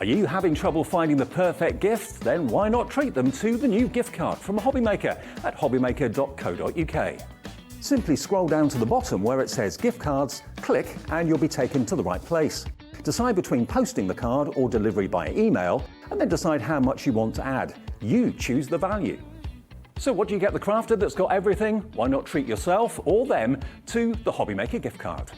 Are you having trouble finding the perfect gift? Then why not treat them to the new gift card from Hobbymaker at hobbymaker.co.uk. Simply scroll down to the bottom where it says gift cards, click and you'll be taken to the right place. Decide between posting the card or delivery by email and then decide how much you want to add. You choose the value. So what do you get the crafter that's got everything? Why not treat yourself or them to the Hobbymaker gift card?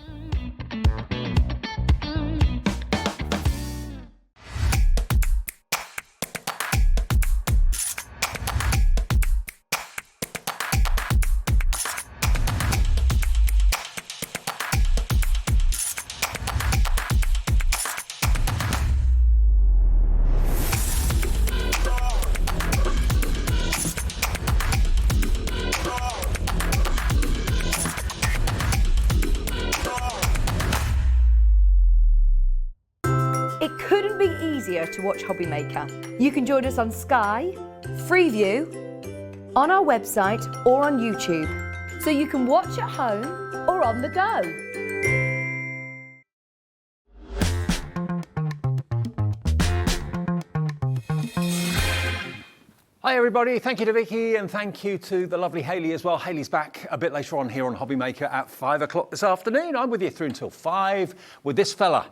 It couldn't be easier to watch Hobbymaker. You can join us on Sky, Freeview, on our website or on YouTube, so you can watch at home or on the go. Hi everybody, thank you to Vicky and thank you to the lovely Hayley as well. Hayley's back a bit later on here on Hobbymaker at 5 o'clock this afternoon. I'm with you through until 5 with this fella.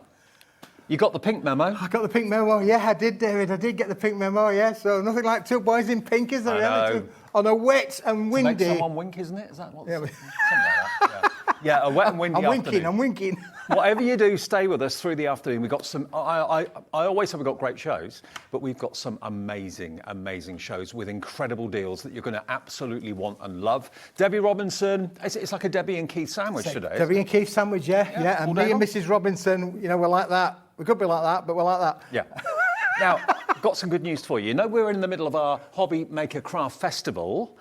You got the pink memo? I got the pink memo, yeah, I did, David. I did get the pink memo, yeah. So nothing like two boys in pink, is there? I know. On a wet and windy. To make someone wink, isn't it? Is that what? Yeah, Something like that, yeah. Yeah, a wet and windy afternoon. I'm winking. Whatever you do, stay with us through the afternoon. We've got some, I always have got great shows, but we've got some amazing, amazing shows with incredible deals that you're going to absolutely want and love. Debbie Robinson, it's like a Debbie and Keith sandwich today. Debbie and Keith sandwich, yeah. And me and Mrs. Robinson, you know, we're like that. We could be like that, but we're like that. Yeah. Now, got some good news for you. You know, we're in the middle of our Hobby Maker Craft Festival.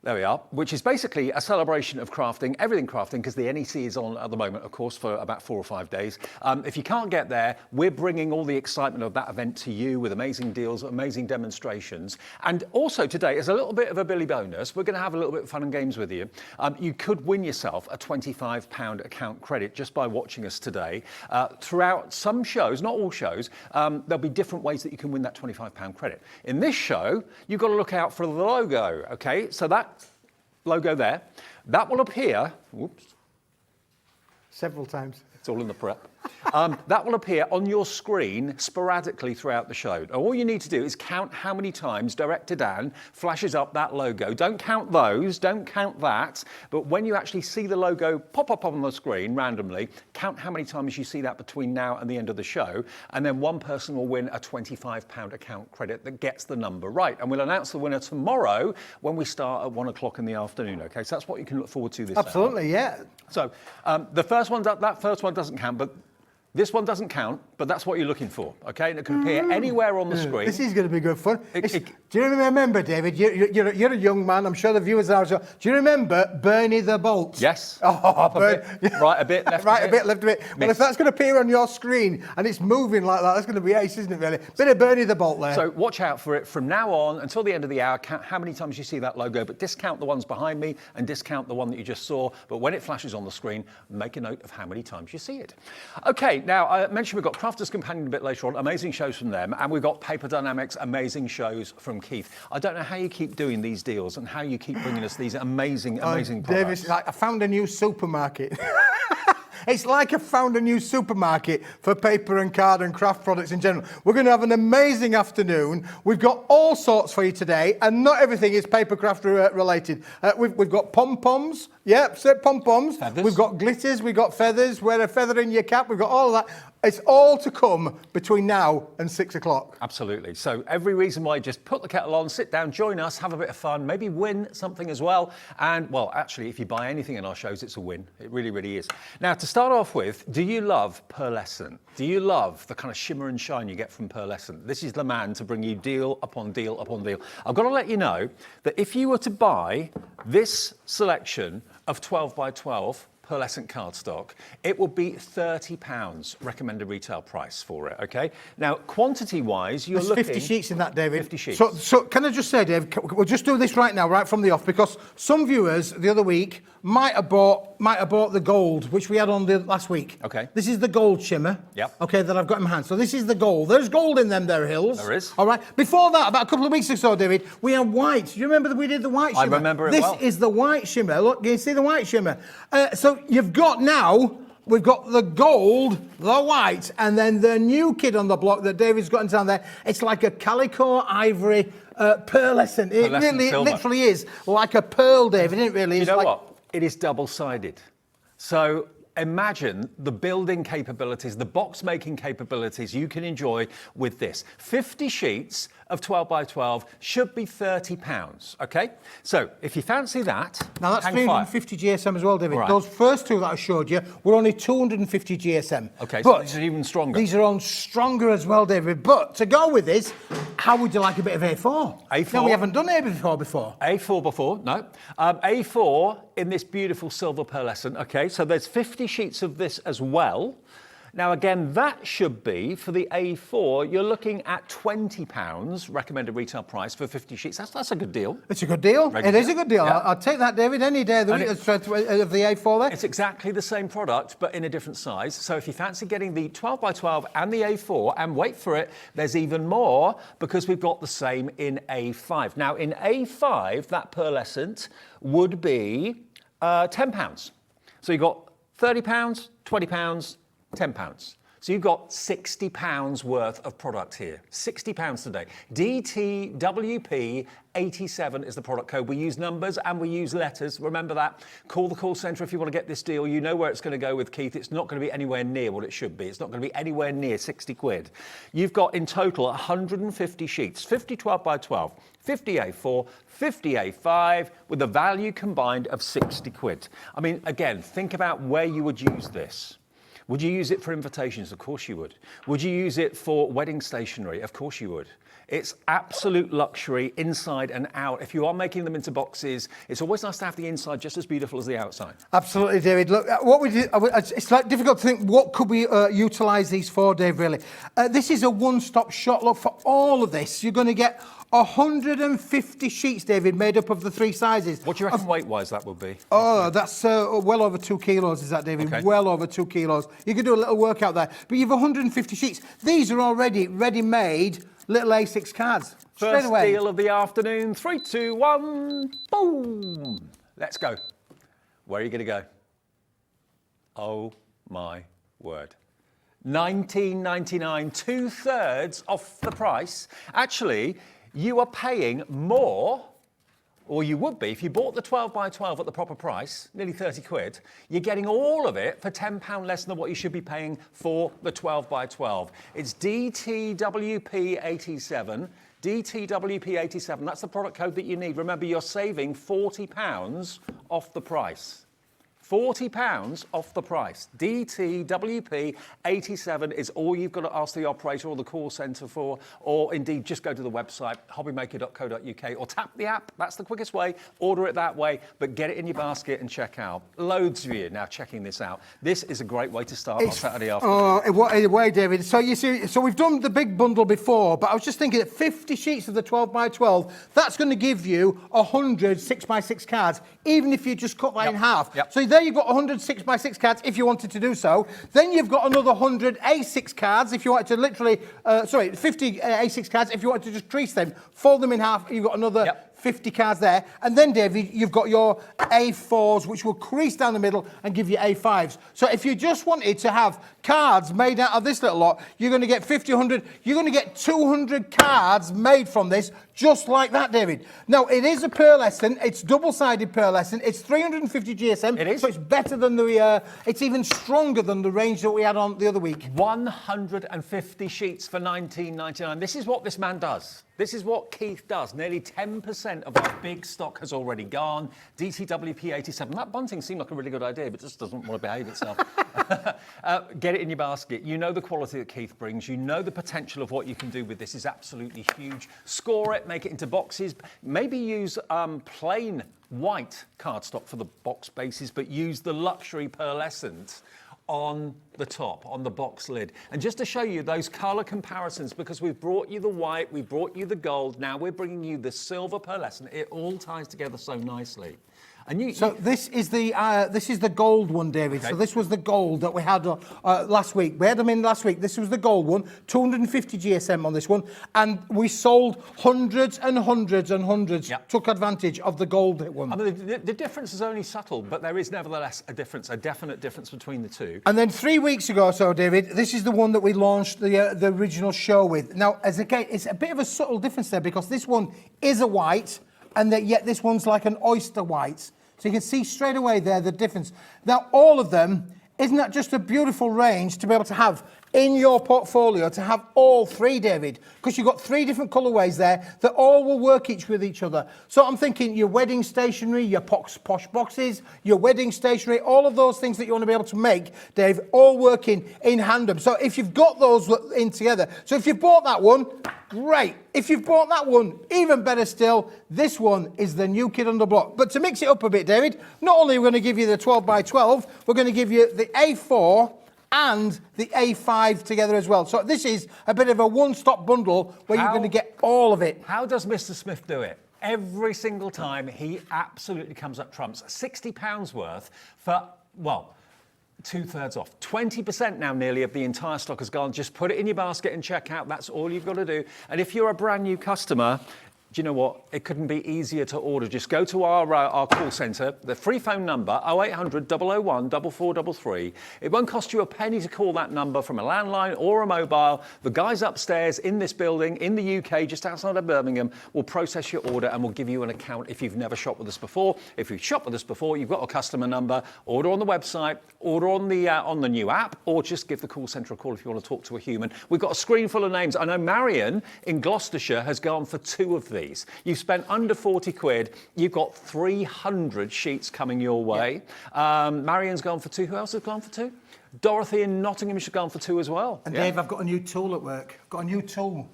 There we are, which is basically a celebration of crafting, everything crafting, because the NEC is on at the moment, of course, for about 4 or 5 days. If you can't get there, we're bringing all the excitement of that event to you with amazing deals, amazing demonstrations. And also today, as a little bit of a Billy bonus, we're going to have a little bit of fun and games with you. You could win yourself a £25 account credit just by watching us today. Throughout some shows, not all shows, there'll be different ways that you can win that £25 credit. In this show, you've got to look out for the logo, okay? So that logo there, that will appear, whoops. Several times. It's all in the prep. That will appear on your screen sporadically throughout the show. Now, all you need to do is count how many times Director Dan flashes up that logo. Don't count those, don't count that, but when you actually see the logo pop up on the screen randomly, count how many times you see that between now and the end of the show, and then one person will win a £25 account credit that gets the number right. And we'll announce the winner tomorrow when we start at 1 o'clock in the afternoon, okay? So that's what you can look forward to this Absolutely, hour. yeah. So the first one, that first one doesn't count, but this one doesn't count, but that's what you're looking for, okay? And it can appear anywhere on the screen. This is going to be good fun. Do you remember, David? You're a young man. I'm sure the viewers are as well. Do you remember Bernie the Bolt? Yes. Oh, right a bit, left right a bit. Left a bit. Well, if that's going to appear on your screen and it's moving like that, that's going to be ace, isn't it, really? Bit of Bernie the Bolt there. So watch out for it from now on until the end of the hour. Count how many times you see that logo, but discount the ones behind me and discount the one that you just saw. But when it flashes on the screen, make a note of how many times you see it. Okay, now I mentioned we've got Crafter's Companion a bit later on, amazing shows from them, and we've got Paper Dynamics, amazing shows from Keith. I don't know how you keep doing these deals and how you keep bringing us these amazing products. David, like I found a new supermarket. It's like I found a new supermarket for paper and card and craft products in general. We're going to have an amazing afternoon. We've got all sorts for you today, and not everything is paper craft related. We've got pom-poms. Yep, so pom-poms. Feathers. We've got glitters. We've got feathers. Wear a feather in your cap. We've got all of that. It's all to come between now and 6 o'clock. Absolutely. So every reason why, just put the kettle on, sit down, join us, have a bit of fun, maybe win something as well. And, well, actually, if you buy anything in our shows, it's a win. It really, really is. Now, to start off with, do you love pearlescent? Do you love the kind of shimmer and shine you get from pearlescent? This is the man to bring you deal upon deal upon deal. I've got to let you know that if you were to buy this selection of 12 by 12 pearlescent cardstock, it will be £30 recommended retail price for it, okay? Now, quantity-wise, you're looking... 50 sheets in that, David. 50 sheets. So can I just say, Dave, we'll just do this right now, right from the off, because some viewers the other week might have bought might have bought the gold, which we had on the last week. Okay. This is the gold shimmer. Yep. Okay, that I've got in my hand. So this is the gold. There's gold in them there hills. There is. All right. Before that, about a couple of weeks or so, David, we had white. Do you remember that we did the white shimmer? I remember it this well. This is the white shimmer. Look, you see the white shimmer. So you've got now, we've got the gold, the white, and then the new kid on the block that David's got in town there. It's like a calico ivory pearlescent. It literally is like a pearl, David, isn't it really? You know what? It is double-sided. So imagine the building capabilities, the box making capabilities you can enjoy with this. 50 sheets of 12 by 12 should be £30, okay? So if you fancy that, now that's hang fire. 350 GSM as well, David. Right. Those first two that I showed you were only 250 GSM. Okay, but so these are even stronger. These are on stronger as well, David. But to go with this, how would you like a bit of A4? A4. No, we haven't done A4 before. A4 before, no. A4 in this beautiful silver pearlescent, okay? So there's 50 sheets of this as well. Now, again, that should be, for the A4, you're looking at £20 recommended retail price for 50 sheets. That's a good deal. It's a good deal. It is a good deal. Yeah. I'll take that, David, any day of the week of the A4 there. It's exactly the same product, but in a different size. So if you fancy getting the 12 by 12 and the A4, and wait for it, there's even more, because we've got the same in A5. Now, in A5, that pearlescent would be £10. So you've got £30, £20, £10. So you've got £60 worth of product here. £60 today. DTWP87 is the product code. We use numbers and we use letters. Remember that. Call the call centre if you want to get this deal. You know where it's going to go with Keith. It's not going to be anywhere near what it should be. It's not going to be anywhere near 60 quid. You've got in total 150 sheets, 50 12 by 12, 50 A4, 50 A5, with a value combined of 60 quid. I mean, again, think about where you would use this. Would you use it for invitations? Of course you would. Would you use it for wedding stationery? Of course you would. It's absolute luxury inside and out. If you are making them into boxes, it's always nice to have the inside just as beautiful as the outside. Absolutely, David. Look, what we did, it's like difficult to think what could we utilise these for, Dave, really. This is a one-stop shop. Look, for all of this, you're going to get 150 sheets, David, made up of the three sizes. What do you reckon weight-wise that would be? Oh, that's well over 2 kilos, is that, David? Okay. Well over 2 kilos. You could do a little workout there. But you've 150 sheets. These are already ready-made little A6 cards. Straight First away. deal of the afternoon. 3, 2, 1, boom. Let's go. Where are you going to go? Oh, my word. $19.99, 2/3 off the price. Actually, you are paying more, or you would be if you bought the 12 by 12 at the proper price, nearly 30 quid. You're getting all of it for £10 less than what you should be paying for the 12 by 12. It's DTWP87. DTWP87, that's the product code that you need. Remember, you're saving £40 off the price. £40 off the price. DTWP87 is all you've got to ask the operator or the call centre for, or indeed just go to the website, hobbymaker.co.uk, or tap the app. That's the quickest way. Order it that way, but get it in your basket and check out. Loads of you now checking this out. This is a great way to start on Saturday afternoon. Oh, what a way, David. So you see, so we've done the big bundle before, but I was just thinking that 50 sheets of the 12 by 12, that's going to give you 100 6 by 6 cards, even if you just cut that in half. Yep. So there you've got 100 6 by 6 cards if you wanted to do so. Then you've got another 100 A6 cards if you wanted to literally, 50 A6 cards if you wanted to just crease them, fold them in half, you've got another 50 cards there. And then, David, you've got your A4s, which will crease down the middle and give you A5s. So if you just wanted to have cards made out of this little lot, you're going to get 50, 100, you're going to get 200 cards made from this, just like that, David. Now, it is a pearlescent. It's double-sided pearlescent. It's 350 GSM. It is. So it's better than the, it's even stronger than the range that we had on the other week. 150 sheets for $19.99. This is what this man does. This is what Keith does. Nearly 10% of our big stock has already gone. DTWP87. That bunting seemed like a really good idea, but it just doesn't want to behave itself. Get it in your basket. You know the quality that Keith brings. You know the potential of what you can do with this is absolutely huge. Score it, make it into boxes. Maybe use plain white cardstock for the box bases, but use the luxury pearlescent on the top, on the box lid. And just to show you those colour comparisons, because we've brought you the white, we've brought you the gold, now we're bringing you the silver pearlescent. It all ties together so nicely. And So this is the gold one, David. Okay. So this was the gold that we had last week. We had them in last week. This was the gold one, 250 GSM on this one, and we sold hundreds and hundreds and hundreds. Yep. Took advantage of the gold one. I mean, the difference is only subtle, but there is nevertheless a difference, a definite difference between the two. And then 3 weeks ago or so, David, this is the one that we launched the original show with. Now, as again, it's a bit of a subtle difference there because this one is a white, and yet this one's like an oyster white. So you can see straight away there the difference. Now, all of them, isn't that just a beautiful range to be able to have in your portfolio, to have all three, David? Because you've got 3 different colourways there that all will work with each other. So I'm thinking your wedding stationery, your posh boxes, your wedding stationery, all of those things that you want to be able to make, Dave, all working in tandem. So if you've got those in together, so if you've bought that one, great. If you've bought that one, even better still, this one is the new kid on the block. But to mix it up a bit, David, not only are we going to give you the 12 by 12, we're going to give you the A4 and the A5 together as well. So this is a bit of a one-stop bundle where you're going to get all of it. How does Mr. Smith do it? Every single time he absolutely comes up trumps. £60 worth for, well, 2/3 off. 20% now nearly of the entire stock has gone. Just put it in your basket and check out. That's all you've got to do. And if you're a brand new customer, do you know what? It couldn't be easier to order. Just go to our call centre, the free phone number, 0800 001 4433. It won't cost you a penny to call that number from a landline or a mobile. The guys upstairs in this building in the UK, just outside of Birmingham, will process your order and will give you an account if you've never shopped with us before. If you've shopped with us before, you've got a customer number, order on the website, order on the new app, or just give the call centre a call if you want to talk to a human. We've got a screen full of names. I know Marion in Gloucestershire has gone for 2 of these. You've spent under 40 quid. You've got 300 sheets coming your way. Yeah. Marion's gone for 2. Who else has gone for 2? Dorothy in Nottingham has gone for 2 as well. And Dave, I've got a new tool at work. Got a new tool.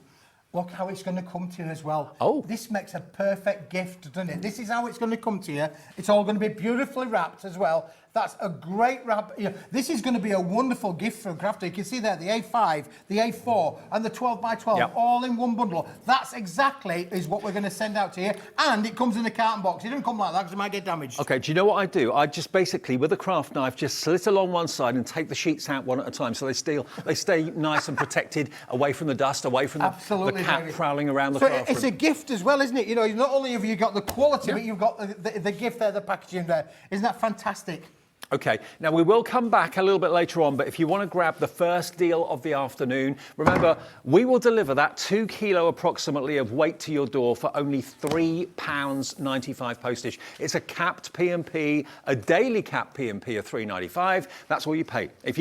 Look how it's going to come to you as well. Oh. This makes a perfect gift, doesn't it? This is how it's going to come to you. It's all going to be beautifully wrapped as well. That's a great wrap. You know, this is going to be a wonderful gift for a crafter. You can see there the A5, the A4, and the 12 by 12, yep. all in one bundle. That's exactly is what we're going to send out to you. And it comes in a carton box. It doesn't come like that because it might get damaged. Okay, do you know what I do? I just basically, with a craft knife, just slit along one side and take the sheets out one at a time so they stay nice and protected, away from the dust, away from the cat David. Prowling around the so craft it's room. a gift as well, isn't it? You know, not only have you got the quality, but you've got the gift there, the packaging there. Isn't that fantastic? Okay, now we will come back a little bit later on, but if you want to grab the first deal of the afternoon, remember, we will deliver that 2 kilo approximately of weight to your door for only £3.95 postage. It's a capped P&P, a daily capped P&P of £3.95. That's all you pay. If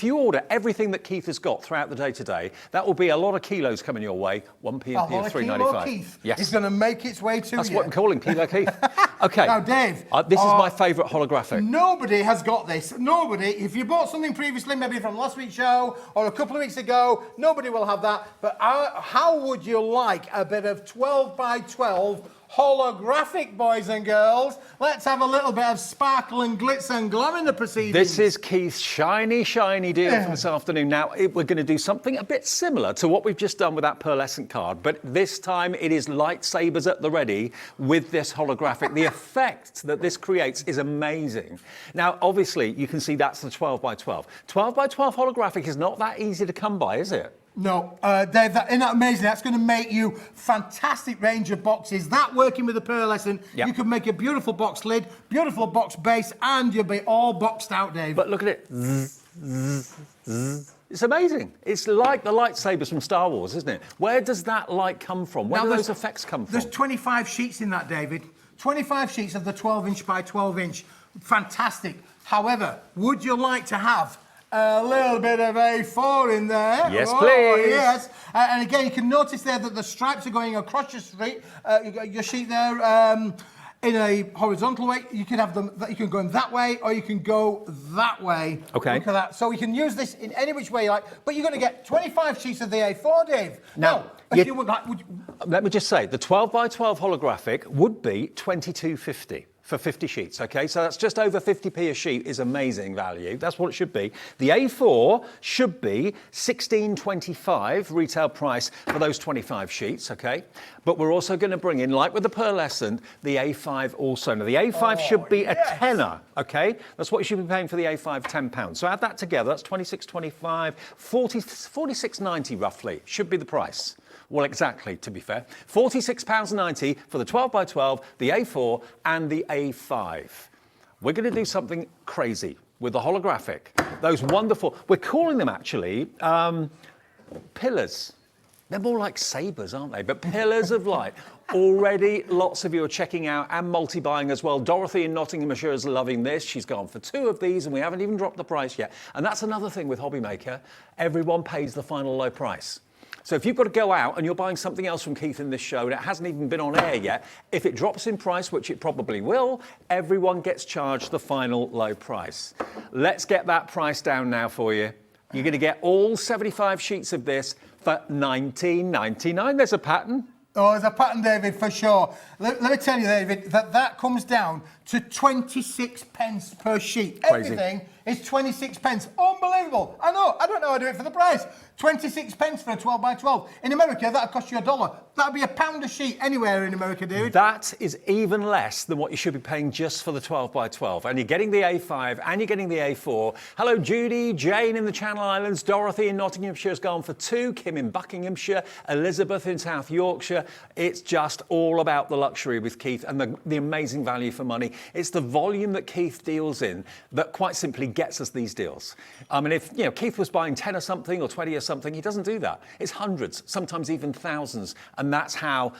you order everything that Keith has got throughout the day today, that will be a lot of kilos coming your way. 1 P&P of £3.95. Keith yes, is going to make its way to That's you. what I'm calling Kilo Keith. Okay. Now, Dave, this is my favourite holographic. Nobody has got this. Nobody. If you bought something previously, maybe from last week's show or a couple of weeks ago, nobody will have that. But how would you like a bit of 12 by 12 holographic, boys and girls? Let's have a little bit of sparkle and glitz and glam in the proceedings. This is Keith's shiny deal for this afternoon. Now, we're going to do something a bit similar to what we've just done with that pearlescent card, but this time it is lightsabers at the ready with this holographic. The effect that this creates is amazing. Now, obviously, you can see that's the 12 by 12. 12 by 12 holographic is not that easy to come by, is it? No, Dave, isn't that amazing? That's going to make you fantastic range of boxes. That working with the pearlescent, yep. You can make a beautiful box lid, beautiful box base, and you'll be all boxed out, Dave. But look at it. It's amazing. It's like the lightsabers from Star Wars, isn't it? Where does that light come from? Where do those effects come from? There's 25 sheets in that, David. 25 sheets of the 12-inch by 12-inch. Fantastic. However, would you like to have a little bit of A4 in there? Yes, please. Yes. And again, you can notice there that the stripes are going across your sheet there in a horizontal way. You can have them. You can go in that way, or you can go that way. Okay. Look at that. So we can use this in any which way you like. But you're going to get 25 sheets of the A4, Dave. Now, if you would like, let me just say, the 12 by 12 holographic would be £22.50. for 50 sheets, okay? So that's just over 50p a sheet is amazing value. That's what it should be. The A4 should be $16.25 retail price for those 25 sheets, okay? But we're also going to bring in, like with the pearlescent, the A5 also. Now, the A5 should be a tenner, okay? That's what you should be paying for the A5, £10. So add that together, that's $26.25, $46.90 roughly, should be the price. Well, exactly, to be fair. £46.90 for the 12 by 12, the A4 and the A5. We're going to do something crazy with the holographic. Those wonderful, we're calling them actually pillars. They're more like sabres, aren't they? But pillars of light. Already lots of you are checking out and multi-buying as well. Dorothy in Nottinghamshire is loving this. She's gone for 2 of these and we haven't even dropped the price yet. And that's another thing with Hobby Maker. Everyone pays the final low price. So if you've got to go out and you're buying something else from Keith in this show and it hasn't even been on air yet, if it drops in price, which it probably will, everyone gets charged the final low price. Let's get that price down now for you. You're going to get all 75 sheets of this for $19.99. There's a pattern. Oh, there's a pattern, David, for sure. Let me tell you, David, that comes down to 26 pence per sheet. Crazy. Everything is 26 pence. Unbelievable. I know. I don't know how to do it for the price. 26 pence for a 12 by 12. In America, that'll cost you $1. That'll be £1 a sheet anywhere in America, David. That is even less than what you should be paying just for the 12 by 12. And you're getting the A5 and you're getting the A4. Hello, Judy, Jane in the Channel Islands, Dorothy in Nottinghamshire has gone for 2, Kim in Buckinghamshire, Elizabeth in South Yorkshire. It's just all about the luxury with Keith and the amazing value for money. It's the volume that Keith deals in that quite simply gets us these deals. I mean, if Keith was buying 10 or something or 20 or something, he doesn't do that. It's hundreds, sometimes even thousands. And that's how,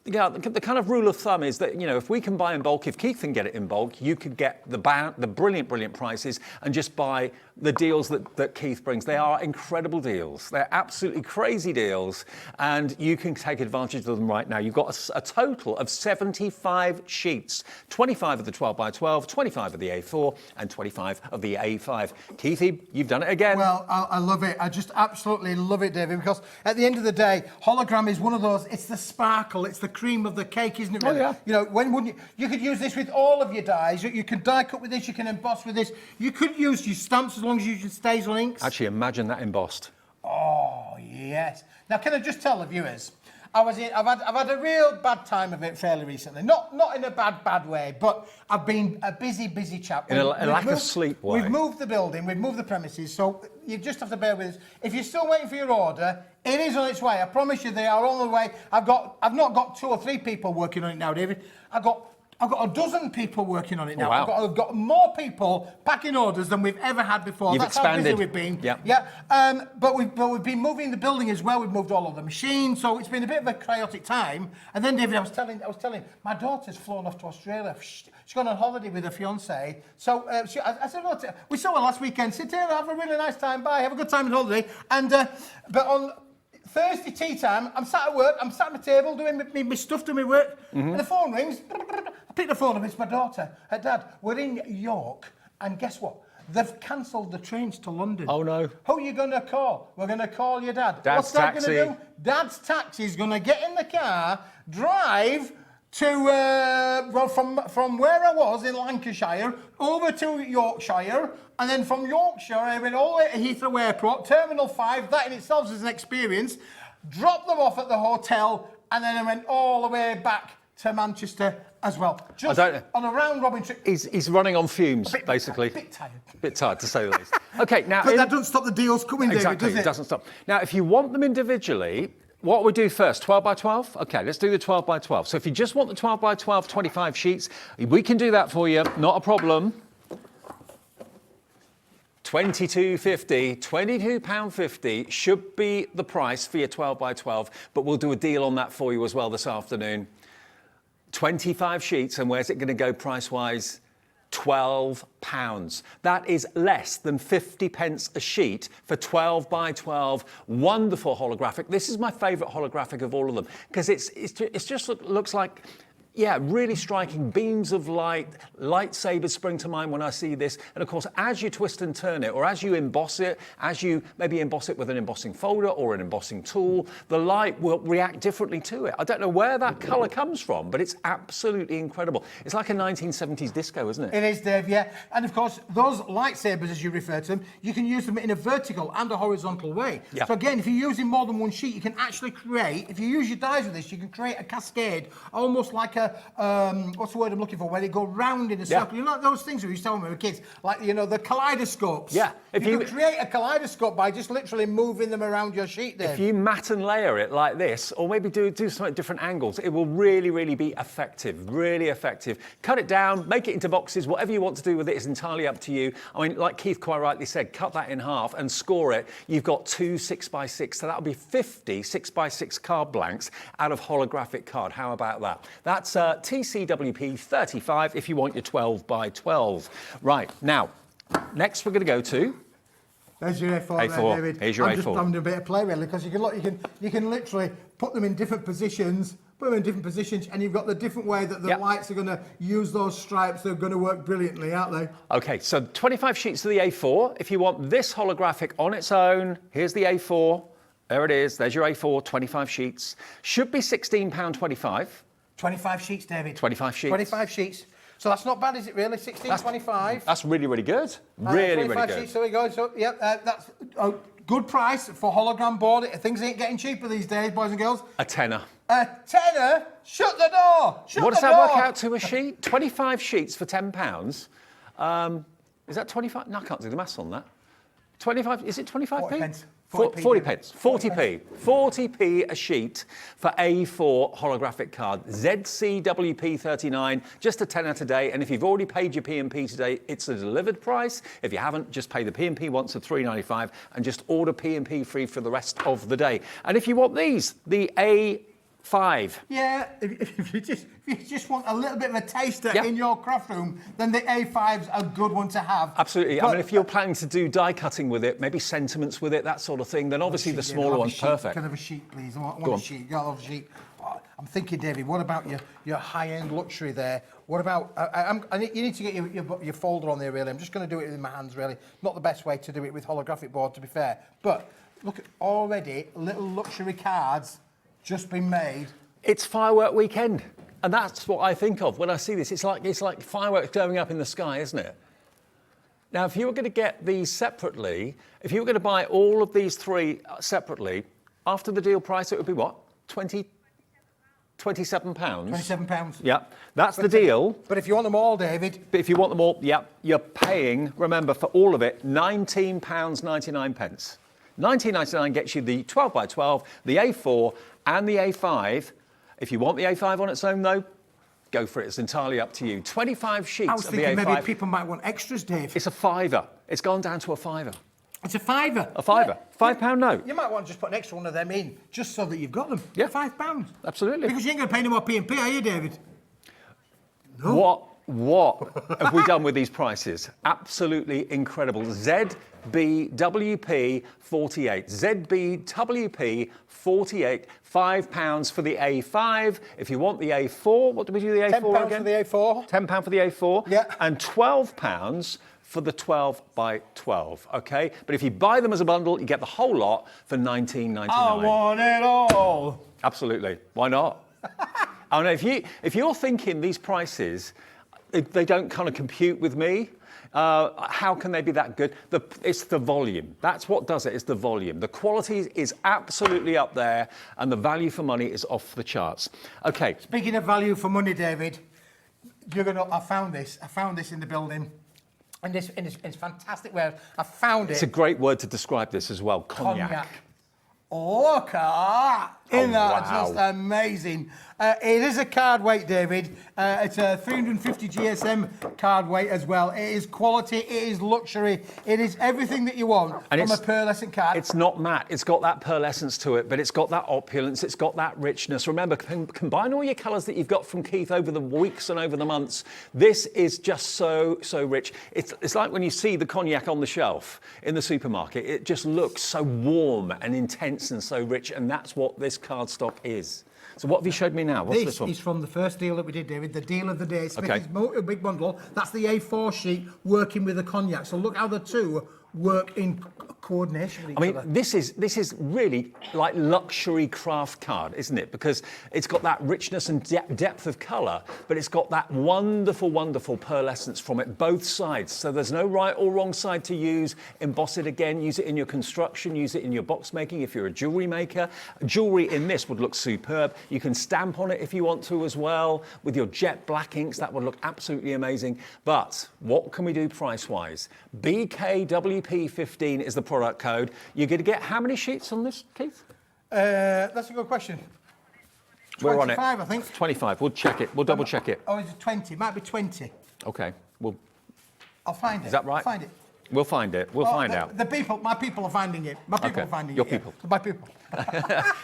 the kind of rule of thumb is that, if we can buy in bulk, if Keith can get it in bulk, you could get the brilliant, brilliant prices and just buy the deals that Keith brings. They are incredible deals. They're absolutely crazy deals. And you can take advantage of them right now. You've got a total of 75 sheets, 25 of the 12 by 12, 25 of the A4 and 25 of the A5. Keithy, you've done it again. Well, I love it. I just absolutely love it, David, because at the end of the day, hologram is one of those, it's the sparkle, it's the cream of the cake, isn't it? Oh, yeah. When wouldn't you could use this with all of your dies. You can die cut with this, you can emboss with this. You could use your stamps as long as you use stays on inks. Actually, imagine that embossed. Oh, yes. Now, can I just tell the viewers, I've had a real bad time of it fairly recently. Not in a bad way, but I've been a busy chap. In a lack of sleep way. We've moved the building, we've moved the premises, so you just have to bear with us. If you're still waiting for your order, it is on its way. I promise you, they are on the way. I've not got 2 or 3 people working on it now, David. I've got a dozen people working on it now. Oh, wow. I've got more people packing orders than we've ever had before. You've expanded. How busy we've been. Yeah. But we've been moving the building as well. We've moved all of the machines, so it's been a bit of a chaotic time. And then, David, I was telling my daughter's flown off to Australia. She's gone on holiday with her fiance. So I said, we saw her last weekend. Sit here, have a really nice time. Bye. Have a good time on holiday. And but on Thursday tea time, I'm sat at work. I'm sat at my table doing my stuff, doing my work. And the phone rings. I pick the phone up, it's my daughter. Her dad, we're in York, and guess what? They've cancelled the trains to London. Oh, no. Who are you going to call? We're going to call your dad. Dad's What's Dad going to do? taxi. Dad's taxi is going to get in the car, drive to from where I was in Lancashire over to Yorkshire, and then from Yorkshire I went all the way to Heathrow Airport, Terminal 5. That in itself is an experience. Dropped them off at the hotel, and then I went all the way back to Manchester as well. Just on a round-robin trip. He's running on fumes, basically. A bit tired. Bit tired, to say the least. Okay, now... But that doesn't stop the deals coming, exactly, David, does it? It doesn't stop. Now, if you want them individually, what we do first, 12 by 12? Okay, let's do the 12 by 12. So if you just want the 12 by 12, 25 sheets, we can do that for you, not a problem. £22.50, £22.50 should be the price for your 12 by 12, but we'll do a deal on that for you as well this afternoon. 25 sheets, and where's it going to go price-wise? £12. That is less than 50 pence a sheet for 12 by 12. Wonderful holographic. This is my favourite holographic of all of them because it just looks like Yeah, really striking beams of light, lightsabers spring to mind when I see this. And of course, as you twist and turn it, or as you emboss it, as you maybe emboss it with an embossing folder or an embossing tool, the light will react differently to it. I don't know where that colour comes from, but it's absolutely incredible. It's like a 1970s disco, isn't it? It is, Dave, yeah. And of course, those lightsabers, as you refer to them, you can use them in a vertical and a horizontal way. Yeah. So again, if you're using more than one sheet, you can actually create, if you use your dies with this, you can create a cascade, almost like a, what's the word I'm looking for, where they go round in a circle. You know those things we used to tell when we were kids, like, you know, the kaleidoscopes. Yeah. If you can create a kaleidoscope by just literally moving them around your sheet, Dave. If you mat and layer it like this, or maybe do some at different angles, it will really, really be effective, really effective. Cut it down, make it into boxes, whatever you want to do with it is entirely up to you. I mean, like Keith quite rightly said, cut that in half and score it. You've got 2 6x6, so that'll be 50 6x6 card blanks out of holographic card. How about that? That's TCWP 35 if you want your 12x12. Right, now, next we're going to go to... There's your A4, A4. there, David. Here's your I'm just A4. having a bit of play, really, because you can look, you can literally put them in different positions, and you've got the different way that the lights are going to use those stripes. They're going to work brilliantly, aren't they? Okay, so 25 sheets of the A4. If you want this holographic on its own, here's the A4. There it is. There's your A4, 25 sheets. Should be £16.25. 25 sheets, David. 25 sheets. 25 sheets. So that's not bad, is it, really? 16.25. That's really, really good. Really, really good. Sheets, so we go. So, yeah, that's a good price for hologram board. Things ain't getting cheaper these days, boys and girls. A tenner. A tenner? Shut the door! Shut What the does that door! work out to a sheet? 25 sheets for £10. Is that 25? No, I can't do the maths on that. 25, is it 25p? 40 pence. 40 pence. 40p. 40p a sheet for A4 holographic card. ZCWP 39, just a tenner today. And if you've already paid your P&P today, it's a delivered price. If you haven't, just pay the P&P once of $3.95 and just order P&P free for the rest of the day. And if you want these, the A5. Yeah, if you just want a little bit of a taster in your craft room, then the A5's a good one to have. Absolutely. But, I mean, if you're planning to do die cutting with it, maybe sentiments with it, that sort of thing, then obviously the smaller one's perfect. Can I have a sheet, please? I want a sheet. You gotta have a sheet. Oh, I'm thinking, David, what about your high-end luxury there? What about... you need to get your folder on there, really. I'm just going to do it in my hands, really. Not the best way to do it with holographic board, to be fair. But look, already, little luxury cards just been made. It's firework weekend, and that's what I think of when I see this. It's like fireworks going up in the sky, isn't it? Now, if you were going to get these separately, if you were going to buy all of these three separately, after the deal price, it would be what? £27? £27. Yeah, that's the deal. But if you want them all, David... But if you want them all, yeah, you're paying, remember, for all of it, £19.99. £19.99 gets you the 12x12, the A4, and the A5. If you want the A5 on its own, though, go for it. It's entirely up to you. 25 sheets I was of the thinking A5. maybe people might want extras, Dave. It's a fiver. It's gone down to a fiver. It's a fiver. A fiver. £5 note. You might want to just put an extra one of them in, just so that you've got them. Yeah. £5. Absolutely. Because you ain't going to pay no more P&P, are you, David? No. What have we done with these prices? Absolutely incredible. ZBWP 48. ZBWP 48. £5 for the A5. If you want the A4, what do we do the A4 again? £10 for the A4. £10 for the A4. Yeah. And £12 for the 12x12, okay? But if you buy them as a bundle, you get the whole lot for $19.99. I want it all. Absolutely. Why not? I know if you're thinking these prices, they don't kind of compute with me. How can they be that good? It's the volume. That's what does it. It's the volume. The quality is absolutely up there, and the value for money is off the charts. Okay. Speaking of value for money, David, I found this. I found this in the building. And it's fantastic where I found it. It's a great word to describe this as well. Cognac. Look at that. Isn't that wow. just amazing? It is a card weight, David. It's a 350 GSM card weight as well. It is quality, it is luxury, it is everything that you want from a pearlescent card. It's not matte, it's got that pearlescence to it, but it's got that opulence, it's got that richness. Remember, combine all your colours that you've got from Keith over the weeks and over the months. This is just so rich. It's like when you see the cognac on the shelf in the supermarket, it just looks so warm and intense and so rich, and that's what this cardstock is. So what have you showed me now? What's this one? Is from the first deal that we did, David, the deal of the day. Okay. Smith's big bundle. That's the A4 sheet working with the cognac. So look how the two work in coordination with each I mean, other. this is really like luxury craft card, isn't it? Because it's got that richness and depth of colour, but it's got that wonderful, wonderful pearlescence from it, both sides. So there's no right or wrong side to use. Emboss it again, use it in your construction, use it in your box making if you're a jewellery maker. Jewellery in this would look superb. You can stamp on it if you want to as well. With your jet black inks, that would look absolutely amazing. But what can we do price-wise? BKWP15 is the product code. You're going to get how many sheets on this, Keith? That's a good question. We're on it. 25, I think. 25. We'll check it. We'll double check it. Oh, is it 20? It might be 20. Okay. Well, I'll find it. is that right? I'll find it. We'll find it. We'll find out. My people are finding it. My people Okay, are finding your it. yeah. people. My people.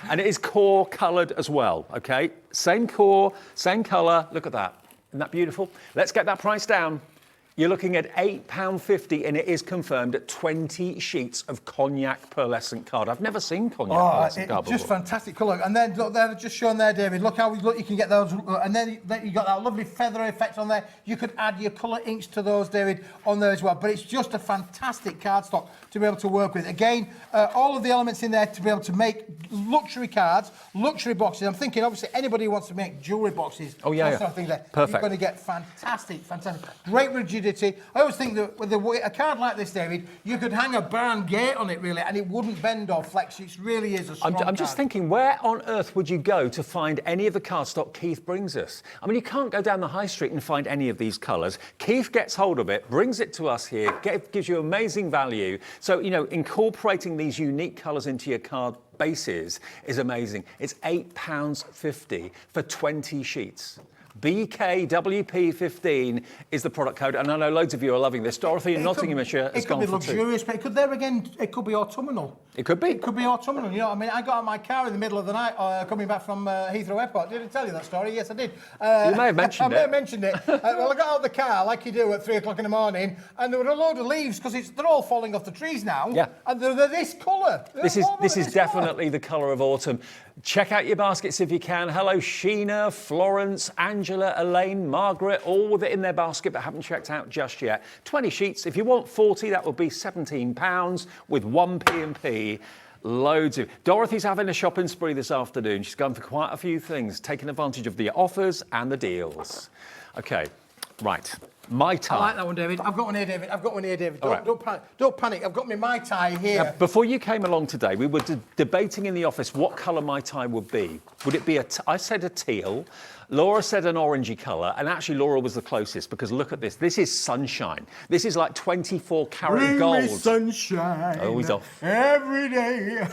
And it is core coloured as well, okay? Same core, same colour. Look at that. Isn't that beautiful? Let's get that price down. You're looking at £8.50, and it is confirmed at 20 sheets of cognac pearlescent card. I've never seen cognac pearlescent card before. Just fantastic colour. And then look, they're just shown there, David. Look how you can get those. And then you got that lovely feather effect on there. You could add your colour inks to those, David, on there as well. But it's just a fantastic cardstock to be able to work with. Again, all of the elements in there to be able to make luxury cards, luxury boxes. I'm thinking, obviously, anybody who wants to make jewellery boxes. Oh, yeah, sort of thing there. Perfect. You're going to get fantastic. Great rigidity. I always think that with a card like this, David, you could hang a barn gate on it, really, and it wouldn't bend or flex. It really is a strong I'm just thinking, where on earth would you go to find any of the cardstock Keith brings us? I mean, you can't go down the high street and find any of these colours. Keith gets hold of it, brings it to us here, gives you amazing value. So, you know, incorporating these unique colours into your card bases is amazing. It's £8.50 for 20 sheets. BKWP15 is the product code, and I know loads of you are loving this. Dorothy in Nottinghamshire has gone for two. It could be luxurious, but it could be autumnal. It could be. It could be autumnal. You know what I mean? I got out of my car in the middle of the night coming back from Heathrow Airport. Did I tell you that story? Yes, I did. You may have mentioned I may have mentioned it. Well, I got out of the car, like you do, at 3 o'clock in the morning, and there were a load of leaves, because they're all falling off the trees now. Yeah. And they're this colour. This is definitely the colour of autumn. Check out your baskets if you can. Hello, Sheena, Florence, Angela, Elaine, Margaret, all with it in their basket but haven't checked out just yet. 20 sheets. If you want 40, that would be £17 with 1 P&P. Loads of. Dorothy's having a shopping spree this afternoon. She's gone for quite a few things, taking advantage of the offers and the deals. Okay, right. Mai Tai. I like that one, David. I've got one here, David. Don't panic. I've got my Mai Tai here. Now, before you came along today, we were debating in the office what colour Mai Tai would be. Would it be I said a teal. Laura said an orangey colour, and actually Laura was the closest, because look at this. This is sunshine. This is like 24 karat gold. Bring me sunshine. Oh, he's off. Every day.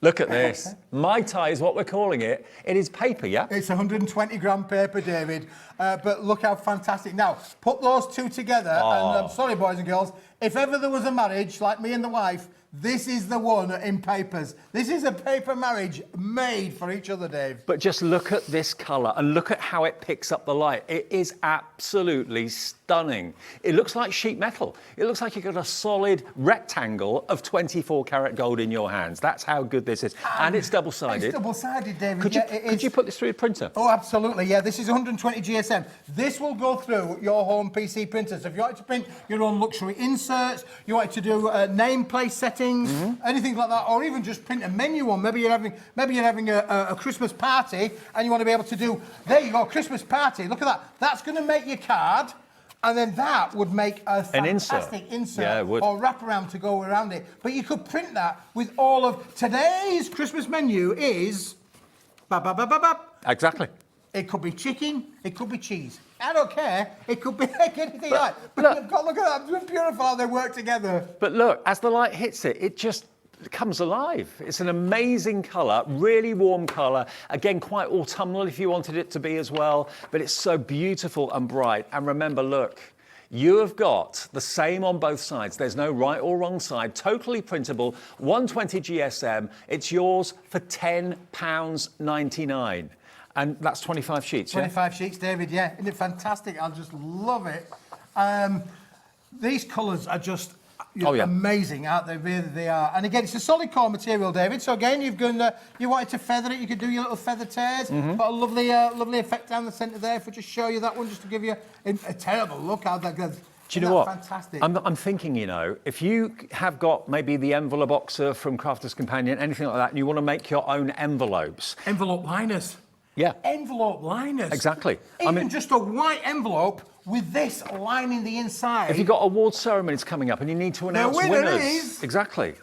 Look at this. Mai Tai is what we're calling it. It is paper, yeah? It's 120 gram paper, David. But look how fantastic. Now, put those two together, and I'm sorry, boys and girls, if ever there was a marriage like me and the wife, this is the one in papers. This is a paper marriage made for each other, Dave. But just look at this colour and look at how it picks up the light. It is absolutely stunning. It looks like sheet metal. It looks like you've got a solid rectangle of 24 karat gold in your hands. That's how good this is. And it's double-sided. It's double-sided, David. Could you put this through a printer? Oh, absolutely, yeah. This is 120 GSM. This will go through your home PC printer. So if you wanted to print your own luxury inserts, you wanted to do nameplate settings, anything like that, or even just print a menu on. Maybe you're having a Christmas party, and you want to be able to do. There you go, Christmas party. Look at that. That's going to make your card. And then that would make a fantastic insert yeah, it would. or wraparound to go around it. But you could print that with all of today's Christmas menu is. Exactly. It could be chicken, it could be cheese. I don't care. It could be anything like. Look Look at that. Beautiful how they work together. But look, as the light hits it, it just comes alive. It's an amazing colour, really warm colour. Again, quite autumnal if you wanted it to be as well. But it's so beautiful and bright. And remember, look, you have got the same on both sides. There's no right or wrong side. Totally printable, 120 GSM. It's yours for £10.99. And that's 25 sheets, 25 sheets, David, yeah. Isn't it fantastic? I just love it. These colours are just amazing, aren't they? Really, they are. And again, it's a solid core material, David. So again, you wanted to feather it. You could do your little feather tears. Got a lovely, lovely effect down the centre there. If we just show you that one, just to give you a terrible look how that goes. Do you know what? Fantastic. I'm thinking, if you have got maybe the envelope boxer from Crafter's Companion, anything like that, and you want to make your own envelopes. Envelope liners. Yeah. Envelope liners. Exactly. Even just a white envelope with this lining the inside. If you've got award ceremonies coming up and you need to announce winners. Is... Exactly.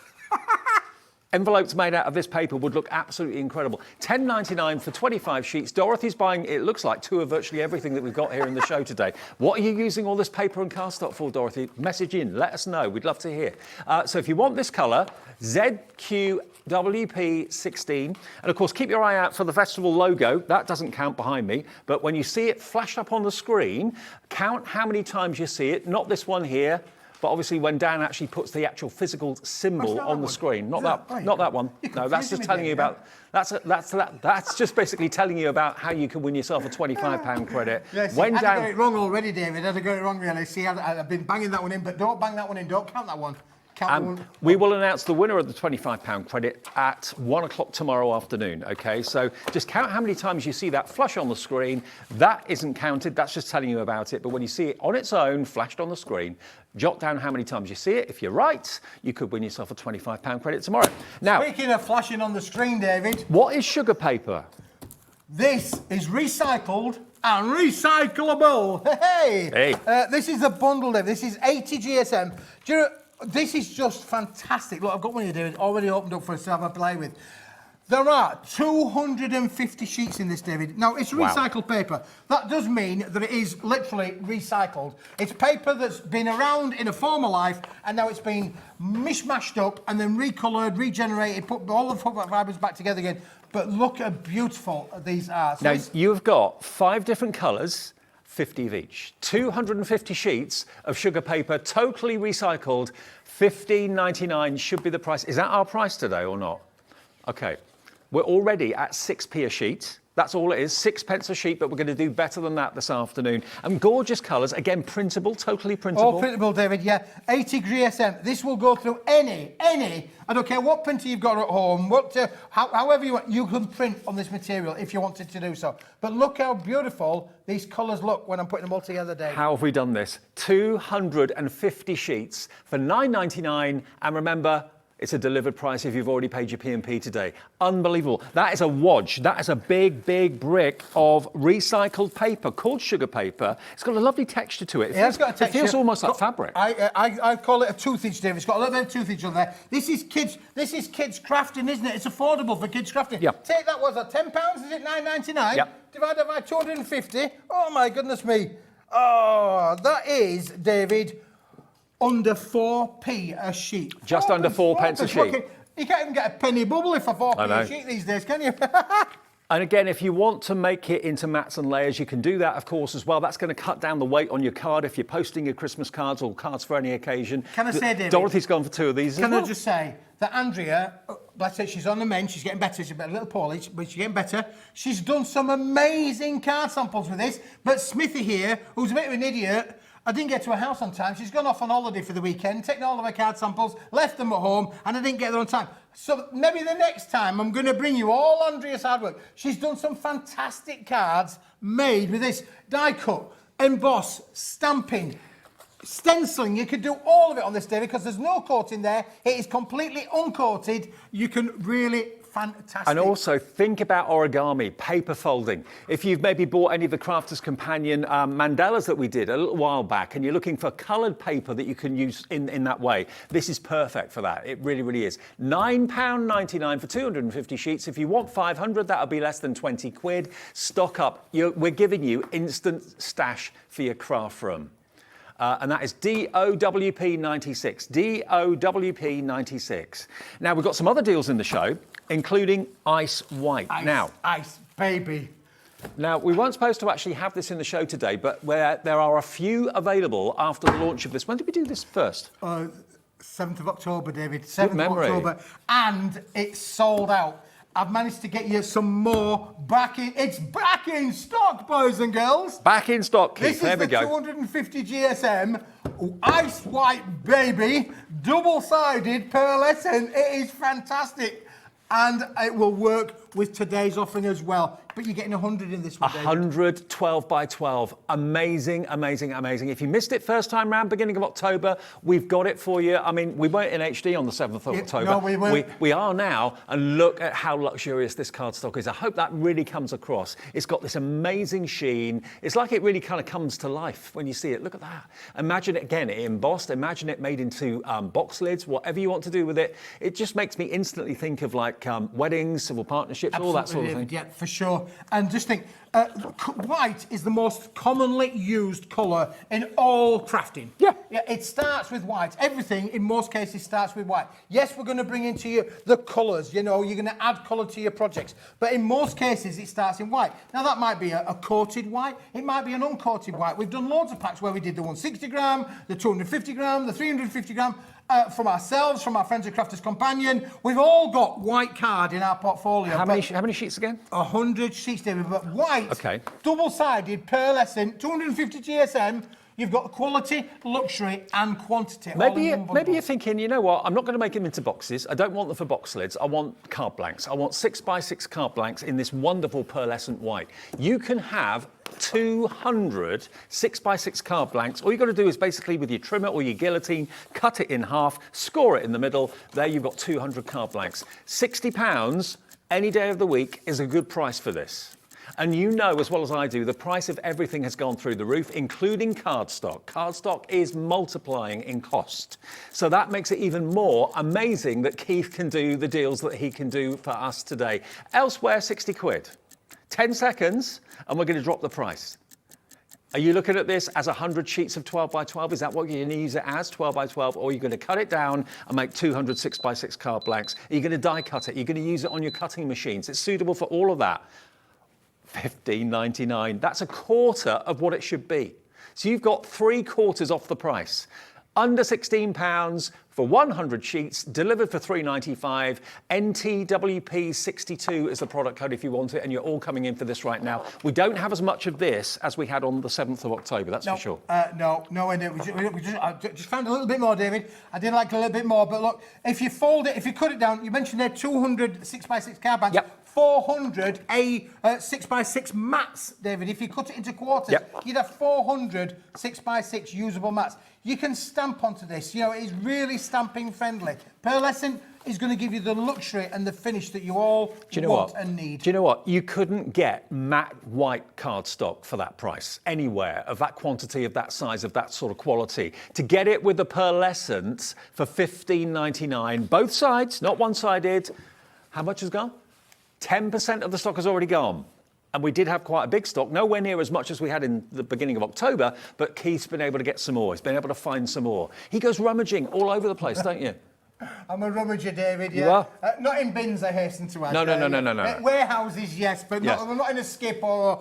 Envelopes made out of this paper would look absolutely incredible. $10.99 for 25 sheets. Dorothy's buying, it looks like, 2 of virtually everything that we've got here in the show today. What are you using all this paper and cardstock for, Dorothy? Message in, let us know. We'd love to hear. So if you want this colour, ZQWP16. And of course, keep your eye out for the festival logo. That doesn't count behind me. But when you see it flashed up on the screen, count how many times you see it. Not this one here. But obviously, when Dan actually puts the actual physical symbol on the screen, not that one. No, that's just telling you about. That's just basically telling you about how you can win yourself a £25 credit. Yes, I've got it wrong already, David. I've got it wrong, really. See, I've been banging that one in, but don't bang that one in. Don't count that one. We will announce the winner of the £25 credit at 1 o'clock tomorrow afternoon, okay? So just count how many times you see that flash on the screen. That isn't counted, that's just telling you about it. But when you see it on its own, flashed on the screen, jot down how many times you see it. If you're right, you could win yourself a £25 credit tomorrow. Now, speaking of flashing on the screen, David. What is sugar paper? This is recycled and recyclable. Hey! This is a bundle, David. This is 80 GSM. Do you know, this is just fantastic. Look, I've got one here, David, already opened up for us to have a play with. There are 250 sheets in this, David. Now, it's recycled paper. That does mean that it is literally recycled. It's paper that's been around in a former life, and now it's been mishmashed up and then recoloured, regenerated, put all the fibres back together again. But look how beautiful these are. So now, you've got 5 different colours, 50 of each. 250 sheets of sugar paper, totally recycled, $15.99 should be the price. Is that our price today or not? Okay, we're already at 6p a sheet. That's all it is, 6 pence a sheet, but we're going to do better than that this afternoon. And gorgeous colours, again, printable, totally printable. All printable, David, yeah. 80 GSM. This will go through any, I don't care what printer you've got at home, however you want, you can print on this material if you wanted to do so. But look how beautiful these colours look when I'm putting them all together, Dave. How have we done this? 250 sheets for $9.99, and remember, it's a delivered price if you've already paid your P&P today. Unbelievable. That is a wodge. That is a big, big brick of recycled paper called sugar paper. It's got a lovely texture to it. It's got a texture. It feels almost like fabric. I call it a toothage, Dave. It's got a little bit of toothage on there. This is kids crafting, isn't it? It's affordable for kids crafting. Yeah. Take that, was that £10? Is it $9.99? Yep. Divided by 250. Oh my goodness me. Oh, that is, David, under 4p a sheet. Just under 4 pence a sheet. You can't even get a penny bubble for 4p a sheet these days, can you? And again, if you want to make it into mats and layers, you can do that, of course, as well. That's going to cut down the weight on your card if you're posting your Christmas cards or cards for any occasion. Can I say, David? Dorothy's gone for 2 of these as well. Can I just say that Andrea, let's say she's on the mend, she's getting better, she's a little poorly, but she's getting better. She's done some amazing card samples with this, but Smithy here, who's a bit of an idiot, I didn't get to her house on time. She's gone off on holiday for the weekend, taken all of her card samples, left them at home, and I didn't get there on time. So maybe the next time I'm going to bring you all Andrea's hard work. She's done some fantastic cards made with this die cut, emboss, stamping, stenciling. You could do all of it on this, David, because there's no coat in there. It is completely uncoated. You can really fantastic. And also think about origami, paper folding. If you've maybe bought any of the Crafter's Companion mandalas that we did a little while back and you're looking for coloured paper that you can use in that way, this is perfect for that. It really, really is. £9.99 for 250 sheets. If you want 500, that'll be less than 20 quid. Stock up. We're giving you instant stash for your craft room. And that is DOWP96. DOWP96. Now, we've got some other deals in the show, including Ice White. Ice, baby. Now, we weren't supposed to actually have this in the show today, but there are a few available after the launch of this. When did we do this first? 7th of October, David. 7th Good memory. of October. And it's sold out. I've managed to get you some more back in. It's back in stock, boys and girls. Back in stock, Keith. This There is we the go. 250 GSM Ice White Baby, double-sided pearlescent. It is fantastic. And it will work with today's offering as well. But you're getting 100 in this one, David. 100 12 by 12. Amazing, amazing, amazing. If you missed it first time round, beginning of October, we've got it for you. I mean, we weren't in HD on the 7th of October. No, we weren't. We are now, and look at how luxurious this cardstock is. I hope that really comes across. It's got this amazing sheen. It's like it really kind of comes to life when you see it. Look at that. Imagine it again, embossed. Imagine it made into box lids, whatever you want to do with it. It just makes me instantly think of like weddings, civil partnerships, all that sort of thing. Yeah, for sure. And just think, white is the most commonly used colour in all crafting. Yeah. It starts with white. Everything, in most cases, starts with white. Yes, we're going to bring into you the colours, you know, you're going to add colour to your projects. But in most cases, it starts in white. Now, that might be a coated white. It might be an uncoated white. We've done loads of packs where we did the 160 gram, the 250 gram, the 350 gram. From ourselves, from our friends at Crafter's Companion. We've all got white card in our portfolio. How many sheets again? 100 sheets, David, but white, Okay. double-sided, pearlescent, 250 GSM. You've got quality, luxury, and quantity. Maybe you're thinking, you know what, I'm not going to make them into boxes. I don't want them for box lids. I want card blanks. I want 6x6 card blanks in this wonderful pearlescent white. You can have 200 6x6 card blanks. All you've got to do is basically with your trimmer or your guillotine, cut it in half, score it in the middle. There you've got 200 card blanks. £60 any day of the week is a good price for this. And you know as well as I do, the price of everything has gone through the roof, including cardstock. Cardstock is multiplying in cost. So that makes it even more amazing that Keith can do the deals that he can do for us today. Elsewhere, 60 quid. 10 seconds, and we're going to drop the price. Are you looking at this as 100 sheets of 12 by 12? Is that what you're going to use it as, 12 by 12? Or are you going to cut it down and make 200 6x6 card blanks? Are you going to die cut it? Are you going to use it on your cutting machines? It's suitable for all of that. $15.99. That's a quarter of what it should be. So you've got 3/4 off the price. Under £16 for 100 sheets, delivered for $3.95. NTWP62 is the product code if you want it, and you're all coming in for this right now. We don't have as much of this as we had on the 7th of October, that's for sure. No, I just found a little bit more, David. I did like a little bit more, but look, if you fold it, if you cut it down, you mentioned there 200 6x6 card bands. Yep. 400 6x6 mats, David. If you cut it into quarters, you'd have 400 6x6 usable mats. You can stamp onto this. You know, it's really stamping friendly. Pearlescent is going to give you the luxury and the finish that you all want and need. Do you know what? You couldn't get matte white cardstock for that price anywhere, of that quantity, of that size, of that sort of quality. To get it with the pearlescent for $15.99, both sides, not one-sided, how much has gone? 10% of the stock has already gone. And we did have quite a big stock, nowhere near as much as we had in the beginning of October, but Keith's been able to get some more. He's been able to find some more. He goes rummaging all over the place, don't you? I'm a rummager, David, yeah. You are? Not in bins, I hasten to add. No. Warehouses, yes, but Yes. Not in a skip or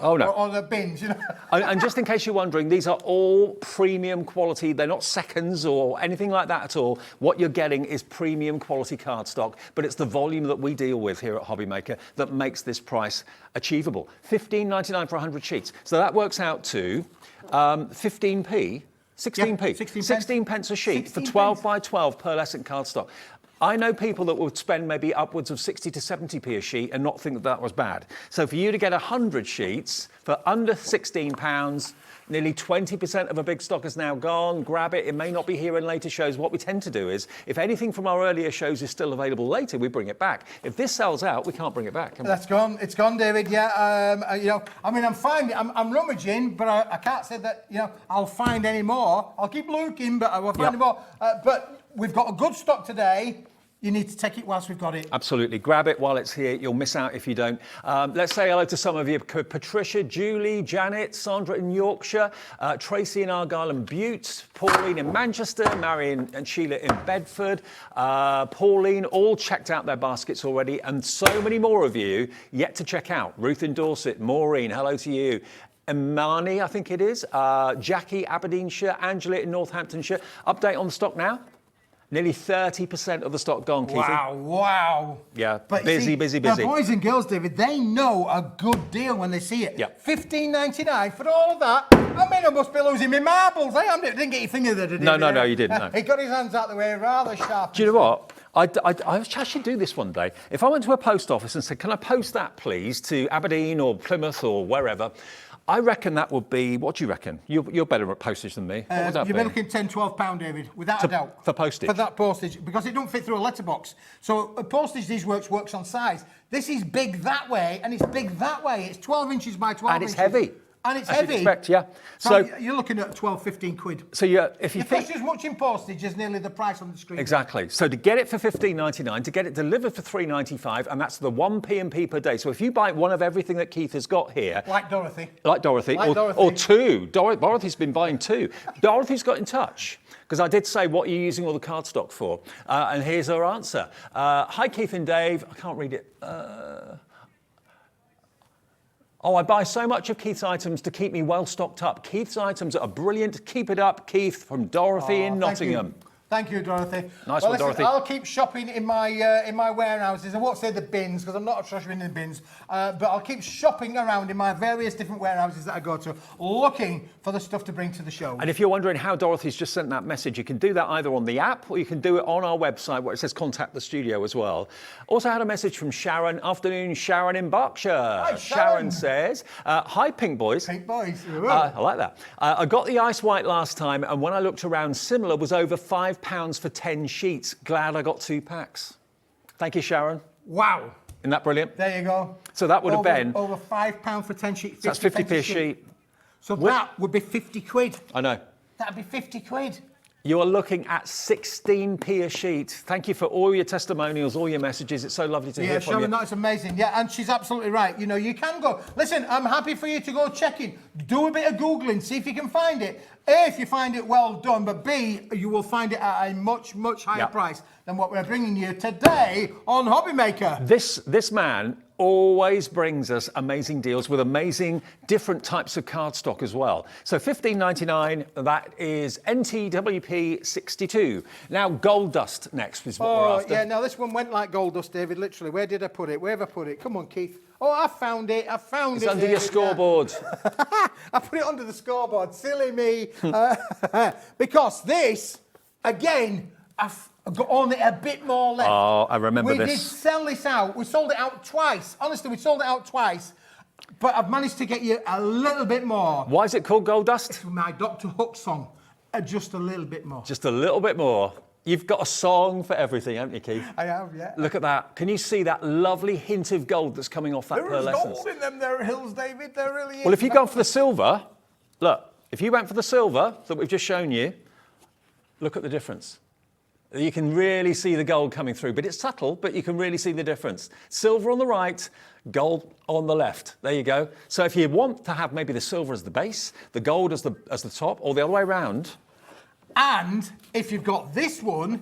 the bins, you know. And just in case you're wondering, these are all premium quality. They're not seconds or anything like that at all. What you're getting is premium quality cardstock, but it's the volume that we deal with here at Hobbymaker that makes this price achievable. $15.99 for 100 sheets. So that works out to 15p. 16p. 16 pence a sheet for 12 by 12 pearlescent cardstock. I know people that would spend maybe upwards of 60 to 70p a sheet and not think that that was bad. So for you to get 100 sheets for under £16, nearly 20% of a big stock is now gone. Grab it. It may not be here in later shows. What we tend to do is, if anything from our earlier shows is still available later, we bring it back. If this sells out, we can't bring it back. That's gone. It's gone, David. Yeah. You know, I mean, I'm rummaging, but I can't say that. You know, I'll find any more. I'll keep looking, but I will find any more. But we've got a good stock today. You need to take it whilst we've got it. Absolutely. Grab it while it's here. You'll miss out if you don't. Let's say hello to some of you. Patricia, Julie, Janet, Sandra in Yorkshire, Tracy in Argyll and Butte, Pauline in Manchester, Marion and Sheila in Bedford, Pauline, all checked out their baskets already, and so many more of you yet to check out. Ruth in Dorset, Maureen, hello to you. Imani, I think it is, Jackie, Aberdeenshire, Angela in Northamptonshire. Update on the stock now. Nearly 30% of the stock gone, Keithy. Wow. Yeah, But you busy, see, busy, the busy. boys and girls, David, they know a good deal when they see it. Yeah. $15.99 for all of that. I mean, I must be losing my marbles. I didn't get your finger there, did he? No, you didn't, no. He got his hands out the way rather sharp. Do you know what? I should do this one day. If I went to a post office and said, can I post that, please, to Aberdeen or Plymouth or wherever, I reckon that would be, what do you reckon? You're better at postage than me. What would that You'll be? be looking £10, £12, David, without a doubt. For postage? For that postage, because it don't fit through a letterbox. So postage, these works on size. This is big that way, and it's big that way. It's 12 inches by 12 And inches. it's heavy. And it's As heavy. you'd expect, yeah. So So you're looking at 12, 15 quid. if you It think... costs as much in postage as nearly the price on the screen. Exactly. So to get it for $15.99, to get it delivered for $3.95, and that's the 1 P&P per day. So if you buy one of everything that Keith has got here... Like Dorothy. Or two. Dorothy's been buying two. Dorothy's got in touch. Because I did say, what are you using all the cardstock for? And here's her answer. Hi, Keith and Dave. I can't read it. I buy so much of Keith's items to keep me well stocked up. Keith's items are brilliant. Keep it up, Keith, from Dorothy in Nottingham. Thank you, Dorothy. Nice one, Dorothy. I'll keep shopping in my warehouses. I won't say the bins because I'm not shopping in the bins, but I'll keep shopping around in my various different warehouses that I go to, looking for the stuff to bring to the show. And if you're wondering how Dorothy's just sent that message, you can do that either on the app or you can do it on our website where it says contact the studio as well. Also had a message from Sharon. Afternoon, Sharon in Berkshire. Hi, Sharon says, hi, Pink Boys. Pink Boys. I like that. I got the ice white last time, and when I looked around, similar was over £5 for 10 sheets. Glad I got 2 packs. Thank you, Sharon. Wow. Isn't that brilliant? There you go. So that would have been... Over £5 for 10 sheets. That's 50p a sheet. So that would be 50 quid. I know. That'd be 50 quid. You are looking at 16p a sheet. Thank you for all your testimonials, all your messages. It's so lovely to hear from Sharon, you. that's amazing. Yeah, and she's absolutely right. You know, you can go. Listen, I'm happy for you to go check it. Do a bit of Googling, see if you can find it. A, if you find it, well done. But B, you will find it at a much, much higher price than what we're bringing you today on Hobby Maker. This man always brings us amazing deals with amazing different types of cardstock as well. So $15.99, that is NTWP 62. Now gold dust next is what we're after. Yeah, now this one went like gold dust, David, literally. Where did I put it? Where have I put it? Come on, Keith. Oh, I found it. It's it, under your David, scoreboard. Yeah. I put it under the scoreboard. Silly me. Because this, again, I've got only a bit more left. Oh, I remember this. We did sell this out. We sold it out twice. Honestly, we sold it out twice. But I've managed to get you a little bit more. Why is it called gold dust? It's my Dr. Hook song. Just a little bit more. Just a little bit more. You've got a song for everything, haven't you, Keith? I have, yeah. Look at that. Can you see that lovely hint of gold that's coming off that There is pearlescence? gold in them there hills, David. There really is. Well, if you go for the silver, look, if you went for the silver that we've just shown you, look at the difference. You can really see the gold coming through, but it's subtle, but you can really see the difference. Silver on the right, gold on the left. There you go. So if you want to have maybe the silver as the base, the gold as the top, or the other way around. And if you've got this one,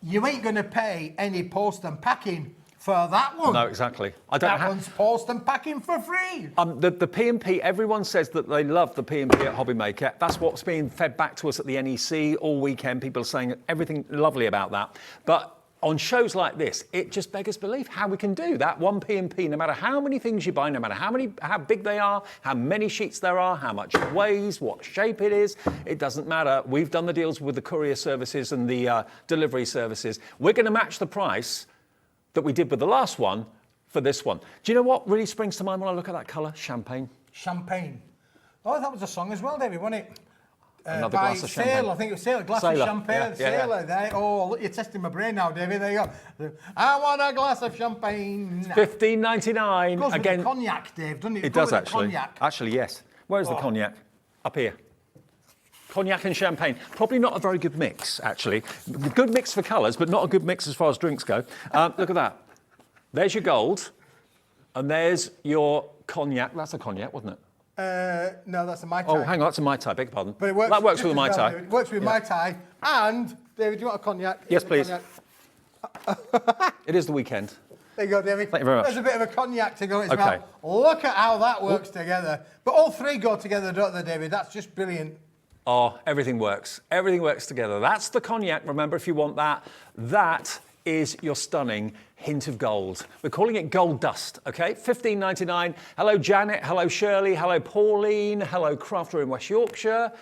you ain't going to pay any post and packing for that one. No, exactly. I don't That one's post and packing for free. The P&P, everyone says that they love the P&P at Hobby Maker. That's what's being fed back to us at the NEC all weekend. People are saying everything lovely about that. But on shows like this, it just beggars belief how we can do that. One P&P, no matter how many things you buy, no matter how big they are, how many sheets there are, how much it weighs, what shape it is, it doesn't matter. We've done the deals with the courier services and the delivery services. We're going to match the price that we did with the last one for this one. Do you know what really springs to mind when I look at that colour? Champagne. Champagne. Oh, that was a song as well, David, wasn't it? Another by glass of champagne. Sailor, I think it was Sailor. Glass Sailor, of champagne. yeah, Sailor. There. Oh, look, you're testing my brain now, David. There you go. I want a glass of champagne. $15.99. Goes with Again, the cognac, Dave, doesn't it? it does Goes with the actually. Cognac. Actually, yes. Where's the cognac? Up here. Cognac and champagne. Probably not a very good mix, actually. Good mix for colours, but not a good mix as far as drinks go. Look at that. There's your gold, and there's your cognac. That's a cognac, wasn't it? No, that's a Mai Tai. Oh, hang on, that's a Mai Tai, beg your pardon. But it works, that works just with a Mai as Tai. well, David. It works with Mai Tai. And, David, do you want a cognac? Yes, Here's a please. cognac. It is the weekend. There you go, David. Thank you very much. There's a bit of a cognac to go as Okay. well. Look at how that works together. But all three go together, don't they, David? That's just brilliant. Oh, everything works. Everything works together. That's the cognac. Remember, if you want that, that is your stunning hint of gold. We're calling it gold dust, okay? $15.99. Hello, Janet. Hello, Shirley. Hello, Pauline. Hello, Crafter in West Yorkshire.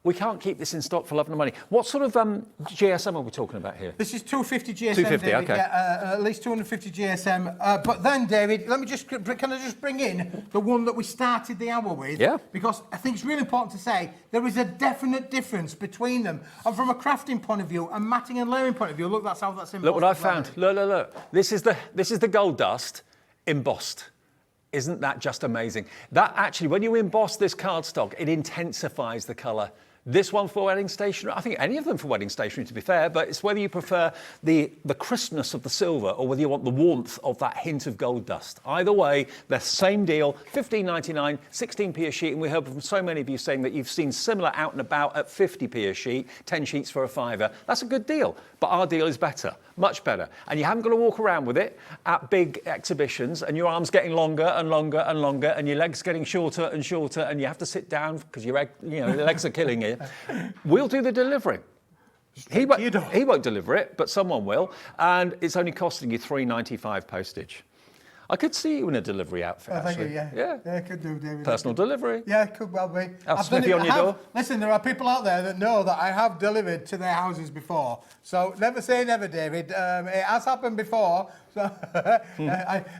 We can't keep this in stock for love and money. What sort of GSM are we talking about here? This is 250 GSM, 250, David. okay. Yeah, at least 250 GSM. But then, David, can I just bring in the one that we started the hour with? Yeah. Because I think it's really important to say there is a definite difference between them. And from a crafting point of view, and matting and layering point of view, look, that's how that's embossed. Look what I found. Look. This is the gold dust embossed. Isn't that just amazing? That actually, when you emboss this cardstock, it intensifies the colour. This one for wedding stationery, I think any of them for wedding stationery, to be fair, but it's whether you prefer the crispness of the silver or whether you want the warmth of that hint of gold dust. Either way, the same deal, $15.99, 16p a sheet, and we heard from so many of you saying that you've seen similar out and about at 50p a sheet, 10 sheets for a £5. That's a good deal, but our deal is better, much better. And you haven't got to walk around with it at big exhibitions and your arms getting longer and longer and longer and your legs getting shorter and shorter and you have to sit down because your legs are killing you. We'll do the delivery. He won't deliver it, but someone will, and it's only costing you $3.95 postage. I could see you in a delivery outfit, actually. Yeah, could do, David. Personal delivery. Yeah, it could well be. Have Smithy on your door. Listen, there are people out there that know that I have delivered to their houses before. So never say never, David. It has happened before. So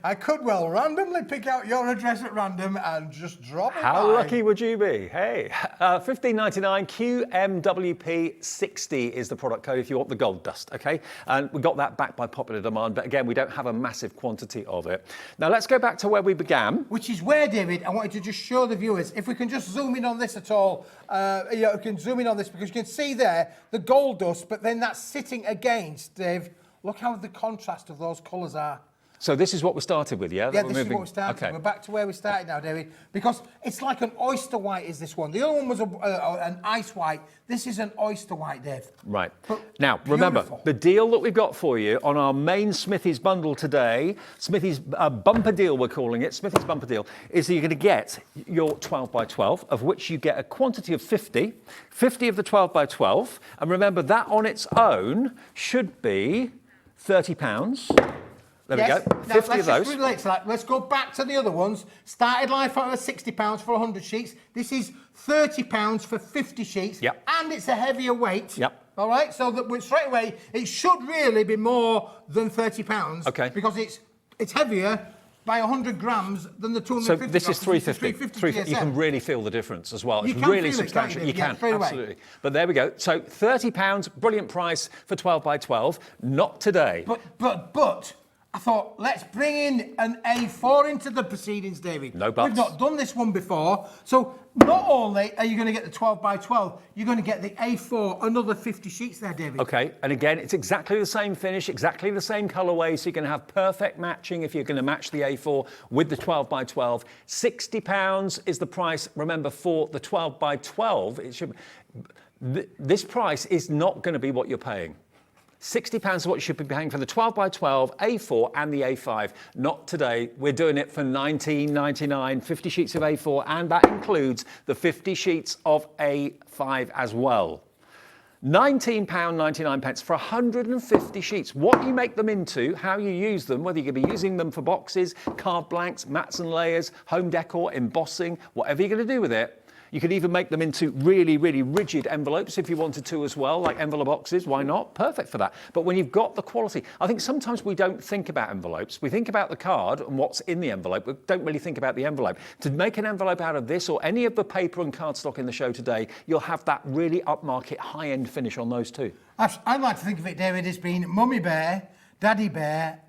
I could well randomly pick out your address at random and just drop it How by. lucky would you be? Hey, $15.99, QMWP 60 is the product code if you want the gold dust, okay? And we got that back by popular demand, but again, we don't have a massive quantity of it. Now let's go back to where we began. Which is where, David, I wanted to just show the viewers, if we can just zoom in on this at all, we can zoom in on this because you can see there the gold dust, but then that's sitting against, Dave, look how the contrast of those colours are. So this is what we started with, yeah? Yeah, this is what we started. Okay. We're back to where we started now, David, because it's like an oyster white is this one. The other one was an ice white. This is an oyster white, Dave. Right. But now, remember, beautiful. the deal that we've got for you on our main Smithy's bundle today, Smithy's bumper deal, we're calling it, Smithy's bumper deal, is that you're going to get your 12 by 12, of which you get a quantity of 50 of the 12 by 12. And remember, that on its own should be £30. There we go, 50 of those. Let's relate to that. Let's go back to the other ones. Started life out at £60 for 100 sheets. This is £30 for 50 sheets. Yep. And it's a heavier weight. Yep. All right, so that straight away, it should really be more than £30. Okay. Because it's heavier by 100 grams than the 250. So this is 350. 350 You can really feel the difference as well. You It's can really feel it, can't substantial. you? You Yeah, can, straight away. absolutely. But there we go. So £30, brilliant price for 12 by 12. Not today. But I thought, let's bring in an A4 into the proceedings, David. No buts. We've not done this one before. So not only are you going to get the 12 by 12, you're going to get the A4, another 50 sheets there, David. Okay, and again, it's exactly the same finish, exactly the same colourway, so you're going to have perfect matching if you're going to match the A4 with the 12 by 12. £60 is the price, remember, for the 12 by 12. This price is not going to be what you're paying. £60 is what you should be paying for the 12 by 12, A4 and the A5. Not today. We're doing it for $19.99, 50 sheets of A4, and that includes the 50 sheets of A5 as well. £19.99 for 150 sheets. What you make them into, how you use them, whether you're going to be using them for boxes, card blanks, mats and layers, home decor, embossing, whatever you're going to do with it. You could even make them into really, really rigid envelopes if you wanted to as well, like envelope boxes. Why not? Perfect for that. But when you've got the quality, I think sometimes we don't think about envelopes. We think about the card and what's in the envelope. We don't really think about the envelope. To make an envelope out of this or any of the paper and cardstock in the show today, you'll have that really upmarket, high-end finish on those too. I'd like to think of it, David, as being Mummy Bear, Daddy Bear,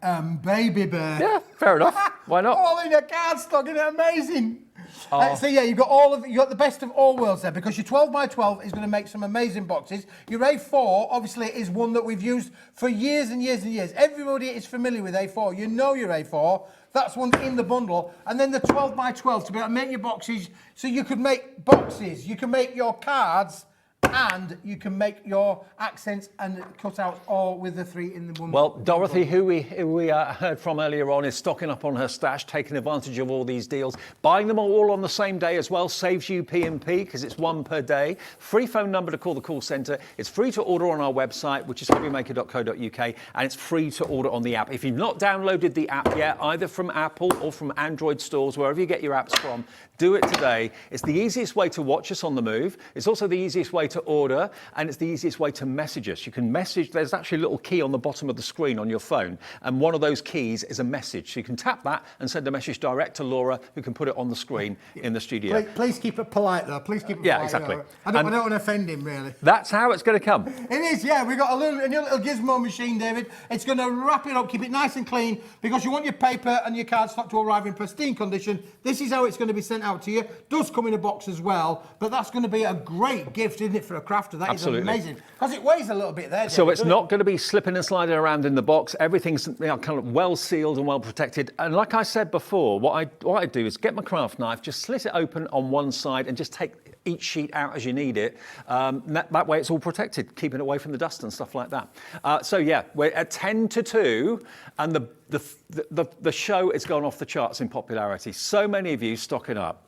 Baby Bear. Yeah, fair enough. Why not? All in a cardstock, isn't it amazing? Oh. So yeah, you got the best of all worlds there, because your 12 by 12 is going to make some amazing boxes. Your A4 obviously is one that we've used for years and years and years. Everybody is familiar with A4. You know your A4. That's one in the bundle. And then the 12 by 12 to be able to make your boxes, so you could make boxes, you can make your cards, and you can make your accents and cutouts all with the 3 in the one. Well, Dorothy, who we heard from earlier on, is stocking up on her stash, taking advantage of all these deals, buying them all on the same day as well, saves you P&P because it's 1 per day. Free phone number to call the call centre. It's free to order on our website, which is hobbymaker.co.uk, and it's free to order on the app. If you've not downloaded the app yet, either from Apple or from Android stores, wherever you get your apps from, do it today. It's the easiest way to watch us on the move. It's also the easiest way to order, and it's the easiest way to message us. You can message, there's actually a little key on the bottom of the screen on your phone, and one of those keys is a message. So you can tap that and send a message direct to Laura, who can put it on the screen in the studio. Please keep it polite, though. Please keep it polite. Yeah, exactly. I don't want to offend him, really. That's how it's going to come. It is, yeah. We've got a new little gizmo machine, David. It's going to wrap it up, keep it nice and clean, because you want your paper and your cardstock to arrive in pristine condition. This is how it's going to be sent out to you. Does come in a box as well, but that's going to be a great gift, isn't it, for a crafter? That Absolutely. is amazing. Because it weighs a little bit there, David, So it's not going to be slipping and sliding around in the box. Everything's kind of well sealed and well protected. And like I said before, what I do is get my craft knife, just slit it open on one side and just take each sheet out as you need it. That way it's all protected, keeping it away from the dust and stuff like that. So yeah, we're at 10 to 2 and the show has gone off the charts in popularity. So many of you stocking up.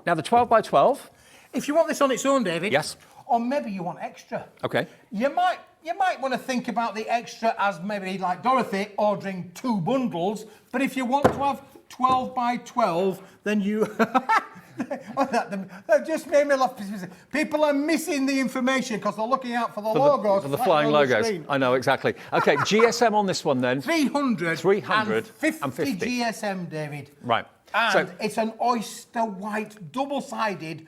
Now the 12 by 12. If you want this on its own, David. Yes. Or maybe you want extra. Okay. You might want to think about the extra as maybe like Dorothy ordering 2 bundles. But if you want to have 12 by 12, then you. That just made me laugh. People are missing the information because they're looking out for the logos. For the flying logos. I know, exactly. Okay, GSM on this one then. 350 350. GSM, David. Right. And So, it's an oyster white, double-sided,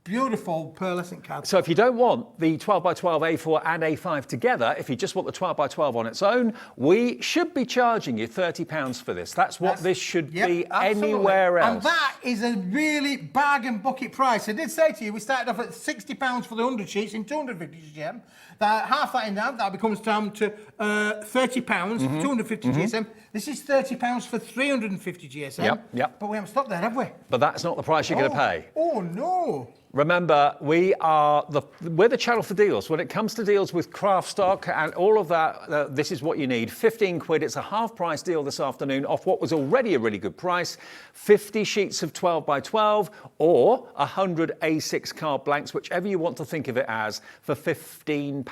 beautiful pearlescent card. So if you don't want the 12 by 12 A4 and A5 together, if you just want the 12 by 12 on its own, we should be charging you £30 for this. That's what this should be absolutely. Anywhere else. And that is a really bargain bucket price. I did say to you, we started off at £60 for the 100 sheets in 250 GSM. That half that in that becomes down to £30, 250 GSM. This is £30 for 350 GSM. Yep. But we haven't stopped there, have we? But that's not the price you're going to pay. Oh, no. Remember, we're the channel for deals. When it comes to deals with craft stock and all of that, this is what you need. 15 quid. It's a half price deal this afternoon off what was already a really good price. 50 sheets of 12 by 12 or 100 A6 card blanks, whichever you want to think of it as, for £15.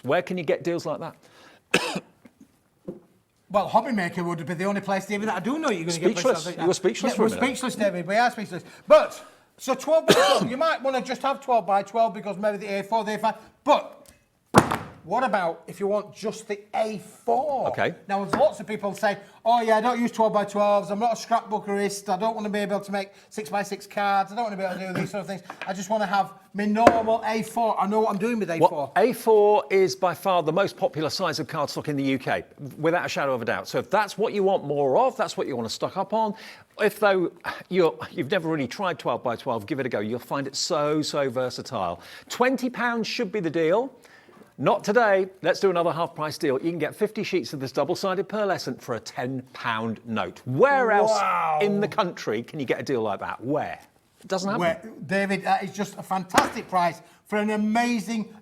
Where can you get deals like that? Well, Hobby Maker would be the only place, David, that I do know you're going to get. Speechless. You were speechless for a minute. We're speechless, David. We are speechless. But, so 12 by 12, you might want to just have 12 by 12 because maybe the A4, the A5. But what about if you want just the A4? Okay. Now, there's lots of people say, oh, yeah, I don't use 12 by 12s. I'm not a scrapbookerist. I don't want to be able to make 6 by 6 cards. I don't want to be able to do these sort of things. I just want to have my normal A4. I know what I'm doing with A4. Well, A4 is by far the most popular size of cardstock in the UK, without a shadow of a doubt. So if that's what you want more of, that's what you want to stock up on. If though you've never really tried 12 by 12, give it a go. You'll find it so versatile. £20 should be the deal. Not today. Let's do another half price deal. You can get 50 sheets of this double-sided pearlescent for a £10 note. Where else in the country can you get a deal like that? Where? It doesn't happen. David, that is just a fantastic price for an amazing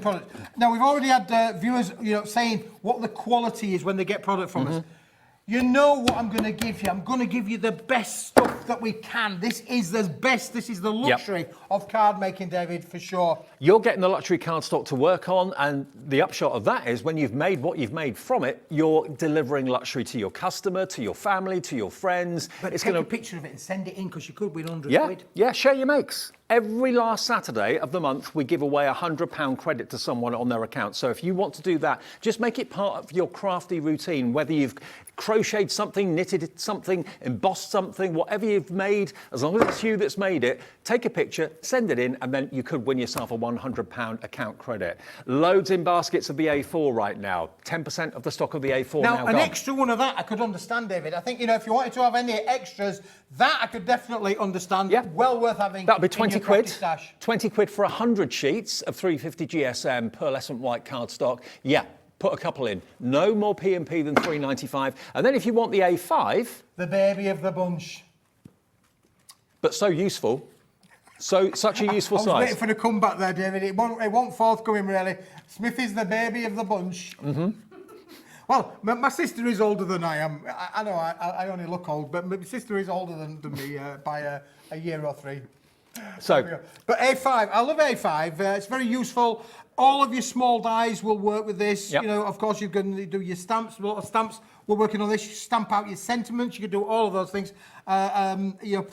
product. Now, we've already had viewers, saying what the quality is when they get product from us. You know what I'm going to give you. I'm going to give you the best stuff that we can. This is the best. This is the luxury of card making, David, for sure. You're getting the luxury cardstock to work on, and the upshot of that is when you've made what you've made from it, you're delivering luxury to your customer, to your family, to your friends. But take a picture of it and send it in because you could win 100 quid. Yeah, share your makes. Every last Saturday of the month, we give away a £100 credit to someone on their account. So if you want to do that, just make it part of your crafty routine, whether you've crocheted something, knitted something, embossed something, whatever you've made, as long as it's you that's made it, take a picture, send it in, and then you could win yourself a £100 account credit. Loads in baskets of the A4 right now. 10% of the stock of the A4 now an gone. extra one of that I could understand, David. I think, if you wanted to have any extras, that I could definitely understand. Yeah. Well worth having. That'll be 20 quid. Stash. 20 quid for 100 sheets of 350 GSM pearlescent white cardstock. Yeah. Put a couple in. No more P&P than £3.95. And then if you want the A5... The baby of the bunch. But so useful. Such a useful I was size. waiting for the comeback there, David. It won't forthcoming, really. Smithy's the baby of the bunch. Mm-hmm. Well, my sister is older than I am. I know I only look old, but my sister is older than me by a year or 3. So, but A5, I love A5. It's very useful. All of your small dies will work with this. Yep. You know, of course, you can do your stamps. A lot of stamps. We're working on this. You stamp out your sentiments. You can do all of those things. You know,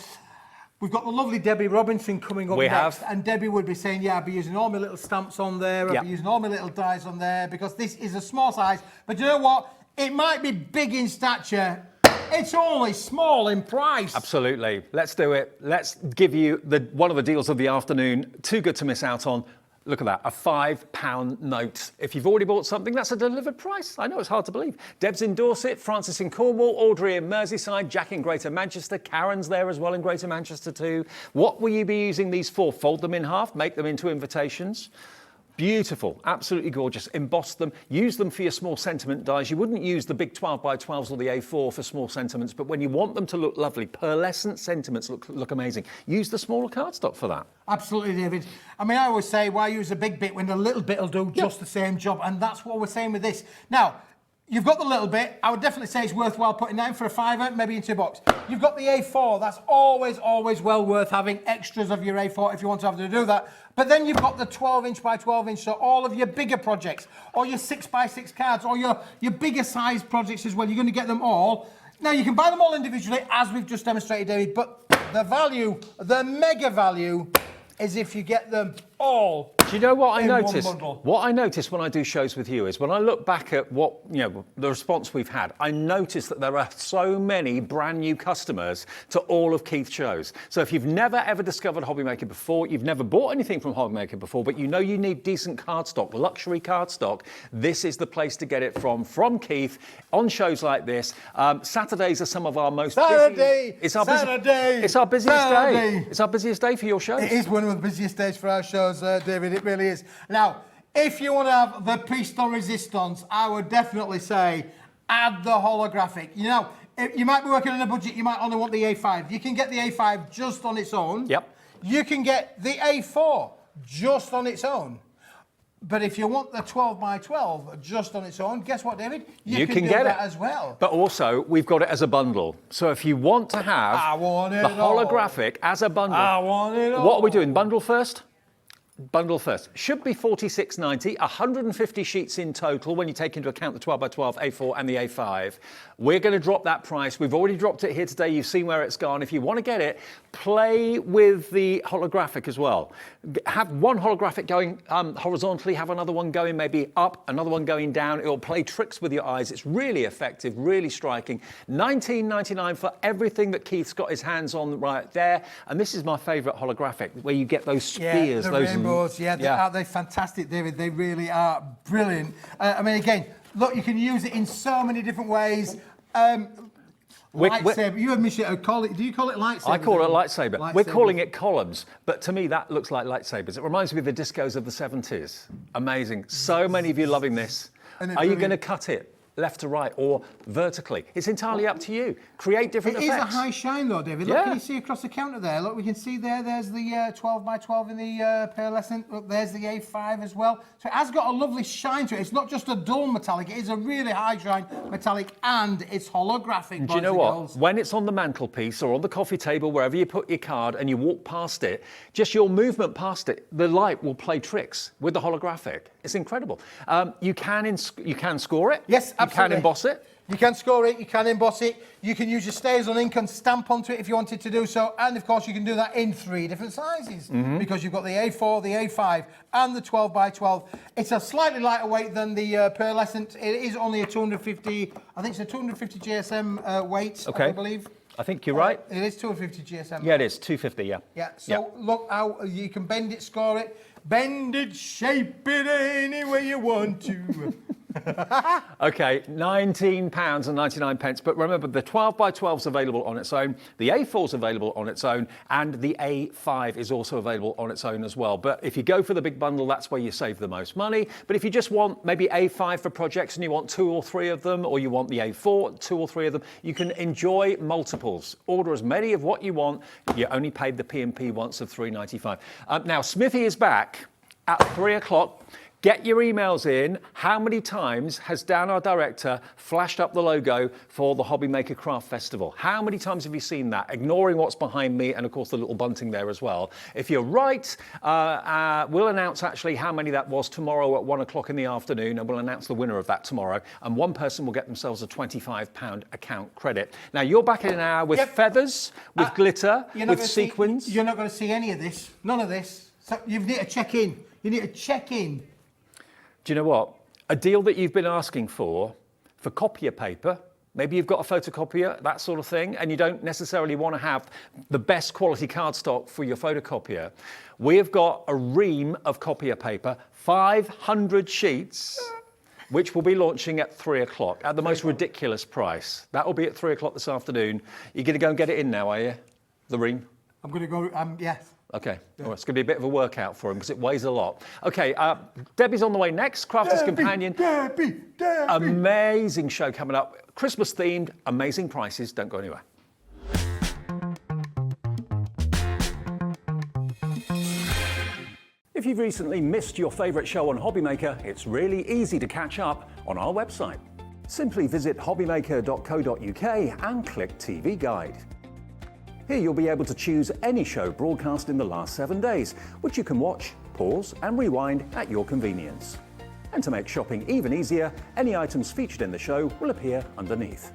we've got the lovely Debbie Robinson coming up next. And Debbie would be saying, yeah, I'll be using all my little stamps on there. I'll be using all my little dies on there because this is a small size. But you know what? It might be big in stature. It's only small in price. absolutely. Let's do it. Let's give you one of the deals of the afternoon. Too good to miss out on. Look at that, a £5 note. If you've already bought something, that's a delivered price. I know it's hard to believe. Deb's in Dorset, Francis in Cornwall, Audrey in Merseyside, Jack in Greater Manchester, Karen's there as well in Greater Manchester too. What will you be using these for? Fold them in half, make them into invitations. Beautiful, absolutely gorgeous. Emboss them, use them for your small sentiment dies. You wouldn't use the big 12x12s or the A4 for small sentiments, but when you want them to look lovely, pearlescent sentiments look amazing. Use the smaller cardstock for that. Absolutely, David. I mean, I always say, why use a big bit when a little bit will do just the same job? And that's what we're saying with this. Now, you've got the little bit. I would definitely say it's worthwhile putting that in for a £5, maybe into a box. You've got the A4. That's always well worth having extras of your A4 if you want to have to do that. But then you've got the 12-inch by 12-inch, so all of your bigger projects, or your 6x6 cards, or your bigger size projects as well. You're going to get them all. Now, you can buy them all individually, as we've just demonstrated, David, but the value, the mega value, is if you get them all. Do you know what I noticed? One bundle. What I noticed when I do shows with you is when I look back at the response we've had, I noticed that there are so many brand new customers to all of Keith's shows. So if you've never ever discovered Hobbymaker before, you've never bought anything from Hobbymaker before, but you know you need decent cardstock, luxury cardstock, this is the place to get it from Keith on shows like this. Saturdays are some of our most busy. It's our busiest day. It's our busiest day for your shows. It is one of the busiest days for our shows, David. It really is. Now, if you want to have the piece de resistance, I would definitely say add the holographic. You know, you might be working on a budget, you might only want the A5. You can get the A5 just on its own. Yep. You can get the A4 just on its own. But if you want the 12x12 just on its own, guess what, David? You can get that as well. But also, we've got it as a bundle. So if you want to have the holographic as a bundle, I want it all. What are we doing? Bundle first? Bundle first. Should be $46.90, 150 sheets in total when you take into account the 12x12, A4 and the A5. We're going to drop that price. We've already dropped it here today. You've seen where it's gone. If you want to get it, play with the holographic as well. Have one holographic going horizontally, have another one going maybe up, another one going down. It'll play tricks with your eyes. It's really effective, really striking. $19.99 for everything that Keith's got his hands on right there. And this is my favourite holographic, where you get those spears, the those rainbows. They're fantastic, David. They really are brilliant. I mean, again, look, you can use it in so many different ways. Lightsaber. You and Michelle call it. Do you call it lightsaber? I call it lightsaber. We're calling it columns, but to me that looks like lightsabers. It reminds me of the discos of the 70s. Amazing. So many of you loving this. Are you going to cut it left to right or vertically? It's entirely up to you. Create different effects. It is a high shine though, David. Look, can you see across the counter there? Look, we can see there's the 12x12 in the pearlescent. Look, there's the A5 as well. So it has got a lovely shine to it. It's not just a dull metallic, it is a really high shine metallic and it's holographic. Do you know what? When it's on the mantelpiece or on the coffee table, wherever you put your card and you walk past it, just your movement past it, the light will play tricks with the holographic. It's incredible. You can score it. Yes, absolutely. You can emboss it. You can score it, you can emboss it, you can use your stayers on ink and stamp onto it if you wanted to do so, and of course you can do that in 3 different sizes because you've got the A4, the A5 and the 12x12. It's a slightly lighter weight than the pearlescent. It is only a 250, I think it's a 250 GSM weight, I believe. I think you're right. It is 250 GSM. Yeah, it is, 250, yeah. Yeah, so look how you can bend it, score it, bend it, shape it any way you want to. Okay, £19.99. But remember, the 12 by 12 is available on its own, the A4 is available on its own, and the A5 is also available on its own as well. But if you go for the big bundle, that's where you save the most money. But if you just want maybe A5 for projects and you want 2 or 3 of them, or you want the A4, 2 or 3 of them, you can enjoy multiples. Order as many of what you want. You only paid the P&P once of £3.95. Now, Smithy is back at 3 o'clock. Get your emails in. How many times has Dan, our director, flashed up the logo for the Hobby Maker Craft Festival? How many times have you seen that? Ignoring what's behind me and, of course, the little bunting there as well. If you're right, we'll announce actually how many that was tomorrow at 1 o'clock in the afternoon, and we'll announce the winner of that tomorrow. And one person will get themselves a £25 account credit. Now, you're back in an hour with feathers, with glitter, with sequins. You're not going to see any of this. None of this. So you need to check in. You need to check in. Do you know what? A deal that you've been asking for copier paper, maybe you've got a photocopier, that sort of thing, and you don't necessarily want to have the best quality cardstock for your photocopier. We have got a ream of copier paper, 500 sheets, which will be launching at 3 o'clock at the most ridiculous price. That will be at 3 o'clock this afternoon. You're going to go and get it in now, are you? The ream? I'm going to go, yes. Okay, well, it's going to be a bit of a workout for him because it weighs a lot. Okay, Debbie's on the way next, Crafter's Companion. Debby. Amazing show coming up. Christmas themed, amazing prices. Don't go anywhere. If you've recently missed your favourite show on Hobby Maker, it's really easy to catch up on our website. Simply visit hobbymaker.co.uk and click TV Guide. Here you'll be able to choose any show broadcast in the last 7 days, which you can watch, pause and rewind at your convenience. And to make shopping even easier, any items featured in the show will appear underneath.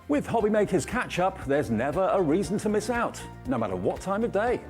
With Hobby Maker's Catch-Up, there's never a reason to miss out, no matter what time of day.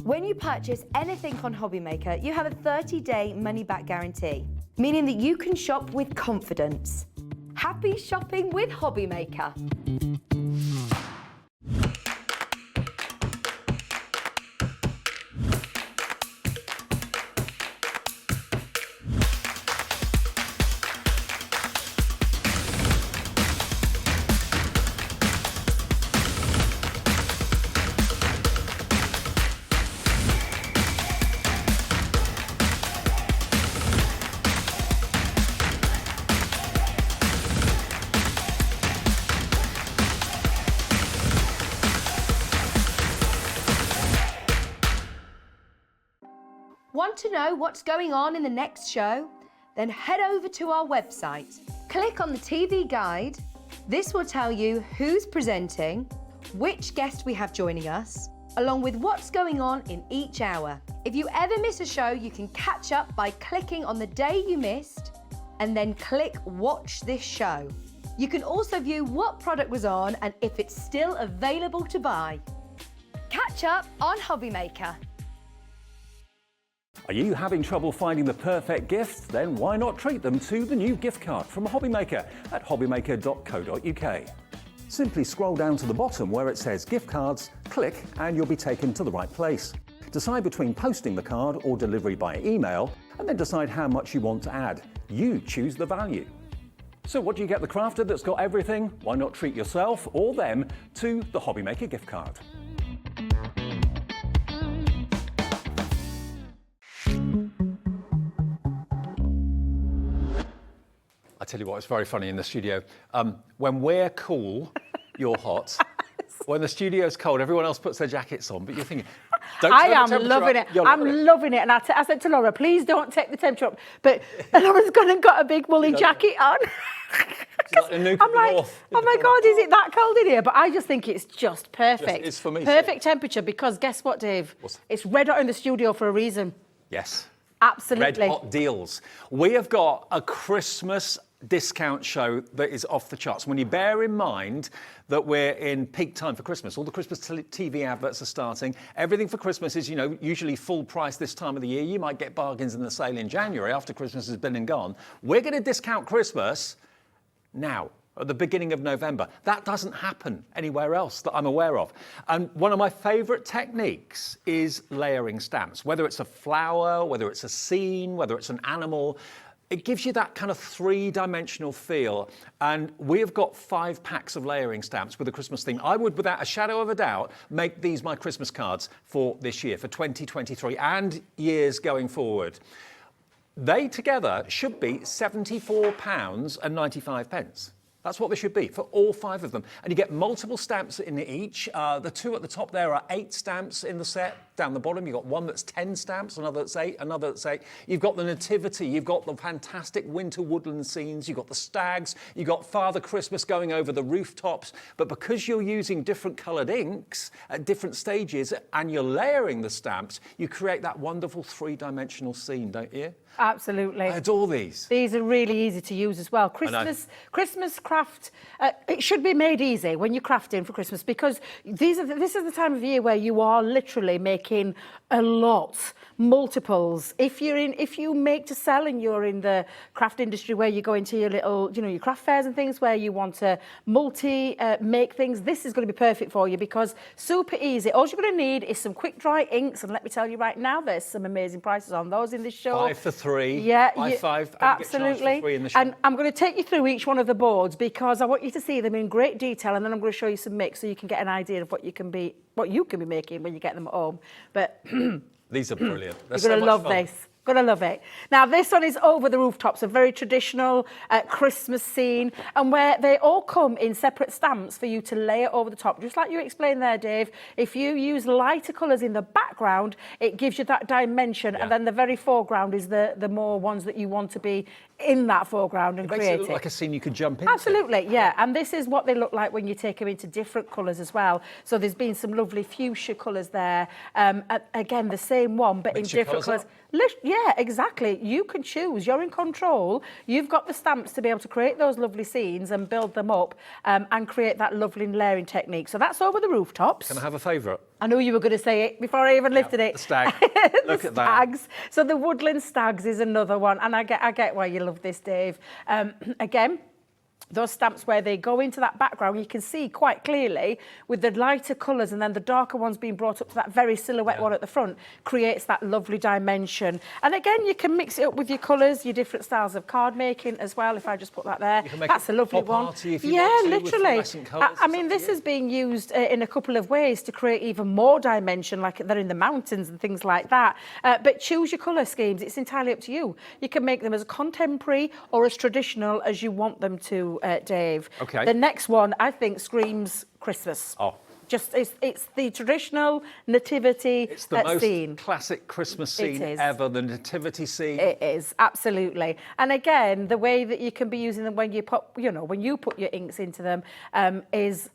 When you purchase anything on Hobby Maker, you have a 30-day money-back guarantee, meaning that you can shop with confidence. Happy shopping with Hobby Maker. Want to know what's going on in the next show? Then head over to our website. Click on the TV guide. This will tell you who's presenting, which guest we have joining us, along with what's going on in each hour. If you ever miss a show, you can catch up by clicking on the day you missed and then click Watch This Show. You can also view what product was on and if it's still available to buy. Catch up on Hobby Maker. Are you having trouble finding the perfect gift? Then why not treat them to the new gift card from Hobby Maker at hobbymaker.co.uk. Simply scroll down to the bottom where it says gift cards, click and you'll be taken to the right place. Decide between posting the card or delivery by email and then decide how much you want to add. You choose the value. So what do you get the crafter that's got everything? Why not treat yourself or them to the Hobby Maker gift card? I tell you what, it's very funny in the studio. When we're cool, you're hot. When the studio's cold, everyone else puts their jackets on, but you're thinking, Don't I turn the am temperature loving up. it. You're I'm loving it. loving it. And I said to Laura, please don't take the temperature up. But Laura's gone and got a big woolly jacket on. Like a nuke I'm of the like, north. oh my God, is it that cold in here? But I just think it's just perfect. It's for me, Perfect temperature, because guess what, Dave? It's red hot in the studio for a reason. Yes. Absolutely. Red hot deals. We have got a Christmas discount show that is off the charts. When you bear in mind that we're in peak time for Christmas, all the Christmas TV adverts are starting. Everything for Christmas is, usually full price this time of the year. You might get bargains in the sale in January after Christmas has been and gone. We're going to discount Christmas now, at the beginning of November. That doesn't happen anywhere else that I'm aware of. And one of my favourite techniques is layering stamps, whether it's a flower, whether it's a scene, whether it's an animal. It gives you that kind of three-dimensional feel. And we have got 5 packs of layering stamps with a Christmas theme. I would, without a shadow of a doubt, make these my Christmas cards for this year, for 2023 and years going forward. They together should be £74.95. That's what they should be for all 5 of them. And you get multiple stamps in each. The 2 at the top there are 8 stamps in the set. Down the bottom, you've got one that's 10 stamps, another that's 8, another that's 8. You've got the nativity, you've got the fantastic winter woodland scenes, you've got the stags, you've got Father Christmas going over the rooftops. But because you're using different coloured inks at different stages and you're layering the stamps, you create that wonderful 3-dimensional scene, don't you? Absolutely. I adore these. These are really easy to use as well. Christmas craft, it should be made easy when you're crafting for Christmas, because this is the time of year where you are literally making a lot, multiples. If you make to sell and you're in the craft industry where you go into your little, your craft fairs and things where you want to make things, this is going to be perfect for you, because super easy. All you're going to need is some quick dry inks, and let me tell you right now, there's some amazing prices on those in this show. 5 for 3. Yeah, Buy 5. absolutely. For 3 in the shop. And I'm going to take you through each one of the boards, because I want you to see them in great detail, and then I'm going to show you some mix so you can get an idea of what you can be making when you get them at home. But these are brilliant. They're you're going to love this. Gonna love it. Now, this one is Over the Rooftops, a very traditional Christmas scene, and where they all come in separate stamps for you to layer over the top. Just like you explained there, Dave, if you use lighter colours in the background, it gives you that dimension, and then the very foreground is the more ones that you want to be in that foreground and Makes create it look like a scene you could jump into. Absolutely, yeah. And this is what they look like when you take them into different colours as well. So there's been some lovely fuchsia colours there. Again, the same one, but Mix in your different colours colours. Yeah, exactly. You can choose. You're in control. You've got the stamps to be able to create those lovely scenes and build them up and create that lovely layering technique. So that's Over the Rooftops. Can I have a favourite? I knew you were going to say it before I even lifted it. The stag. Look at that. Stags. So the woodland stags is another one, and I get why you love this, Dave. Again, those stamps where they go into that background, you can see quite clearly with the lighter colours, and then the darker ones being brought up to that very silhouette one at the front, creates that lovely dimension. And again, you can mix it up with your colours, your different styles of card making as well. If I just put that there, that's a lovely one. If you want to, literally. with colours. I mean, this is being used in a couple of ways to create even more dimension, like they're in the mountains and things like that. But choose your colour schemes. It's entirely up to you. You can make them as contemporary or as traditional as you want them to. Dave. Okay. The next one, I think, screams Christmas. Oh. Just it's the traditional nativity It's the most scene. classic Christmas scene ever, the nativity scene. It is, absolutely. And again, the way that you can be using them when you put, when you put your inks into them is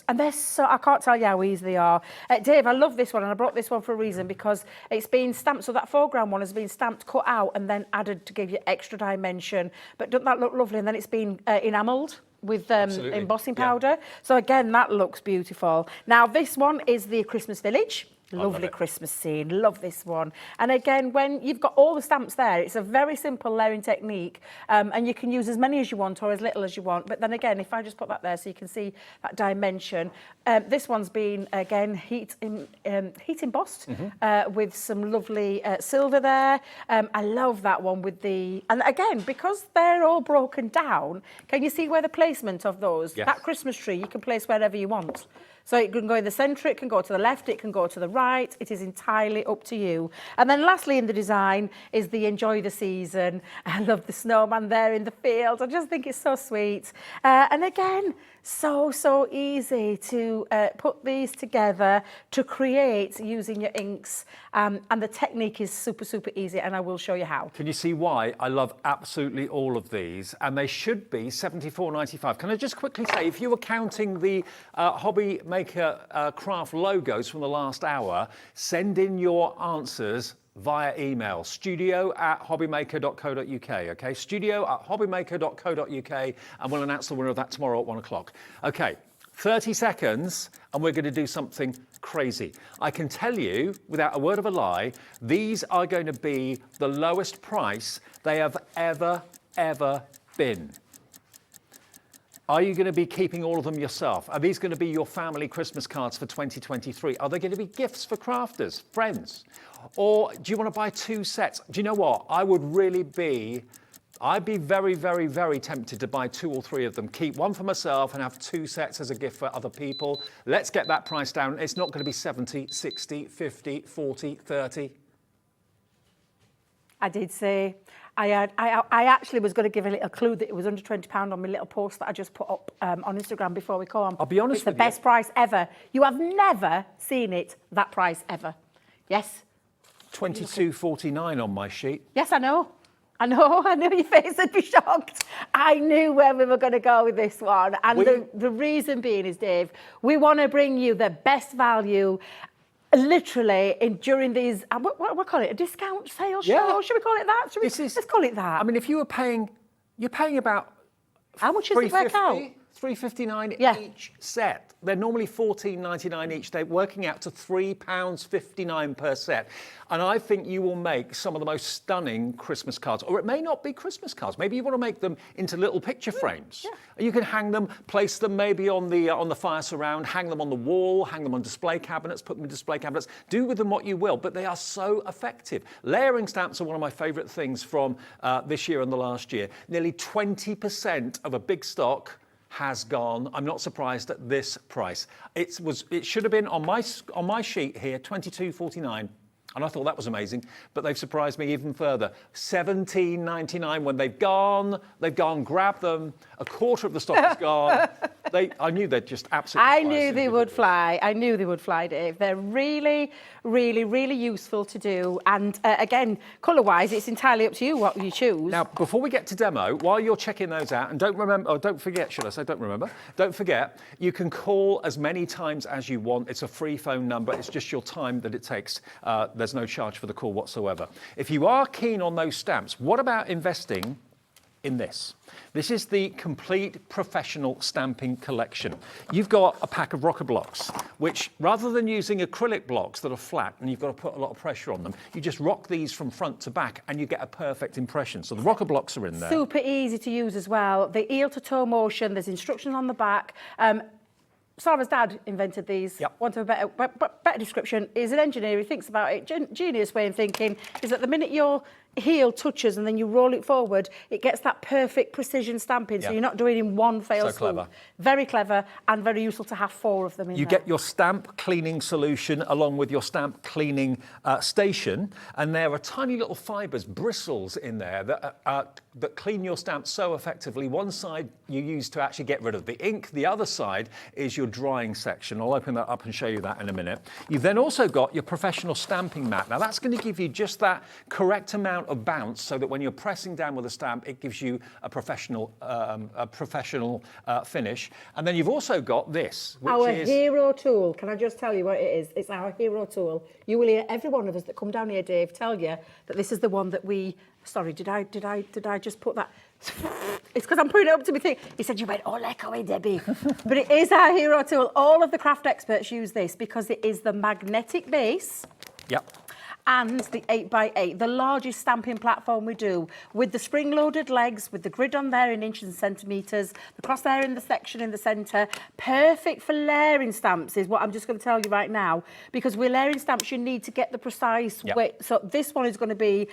and they're so, I can't tell you how easy they are. Dave, I love this one, and I brought this one for a reason, because it's been stamped, so that foreground one has been stamped, cut out, and then added to give you extra dimension. But doesn't that look lovely? And then it's been enamelled with embossing powder. So again, that looks beautiful. Now, this one is the Christmas Village. Lovely Christmas scene, love this one. And again, when you've got all the stamps there, it's a very simple layering technique, and you can use as many as you want or as little as you want. But then again, if I just put that there so you can see that dimension, this one's been, again, heat embossed with some lovely silver there. I love that one with and again, because they're all broken down, can you see where the placement of those, that Christmas tree, you can place wherever you want. So it can go in the centre, it can go to the left, it can go to the right. It is entirely up to you. And then lastly in the design is the enjoy the season. I love the snowman there in the field. I just think it's so sweet. And again, so easy to put these together to create using your inks. And the technique is super easy, and I will show you how. Can you see why I love absolutely all of these? And they should be $74.95. Can I just quickly say, if you were counting the Hobby Maker Craft logos from the last hour, send in your answers via email, studio@hobbymaker.co.uk, okay? studio@hobbymaker.co.uk, and we'll announce the winner of that tomorrow at 1 o'clock. Okay, 30 seconds, and we're going to do something crazy. I can tell you, without a word of a lie, these are going to be the lowest price they have ever been. Are you going to be keeping all of them yourself? Are these going to be your family Christmas cards for 2023? Are they going to be gifts for crafters, friends? Or do you want to buy 2 sets? Do you know what? I'd be very tempted to buy 2 or 3 of them. Keep one for myself and have 2 sets as a gift for other people. Let's get that price down. It's not going to be 70, 60, 50, 40, 30. I did say, I actually was going to give a little clue that it was under £20 on my little post that I just put up on Instagram before we come on. I'll be honest with you. It's the best price ever. You have never seen it, that price ever. Yes? $22.49 on my sheet. Yes, I know your face would be shocked. I knew where we were going to go with this one. And the reason being is, Dave, we want to bring you the best value literally during these, what call it, a discount sale show? Should we call it that? Let's call it that. I mean, if you were paying, you're paying about how much does it work out? $3.59 Yeah. each set. They're normally $14.99 each. They're working out to £3.59 per set. And I think you will make some of the most stunning Christmas cards. Or it may not be Christmas cards. Maybe you want to make them into little picture frames. Yeah. You can hang them, place them maybe on the fire surround, hang them on the wall, hang them on display cabinets, put them in display cabinets. Do with them what you will, but they are so effective. Layering stamps are one of my favourite things from this year and the last year. Nearly 20% of a big stock has gone. I'm not surprised at this price. It should have been on my sheet here, $22.49. And I thought that was amazing, but they've surprised me even further. $17.99 when they've gone, grab them. A quarter of the stock is gone. I knew they'd just absolutely I knew they would fly. I knew they would fly, Dave. They're really useful to do. And again, colour-wise, it's entirely up to you what you choose. Now, before we get to demo, while you're checking those out, and don't forget, you can call as many times as you want. It's a free phone number. It's just your time that it takes. There's no charge for the call whatsoever. If you are keen on those stamps, what about investing in this? This is the complete professional stamping collection. You've got a pack of rocker blocks, which rather than using acrylic blocks that are flat and you've got to put a lot of pressure on them, you just rock these from front to back and you get a perfect impression. So the rocker blocks are in there. Super easy to use as well. The heel to toe motion, there's instructions on the back. Sarah's dad invented these. Yep. Want a better description? He's an engineer. He thinks about it. Genius way of thinking is that the minute your heel touches and then you roll it forward, it gets that perfect precision stamping. So you're not doing it in one fell swoop. Clever. Very clever and very useful to have 4 of them in there. You get your stamp cleaning solution along with your stamp cleaning station, and there are tiny little fibres, bristles in there that clean your stamp so effectively. One side you use to actually get rid of the ink, the other side is your drying section. I'll open that up and show you that in a minute. You've then also got your professional stamping mat. Now that's going to give you just that correct amount of bounce so that when you're pressing down with a stamp, it gives you a professional finish. And then you've also got this, which our is hero tool. Can I just tell you what it is? It's our hero tool. You will hear every one of us that come down here, Dave, tell you that this is the one that we. Sorry, did I just put that? It's because I'm putting it up to me thing. He said, you went all echoey, Debbie. But it is our hero tool. All of the craft experts use this because it is the magnetic base. Yep. And the 8x8, the largest stamping platform we do, with the spring-loaded legs, with the grid on there in inches and centimetres, the crosshair in the section in the centre, perfect for layering stamps is what I'm just going to tell you right now, because with layering stamps you need to get the precise weight. So this one is going to be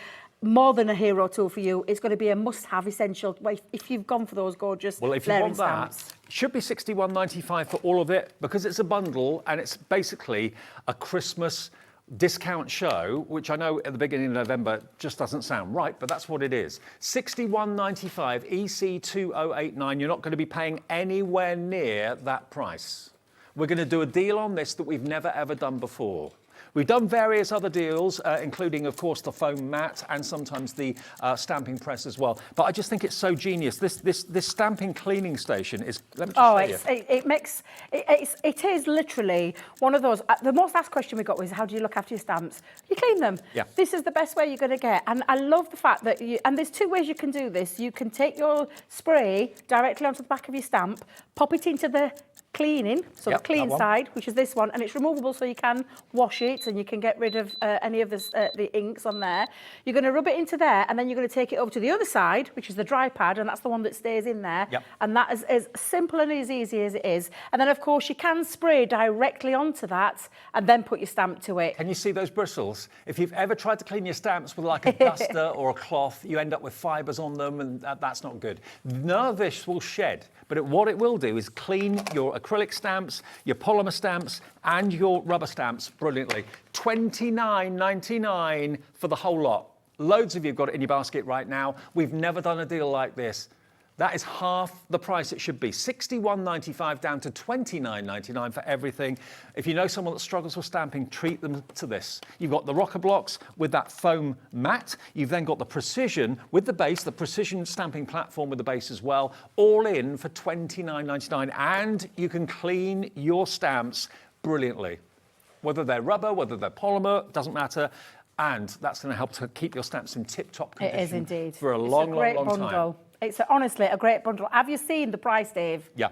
more than a hero tool for you. It's going to be a must-have essential if you've gone for those gorgeous Well, if you layering want that, stamps. it should be £61.95 for all of it because it's a bundle and it's basically a Christmas discount show, which I know at the beginning of November just doesn't sound right, but that's what it is. £61.95 EC2089. You're not going to be paying anywhere near that price. We're going to do a deal on this that we've never ever done before. We've done various other deals, including, of course, the foam mat and sometimes the stamping press as well. But I just think it's so genius. This stamping cleaning station is. Let me just show you. It is literally one of those. The most asked question we got was, how do you look after your stamps? You clean them. Yeah. This is the best way you're going to get. And I love the fact that and there's two ways you can do this. You can take your spray directly onto the back of your stamp, pop it into the cleaning, so the clean side, which is this one, and it's removable so you can wash it and you can get rid of any of the inks on there. You're going to rub it into there and then you're going to take it over to the other side, which is the dry pad, and that's the one that stays in there. Yep. And that is as simple and as easy as it is. And then, of course, you can spray directly onto that and then put your stamp to it. Can you see those bristles? If you've ever tried to clean your stamps with like a duster or a cloth, you end up with fibres on them, and that's not good. None of this will shed, but what it will do is clean your acrylic stamps, your polymer stamps, and your rubber stamps brilliantly. $29.99 for the whole lot. Loads of you have got it in your basket right now. We've never done a deal like this. That is half the price it should be. $61.95 down to $29.99 for everything. If you know someone that struggles with stamping, treat them to this. You've got the rocker blocks with that foam mat. You've then got the precision with the base, the precision stamping platform with the base as well, all in for $29.99. And you can clean your stamps brilliantly. Whether they're rubber, whether they're polymer, doesn't matter. And that's going to help to keep your stamps in tip-top condition. It is indeed. For a long bundle. time. It's honestly a great bundle. Have you seen the price, Dave? Yeah.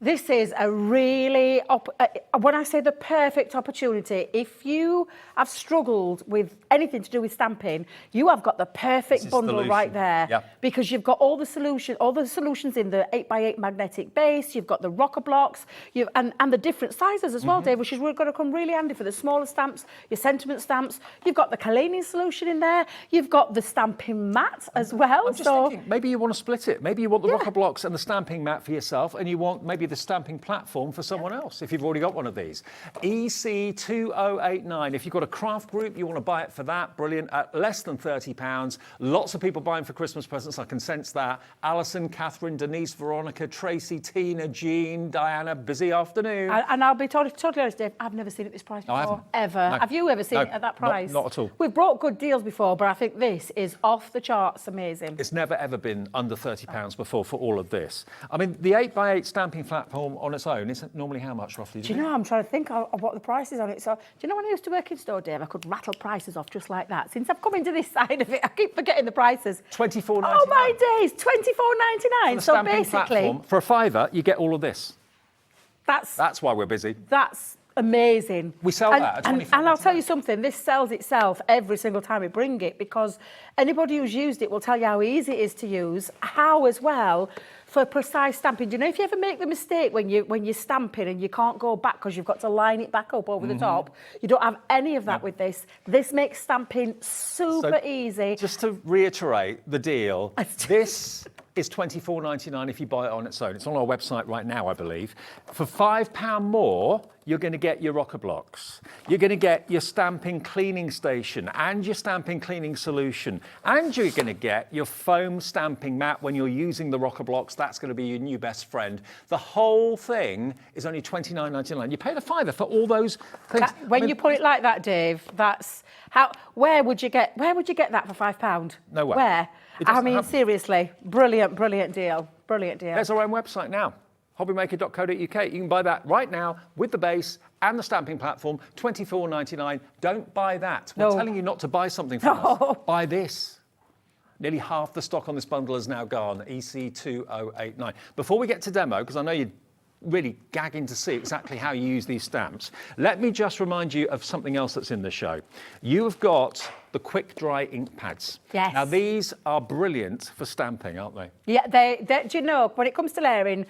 This is a really, when I say the perfect opportunity, if you have struggled with anything to do with stamping, you have got the perfect bundle right there. Yeah. Because you've got all the solutions in the 8x8 magnetic base, you've got the rocker blocks, and the different sizes as well, Dave, which is going to come really handy for the smaller stamps, your sentiment stamps. You've got the collating solution in there. You've got the stamping mat as well. I'm just thinking, maybe you want to split it. Maybe you want the rocker blocks and the stamping mat for yourself, and you want maybe the stamping platform for someone else if you've already got one of these. EC2089. If you've got a craft group, you want to buy it for that. Brilliant. At less than £30. Lots of people buying for Christmas presents. I can sense that. Alison, Catherine, Denise, Veronica, Tracy, Tina, Jean, Diana. Busy afternoon. And I'll be totally honest, Dave, I've never seen it this price before. I haven't. Ever. No. Have you ever seen it at that price? Not at all. We've brought good deals before, but I think this is off the charts amazing. It's never ever been under £30 before for all of this. I mean, the 8x8 stamping platform on its own is normally how much roughly? Do you know, I'm trying to think of what the price is on it. So, do you know when I used to work in store, Dave, I could rattle prices off just like that. Since I've come into this side of it, I keep forgetting the prices. $24.99. Oh my days, $24.99. So basically, platform, for a £5, you get all of this. That's why we're busy. That's amazing. We sell that at and I'll tell you something, this sells itself every single time we bring it, because anybody who's used it will tell you how easy it is to use, how as well for precise stamping. Do you know, if you ever make the mistake when you're stamping and you can't go back because you've got to line it back up over the top, you don't have any of that with this. This makes stamping super easy. Just to reiterate the deal, this is $24.99 if you buy it on its own. It's on our website right now, I believe. For £5 more, you're going to get your rocker blocks. You're going to get your stamping cleaning station and your stamping cleaning solution. And you're going to get your foam stamping mat when you're using the rocker blocks. That's going to be your new best friend. The whole thing is only $29.99. You paid a £5 for all those things. When you put it like that, Dave, that's how. Where would you get that for £5? Nowhere. Where? I mean, happen. seriously, brilliant deal. Brilliant deal. There's our own website now, hobbymaker.co.uk. You can buy that right now with the base and the stamping platform, $24.99. Don't buy that. We're telling you not to buy something from us. Buy this. Nearly half the stock on this bundle is now gone, EC2089. Before we get to demo, because I know you're really gagging to see exactly how you use these stamps, let me just remind you of something else that's in the show. You have got the quick dry ink pads. Yes. Now these are brilliant for stamping, aren't they? Yeah, do you know, when it comes to layering,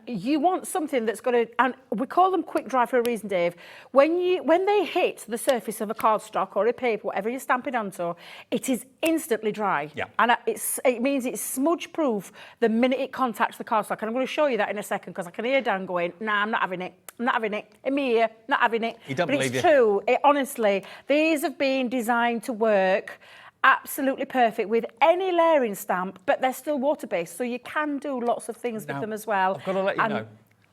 you want something that's going to, and we call them quick dry for a reason, Dave. When they hit the surface of a cardstock or a paper, whatever you're stamping onto, it is instantly dry. Yeah. And it means it's smudge proof the minute it contacts the cardstock. And I'm going to show you that in a second because I can hear Dan going, nah, I'm not having it. I'm not having it. I'm here, not having it. He don't but believe it's you. true. Honestly, these have been designed to work absolutely perfect with any layering stamp, but they're still water-based, so you can do lots of things with them as well. I've got to let you And know.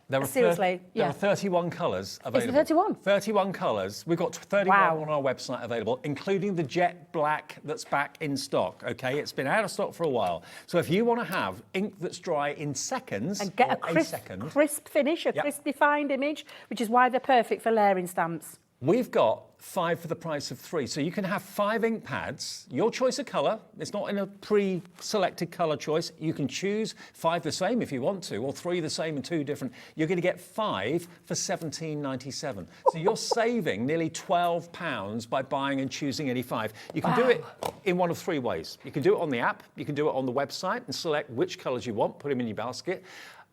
There are seriously, there are 31 colours available. 31? 31 colours. We've got 31 Wow. on our website available, including the jet black that's back in stock, okay? It's been out of stock for a while. So if you want to have ink that's dry in seconds, and get or a second, crisp finish, a Yep. crisp defined image, which is why they're perfect for layering stamps. we've got 5 for the price of 3. So you can have 5 ink pads, your choice of colour. It's not in a pre-selected colour choice. You can choose 5 the same if you want to, or 3 the same and 2 different. You're going to get 5 for £17.97. So you're saving nearly £12 by buying and choosing any 5. You can do it in one of 3 ways. You can do it on the app, you can do it on the website and select which colours you want, put them in your basket.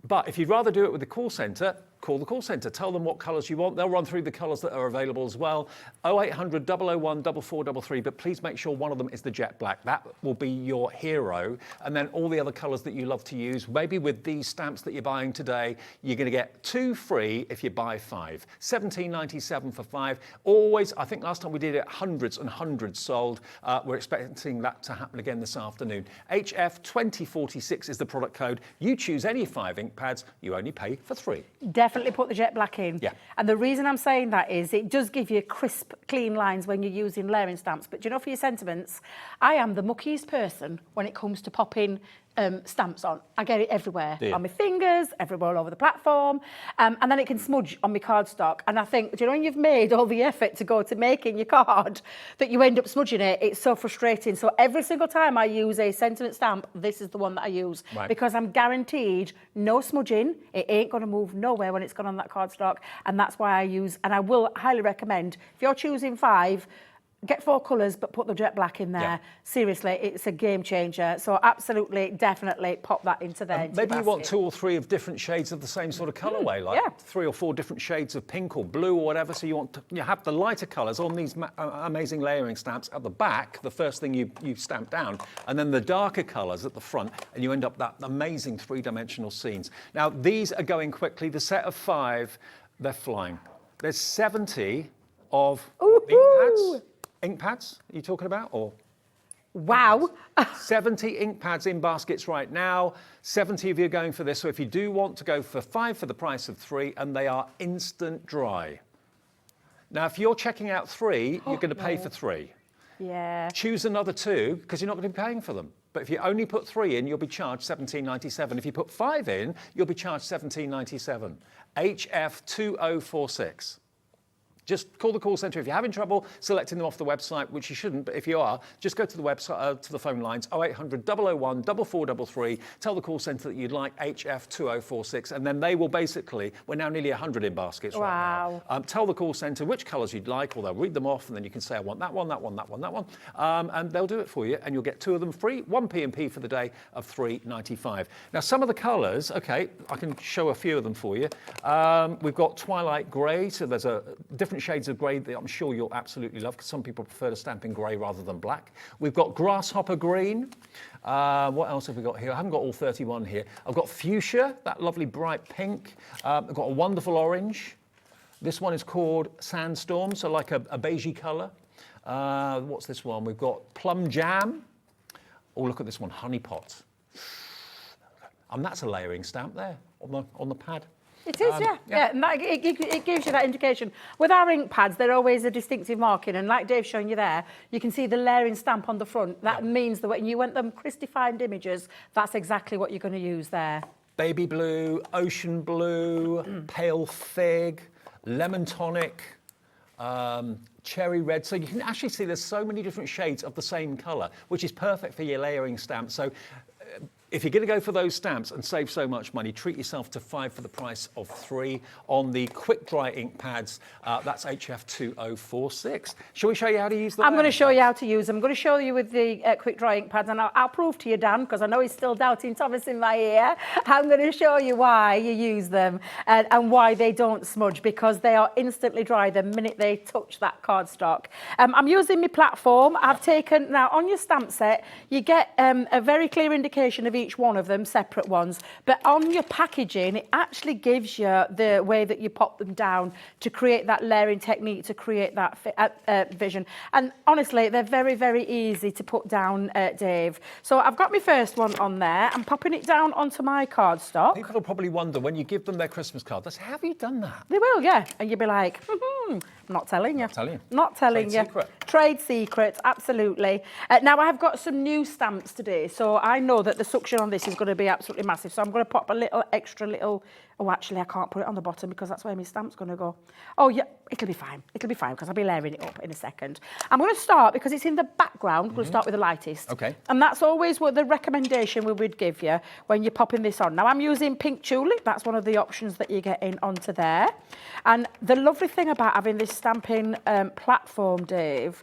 But if you'd rather do it with the call centre, call the call centre. Tell them what colours you want. They'll run through the colours that are available as well. 0800 001 4433, but please make sure one of them is the jet black. That will be your hero. And then all the other colours that you love to use. Maybe with these stamps that you're buying today, you're going to get 2 free if you buy 5. £17.97 for 5. Always, I think last time we did it, hundreds and hundreds sold. We're expecting that to happen again this afternoon. HF2046 is the product code. You choose any 5 ink pads, you only pay for 3. Definitely put the jet black in. Yeah. And the reason I'm saying that is it does give you crisp, clean lines when you're using layering stamps. But do you know, for your sentiments, I am the muckiest person when it comes to popping stamps on. I get it everywhere. Do you? On my fingers, everywhere all over the platform. And then it can smudge on my cardstock. And I think, do you know, when you've made all the effort to go to making your card, that you end up smudging it, it's so frustrating. So every single time I use a sentiment stamp, this is the one that I use. Right. Because I'm guaranteed no smudging. It ain't going to move nowhere when it's gone on that cardstock. And that's why I use, and I will highly recommend, if you're choosing 5, get 4 colours, but put the jet black in there. Yeah. Seriously, it's a game changer. So absolutely, definitely pop that into there. into Maybe your you want basket. 2 or 3 of different shades of the same sort of colourway, like yeah. 3 or 4 different shades of pink or blue or whatever. So you want to you have the lighter colours on these amazing layering stamps at the back, the first thing you stamp down, and then the darker colours at the front, and you end up that amazing 3-dimensional scenes. Now, these are going quickly. The set of 5, they're flying. There's 70 of ink pads, are you talking about? Or Wow. 70 ink pads in baskets right now. 70 of you are going for this. So if you do want to go for 5 for the price of 3, and they are instant dry. Now, if you're checking out 3, you're going to pay for 3. Yeah. Choose another 2 because you're not going to be paying for them. But if you only put 3 in, you'll be charged £17.97. If you put 5 in, you'll be charged £17.97. HF2046. Just call the call centre if you're having trouble selecting them off the website, which you shouldn't, but if you are, just go to the website, to the phone lines, 0800 001 4433, tell the call centre that you'd like HF2046, and then they will basically, we're now nearly 100 in baskets right now. Tell the call centre which colours you'd like, or they'll read them off, and then you can say, I want that one, that one, that one, that one, and they'll do it for you, and you'll get 2 of them free, 1 P&P for the day of £3.95. Now, some of the colours, okay, I can show a few of them for you. We've got Twilight Grey, so there's a different shades of grey that I'm sure you'll absolutely love, because some people prefer to stamp in grey rather than black. We've got Grasshopper Green. What else have we got here? I haven't got all 31 here. I've got Fuchsia, that lovely bright pink. I've got a wonderful orange. This one is called Sandstorm, so like a beigey colour. What's this one? We've got Plum Jam. Oh, look at this one, Honey Pot. And that's a layering stamp there on the pad. It is, yeah. And that, it gives you that indication. With our ink pads, they're always a distinctive marking, and like Dave's showing you there, you can see the layering stamp on the front. That means that when you want them crisp defined images, that's exactly what you're going to use there. Baby blue, ocean blue, pale fig, lemon tonic, cherry red. So you can actually see there's so many different shades of the same colour, which is perfect for your layering stamp. So if you're going to go for those stamps and save so much money, treat yourself to 5 for the price of 3 on the quick dry ink pads. That's HF2046. Shall we show you how to use them? I'm going to show you how to use them. I'm going to show you with the quick dry ink pads, and I'll prove to you, Dan, because I know he's still doubting Thomas in my ear. I'm going to show you why you use them and why they don't smudge, because they are instantly dry the minute they touch that cardstock. I'm using my platform. I've taken, now on your stamp set, you get a very clear indication of each one of them, separate ones, but on your packaging, it actually gives you the way that you pop them down to create that layering technique, to create that vision. And honestly, they're very, very easy to put down, Dave. So I've got my first one on there. I'm popping it down onto my cardstock. People will probably wonder when you give them their Christmas card, how have you done that? They will, yeah. And you'll be like, I'm not telling you. Not telling you. Not telling Trade you. secret. Trade secret, absolutely. Now, I've got some new stamps today, so I know that the suction on this is going to be absolutely massive. So I'm going to pop a little extra little... Oh, actually, I can't put it on the bottom because that's where my stamp's going to go. Oh, yeah, it'll be fine. It'll be fine because I'll be layering it up in a second. I'm going to start, because it's in the background, I'm going to start with the lightest. Okay. And that's always what the recommendation we would give you when you're popping this on. Now, I'm using pink tulip. That's one of the options that you get in onto there. And the lovely thing about having this stamping platform, Dave,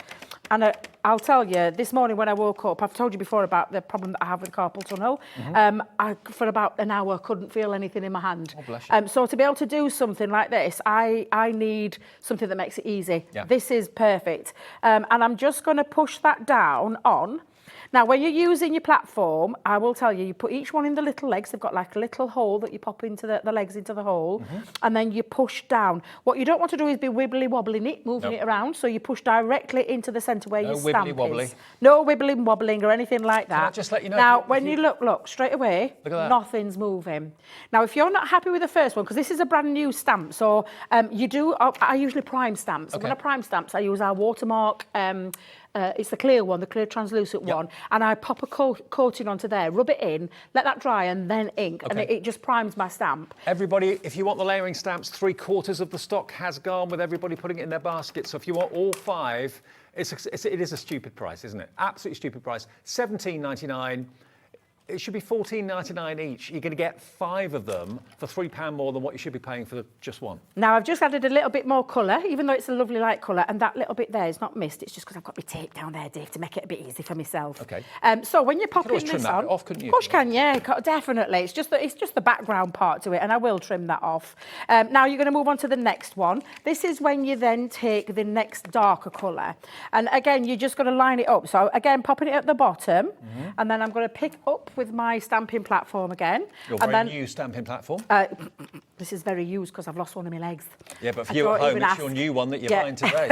and I'll tell you, this morning when I woke up, I've told you before about the problem that I have with carpal tunnel. I, for about an hour, couldn't feel anything in my hand. Oh, bless you. So to be able to do something like this, I need something that makes it easy. Yeah. This is perfect. And I'm just going to push that down on. Now, when you're using your platform, I will tell you, you put each one in the little legs. They've got like a little hole that you pop into the legs into the hole, and then you push down. What you don't want to do is be wibbly-wobbling it, moving it around. So you push directly into the centre where your stamp wibbly-wobbly. is. No wibbly-wobbling or anything like that. Can I just let you know? Now, when you look straight away, Look at that. nothing's moving. Now, if you're not happy with the first one, because this is a brand new stamp, so you do. I usually prime stamps. And when I prime stamps, I use our watermark. It's the clear one, the clear translucent one, and I pop a coating onto there, rub it in, let that dry, and then ink, and it just primes my stamp. Everybody, if you want the layering stamps, 3/4 of the stock has gone, with everybody putting it in their basket. So if you want all 5, it is a stupid price, isn't it? Absolutely stupid price. $17.99. It should be $14.99 each. You're going to get 5 of them for £3 more than what you should be paying for just one. Now, I've just added a little bit more colour, even though it's a lovely light colour, and that little bit there is not missed. It's just because I've got my tape down there, Dave, to make it a bit easy for myself. Okay. So when you're popping always this trim that on... bit off, couldn't you? Of course you can, yeah, definitely. It's just the background part to it, and I will trim that off. Now, you're going to move on to the next one. This is when you then take the next darker colour. And again, you're just going to line it up. So again, popping it at the bottom, and then I'm going to pick up with my stamping platform again. Your very new stamping platform. This is very used because I've lost one of my legs. Yeah, but for you at home, it's your new one that you're buying today.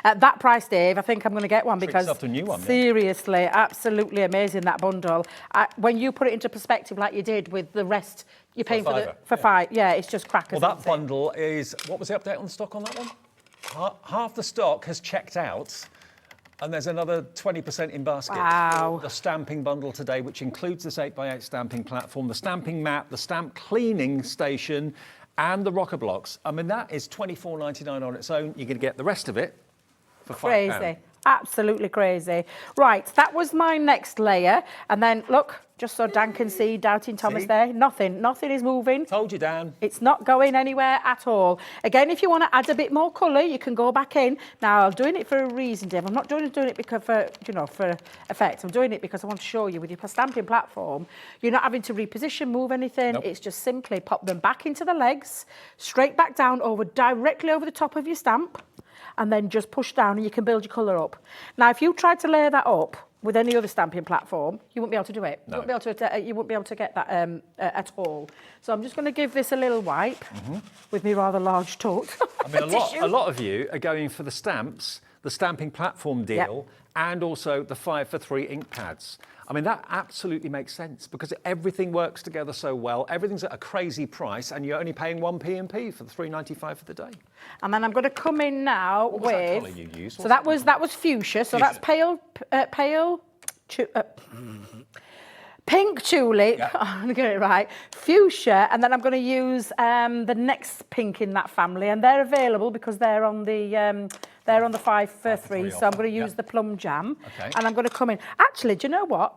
At that price, Dave, I think I'm going to get one because yourself to a new one, seriously, absolutely amazing, that bundle. When you put it into perspective like you did with the rest, you're paying for 5. Yeah, it's just crackers. Well, that bundle is, what was the update on the stock on that one? Half the stock has checked out. And there's another 20% in basket. Wow. The stamping bundle today, which includes this 8x8 stamping platform, the stamping mat, the stamp cleaning station, and the rocker blocks. I mean, that is $24.99 on its own. You're going to get the rest of it for £5. Crazy. Absolutely crazy. Right, that was my next layer. And then, look, just so Dan can see, doubting Thomas there, nothing is moving. Told you, Dan. It's not going anywhere at all. Again, if you want to add a bit more colour, you can go back in. Now, I'm doing it for a reason, Dave. I'm not doing it because for effect. I'm doing it because I want to show you with your stamping platform, you're not having to reposition, move anything. Nope. It's just simply pop them back into the legs, straight back down, directly over the top of your stamp, and then just push down and you can build your colour up. Now, if you tried to layer that up with any other stamping platform, you wouldn't be able to do it. No. You wouldn't be able to get that at all. So I'm just going to give this a little wipe with my rather large tote. I mean, a lot of you are going for the stamps, the stamping platform deal, and also the 5 for 3 ink pads. I mean, that absolutely makes sense because everything works together so well. Everything's at a crazy price, and you're only paying 1 P&P for the $3.95 for the day. And then I'm going to come in now What was with. that colour you used? So that was fuchsia. So that's pale. Pink tulip, I'm going to get it right, fuchsia, and then I'm going to use the next pink in that family, and they're available because they're on the 5 for 3, so I'm going to use the plum jam, and I'm going to come in. Actually, do you know what?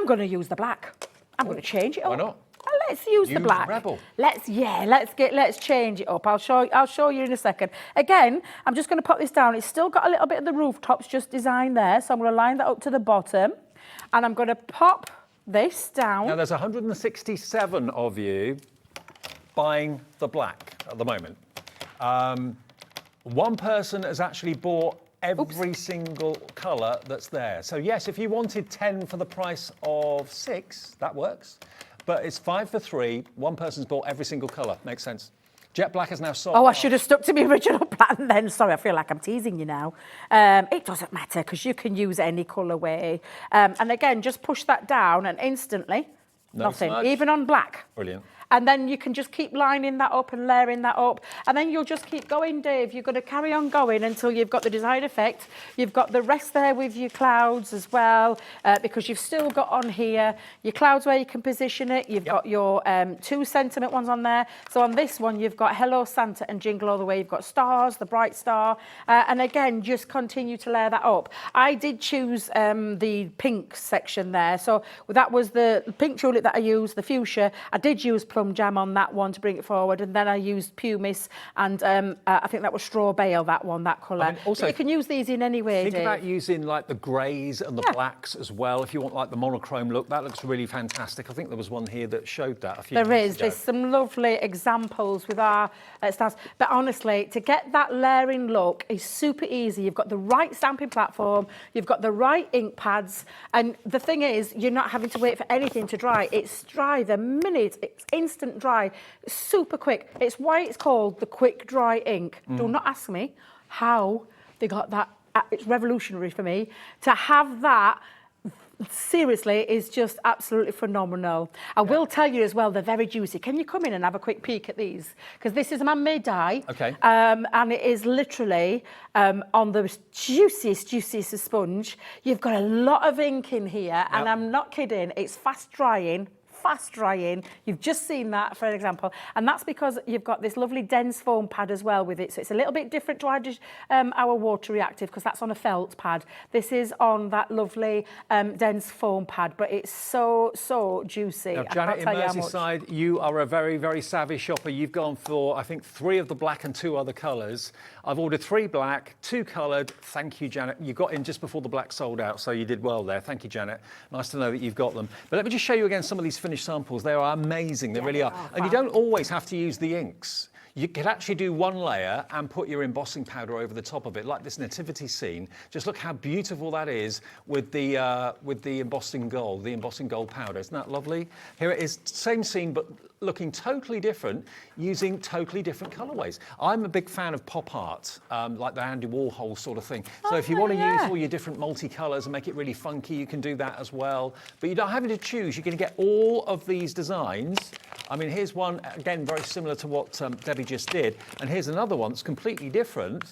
I'm going to use the black. I'm going to change it up. Why not? Let's use the Use black. Rebel. Let's change it up. I'll show you in a second. Again, I'm just going to pop this down. It's still got a little bit of the rooftops just designed there, so I'm going to line that up to the bottom, and I'm going to pop this down. Now there's 167 of you buying the black at the moment. One person has actually bought every single colour that's there. So yes, if you wanted 10 for the price of 6, that works. But it's 5 for 3. One person's bought every single colour. Makes sense. Jet black is now sold. Oh, I should have stuck to my original plan then. Sorry, I feel like I'm teasing you now. It doesn't matter because you can use any colourway. And again, just push that down and instantly, nothing, smudge. even on black. Brilliant. And then you can just keep lining that up and layering that up. And then you'll just keep going, Dave. You're going to carry on going until you've got the desired effect. You've got the rest there with your clouds as well, because you've still got on here your clouds where you can position it. You've got your 2 centimetre ones on there. So on this one, you've got Hello Santa and Jingle All the Way. You've got stars, the bright star. And again, just continue to layer that up. I did choose the pink section there. So that was the pink tulip that I used, the fuchsia. I did use plum jam on that one to bring it forward, and then I used pumice and I think that was straw bale, that colour. I mean, also, you can use these in any way, Think Dave. about using like the greys and the blacks as well. If you want like the monochrome look, that looks really fantastic. I think there was one here that showed that a few There minutes is. ago. There's some lovely examples with our stars. But honestly, to get that layering look is super easy. You've got the right stamping platform, you've got the right ink pads, and the thing is, you're not having to wait for anything to dry. It's dry the minute. It's instant dry. Super quick. It's why it's called the quick dry ink. Do not ask me how they got that. It's revolutionary for me. To have that, seriously, is just absolutely phenomenal. I will tell you as well, they're very juicy. Can you come in and have a quick peek at these? Because this is a man-made dye. Okay. And it is literally on the juiciest sponge. You've got a lot of ink in here, and I'm not kidding. It's fast drying. You've just seen that for an example, and that's because you've got this lovely dense foam pad as well with it, so it's a little bit different to our water reactive because that's on a felt pad. This is on that lovely dense foam pad, but it's so juicy. Now, I Janet, can't in tell you how much. Merseyside, you are a very, very savvy shopper. You've gone for, I think, 3 of the black and 2 other colours. I've ordered 3 black, 2 coloured. Thank you, Janet. You got in just before the black sold out, so you did well there. Thank you, Janet. Nice to know that you've got them. But let me just show you again some of these finished samples. They are amazing. They really are. And you don't always have to use the inks. You could actually do one layer and put your embossing powder over the top of it, like this nativity scene. Just look how beautiful that is with the embossing gold powder. Isn't that lovely? Here it is, same scene, but looking totally different, using totally different colorways. I'm a big fan of pop art, like the Andy Warhol sort of thing. So if you want to use all your different multicolors and make it really funky, you can do that as well. But you're not having to choose. You're going to get all of these designs. I mean, here's one, again, very similar to what Debby just did. And here's another one that's completely different,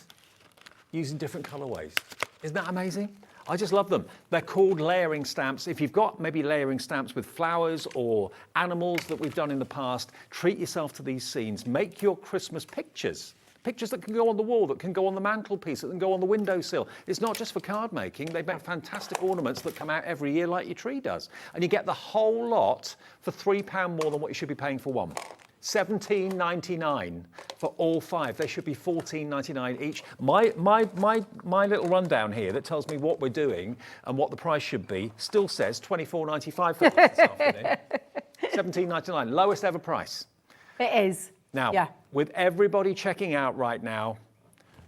using different colorways. Isn't that amazing? I just love them. They're called layering stamps. If you've got maybe layering stamps with flowers or animals that we've done in the past, treat yourself to these scenes. Make your Christmas pictures. Pictures that can go on the wall, that can go on the mantelpiece, that can go on the windowsill. It's not just for card making. They make fantastic ornaments that come out every year like your tree does. And you get the whole lot for £3 more than what you should be paying for one. $17.99 for all 5. They should be $14.99 each. My little rundown here that tells me what we're doing and what the price should be still says $24.95 for this afternoon. $17.99, lowest ever price. It is. Now, with everybody checking out right now,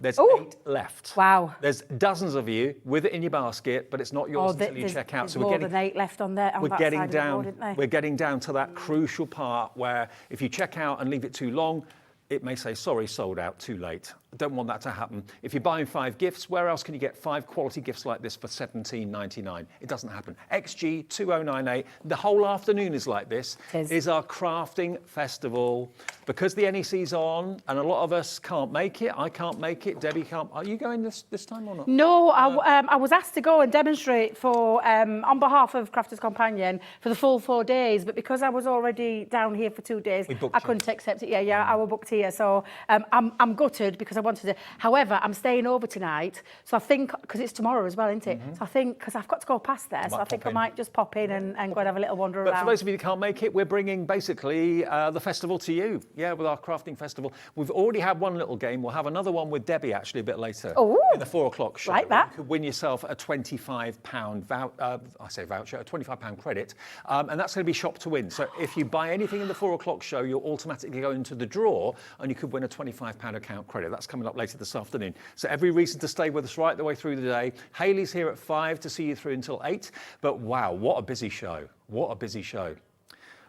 there's 8 left. Wow. There's dozens of you with it in your basket, but it's not yours until you check out. There's more than 8 left on there. We're getting down to that crucial part where if you check out and leave it too long, it may say, sorry, sold out, too late. I don't want that to happen. If you're buying 5 gifts, where else can you get 5 quality gifts like this for $17.99? It doesn't happen. XG 2098, the whole afternoon is like this, is our crafting festival. Because the NEC's on, and a lot of us can't make it, I can't make it, Debbie can't. Are you going this time or not? No, I was asked to go and demonstrate for on behalf of Crafter's Companion for the full 4 days, but because I was already down here for 2 days, I couldn't accept it. Yeah, I was booked here, so I'm gutted because I wanted to. However, I'm staying over tonight, so I think, because it's tomorrow as well, isn't it? So I think, because I've got to go past there, so I think I might just pop in and go and have a little wander But around. for those of you that can't make it, we're bringing basically the festival to you. Yeah, with our crafting festival. We've already had one little game. We'll have another one with Debbie actually a bit later. Ooh. In the 4 o'clock show. Like that. You could win yourself a £25 voucher, a £25 credit. And that's going to be shop to win. So if you buy anything in the 4 o'clock show, you'll automatically go into the draw and you could win a £25 account credit. That's coming up later this afternoon. So every reason to stay with us right the way through the day. Hayley's here at 5 to see you through until 8. But wow, what a busy show. What a busy show.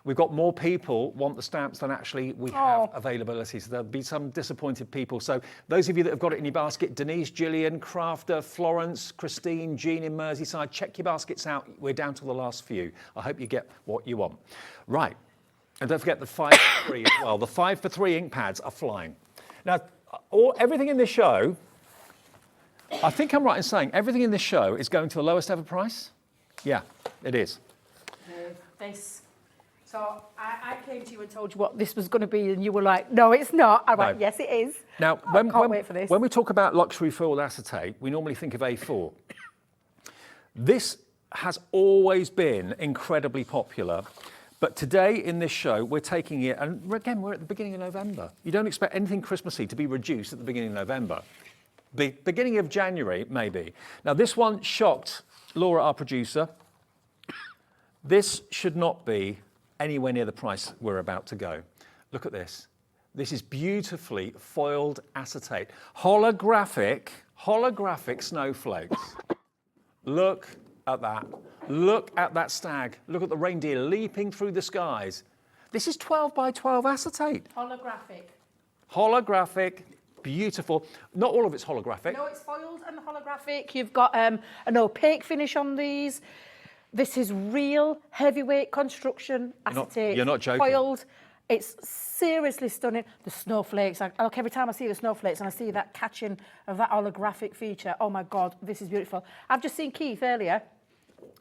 We've got more people want the stamps than actually we have availability. So there'll be some disappointed people. So those of you that have got it in your basket, Denise, Gillian, Crafter, Florence, Christine, Jean in Merseyside, check your baskets out. We're down to the last few. I hope you get what you want. Right. And don't forget the 5 for 3 as well. The 5 for 3 ink pads are flying. Now, everything in this show, I think I'm right in saying everything in this show is going to the lowest ever price? Yeah, it is. This. So I came to you and told you what this was going to be, and you were like, no, it's not. I went, yes, it is. Now, Can't wait for this. when we talk about luxury foiled acetate, we normally think of A4. This has always been incredibly popular, but today in this show, we're taking it, and again, we're at the beginning of November. You don't expect anything Christmassy to be reduced at the beginning of November. The beginning of January, maybe. Now, this one shocked Laura, our producer. This should not be anywhere near the price we're about to go. Look at this. This is beautifully foiled acetate. Holographic snowflakes. Look at that. Look at that stag. Look at the reindeer leaping through the skies. This is 12 by 12 acetate. Holographic, beautiful. Not all of it's holographic. No, it's foiled and holographic. You've got an opaque finish on these. This is real heavyweight construction acetate. You're not joking. Foiled. It's seriously stunning. The snowflakes. Look, every time I see the snowflakes and I see that catching of that holographic feature, oh my God, this is beautiful. I've just seen Keith earlier.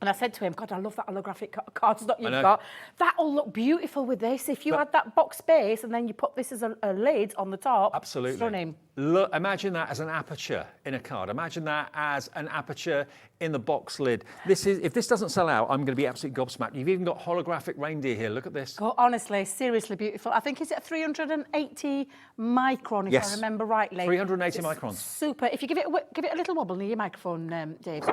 And I said to him, God, I love that holographic cardstock you've got. That'll look beautiful with this. If you had that box base and then you put this as a lid on the top. Absolutely. Stunning. Look, imagine that as an aperture in a card. Imagine that as an aperture in the box lid. If this doesn't sell out, I'm going to be absolutely gobsmacked. You've even got holographic reindeer here. Look at this. Oh, honestly, seriously beautiful. I think, is it 380 micron, if I remember rightly? 380 microns. Super. If you give it a little wobble near your microphone, Dave.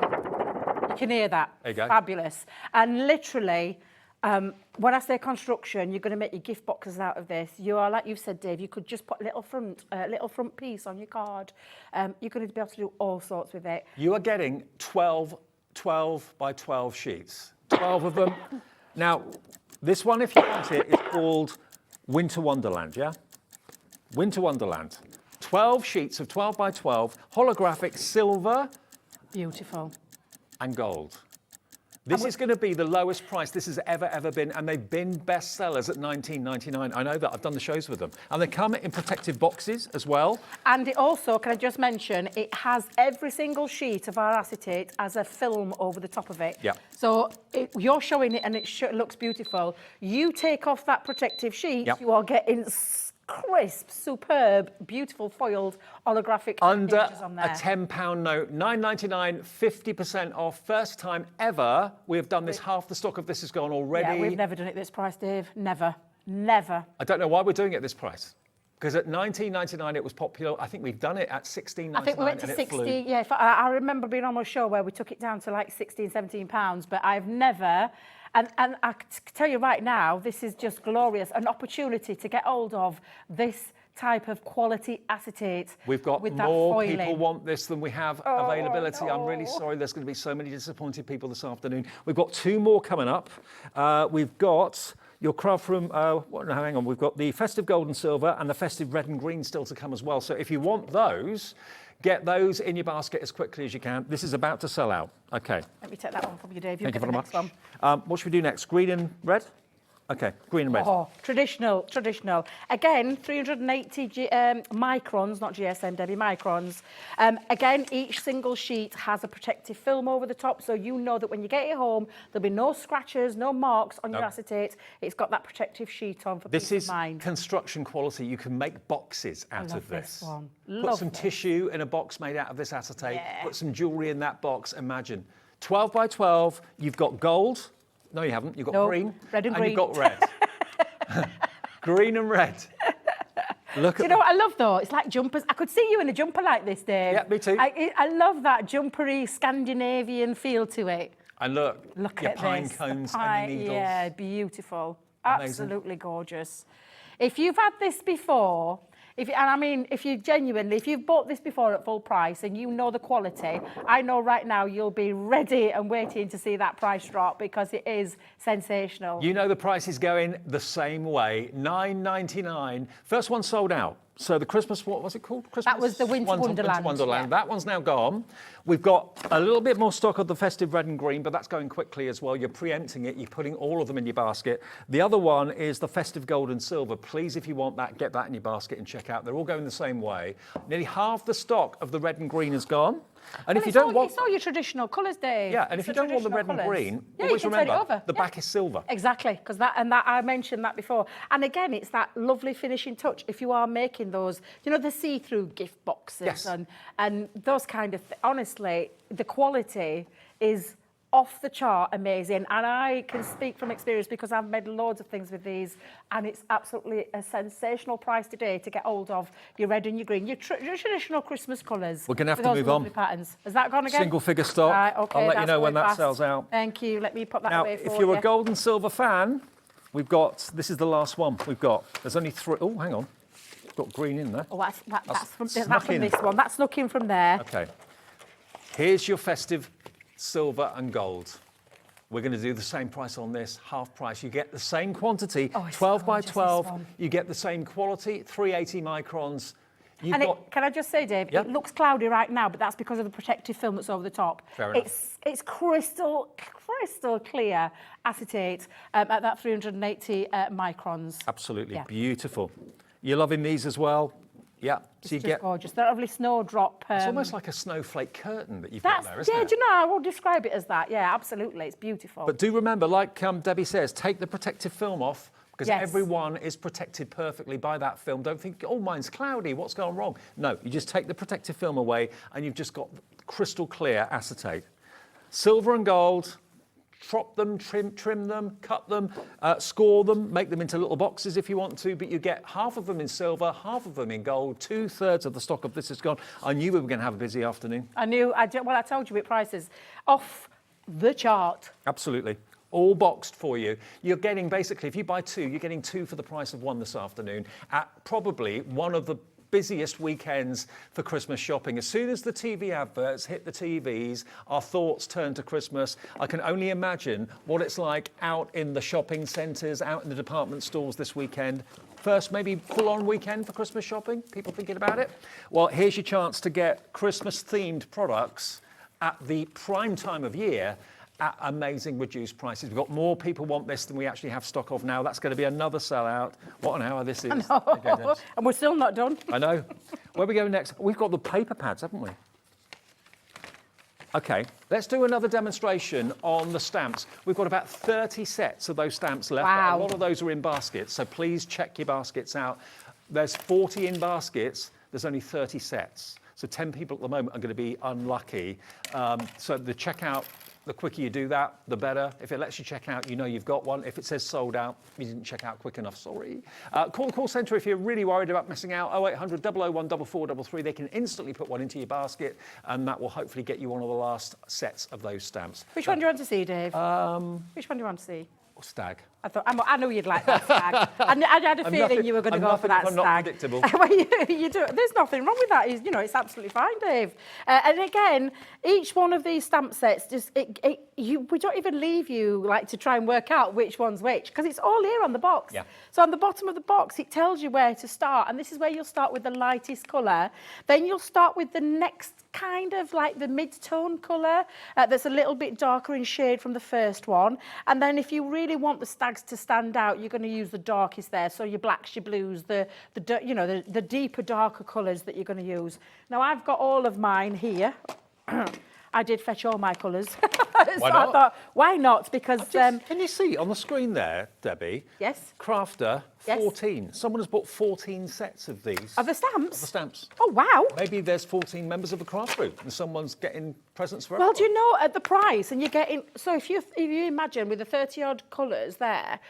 You can hear that. There you go. Fabulous. And literally, when I say construction, you're going to make your gift boxes out of this. You are, like you've said, Dave, you could just put a little front piece on your card. You're going to be able to do all sorts with it. You are getting 12 by 12 sheets. 12 of them. Now, this one, if you want it, is called Winter Wonderland, yeah? Winter Wonderland. 12 sheets of 12 by 12, holographic silver. Beautiful. And gold. This is going to be the lowest price this has ever been, and they've been bestsellers at $19.99. I know that. I've done the shows with them. And they come in protective boxes as well. And it also, can I just mention, it has every single sheet of our acetate as a film over the top of it. Yeah. So you're showing it and it looks beautiful. You take off that protective sheet, you are getting crisp, superb, beautiful foiled holographic under images on there. a £10 note, $9.99, 50% off. First time ever we have done this. Half the stock of this has gone already. Yeah, we've never done it this price, Dave. Never. I don't know why we're doing it this price. Because at $19.99 it was popular. I think we've done it at $16.99. I think we went to 60. Yeah, I remember being on a show where we took it down to like 16, 17 pounds, but I've never. And I can tell you right now, this is just glorious. An opportunity to get hold of this type of quality acetate. We've got with more that people want this than we have availability. I'm really sorry. There's going to be so many disappointed people this afternoon. We've got 2 more coming up. We've got your craft room. Hang on. We've got the festive gold and silver and the festive red and green still to come as well. So if you want those, get those in your basket as quickly as you can. This is about to sell out. Okay. Let me take that one from you, Dave. Thank you very much. What should we do next? Green and red? Okay, green and red. Oh, traditional. Again, 380 microns, not GSM, Debbie, microns. Again, each single sheet has a protective film over the top, so you know that when you get it home, there'll be no scratches, no marks on your acetate. It's got that protective sheet on for peace of mind. This is construction quality. You can make boxes out of this. One. Put some tissue in a box made out of this acetate. Yeah. Put some jewellery in that box. Imagine. 12 by 12. You've got gold. No, you haven't. You've got green. Red and green. You've got red. Green and red. Look Do you know what I love though? It's like jumpers. I could see you in a jumper like this, Dave. Yeah, me too. I love that jumpery Scandinavian feel to it. And look your at pine this. cones and your needles. Yeah, beautiful. Amazing. Absolutely gorgeous. If you've had this before, if you've bought this before at full price and you know the quality, I know right now you'll be ready and waiting to see that price drop because it is sensational. You know the price is going the same way, $9.99. First one sold out. So the Christmas, what was it called? Christmas? That was the Winter Wonderland. Winter Wonderland. Yeah. That one's now gone. We've got a little bit more stock of the festive red and green, but that's going quickly as well. You're preempting it. You're putting all of them in your basket. The other one is the festive gold and silver. Please, if you want that, get that in your basket and check out. They're all going the same way. Nearly half the stock of the red and green is gone. And if you don't want... It's all your traditional colours, Dave. Yeah, and if you don't want the red and green, always remember, the back is silver. Exactly, because that I mentioned that before. And again, it's that lovely finishing touch. If you are making those, you know, the see-through gift boxes and those kind of... Honestly, the quality is off the chart amazing, and I can speak from experience because I've made loads of things with these, and it's absolutely a sensational price today to get hold of your red and your green, your traditional Christmas colours. We're going to have to move on. Patterns. Has that gone again? Single figure stock. Right, okay, I'll let you know when that fast. sells out. Thank you. Let me put that now, away for you. if you're a gold and silver fan, we've got, this is the last one we've got. There's only 3. Oh, hang on. We've got green in there. Oh, that's from this one. That's snuck in from there. Okay. Here's your festive silver and gold. We're going to do the same price on this, half price. You get the same quantity, 12 by 12. You get the same quality, 380 microns. Can I just say, Dave, it looks cloudy right now, but that's because of the protective film that's over the top. Fair enough. It's crystal clear acetate at that 380 microns. Absolutely beautiful. You're loving these as well. Yeah, so you get gorgeous. That lovely snowdrop. It's almost like a snowflake curtain that you've got there, isn't it? Yeah, do you know? I will describe it as that. Yeah, absolutely. It's beautiful. But do remember, like Debbie says, take the protective film off because everyone is protected perfectly by that film. Don't think, oh, mine's cloudy. What's gone wrong? No, you just take the protective film away, and you've just got crystal clear acetate, silver and gold. Chop them, trim them, cut them, score them, make them into little boxes if you want to, but you get half of them in silver, half of them in gold, 2/3 of the stock of this is gone. I knew we were going to have a busy afternoon. I told you it prices off the chart. Absolutely. All boxed for you. You're getting, basically, if you buy 2, you're getting 2 for the price of 1 this afternoon at probably one of the busiest weekends for Christmas shopping. As soon as the TV adverts hit the TVs, our thoughts turn to Christmas. I can only imagine what it's like out in the shopping centres, out in the department stores this weekend. First, maybe full-on weekend for Christmas shopping, people thinking about it. Well, here's your chance to get Christmas-themed products at the prime time of year at amazing reduced prices. We've got more people want this than we actually have stock of now. That's going to be another sellout. What an hour this is. I know. And we're still not done. I know. Where we go next? We've got the paper pads, haven't we? Okay, let's do another demonstration on the stamps. We've got about 30 sets of those stamps left. Wow. A lot of those are in baskets, so please check your baskets out. There's 40 in baskets. There's only 30 sets. So 10 people at the moment are going to be unlucky. So the checkout, the quicker you do that, the better. If it lets you check out, you know you've got one. If it says sold out, you didn't check out quick enough, sorry. Call the call centre if you're really worried about missing out. 0800 001 4433. They can instantly put one into your basket, and that will hopefully get you one of the last sets of those stamps. Which one do you want to see, Dave? Which one do you want to see? Stag. I know you'd like that stag. I had a feeling you were going to go for that stag. I'm not predictable. Well, you do. There's nothing wrong with that. It's absolutely fine, Dave. And again, each one of these stamp sets, we don't even leave you to try and work out which one's which, because it's all here on the box. Yeah. So on the bottom of the box, it tells you where to start, and this is where you'll start with the lightest colour. Then you'll start with the next kind of like the mid-tone colour that's a little bit darker in shade from the first one. And then if you really want the stags to stand out, you're going to use the darkest there. So your blacks, your blues, the deeper, darker colours that you're going to use. Now, I've got all of mine here. I did fetch all my colours. Why not? I thought, why not? Because... Can you see on the screen there, Debbie? Yes. Crafter, Yes. 14. Someone has bought 14 sets of these. Of the stamps? Of the stamps. Oh, wow. Maybe there's 14 members of a craft group and someone's getting presents for Well, everyone. do you know at the price, and you're getting... So if you imagine with the 30-odd colours there,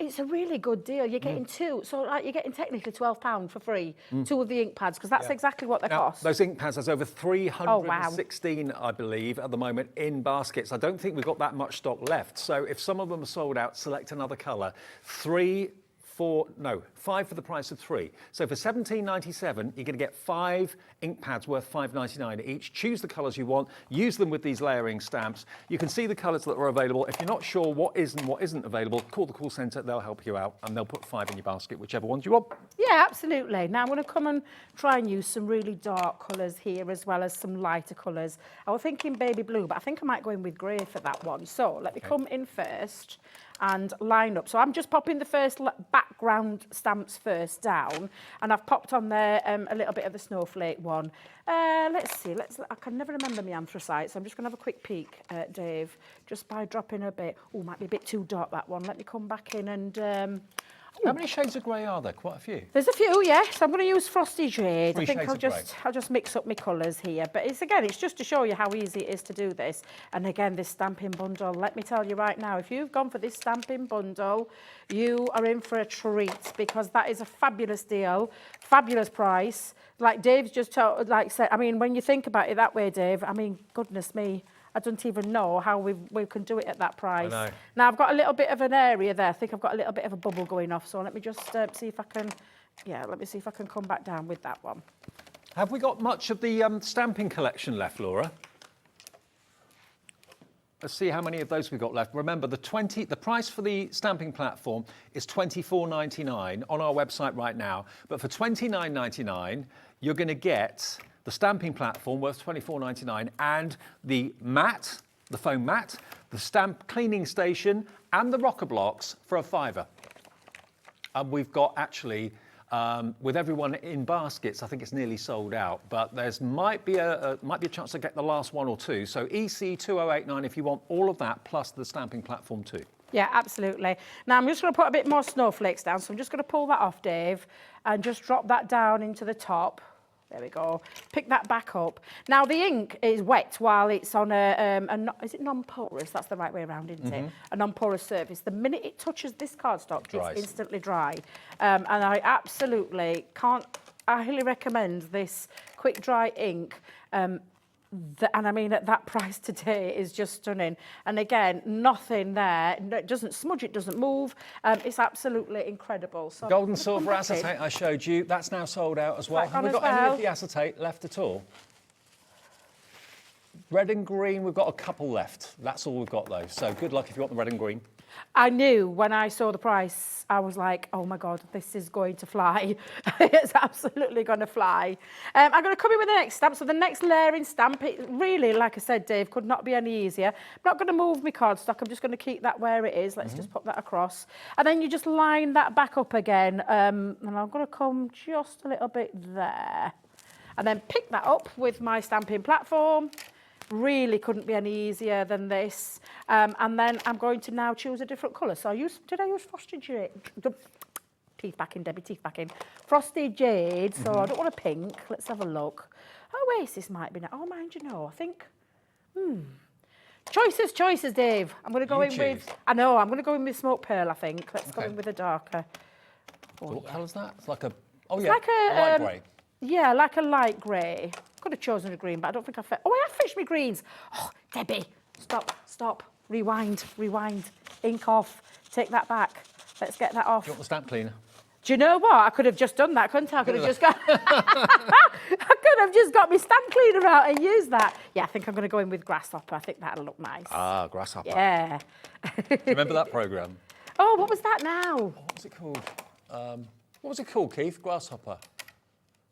it's a really good deal. You're getting two. So like, you're getting technically £12 for free, two of the ink pads, because that's exactly what they Now, cost. those ink pads, there's over 316, I believe, at the moment in baskets. I don't think we've got that much stock left. So if some of them are sold out, select another colour. 5 for the price of 3. So for £17.97, you're going to get 5 ink pads worth £5.99 each. Choose the colours you want. Use them with these layering stamps. You can see the colours that are available. If you're not sure what is and what isn't available, call the call centre. They'll help you out and they'll put 5 in your basket, whichever ones you want. Yeah, absolutely. Now I'm going to come and try and use some really dark colours here as well as some lighter colours. I was thinking baby blue, but I think I might go in with grey for that one. So let me come in first and line up. So I'm just popping the first background stamps first down, and I've popped on there a little bit of the snowflake one. Let's see, I can never remember my anthracite, so I'm just going to have a quick peek, Dave, just by dropping a bit. Oh, might be a bit too dark, that one. Let me come back in and... How many shades of grey are there? Quite a few. There's a few, yes. I'm going to use Frosty Jade. 3 I think shades I'll just mix up my colours here. But it's just to show you how easy it is to do this. And again, this stamping bundle, let me tell you right now, if you've gone for this stamping bundle, you are in for a treat, because that is a fabulous deal, fabulous price. Like Dave's just said, I mean, when you think about it that way, Dave, I mean, goodness me, I don't even know how we can do it at that price. I know. Now, I've got a little bit of an area there. I think I've got a little bit of a bubble going off. So let me just see if I can, let me see if I can come back down with that one. Have we got much of the stamping collection left, Laura? Let's see how many of those we've got left. Remember, the price for the stamping platform is $24.99 on our website right now. But for $29.99, you're going to get the stamping platform worth $24.99 and the mat, the foam mat, the stamp cleaning station and the rocker blocks for £5. And we've got actually, with everyone in baskets, I think it's nearly sold out, but there's might be a chance to get the last 1 or 2. So EC2089 if you want all of that plus the stamping platform too. Yeah, absolutely. Now I'm just going to put a bit more snowflakes down. So I'm just going to pull that off, Dave, and just drop that down into the top. There we go. Pick that back up. Now the ink is wet while it's on is it non-porous? That's the right way around, isn't it? A non-porous surface. The minute it touches this cardstock, it's instantly dry. And I absolutely can't. I highly recommend this quick dry ink. And I mean, at that price today is just stunning. And again, nothing there. It doesn't smudge, it doesn't move. It's absolutely incredible. So Gold and silver acetate I showed you, that's now sold out as well. Have we got any of the acetate left at all? Red and green, we've got a couple left. That's all we've got though. So good luck if you want the red and green. I knew when I saw the price, I was like, oh my God, this is going to fly. It's absolutely going to fly. I'm going to come in with the next stamp. So the next layering stamp, it really, like I said, Dave, could not be any easier. I'm not going to move my cardstock. I'm just going to keep that where it is. Let's just pop that across. And then you just line that back up again. And I'm going to come just a little bit there. And then pick that up with my stamping platform. Really couldn't be any easier than this. And then I'm going to now choose a different colour. So did I use Frosty Jade? Teeth back in, Debbie, teeth back in. Frosty Jade, so I don't want a pink. Let's have a look. Oasis might be now. Oh, mind you know, I think, Choices, Dave. I'm going to go in with, I'm going to go in with Smoke Pearl, I think. Let's go in with a darker. So what colour's that? It's like a, a like a light grey. Yeah, like a light grey. Could have chosen a green, but I don't think I I have fetched my greens. Oh, Debbie, stop. Rewind. Ink off. Take that back. Let's get that off. Do you want the stamp cleaner? Do you know what? I could have just done that, couldn't I? I could have just got I could have just got my stamp cleaner out and used that. Yeah, I think I'm going to go in with Grasshopper. I think that'll look nice. Ah, Grasshopper. Yeah. Remember that programme? Oh, what was that now? What was it called? What was it called, Keith? Grasshopper.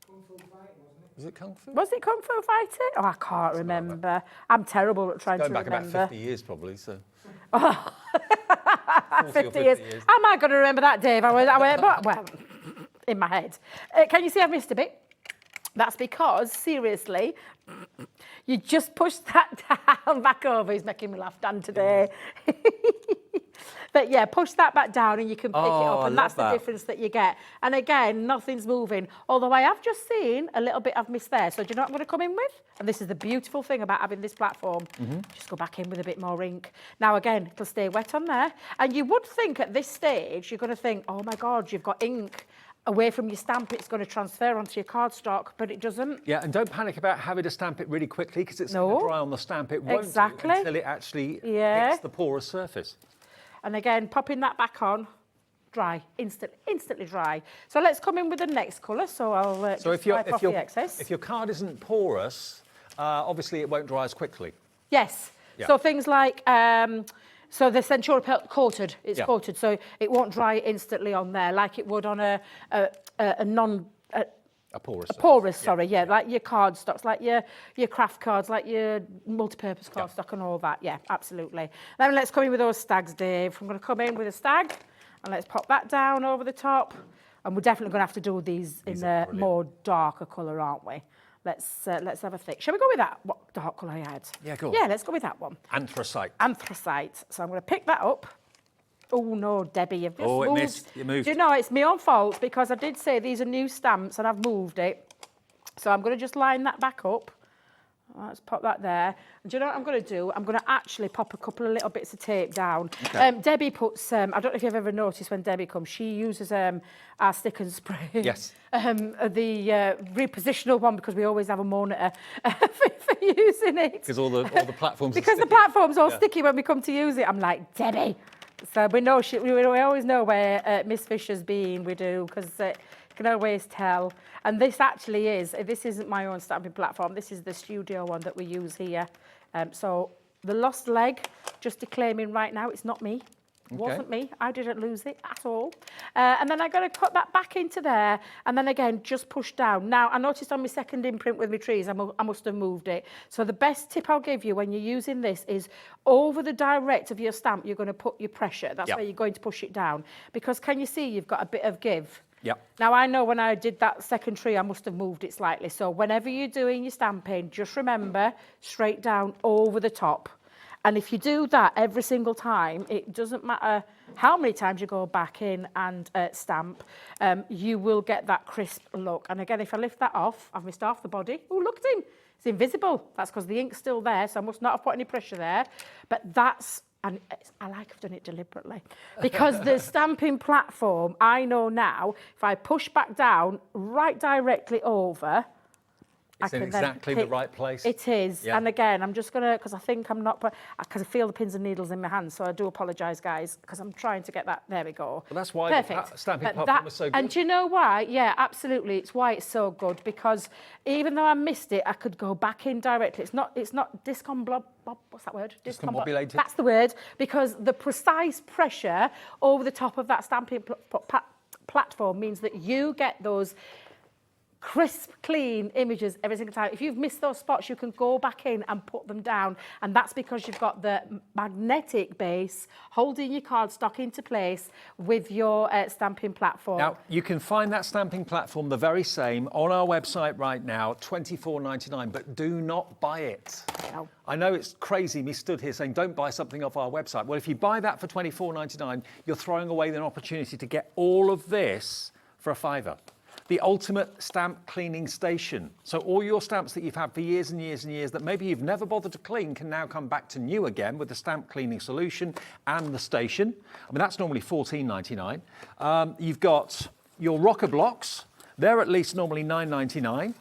Kung Fu Fighting, wasn't it? Was it Kung Fu? Was it Kung Fu Fighting? Oh, I can't remember. I'm terrible at trying to Going back remember. about 50 years probably, so. 50 years. How am I going to remember that, Dave? I went, well, in my head. Can you see I've missed a bit? That's because, seriously, you just push that down back over. He's making me laugh, Dan, today. But yeah, push that back down and you can pick it up, and that's the difference that you get. And again, nothing's moving. Although I have just seen a little bit I've missed there. So do you know what I'm going to come in with? And this is the beautiful thing about having this platform. Just go back in with a bit more ink. Now again, it'll stay wet on there. And you would think at this stage, you're going to think, oh my God, you've got ink away from your stamp, it's going to transfer onto your cardstock, but it doesn't. Yeah, and don't panic about having to stamp it really quickly because it's going to dry on the stamp. It won't do until it actually hits the porous surface. And again, popping that back on, dry, instantly dry. So let's come in with the next colour. So I'll wipe off the excess. If your card isn't porous, obviously it won't dry as quickly. Yes. Yeah. So things like, so the Centura Pelt coated, it's coated, so it won't dry instantly on there like it would on a porous, like your card stocks, like your craft cards, like your multi-purpose card stock and all that. Yeah, absolutely. Then let's come in with those stags, Dave. I'm going to come in with a stag and let's pop that down over the top. And we're definitely going to have to do these in a more darker colour, aren't we? Let's have a think. Shall we go with that? What dark colour I had? Yeah, go on. Yeah, let's go with that one. Anthracite. Anthracite. So I'm going to pick that up. Oh no, Debbie, you've just moved. It missed. You moved. Do you know, it's my own fault because I did say these are new stamps and I've moved it. So I'm going to just line that back up. Let's pop that there. And do you know what I'm going to do? I'm going to actually pop a couple of little bits of tape down. Okay. Debbie puts, I don't know if you've ever noticed when Debbie comes, she uses our stick and spray. Yes. The repositional one because we always have a monitor for using it. Because all the platforms because the platform's all sticky when we come to use it. I'm like, Debbie. So we know we always know where Miss Fisher's been, we do, because can always tell. And this actually this isn't my own stamping platform, this is the studio one that we use here. So the lost leg, just declaiming right now, it's not me. It wasn't me, I didn't lose it at all. And then I'm going to put that back into there, and then again, just push down. Now, I noticed on my second imprint with my trees, I must have moved it. So the best tip I'll give you when you're using this is over the direct of your stamp, you're going to put your pressure. That's where you're going to push it down. Because can you see you've got a bit of give? Yep. Now, I know when I did that second tree, I must have moved it slightly. So whenever you're doing your stamping, just remember, straight down over the top. And if you do that every single time, it doesn't matter how many times you go back in and stamp, you will get that crisp look. And again, if I lift that off, I've missed half the body. Oh, look at him. It's invisible. That's because the ink's still there, so I must not have put any pressure there. But that's... And I like I've done it deliberately because the stamping platform, I know now, if I push back down right directly over, it's in exactly the right place. It is. Yeah. And again, I'm just going to, because I think I'm not, because I feel the pins and needles in my hands, so I do apologise, guys, because I'm trying to get that, there we go. Well, that's why the stamping platform is so good. And do you know why? Yeah, absolutely. It's why it's so good, because even though I missed it, I could go back in directly. It's not what's that word? Discombobulated. That's the word, because the precise pressure over the top of that stamping platform means that you get those crisp, clean images every single time. If you've missed those spots, you can go back in and put them down. And that's because you've got the magnetic base holding your cardstock into place with your stamping platform. Now, you can find that stamping platform, the very same, on our website right now, $24.99, but do not buy it. No. I know it's crazy, me stood here saying, don't buy something off our website. Well, if you buy that for $24.99, you're throwing away an opportunity to get all of this for $5. The ultimate stamp cleaning station. So all your stamps that you've had for years and years and years that maybe you've never bothered to clean can now come back to new again with the stamp cleaning solution and the station. I mean, that's normally $14.99. You've got your rocker blocks. They're at least normally $9.99.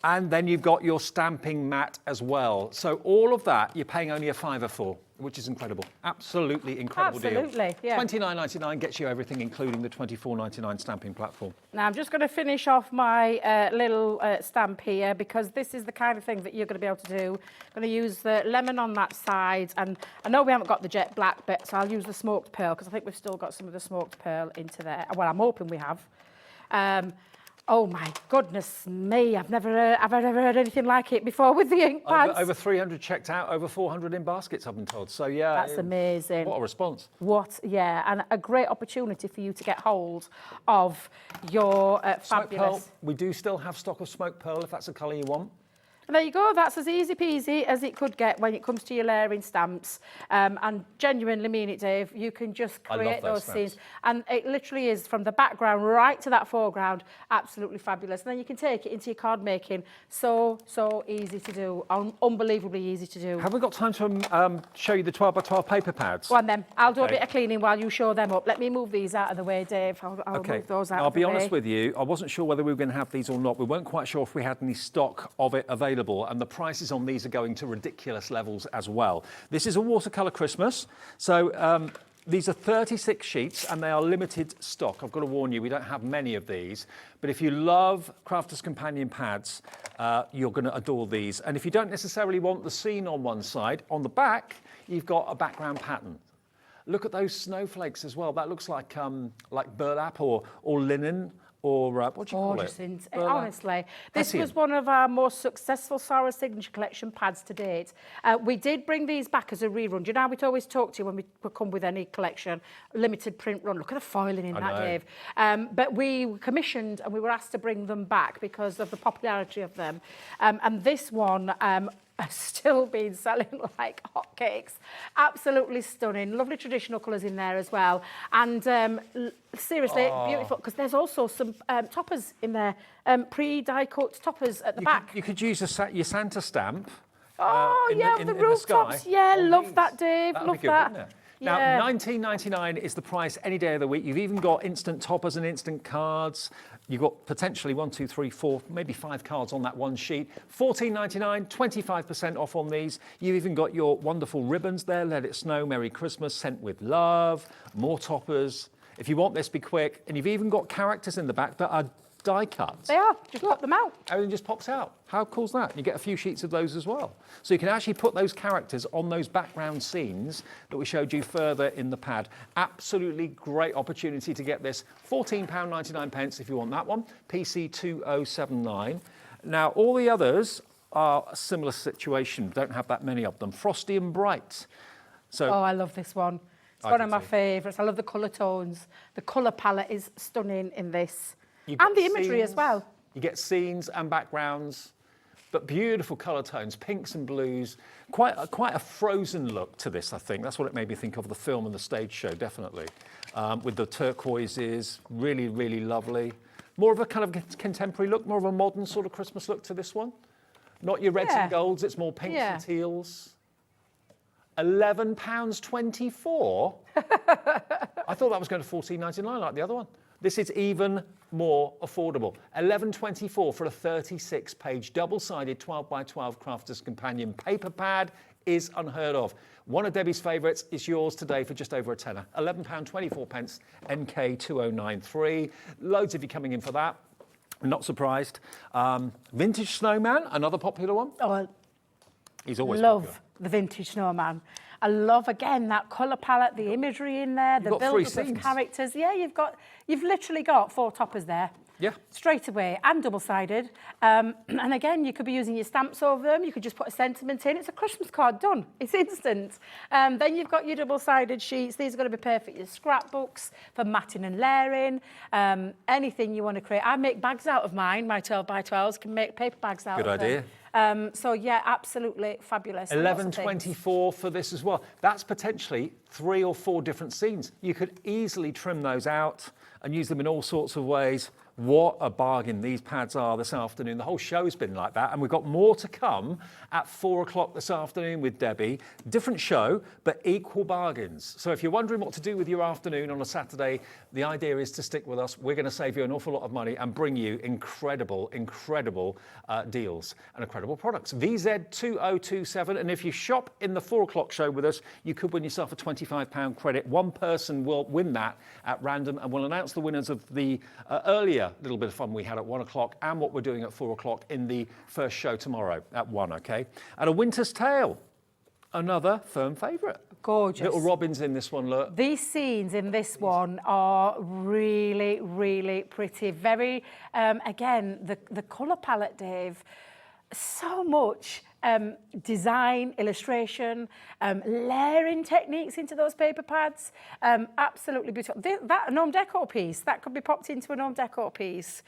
And then you've got your stamping mat as well. So all of that, you're paying only $5 for, which is incredible. Absolutely incredible deal. Absolutely, yeah. $29.99 gets you everything, including the $24.99 stamping platform. Now, I'm just going to finish off my little stamp here because this is the kind of thing that you're going to be able to do. I'm going to use the lemon on that side, and I know we haven't got the jet black bit, so I'll use the smoked pearl because I think we've still got some of the smoked pearl into there. Well, I'm hoping we have. Oh my goodness me! I've never heard anything like it before with the ink pads. Over 300 checked out, over 400 in baskets, I've been told. So yeah, That's amazing. What a response! Yeah, and a great opportunity for you to get hold of your Smoke fabulous. pearl. We do still have stock of smoke pearl if that's the colour you want. And there you go, that's as easy peasy as it could get when it comes to your layering stamps. And genuinely mean it, Dave, you can just I love create those those scenes. stamps. And it literally is from the background right to that foreground, absolutely fabulous. And then you can take it into your card making. So easy to do, unbelievably easy to do. Have we got time to show you the 12 by 12 paper pads? Go on then, I'll do a Okay. bit of cleaning while you show them up. Let me move these out of the way, Dave. I'll move those out I'll of the be way. honest with you, I wasn't sure whether we were going to have these or not. We weren't quite sure if we had any stock of it available, and the prices on these are going to ridiculous levels as well. This is a watercolour Christmas, so these are 36 sheets and they are limited stock. I've got to warn you, we don't have many of these, but if you love Crafter's Companion pads, you're going to adore these. And if you don't necessarily want the scene on one side, on the back, you've got a background pattern. Look at those snowflakes as well. That looks like burlap or linen. Or what do you call Gorgeous, it? honestly. This Hessian. was one of our most successful Sarah Signature Collection pads to date. We did bring these back as a rerun. Do you know how we'd always talk to you when we come with any collection? Limited print run. Look at the foiling in that, know. Dave. But we commissioned and we were asked to bring them back because of the popularity of them. And this one has still been selling like hotcakes. Absolutely stunning. Lovely traditional colours in there as well. And seriously, beautiful, because there's also some toppers in there, pre-die cut toppers at the back. You could use your Santa stamp. The in the rooftops. sky Yeah, on love these. that, Dave. That'd Love be good, that. wouldn't it? Yeah. Now, $19.99 is the price any day of the week. You've even got instant toppers and instant cards. You've got potentially 1, 2, 3, 4, maybe 5 cards on that one sheet. $14.99, 25% off on these. You've even got your wonderful ribbons there. Let It Snow, Merry Christmas, Sent with Love, more toppers. If you want this, be quick. And you've even got characters in the back that are die cuts. They are. Just pop them out. Everything just pops out. How cool's that? You get a few sheets of those as well. So you can actually put those characters on those background scenes that we showed you further in the pad. Absolutely great opportunity to get this. £14.99 if you want that one. PC2079. Now, all the others are a similar situation. Don't have that many of them. Frosty and Bright. So Oh, I love this one. It's I one do of my too. favourites. I love the colour tones. The colour palette is stunning in this. You get And the imagery as scenes, well. You get scenes and backgrounds, but beautiful colour tones, pinks and blues. Quite a Frozen look to this, I think. That's what it made me think of, the film and the stage show, definitely. With the turquoises, really, really lovely. More of a kind of contemporary look, more of a modern sort of Christmas look to this one. Not your reds and Yeah. golds, it's more pinks Yeah. and teals. £11.24? I thought that was going to $14.99 like the other one. This is even more affordable. $11.24 for a 36-page double-sided 12 by 12 Crafter's Companion paper pad is unheard of. One of Debbie's favourites is yours today for just over a tenner. £11.24, NK2093. Loads of you coming in for that. I'm not surprised. Vintage Snowman, another popular one. Oh, He's always love popular. the vintage snowman. I love, again, that colour palette, the imagery in there, the got 3 build-up of scenes. characters. Yeah, you've literally got 4 toppers there. Yeah. Straight away, and double-sided. And again, you could be using your stamps over them. You could just put a sentiment in. It's a Christmas card, done. It's instant. Then you've got your double-sided sheets. These are going to be perfect. Your scrapbooks for matting and layering. Anything you want to create. I make bags out of mine. My 12 by 12s can make paper bags out Good of idea. them. So yeah, absolutely fabulous. Lots of things. $11.24 for this as well. That's potentially 3 or 4 different scenes. You could easily trim those out and use them in all sorts of ways. What a bargain these pads are this afternoon. The whole show's been like that, and we've got more to come at 4 o'clock this afternoon with Debbie. Different show, but equal bargains. So if you're wondering what to do with your afternoon on a Saturday, the idea is to stick with us. We're going to save you an awful lot of money and bring you incredible deals and incredible products. VZ2027, and if you shop in the 4 o'clock show with us, you could win yourself a £25 credit. One person will win that at random, and we'll announce the winners of the earlier little bit of fun we had at 1 o'clock and what we're doing at 4 o'clock in the first show tomorrow at 1, okay? And A Winter's Tale. Another firm favourite. Gorgeous. Little robins in this one, look. These scenes in this one are really, really pretty. Very, again, the colour palette, Dave, so much design, illustration, layering techniques into those paper pads. Absolutely beautiful. That an home decor piece, that could be popped into an home decor piece.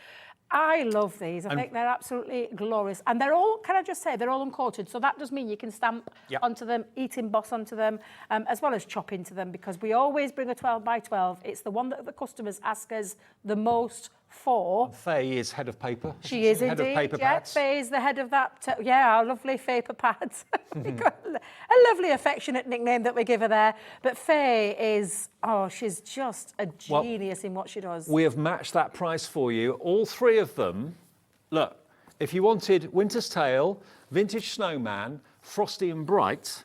I love these. I think they're absolutely glorious. And they're all, can I just say, they're all uncoated. So that does mean you can stamp onto them, emboss onto them, as well as chop into them, because we always bring a 12 by 12. It's the one that the customers ask us the most for. Faye is head of paper. She is head indeed, of paper yeah. pads. Faye is the head of that. Our lovely paper pads. We've got a lovely affectionate nickname that we give her there. But Faye is, she's just a genius in what she does. We have matched that price for you. All three of them. Look, if you wanted Winter's Tale, Vintage Snowman, Frosty and Bright,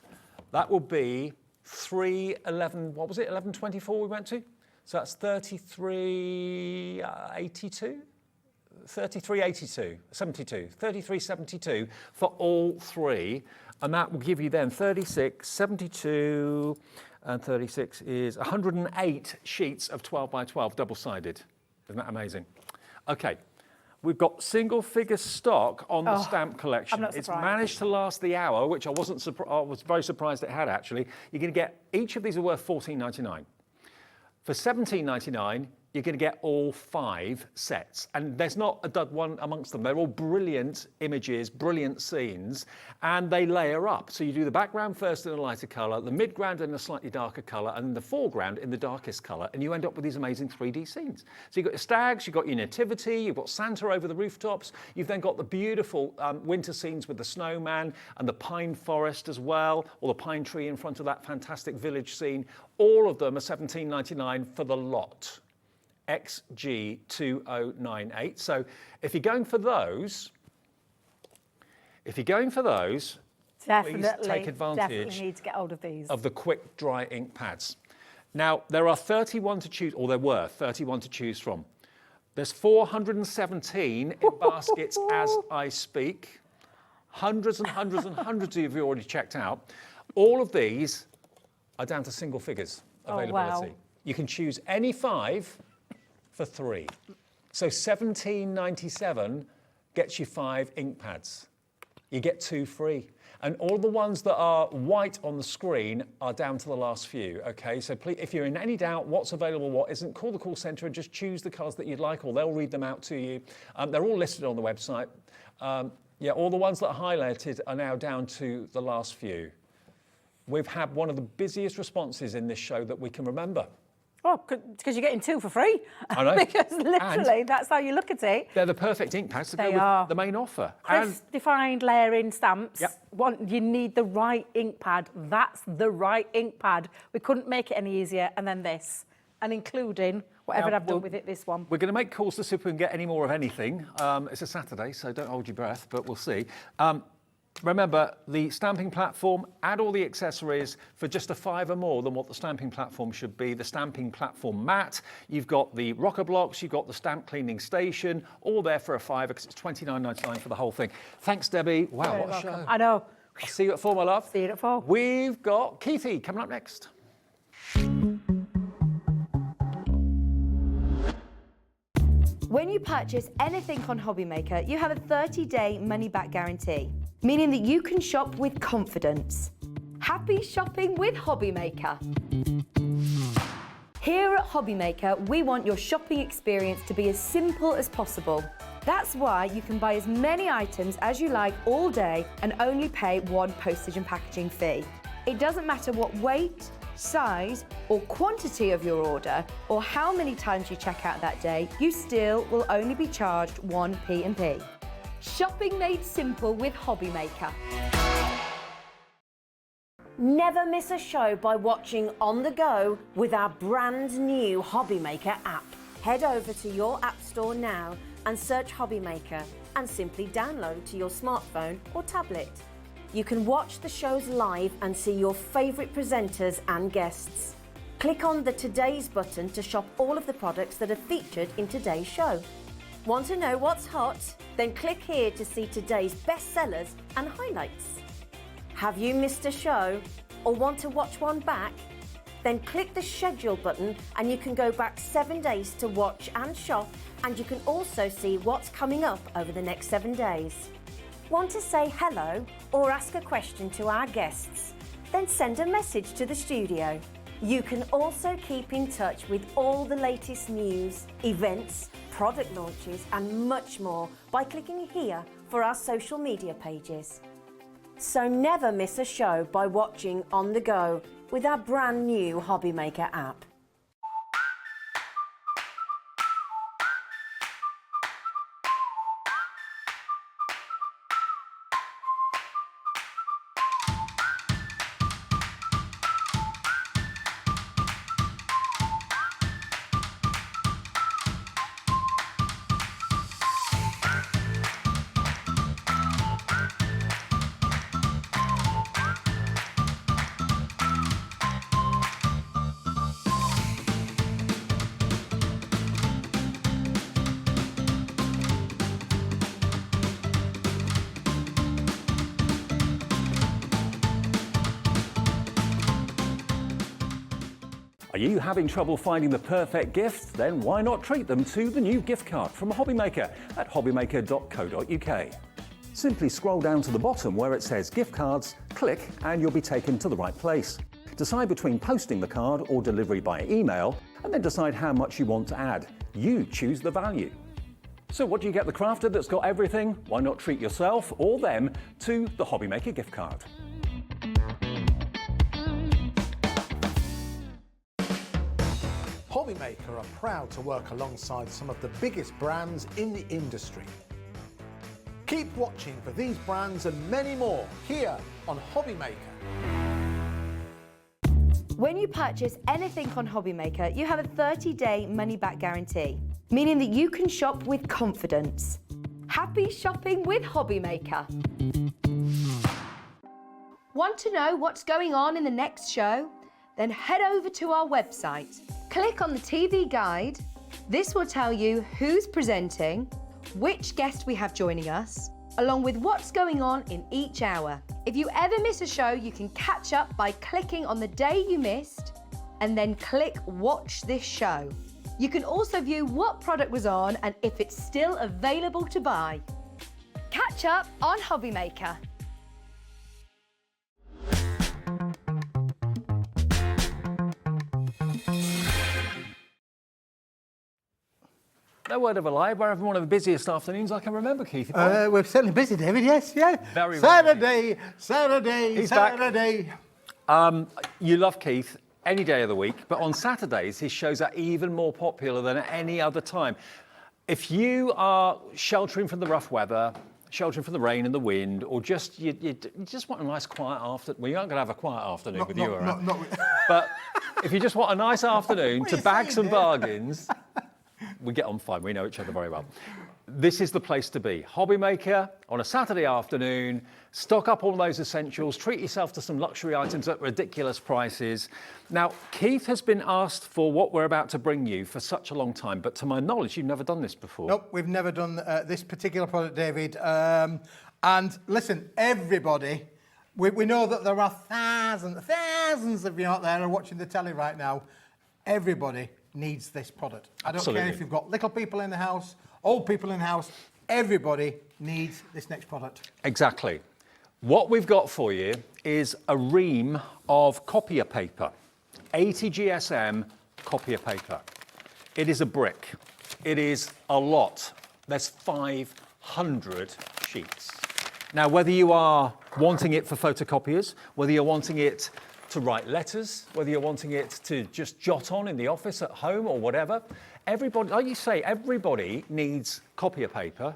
that would be 311. What was it? 1124 we went to. So that's 3382. 3372 for all three, and that will give you then 36, 72, and 36 is 108 sheets of 12 by 12 double-sided. Isn't that amazing? Okay, we've got single figure stock on the stamp collection. I'm not It's surprised. managed to last the hour, which I was very surprised it had actually. You're going to get, each of these are worth $14.99. For $17.99, you're going to get all 5 sets. And there's not a dud one amongst them. They're all brilliant images, brilliant scenes, and they layer up. So you do the background first in a lighter colour, the midground in a slightly darker colour, and the foreground in the darkest colour, and you end up with these amazing 3D scenes. So you've got your stags, you've got your nativity, you've got Santa over the rooftops, you've then got the beautiful winter scenes with the snowman and the pine forest as well, or the pine tree in front of that fantastic village scene. All of them are $17.99 for the lot. XG2098. So if you're going for those, Definitely, please take advantage definitely need to get hold of these. of the quick dry ink pads. Now, there are 31 to choose, or there were 31 to choose from. There's 417 in baskets as I speak. Hundreds and hundreds and hundreds of you already checked out. All of these are down to single figures availability. Wow. You can choose any 5 for 3. So $17.97 gets you 5 ink pads. You get 2 free. And all the ones that are white on the screen are down to the last few, okay? So please, if you're in any doubt what's available, what isn't, call the call centre and just choose the colours that you'd like, or they'll read them out to you. They're all listed on the website. All the ones that are highlighted are now down to the last few. We've had one of the busiest responses in this show that we can remember. Oh, because you're getting 2 for free. I know. Because literally, that's how you look at it. They're the perfect ink pads to go They with are. the main offer. Crisp-defined layering stamps. Yep. You need the right ink pad. That's the right ink pad. We couldn't make it any easier. And then this, and including whatever I've done with it, this one. We're going to make calls to see if we can get any more of anything. It's a Saturday, so don't hold your breath, but we'll see. Remember, the stamping platform, add all the accessories for just a $5 or more than what the stamping platform should be. The stamping platform mat, you've got the rocker blocks, you've got the stamp cleaning station, all there for a $5 because it's $29.99 for the whole thing. Thanks, Debbie. Wow, Very what a welcome. show. I know. I'll see you at 4, my love. See you at 4. We've got Keithy coming up next. When you purchase anything on Hobbymaker, you have a 30-day money-back guarantee, meaning that you can shop with confidence. Happy shopping with Hobbymaker. Here at Hobbymaker, we want your shopping experience to be as simple as possible. That's why you can buy as many items as you like all day and only pay one postage and packaging fee. It doesn't matter what weight, size or quantity of your order or how many times you check out that day, you still will only be charged one P&P. Shopping made simple with Hobbymaker. Never miss a show by watching on the go with our brand new Hobbymaker app. Head over to your app store now and search Hobbymaker and simply download to your smartphone or tablet. You can watch the shows live and see your favourite presenters and guests. Click on the Today's button to shop all of the products that are featured in today's show. Want to know what's hot? Then click here to see today's bestsellers and highlights. Have you missed a show or want to watch one back? Then click the schedule button and you can go back 7 days to watch and shop, and you can also see what's coming up over the next 7 days. Want to say hello or ask a question to our guests? Then send a message to the studio. You can also keep in touch with all the latest news, events, product launches and much more by clicking here for our social media pages. So never miss a show by watching on the go with our brand new Hobby Maker app. Are you having trouble finding the perfect gift? Then why not treat them to the new gift card from Hobby Maker at hobbymaker.co.uk. Simply scroll down to the bottom where it says gift cards, click and you'll be taken to the right place. Decide between posting the card or delivery by email, and then decide how much you want to add. You choose the value. So what do you get the crafter that's got everything? Why not treat yourself or them to the Hobby Maker gift card? Hobby Maker are proud to work alongside some of the biggest brands in the industry. Keep watching for these brands and many more here on Hobby Maker. When you purchase anything on Hobby Maker, you have a 30-day money-back guarantee, meaning that you can shop with confidence. Happy shopping with Hobby Maker. Want to know what's going on in the next show? Then head over to our website. Click on the TV guide. This will tell you who's presenting, which guest we have joining us, along with what's going on in each hour. If you ever miss a show, you can catch up by clicking on the day you missed and then click Watch This Show. You can also view what product was on and if it's still available to buy. Catch up on Hobby Maker. No word of a lie, we're having one of the busiest afternoons I can remember, Keith. We're certainly busy, David, yes, yeah. Very Saturday. He's back. Saturday. You love Keith any day of the week, but on Saturdays his shows are even more popular than at any other time. If you are sheltering from the rough weather, sheltering from the rain and the wind, or just you just want a nice quiet afternoon. Well, you aren't going to have a quiet afternoon with you around. But if you just want a nice afternoon to bag some bargains, we get on fine, we know each other very well. This is the place to be. Hobby Maker on a Saturday afternoon, stock up all those essentials, treat yourself to some luxury items at ridiculous prices. Now, Keith has been asked for what we're about to bring you for such a long time, but to my knowledge, you've never done this before. Nope, we've never done this particular product, David. And listen, everybody, we know that there are thousands of you out there who are watching the telly right now. Everybody needs this product. I don't care if you've got little people in the house, old people in the house, everybody needs this next product. Exactly. What we've got for you is a ream of copier paper, 80 GSM copier paper. It is a brick. It is a lot. There's 500 sheets. Now, whether you are wanting it for photocopiers, whether you're wanting it to write letters, whether you're wanting it to just jot on in the office, at home or whatever, everybody, like you say, everybody needs copier paper.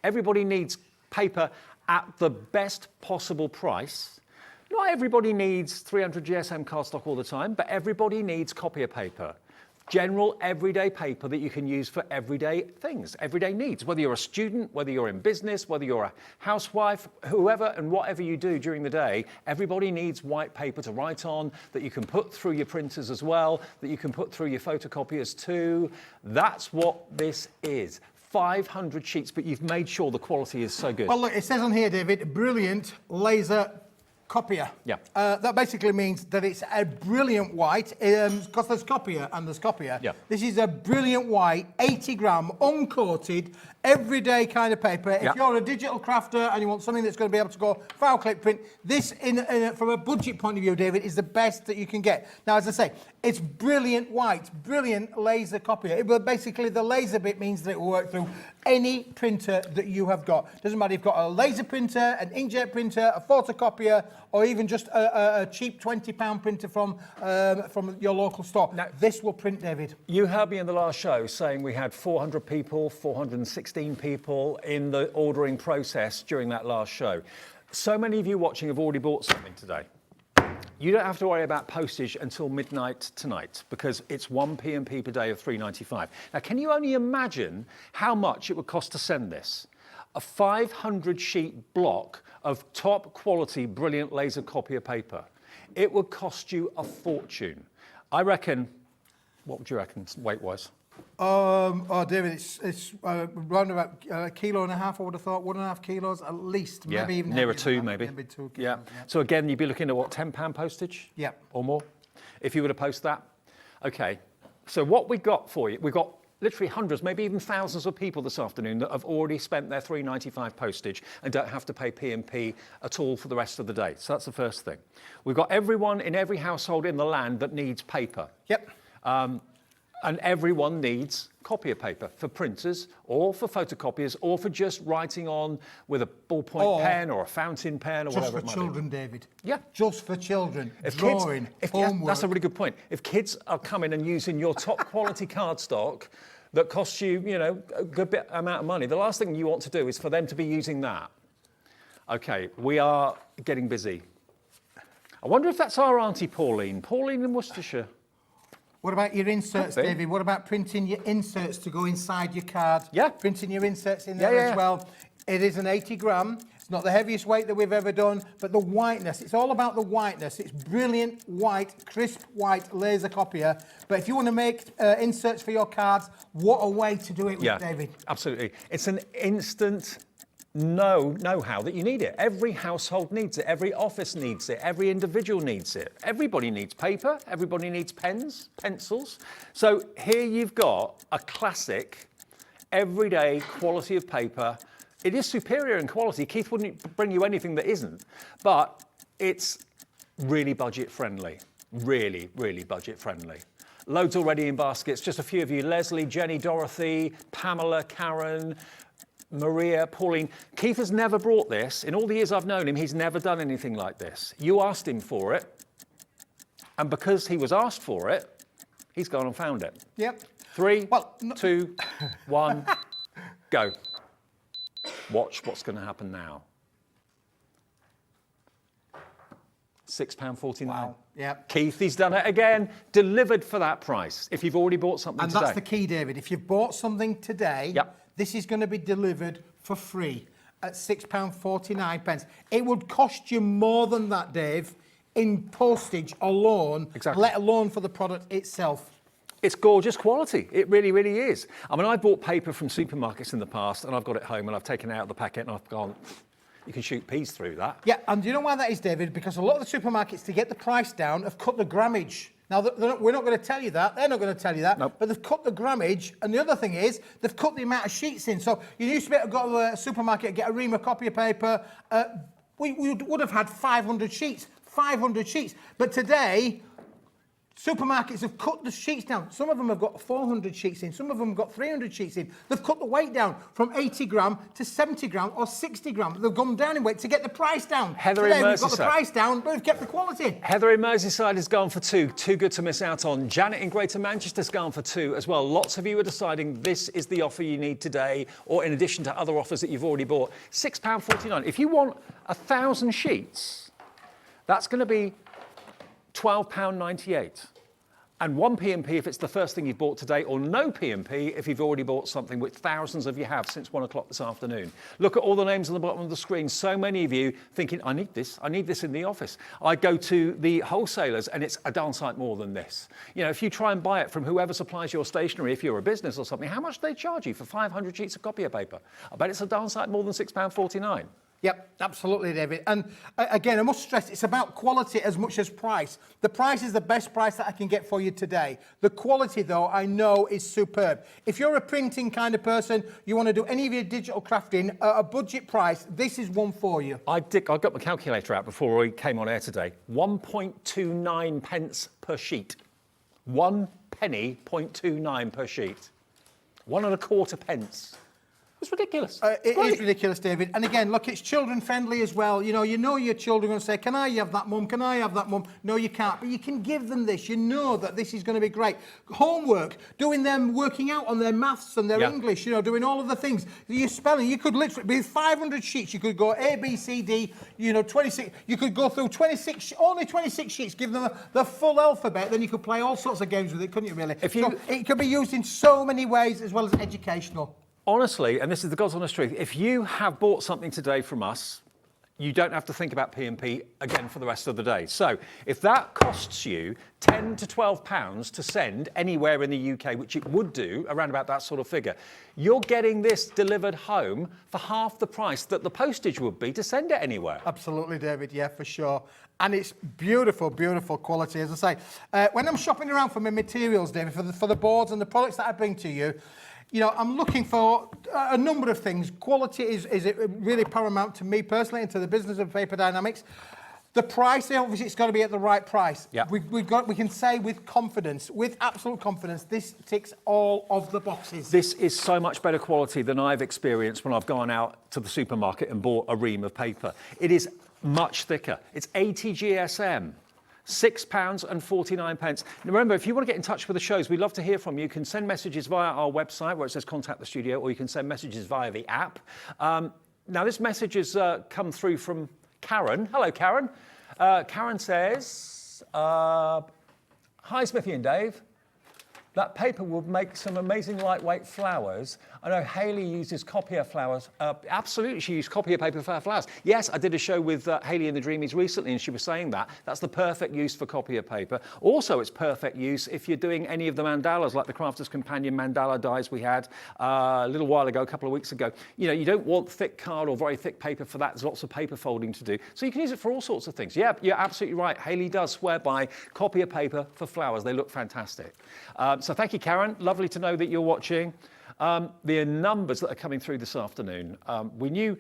Everybody needs paper at the best possible price. Not everybody needs 300 GSM cardstock all the time, but everybody needs copier paper. General everyday paper that you can use for everyday things, everyday needs. Whether you're a student, whether you're in business, whether you're a housewife, whoever and whatever you do during the day, everybody needs white paper to write on that you can put through your printers as well, that you can put through your photocopiers too. That's what this is. 500 sheets, but you've made sure the quality is so good. Well, look, it says on here, David, brilliant laser Copier. Yeah. That basically means that it's a brilliant white, because there's copier and there's copier. Yeah. This is a brilliant white, 80 gram, uncoated, everyday kind of paper. Yeah. If you're a digital crafter and you want something that's going to be able to go file clip print, this, from a budget point of view, David, is the best that you can get. Now, as I say, it's brilliant white, brilliant laser copier. But basically, the laser bit means that it will work through any printer that you have got. Doesn't matter if you've got a laser printer, an inkjet printer, a photocopier, or even just a cheap £20 printer from your local store. Now, this will print, David. You heard me in the last show saying we had 400 people, 416 people in the ordering process during that last show. So many of you watching have already bought something today. You don't have to worry about postage until midnight tonight because it's 1 P&P per day of £3.95. Now, can you only imagine how much it would cost to send this? A 500 sheet block of top quality, brilliant laser copier paper. It would cost you a fortune. I reckon, what would you reckon weight-wise? David, it's around about a kilo and a half, I would have thought, 1.5 kilos at least. Yeah, maybe even nearer heavier than 2 that, maybe. maybe 2 kilos, Yeah. So again, you'd be looking at what, £10 postage? Yeah. Or more, if you were to post that. Okay. So what we got for you, we've got literally hundreds, maybe even thousands of people this afternoon that have already spent their £3.95 postage and don't have to pay P&P at all for the rest of the day. So that's the first thing. We've got everyone in every household in the land that needs paper. Yep. And everyone needs copier paper for printers or for photocopiers or for just writing on with a ballpoint pen or a fountain pen or Just whatever for it might children, David. Yeah. Just for children. If Drawing, homework. that's a really good point. If kids are coming and using your top quality cardstock that costs you, a good bit amount of money, the last thing you want to do is for them to be using that. Okay, we are getting busy. I wonder if that's our Auntie Pauline. Pauline in Worcestershire. What about your inserts, Could be. David? What about printing your inserts to go inside your card? Yeah. Printing your inserts in there Yeah. as well. It is an 80 gram. It's not the heaviest weight that we've ever done, but the whiteness. It's all about the whiteness. It's brilliant white, crisp white laser copier. But if you want to make inserts for your cards, what a way to do it with, David. Absolutely. It's an instant know-how that you need it. Every household needs it. Every office needs it. Every individual needs it. Everybody needs paper. Everybody needs pens, pencils. So here you've got a classic, everyday quality of paper. It is superior in quality. Keith wouldn't bring you anything that isn't, but it's really budget friendly. Really, really budget friendly. Loads already in baskets. Just a few of you: Leslie, Jenny, Dorothy, Pamela, Karen, Maria, Pauline. Keith has never brought this. In all the years I've known him, he's never done anything like this. You asked him for it, and because he was asked for it, he's gone and found it. Yep. 3, 2, 1, go. Watch what's going to happen now. £6.49. Wow. Yep. Keith, he's done it again. Delivered for that price. If you've already bought something And today. that's the key, David. If you've bought something today, this is going to be delivered for free at £6.49. It would cost you more than that, Dave, in postage alone, let alone for the product itself. It's gorgeous quality. It really, really is. I mean, I've bought paper from supermarkets in the past, and I've got it home, and I've taken it out of the packet, and I've gone, you can shoot peas through that. Yeah, and do you know why that is, David? Because a lot of the supermarkets, to get the price down, have cut the grammage. Now, we're not going to tell you that. They're not going to tell you that. Nope. But they've cut the grammage. And the other thing is, they've cut the amount of sheets in. So you used to be able to go to a supermarket and get a ream of copier paper. We would have had 500 sheets. 500 sheets. But today, supermarkets have cut the sheets down. Some of them have got 400 sheets in. Some of them have got 300 sheets in. They've cut the weight down from 80 gram to 70 gram or 60 gram. They've gone down in weight to get the price down. Heather Today, in we've got the Merseyside. price down, but we've kept the quality. Heather in Merseyside has gone for 2. Too good to miss out on. Janet in Greater Manchester's gone for 2 as well. Lots of you are deciding this is the offer you need today, or in addition to other offers that you've already bought. £6.49. If you want 1,000 sheets, that's going to be £12.98. And 1 P&P if it's the first thing you've bought today, or no P&P if you've already bought something, which thousands of you have since 1 o'clock this afternoon. Look at all the names on the bottom of the screen. So many of you thinking, I need this in the office. I go to the wholesalers and it's a darn sight more than this. You know, if you try and buy it from whoever supplies your stationery, if you're a business or something, how much do they charge you for 500 sheets of copier paper? I bet it's a darn sight more than £6.49. Yep, absolutely, David. And again, I must stress, it's about quality as much as price. The price is the best price that I can get for you today. The quality, though, I know is superb. If you're a printing kind of person, you want to do any of your digital crafting at a budget price, this is one for you. I got my calculator out before we came on air today. 1.29 pence per sheet. 1 penny, 0.29 per sheet. 1.25 pence. It's ridiculous. It is ridiculous, David. And again, look, it's children friendly as well. You know your children are going to say, can I have that, Mum? Can I have that, Mum? No, you can't. But you can give them this. You know that this is going to be great. Homework, doing them working out on their maths and their English, doing all of the things. Your spelling, you could literally, with 500 sheets, you could go A, B, C, D, 26. You could go through 26, only 26 sheets, give them the full alphabet. Then you could play all sorts of games with it, couldn't you, really? So it could be used in so many ways as well as educational. Honestly, and this is the God's honest truth, if you have bought something today from us, you don't have to think about P&P again for the rest of the day. So if that costs you £10 to £12 to send anywhere in the UK, which it would do, around about that sort of figure, you're getting this delivered home for half the price that the postage would be to send it anywhere. Absolutely, David, yeah, for sure. And it's beautiful, beautiful quality. As I say, when I'm shopping around for my materials, David, for the boards and the products that I bring to you, I'm looking for a number of things. Quality is really paramount to me personally and to the business of Paper Dienamics. The price, obviously, it's got to be at the right price. Yeah. We can say with confidence, with absolute confidence, this ticks all of the boxes. This is so much better quality than I've experienced when I've gone out to the supermarket and bought a ream of paper. It is much thicker. It's 80 GSM. £6.49. Now remember, if you want to get in touch with the shows, we'd love to hear from you. You can send messages via our website where it says contact the studio, or you can send messages via the app. Now this message has come through from Karen. Hello, Karen. Karen says, hi, Smithy and Dave. That paper would make some amazing lightweight flowers. I know Hayley uses copier flowers. Absolutely, she used copier paper for her flowers. Yes, I did a show with Hayley and the Dreamies recently, and she was saying that. That's the perfect use for copier paper. Also, it's perfect use if you're doing any of the mandalas, like the Crafter's Companion mandala dies we had a little while ago, a couple of weeks ago. You don't want thick card or very thick paper for that. There's lots of paper folding to do. So you can use it for all sorts of things. Yeah, you're absolutely right. Hayley does swear by copier paper for flowers. They look fantastic. So thank you, Karen. Lovely to know that you're watching. The numbers that are coming through this afternoon. We knew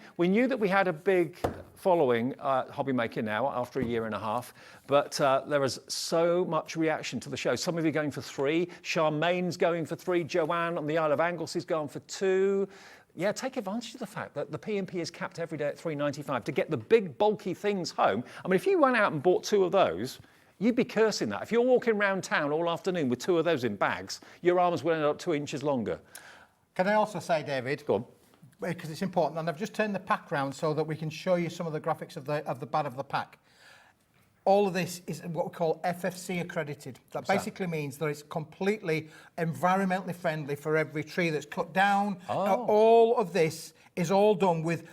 that we had a big following Hobby Maker now after a year and a half, but there is so much reaction to the show. Some of you are going for 3. Charmaine's going for 3. Joanne on the Isle of Anglesey is going for 2. Yeah, take advantage of the fact that the P&P is capped every day at £3.95 to get the big bulky things home. I mean, if you went out and bought 2 of those, you'd be cursing that. If you're walking around town all afternoon with 2 of those in bags, your arms will end up 2 inches longer. Can I also say, David, go on, because it's important, and I've just turned the pack round so that we can show you some of the graphics of the bad of the pack. All of this is what we call FFC accredited. That basically means that it's completely environmentally friendly for every tree that's cut down. All of this is all done with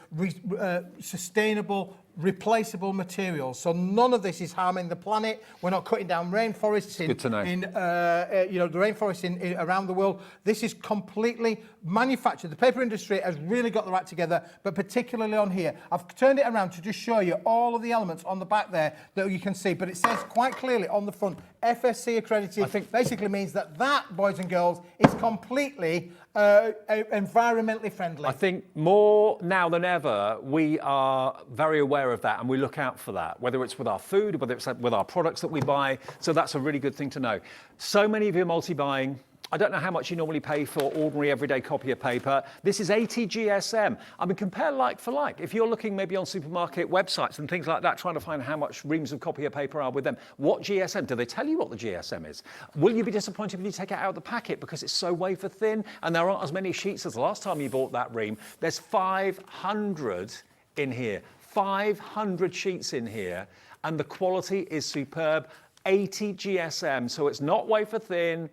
sustainable, replaceable materials. So none of this is harming the planet. We're not cutting down rainforests Good to know. the rainforests around the world. This is completely manufactured. The paper industry has really got the act together, but particularly on here. I've turned it around to just show you all of the elements on the back there that you can see, but it says quite clearly on the front, FSC accredited. I think basically means that, boys and girls, is completely environmentally friendly. I think more now than ever, we are very aware of that and we look out for that, whether it's with our food, whether it's with our products that we buy. So that's a really good thing to know. So many of you are multi-buying. I don't know how much you normally pay for ordinary everyday copier paper. This is 80 GSM. I mean, compare like for like. If you're looking maybe on supermarket websites and things like that, trying to find how much reams of copier paper are with them, what GSM? Do they tell you what the GSM is? Will you be disappointed when you take it out of the packet because it's so wafer thin and there aren't as many sheets as the last time you bought that ream? There's 500 in here, 500 sheets in here, and the quality is superb. 80 GSM, so it's not wafer thin.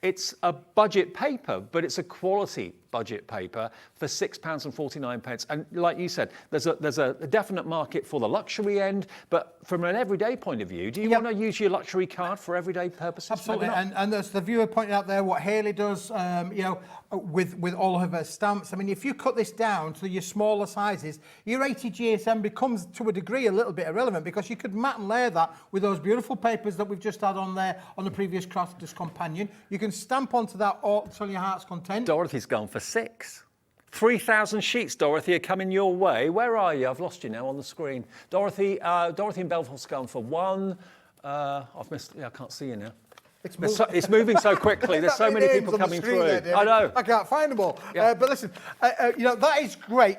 It's a budget paper, but it's a quality budget paper for £6.49. And like you said, there's a definite market for the luxury end, but from an everyday point of view, do you want to use your luxury card for everyday purposes? Absolutely, and as the viewer pointed out there, what Hayley does, with all of her stamps. I mean, if you cut this down to your smaller sizes, your 80 GSM becomes, to a degree, a little bit irrelevant, because you could mat and layer that with those beautiful papers that we've just had on there on the previous Crafter's Companion. You can stamp onto that all till your heart's content. Dorothy's gone for 6. 3,000 sheets, Dorothy, are coming your way. Where are you? I've lost you now on the screen. Dorothy in Belfast's gone for 1. I've missed. Yeah, I can't see you now. It's moving so quickly. There's so many people coming through. I know. I can't find them all. Yeah. But listen, that is great.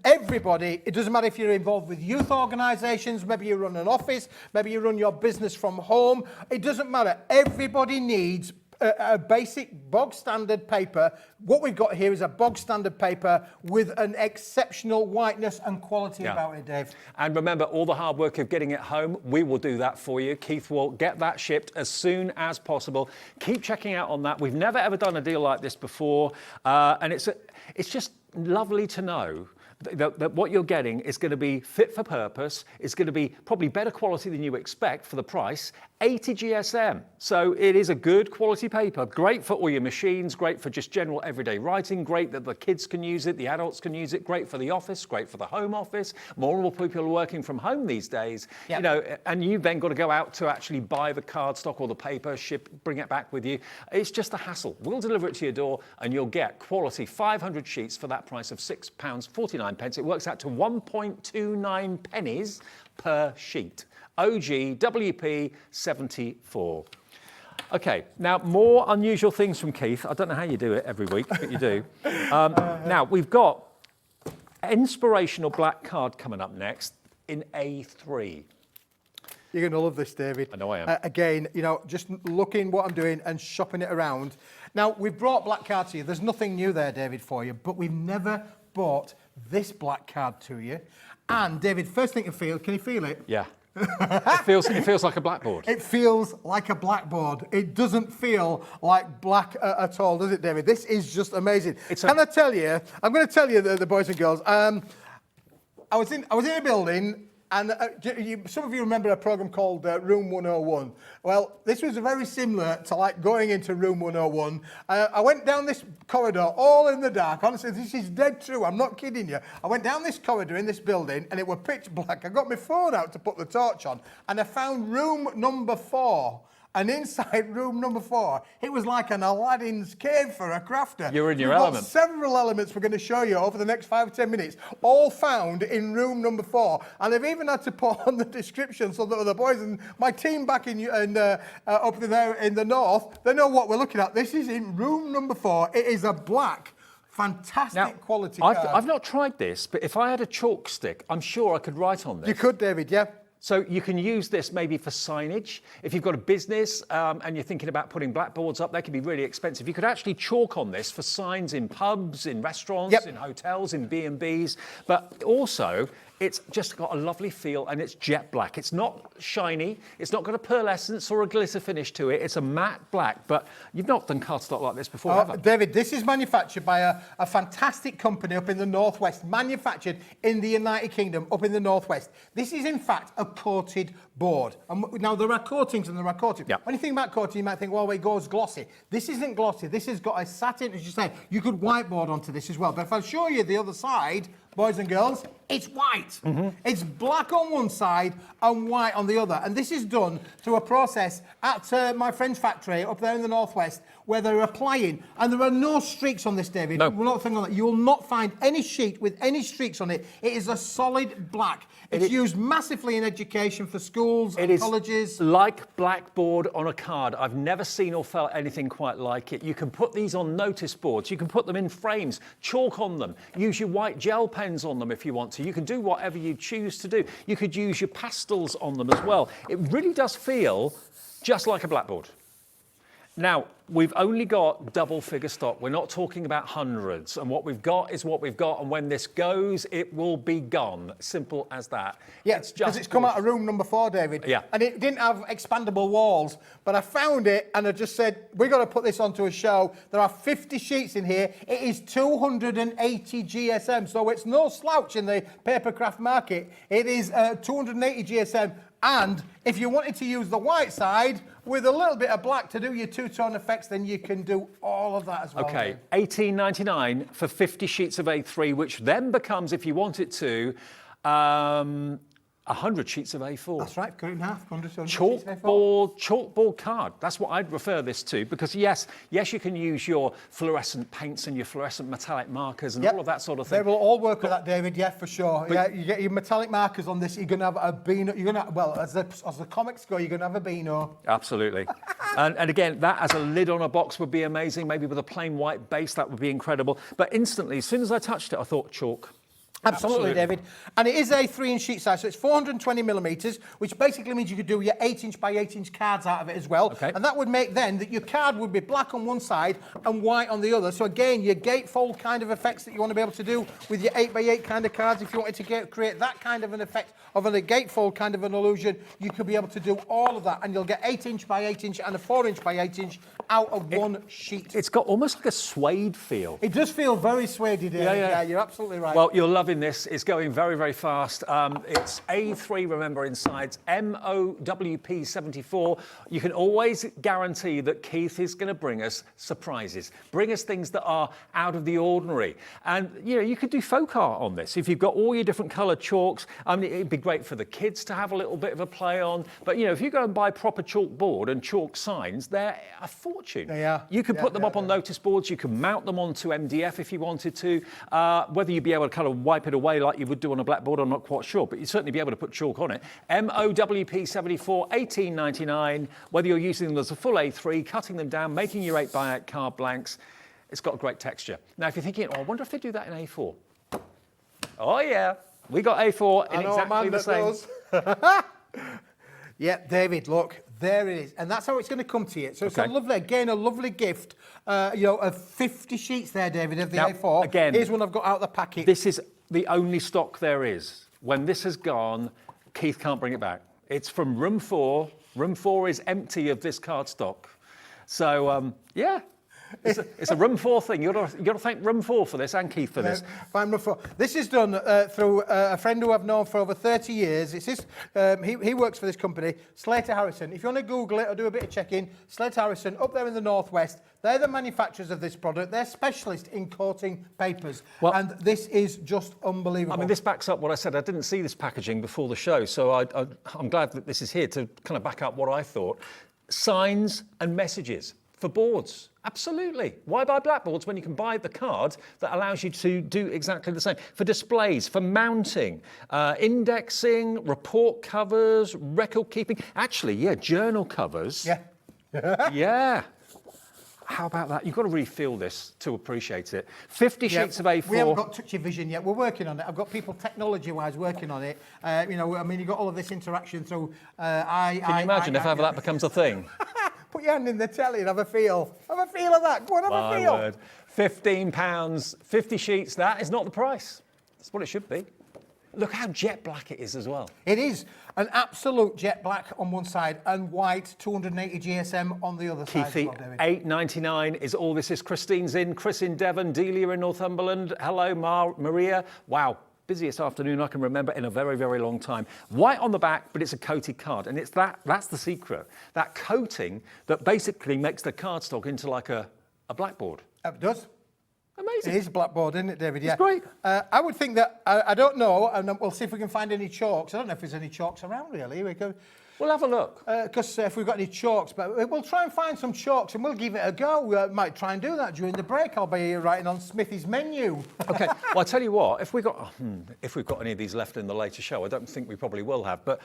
Everybody, it doesn't matter if you're involved with youth organisations, maybe you run an office, maybe you run your business from home. It doesn't matter. Everybody needs a basic bog standard paper. What we've got here is a bog standard paper with an exceptional whiteness and quality about it, Dave. And remember, all the hard work of getting it home, we will do that for you. Keith will get that shipped as soon as possible. Keep checking out on that. We've never ever done a deal like this before, and it's just lovely to know that what you're getting is going to be fit for purpose. It's going to be probably better quality than you expect for the price. 80 GSM. So it is a good quality paper. Great for all your machines, great for just general everyday writing, great that the kids can use it, the adults can use it, great for the office, great for the home office. More and more people are working from home these days. Yep. And you've then got to go out to actually buy the cardstock or the paper, bring it back with you. It's just a hassle. We'll deliver it to your door and you'll get quality 500 sheets for that price of £6.49. It works out to 1.29 pennies per sheet. OG WP 74. Okay, now more unusual things from Keith. I don't know how you do it every week, but you do. Now we've got inspirational black card coming up next in A3. You're going to love this, David. I know I am. Again, just looking what I'm doing and shopping it around. Now, we've brought black card to you. There's nothing new there, David, for you, but we've never bought this black card to you. And, David, first thing to feel, can you feel it? Yeah. It feels like a blackboard. It feels like a blackboard. It doesn't feel like black at all, does it, David? This is just amazing. Can I tell you, I'm going to tell you, the boys and girls, I was in a building, and some of you remember a program called Room 101. Well, this was very similar to like going into Room 101. I went down this corridor all in the dark. Honestly, this is dead true. I'm not kidding you. I went down this corridor in this building and it was pitch black. I got my phone out to put the torch on and I found room number 4. And inside room number 4, it was like an Aladdin's cave for a crafter. You're in your We've got element. Several elements we're going to show you over the next 5 or 10 minutes, all found in room number 4. And I've even had to put on the description so that the boys and my team back up there in the north, they know what we're looking at. This is in room number 4. It is a black, fantastic quality card. I've not tried this, but if I had a chalk stick, I'm sure I could write on this. You could, David, yeah. So you can use this maybe for signage. If you've got a business and you're thinking about putting blackboards up, they can be really expensive. You could actually chalk on this for signs in pubs, in restaurants, in hotels, in B&Bs. But also, it's just got a lovely feel and it's jet black. It's not shiny. It's not got a pearlescence or a glitter finish to it. It's a matte black. But you've not done cardstock like this before, have you? David, this is manufactured by a fantastic company up in the Northwest, manufactured in the United Kingdom up in the Northwest. This is, in fact, a coated board. Now, there are coatings and there are coatings. Yeah. When you think about coating, you might think, well, it goes glossy. This isn't glossy. This has got a satin, as you say. You could whiteboard onto this as well. But if I show you the other side, boys and girls, it's white. It's black on one side and white on the other. And this is done through a process at my friend's factory up there in the Northwest where they're applying. And there are no streaks on this, David. No. We're not thinking on that. You will not find any sheet with any streaks on it. It is a solid black. It's used massively in education for schools and colleges. It is like blackboard on a card. I've never seen or felt anything quite like it. You can put these on notice boards. You can put them in frames, chalk on them, use your white gel pens on them if you want to. You can do whatever you choose to do. You could use your pastels on them as well. It really does feel just like a blackboard. Now, we've only got double figure stock. We're not talking about hundreds. And what we've got is what we've got. And when this goes, it will be gone. Simple as that. Yeah, because it's come out of room number 4, David. Yeah. And it didn't have expandable walls. But I found it and I just said, we've got to put this onto a show. There are 50 sheets in here. It is 280 GSM. So it's no slouch in the papercraft market. It is 280 GSM. And if you wanted to use the white side with a little bit of black to do your two-tone effects, then you can do all of that as well. Okay, $18.99 for 50 sheets of A3, which then becomes, if you want it to, 100 sheets of A4. That's right, cut it in half. 100 Chalkboard card. That's what I'd refer this to, because yes, you can use your fluorescent paints and your fluorescent metallic markers and all of that sort of thing. They will all work with that, David. Yeah, for sure. Yeah, you get your metallic markers on this. You're going to have a Beano. You're going to, well, as the comics go, you're going to have a Beano. Absolutely. and again, that as a lid on a box would be amazing. Maybe with a plain white base, that would be incredible. But instantly, as soon as I touched it, I thought chalk. Absolutely, David. And it is a 3-inch sheet size, so it's 420 millimetres, which basically means you could do your 8-inch by 8-inch cards out of it as well. Okay. And that would make then that your card would be black on one side and white on the other. So again, your gatefold kind of effects that you want to be able to do with your 8x8 kind of cards, if you wanted to create that kind of an effect of a gatefold kind of an illusion, you could be able to do all of that. And you'll get 8-inch by 8-inch and a 4-inch by 8-inch out of one sheet. It's got almost like a suede feel. It does feel very suede-y, David. Yeah, you're absolutely right. Well, you're loving this. It's going very, very fast. It's A3, remember, inside. MOWP74. You can always guarantee that Keith is going to bring us surprises, bring us things that are out of the ordinary. And, you know, you could do folk art on this. If you've got all your different coloured chalks, I mean, it'd be great for the kids to have a little bit of a play on. But, you know, if you go and buy proper chalkboard and chalk signs, they're a fortune. They are. You could put them up on notice boards. You can mount them onto MDF if you wanted to. Whether you'd be able to kind of wipe it away like you would do on a blackboard, I'm not quite sure, but you'd certainly be able to put chalk on it. MOWP74, $18.99. Whether you're using them as a full A3, cutting them down, making your 8x8 card blanks, it's got a great texture. Now, if you're thinking, oh, I wonder if they do that in A4. Oh, yeah. We got A4 in exactly the same. Yeah, David, look, there it is. And that's how it's going to come to you. So it's a lovely, again, a lovely gift, you know, of 50 sheets there, David, of the now, A4. Again, here's one I've got out of the packet. This is the only stock there is. When this has gone, Keith can't bring it back. It's from room 4. Room 4 is empty of this card stock. So, yeah. It's a room 4 thing. You've got to thank room 4 for this and Keith for this. Fine, room 4. This is done through a friend who I've known for over 30 years. It's his, he works for this company, Slater Harrison. If you want to Google it or do a bit of checking, Slater Harrison, up there in the northwest, they're the manufacturers of this product. They're specialists in coating papers. Well, and this is just unbelievable. I mean, this backs up what I said. I didn't see this packaging before the show, so I'm glad that this is here to kind of back up what I thought. Signs and messages for boards. Absolutely. Why buy blackboards when you can buy the card that allows you to do exactly the same? For displays, for mounting, indexing, report covers, record keeping. Actually, yeah, journal covers. Yeah. Yeah. How about that? You've got to really feel this to appreciate it. 50 sheets of A4. We haven't got touchy vision yet. We're working on it. I've got people technology-wise working on it. You know, I mean, you've got all of this interaction through Can you imagine if ever that becomes a thing? Put your hand in the telly and have a feel. Have a feel of that. Go on, have a feel. Word. £15, 50 sheets. That is not the price. That's what it should be. Look how jet black it is as well. It is an absolute jet black on one side and white 280 GSM on the other side. Keithy, $8.99 is all this is. Christine's in, Chris in Devon, Delia in Northumberland. Hello, Maria. Wow. Busiest afternoon I can remember in a very, very long time. White on the back, but it's a coated card. And it's that's the secret. That coating that basically makes the cardstock into like a blackboard. It does. Amazing. It is blackboard, isn't it, David? Yeah. It's great. I would think that, I don't know, and we'll see if we can find any chalks. I don't know if there's any chalks around, really. We'll have a look. Because if we've got any chalks, but we'll try and find some chalks and we'll give it a go. We might try and do that during the break. I'll be writing on Smithy's menu. Okay, well, I tell you what, if we've got any of these left in the later show, I don't think we probably will have, but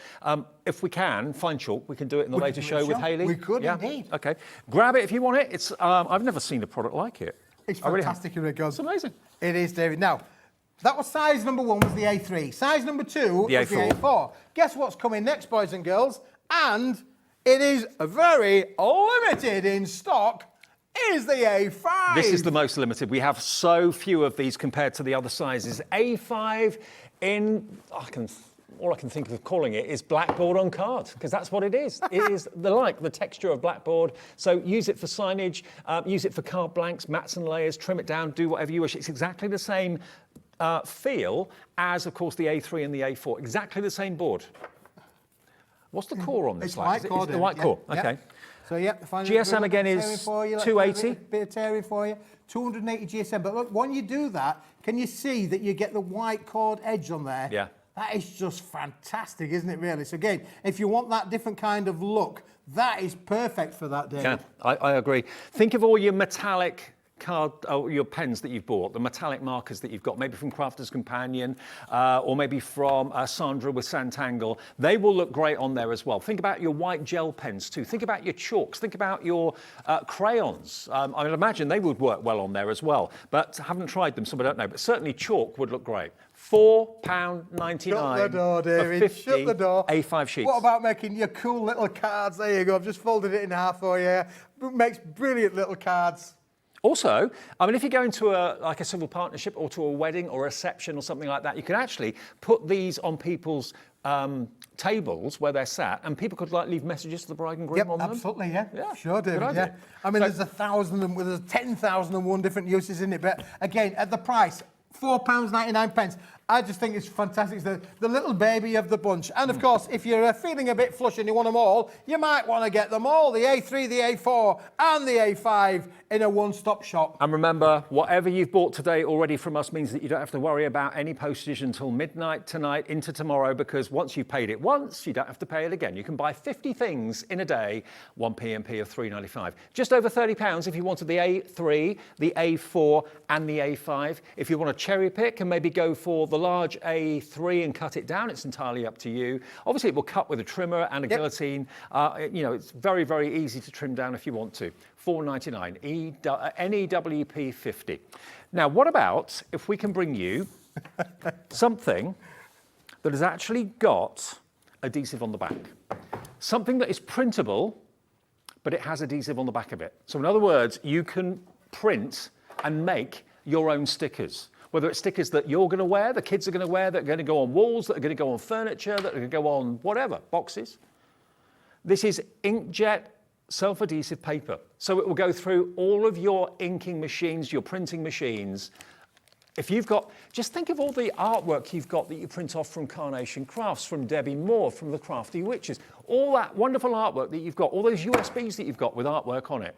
if we can find chalk, we can do it in the later show with Hayley. We could indeed. Okay, grab it if you want it. It's I've never seen a product like it. It's fantastic, really it's amazing. It is, David. Now, that was size number 1 was the A3. Size number 2 was the A4. Guess what's coming next, boys and girls? And It is very limited in stock. Is the A5. This is the most limited. We have so few of these compared to the other sizes. A5 in, all I can think of calling it is blackboard on card, because that's what it is. It is the texture of blackboard. So use it for signage, use it for card blanks, mats and layers, trim it down, do whatever you wish. It's exactly the same feel as, of course, the A3 and the A4. Exactly the same board. What's the core on this? It's white core. Is it the white core? Yeah. Okay. So yeah, GSM again is 280. Bit of tearing for you. 280 GSM. But look, when you do that, can you see that you get the white cord edge on there? Yeah. That is just fantastic, isn't it, really? So again, if you want that different kind of look, that is perfect for that, David. Yeah, I agree. Think of all your metallic card, your pens that you've bought, the metallic markers that you've got, maybe from Crafter's Companion, or maybe from Sandra with Santangle. They will look great on there as well. Think about your white gel pens too. Think about your chalks. Think about your crayons. I would imagine they would work well on there as well, but I haven't tried them, so I don't know. But certainly chalk would look great. £4.99 Shut the door, David. for 50 Shut the door. A5 sheets. What about making your cool little cards? There you go. I've just folded it in half for you. It makes brilliant little cards. Also, I mean, if you go into a civil partnership or to a wedding or a reception or something like that, you can actually put these on people's tables where they're sat, and people could leave messages to the bride and groom on them. Absolutely, yeah. Yeah, Sure, David, good yeah. idea. I mean, So- there's 10,001 different uses in it, but again, at the price, £4.99. I just think it's fantastic. It's the little baby of the bunch. And of course, if you're feeling a bit flush and you want them all, you might want to get them all, the A3, the A4 and the A5 in a one-stop shop. And remember, whatever you've bought today already from us means that you don't have to worry about any postage until midnight tonight into tomorrow, because once you've paid it once, you don't have to pay it again. You can buy 50 things in a day, one PMP of £3.95. Just over £30 if you wanted the A3, the A4 and the A5. If you want to cherry pick and maybe go for the large A3 and cut it down, it's entirely up to you. Obviously, it will cut with a trimmer and a guillotine. It's very, very easy to trim down if you want to. £4.99, NEWP 50. Now, what about if we can bring you something that has actually got adhesive on the back? Something that is printable, but it has adhesive on the back of it. So in other words, you can print and make your own stickers. Whether it's stickers that you're going to wear, the kids are going to wear, that are going to go on walls, that are going to go on furniture, that are going to go on whatever, boxes. This is inkjet self-adhesive paper. So it will go through all of your inking machines, your printing machines. If you've got, just think of all the artwork you've got that you print off from Carnation Crafts, from Debbie Moore, from the Crafty Witches, all that wonderful artwork that you've got, all those USBs that you've got with artwork on it.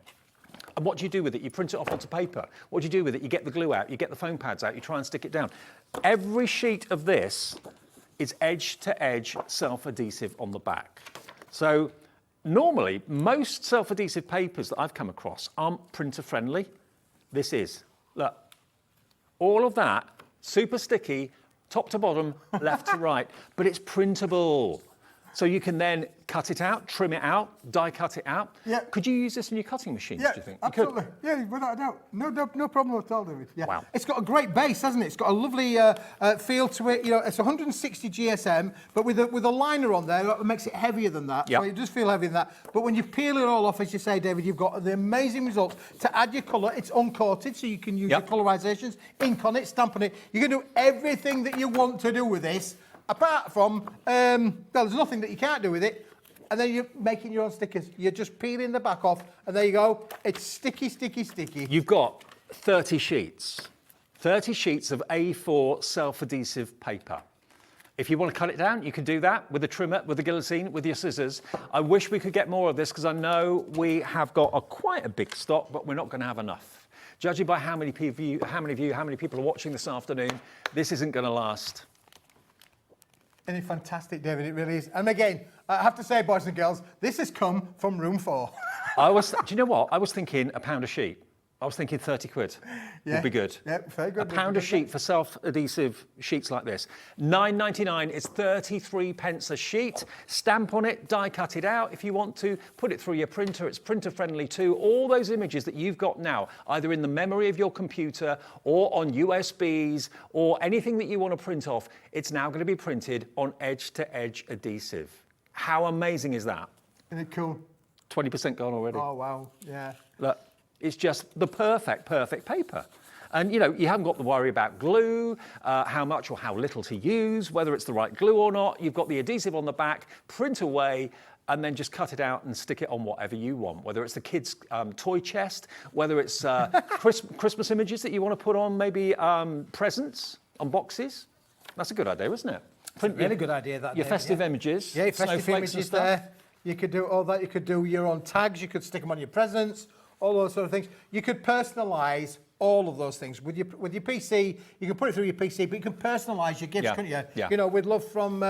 And what do you do with it? You print it off onto paper. What do you do with it? You get the glue out, you get the foam pads out, you try and stick it down. Every sheet of this is edge-to-edge self-adhesive on the back. So normally, most self-adhesive papers that I've come across aren't printer-friendly. This is. Look, all of that, super sticky, top to bottom, left to right, but it's printable. So you can then cut it out, trim it out, die cut it out. Yeah. Could you use this in your cutting machines, Yeah, do you think? absolutely. Yeah, without a doubt. No problem at all, David. Yeah. Wow. It's got a great base, hasn't it? It's got a lovely feel to it. You know, it's 160 GSM, but with a liner on there, it makes it heavier than that. Yep. So it does feel heavier than that. But when you peel it all off, as you say, David, you've got the amazing results. To add your colour, it's uncoated, so you can use your colorisations, ink on it, stamp on it. You can do everything that you want to do with this. Apart from, there's nothing that you can't do with it. And then you're making your own stickers. You're just peeling the back off, and there you go. It's sticky, sticky, sticky. You've got 30 sheets. 30 sheets of A4 self-adhesive paper. If you want to cut it down, you can do that with a trimmer, with a guillotine, with your scissors. I wish we could get more of this, because I know we have got quite a big stock, but we're not going to have enough. Judging by how many people are watching this afternoon, this isn't going to last. Isn't it fantastic, David? It really is. And again, I have to say, boys and girls, this has come from room 4. Do you know what? I was thinking £1 a sheet. I was thinking 30 quid would be good. Yeah, very good. £1 a sheet for self-adhesive sheets like this. £9.99 is 33 pence a sheet. Stamp on it, die cut it out if you want to. Put it through your printer. It's printer friendly too. All those images that you've got now, either in the memory of your computer or on USBs or anything that you want to print off, it's now going to be printed on edge-to-edge adhesive. How amazing is that? Isn't it cool? 20% gone already. Oh, wow, yeah. Look, it's just the perfect paper. And, you know, you haven't got to worry about glue, how much or how little to use, whether it's the right glue or not. You've got the adhesive on the back, print away, and then just cut it out and stick it on whatever you want, whether it's the kids' toy chest, whether it's Christmas images that you want to put on, maybe presents on boxes. That's a good idea, isn't it? Print Really good idea, that. your David, festive yeah. images, Yeah, your festive snowflakes and images stuff. there. You could do all that. You could do your own tags. You could stick them on your presents, all those sort of things. You could personalise all of those things. With your PC, you can put it through your PC, but you can personalise your gifts, Yeah, couldn't you? yeah. You know, with love from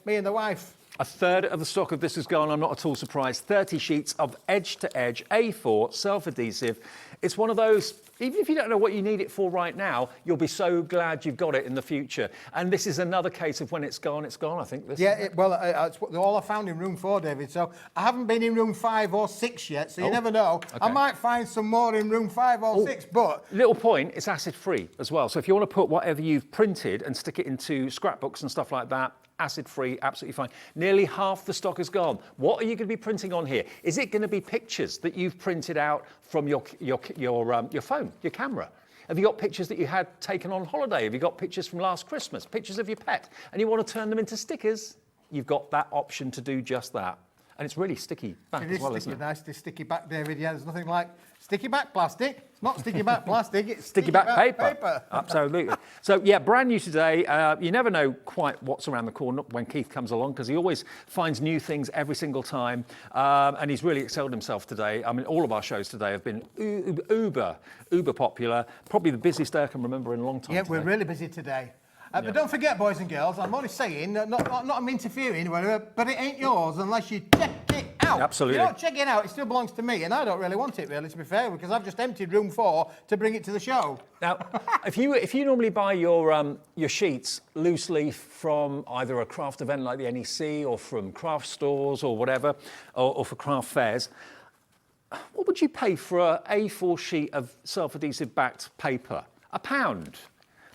me and the wife. A third of the stock of this is gone. I'm not at all surprised. 30 sheets of edge-to-edge A4 self-adhesive. It's one of those, even if you don't know what you need it for right now, you'll be so glad you've got it in the future. And this is another case of when it's gone, I think. This Yeah, well, it's all I found in room 4, David. So I haven't been in room 5 or 6 yet, so you never know. Okay. I might find some more in room 5 or 6, but... Little point, it's acid-free as well. So if you want to put whatever you've printed and stick it into scrapbooks and stuff like that, acid-free, absolutely fine. Nearly half the stock is gone. What are you going to be printing on here? Is it going to be pictures that you've printed out from your phone, your camera? Have you got pictures that you had taken on holiday? Have you got pictures from last Christmas? Pictures of your pet? And you want to turn them into stickers? You've got that option to do just that. And it's really sticky back It as is well, sticky, isn't it? nice to sticky back, David. Yeah, there's nothing like sticky back plastic. It's not sticky back plastic, it's Sticky back paper. Absolutely. So, yeah, brand new today. You never know quite what's around the corner when Keith comes along, because he always finds new things every single time. And he's really excelled himself today. I mean, all of our shows today have been uber popular. Probably the busiest day I can remember in a long time. Yeah, today. we're really busy today. But don't forget, boys and girls, I'm only saying, not I'm interfering, whatever, but it ain't yours unless you check it out. Absolutely. If you don't check it out, it still belongs to me, and I don't really want it, really, to be fair, because I've just emptied room 4 to bring it to the show. Now, if you normally buy your sheets loose leaf from either a craft event like the NEC or from craft stores or whatever, or for craft fairs, what would you pay for a A4 sheet of self-adhesive backed paper? £1.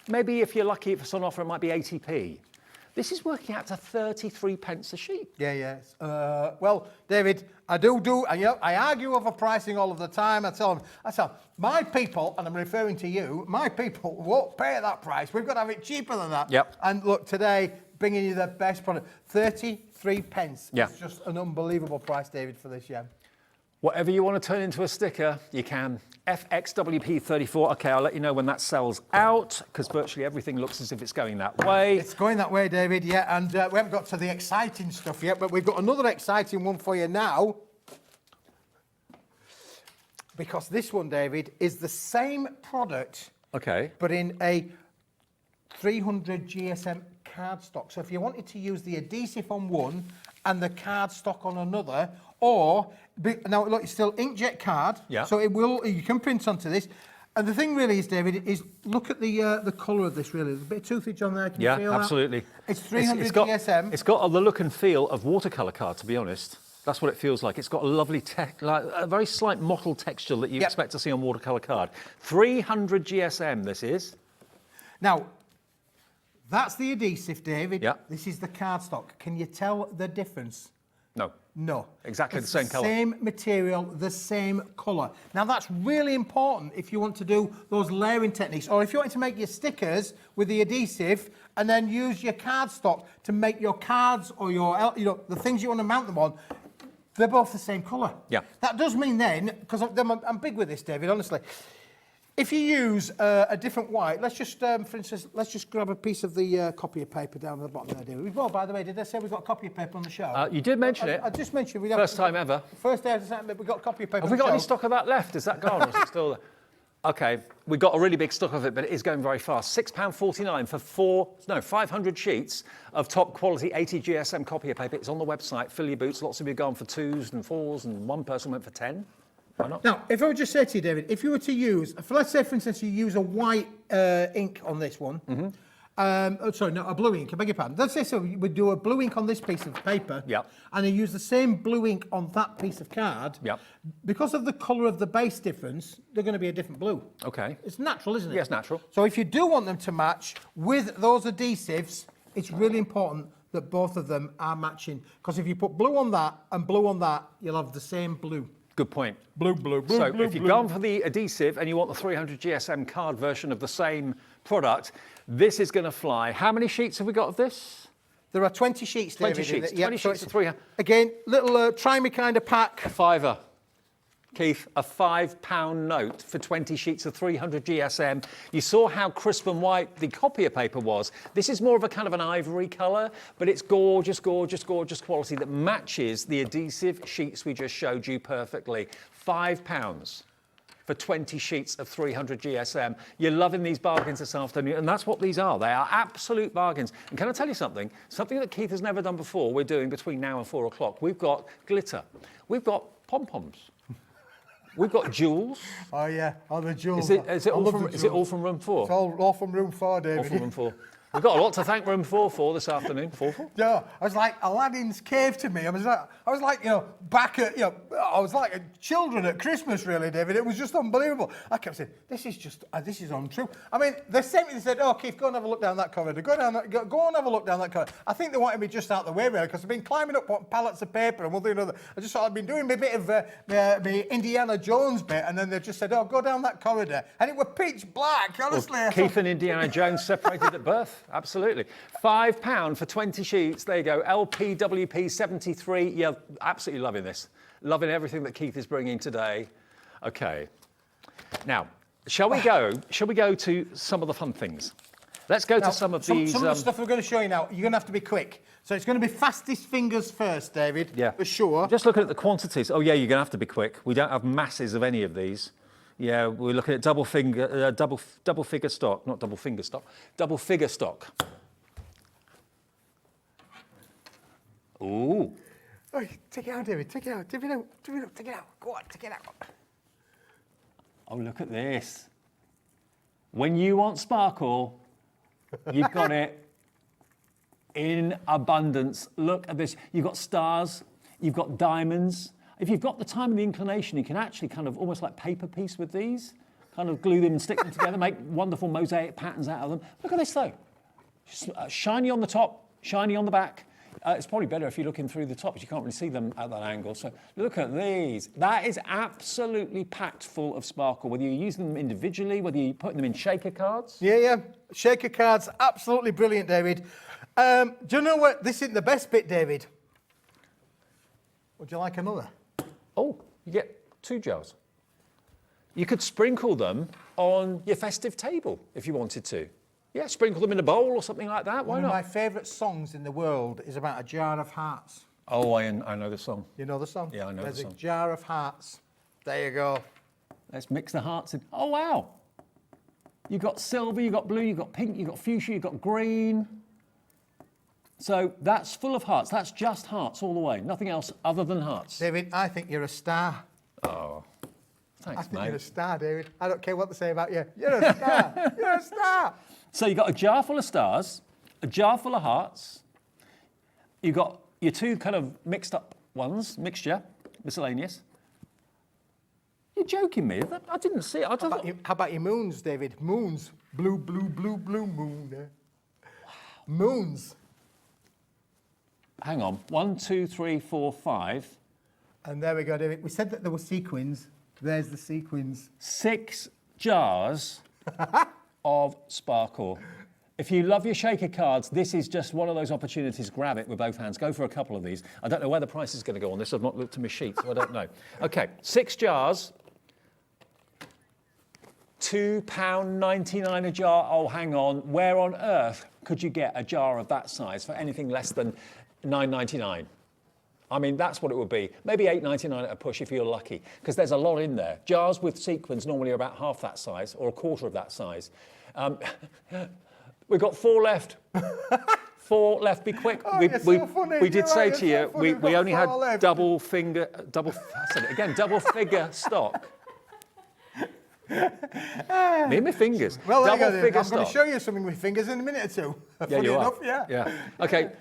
Maybe if you're lucky, if it's on offer, it might be 80p. This is working out to 33 pence a sheet. Yeah. Well, David, I do, and you know, I argue over pricing all of the time. I tell them, my people, and I'm referring to you, my people won't pay that price. We've got to have it cheaper than that. Yep. And look, today, bringing you the best product, 33 pence. Yeah. It's just an unbelievable price, David, for this, yeah. Whatever you want to turn into a sticker, you can. FXWP34. Okay, I'll let you know when that sells out, because virtually everything looks as if it's going that way. It's going that way, David, yeah, and we haven't got to the exciting stuff yet, but we've got another exciting one for you now. Because this one, David, is the same product, Okay. but in a 300 GSM cardstock. So if you wanted to use the adhesive on one and the cardstock on another, or now look, it's still inkjet card, Yeah. so you can print onto this. And the thing really is, David, is look at the colour of this. Really, there's a bit of toothage on there. Can you feel that? Absolutely. It's 300 GSM. GSM. It's got the look and feel of watercolour card, to be honest. That's what it feels like. It's got a lovely, like a very slight mottled texture that you expect to see on watercolour card. 300 GSM, this is. Now, that's the adhesive, David. Yeah. This is the cardstock. Can you tell the difference? No. No. Exactly It's the same colour. Same material, the same colour. Now, that's really important if you want to do those layering techniques, or if you want to make your stickers with the adhesive and then use your cardstock to make your cards or your, the things you want to mount them on. They're both the same colour. Yeah. That does mean then, because I'm big with this, David, honestly. If you use a different white, let's just, for instance, let's just grab a piece of the copier paper down at the bottom there, David. Well, by the way, did I say we got copier paper on the show? You did mention it. I just mentioned we First time ever. First day after Saturday, we got copier paper. Have we got any stock of that left? Is that gone or is it still there? Okay, we've got a really big stock of it, but it is going very fast. £6.49 for 500 sheets of top quality 80 GSM copier paper. It's on the website. Fill your boots. Lots of you have gone for 2s and 4s, and one person went for 10. Why not? Now, if I would just say to you, David, if you were to use, let's say, for instance, you use a white ink on this one. Mm-hmm. A blue ink, I beg your pardon. Let's say so, we do a blue ink on this piece of paper. Yep. And you use the same blue ink on that piece of card. Yep. Because of the colour of the base difference, they're going to be a different blue. Okay. It's natural, isn't it? Yes, natural. So if you do want them to match with those adhesives, it's really important that both of them are matching. Because if you put blue on that and blue on that, you'll have the same blue. Good point. Blue, blue, blue, So blue, if you've blue. gone for the adhesive and you want the 300 GSM card version of the same product, this is going to fly. How many sheets have we got of this? There are 20 sheets, 20 David. sheets. Yep, 20 so sheets of it's- 300. Again, little try me kind of pack. Fiver. Keith, a £5 note for 20 sheets of 300 GSM. You saw how crisp and white the copier paper was. This is more of a kind of an ivory colour, but it's gorgeous, gorgeous, gorgeous quality that matches the adhesive sheets we just showed you perfectly. £5 for 20 sheets of 300 GSM. You're loving these bargains this afternoon, and that's what these are. They are absolute bargains. And can I tell you something? Something that Keith has never done before, we're doing between now and 4 o'clock. We've got glitter. We've got pom-poms. We've got jewels. Oh yeah, oh the jewels. Is it all from room 4? It's all from room 4, David. All from room 4. We've got a lot to thank room 4 for this afternoon. 4? No, I was like Aladdin's cave to me. I was like, you know, back at, you know, I was like children at Christmas, really, David. It was just unbelievable. I kept saying, this is untrue. I mean, they sent me, they said, oh, Keith, go and have a look down that corridor. Go and have a look down that corridor. I think they wanted me just out the way, really, because I've been climbing up pallets of paper and one thing or another. I just thought I'd been doing a bit of the Indiana Jones bit, and then they just said, oh, go down that corridor. And it was pitch black, honestly. Well, Keith and Indiana Jones separated at birth. Absolutely. £5 for 20 sheets. There you go. LPWP 73. Yeah, absolutely loving this. Loving everything that Keith is bringing today. Okay. Now, shall we go to some of the fun things? Let's go to some of these. Some of the stuff we're going to show you now, you're going to have to be quick. So it's going to be fastest fingers first, David. Yeah. For sure. Just looking at the quantities. Oh, yeah, you're going to have to be quick. We don't have masses of any of these. Yeah, we're looking at double figure stock, not double finger stock, double figure stock. Ooh. Oh, take it out, David. Take it out. Take it out. Take it out. Go on, take it out. Oh, look at this. When you want sparkle, you've got it in abundance. Look at this. You've got stars, you've got diamonds. If you've got the time and the inclination, you can actually kind of almost like paper piece with these, kind of glue them and stick them together, make wonderful mosaic patterns out of them. Look at this though. Shiny on the top, shiny on the back. It's probably better if you're looking through the top, because you can't really see them at that angle. So look at these. That is absolutely packed full of sparkle, whether you're using them individually, whether you're putting them in shaker cards. Yeah. Shaker cards, absolutely brilliant, David. Do you know what? This isn't the best bit, David. Would you like another? Oh, you get 2 jars. You could sprinkle them on your festive table if you wanted to. Yeah, sprinkle them in a bowl or something like that. Why One not? of my favourite songs in the world is about a jar of hearts. Oh, I know the song. You know the song? Yeah, I know the There's song. a jar of hearts. There you go. Let's mix the hearts in. Oh, wow. You've got silver, you've got blue, you've got pink, you've got fuchsia, you've got green. So that's full of hearts. That's just hearts all the way. Nothing else other than hearts. David, I think you're a star. Oh, I thanks, think mate. you're a star, David. I don't care what they say about you. You're a star. You're a star. So you've got a jar full of stars, a jar full of hearts. You've got your 2 kind of mixed up ones, mixture, miscellaneous. You're joking me. I didn't see it. How about your moons, David? Moons. Blue, blue, blue, blue moon. Wow. Moons. Hang on. 1, 2, 3, 4, 5. And there we go, David. We said that there were sequins. There's the sequins. 6 jars of sparkle. If you love your shaker cards, this is just one of those opportunities. Grab it with both hands. Go for a couple of these. I don't know where the price is going to go on this. I've not looked at my sheet, so I don't know. Okay, 6 jars. £2.99 a jar. Oh, hang on. Where on earth could you get a jar of that size for anything less than £9.99? I mean, that's what it would be. Maybe £8.99 at a push if you're lucky, because there's a lot in there. Jars with sequins normally are about half that size or a quarter of that size. We've got 4 left. 4 left. Be quick. Oh, you're so funny. We did You're say right, to you're you, so funny. we only We've got 4 had left. double figure stock. Me and my fingers. Well, there you go, double David. figure I'm going stock. to show you something with fingers in a minute or 2. Yeah, Funny you enough, are. Yeah. Okay.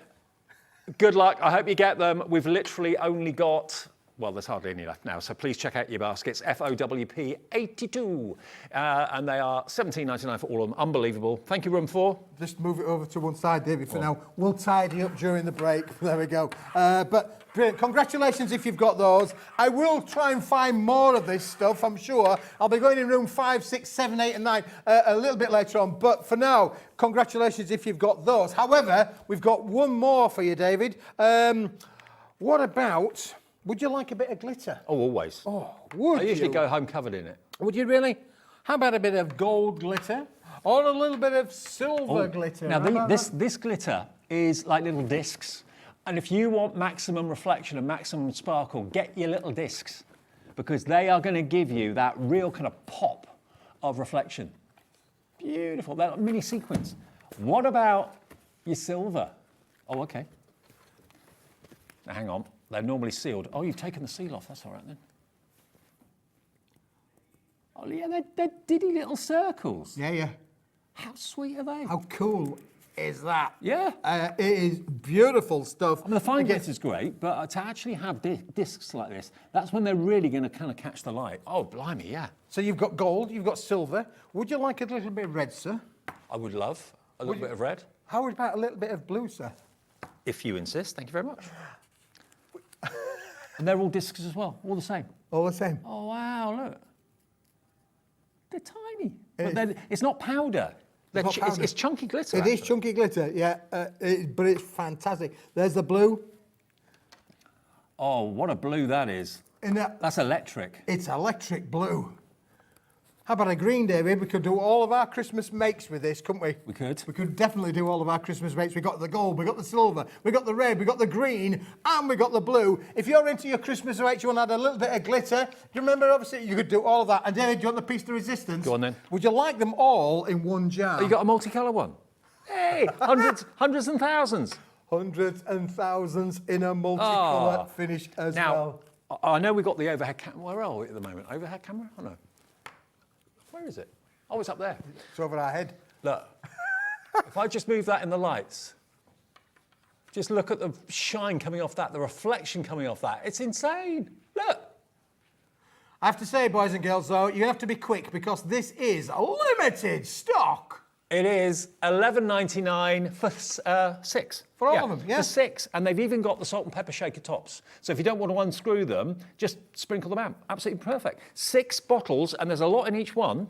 Good luck. I hope you get them. We've literally only got well, there's hardly any left now, so please check out your baskets, FOWP 82. And they are $17.99 for all of them. Unbelievable. Thank you, Room 4. Just move it over to one side, David, for now. We'll tidy up during the break. There we go. But brilliant. Congratulations if you've got those. I will try and find more of this stuff, I'm sure. I'll be going in room 5, 6, 7, 8 and 9 a little bit later on. But for now, congratulations if you've got those. However, we've got one more for you, David. What about... Would you like a bit of glitter? Oh, always. Oh, would I usually you? go home covered in it. Would you really? How about a bit of gold glitter? Or a little bit of silver glitter? Now, How about this glitter is like little discs. And if you want maximum reflection and maximum sparkle, get your little discs. Because they are going to give you that real kind of pop of reflection. Beautiful. That mini sequins. What about your silver? Oh, okay. Now, hang on. They're normally sealed. Oh, you've taken the seal off. That's all right then. Oh, yeah, they're diddy little circles. Yeah, yeah. How sweet are they? How cool is that? Yeah. It is beautiful stuff. I mean, the fine Again, glitter's great, but to actually have discs like this, that's when they're really going to kind of catch the light. Oh, blimey, yeah. So you've got gold, you've got silver. Would you like a little bit of red, sir? I would love a little bit of red. How about a little bit of blue, sir? If you insist. Thank you very much. And they're all discs as well, all the same. All the same. Oh, wow, look. They're tiny. But it's not powder. Not powder. It's chunky glitter. It is chunky glitter, yeah. But it's fantastic. There's the blue. Oh, what a blue that is. That's electric. It's electric blue. How about a green, David? We could do all of our Christmas makes with this, couldn't we? We could. We could definitely do all of our Christmas makes. We got the gold, we got the silver, we got the red, we got the green, and we got the blue. If you're into your Christmas makes, you want to add a little bit of glitter. Do you remember, obviously, you could do all of that. And David, do you want the piece de resistance? Go on then. Would you like them all in one jar? Oh, you got a multicolour one? Hey, hundreds and thousands. Hundreds and thousands in a multicolour finish as well. Now, I know we've got the overhead camera. Where are we at the moment? Overhead camera? Oh, no. Where is it? Oh, it's up there. It's over our head. Look, if I just move that in the lights, just look at the shine coming off that, the reflection coming off that. It's insane. Look. I have to say, boys and girls, though, you have to be quick because this is limited stock. It is $11.99 for 6. For all of them, yeah. For 6. And they've even got the salt and pepper shaker tops. So if you don't want to unscrew them, just sprinkle them out. Absolutely perfect. 6 bottles, and there's a lot in each one.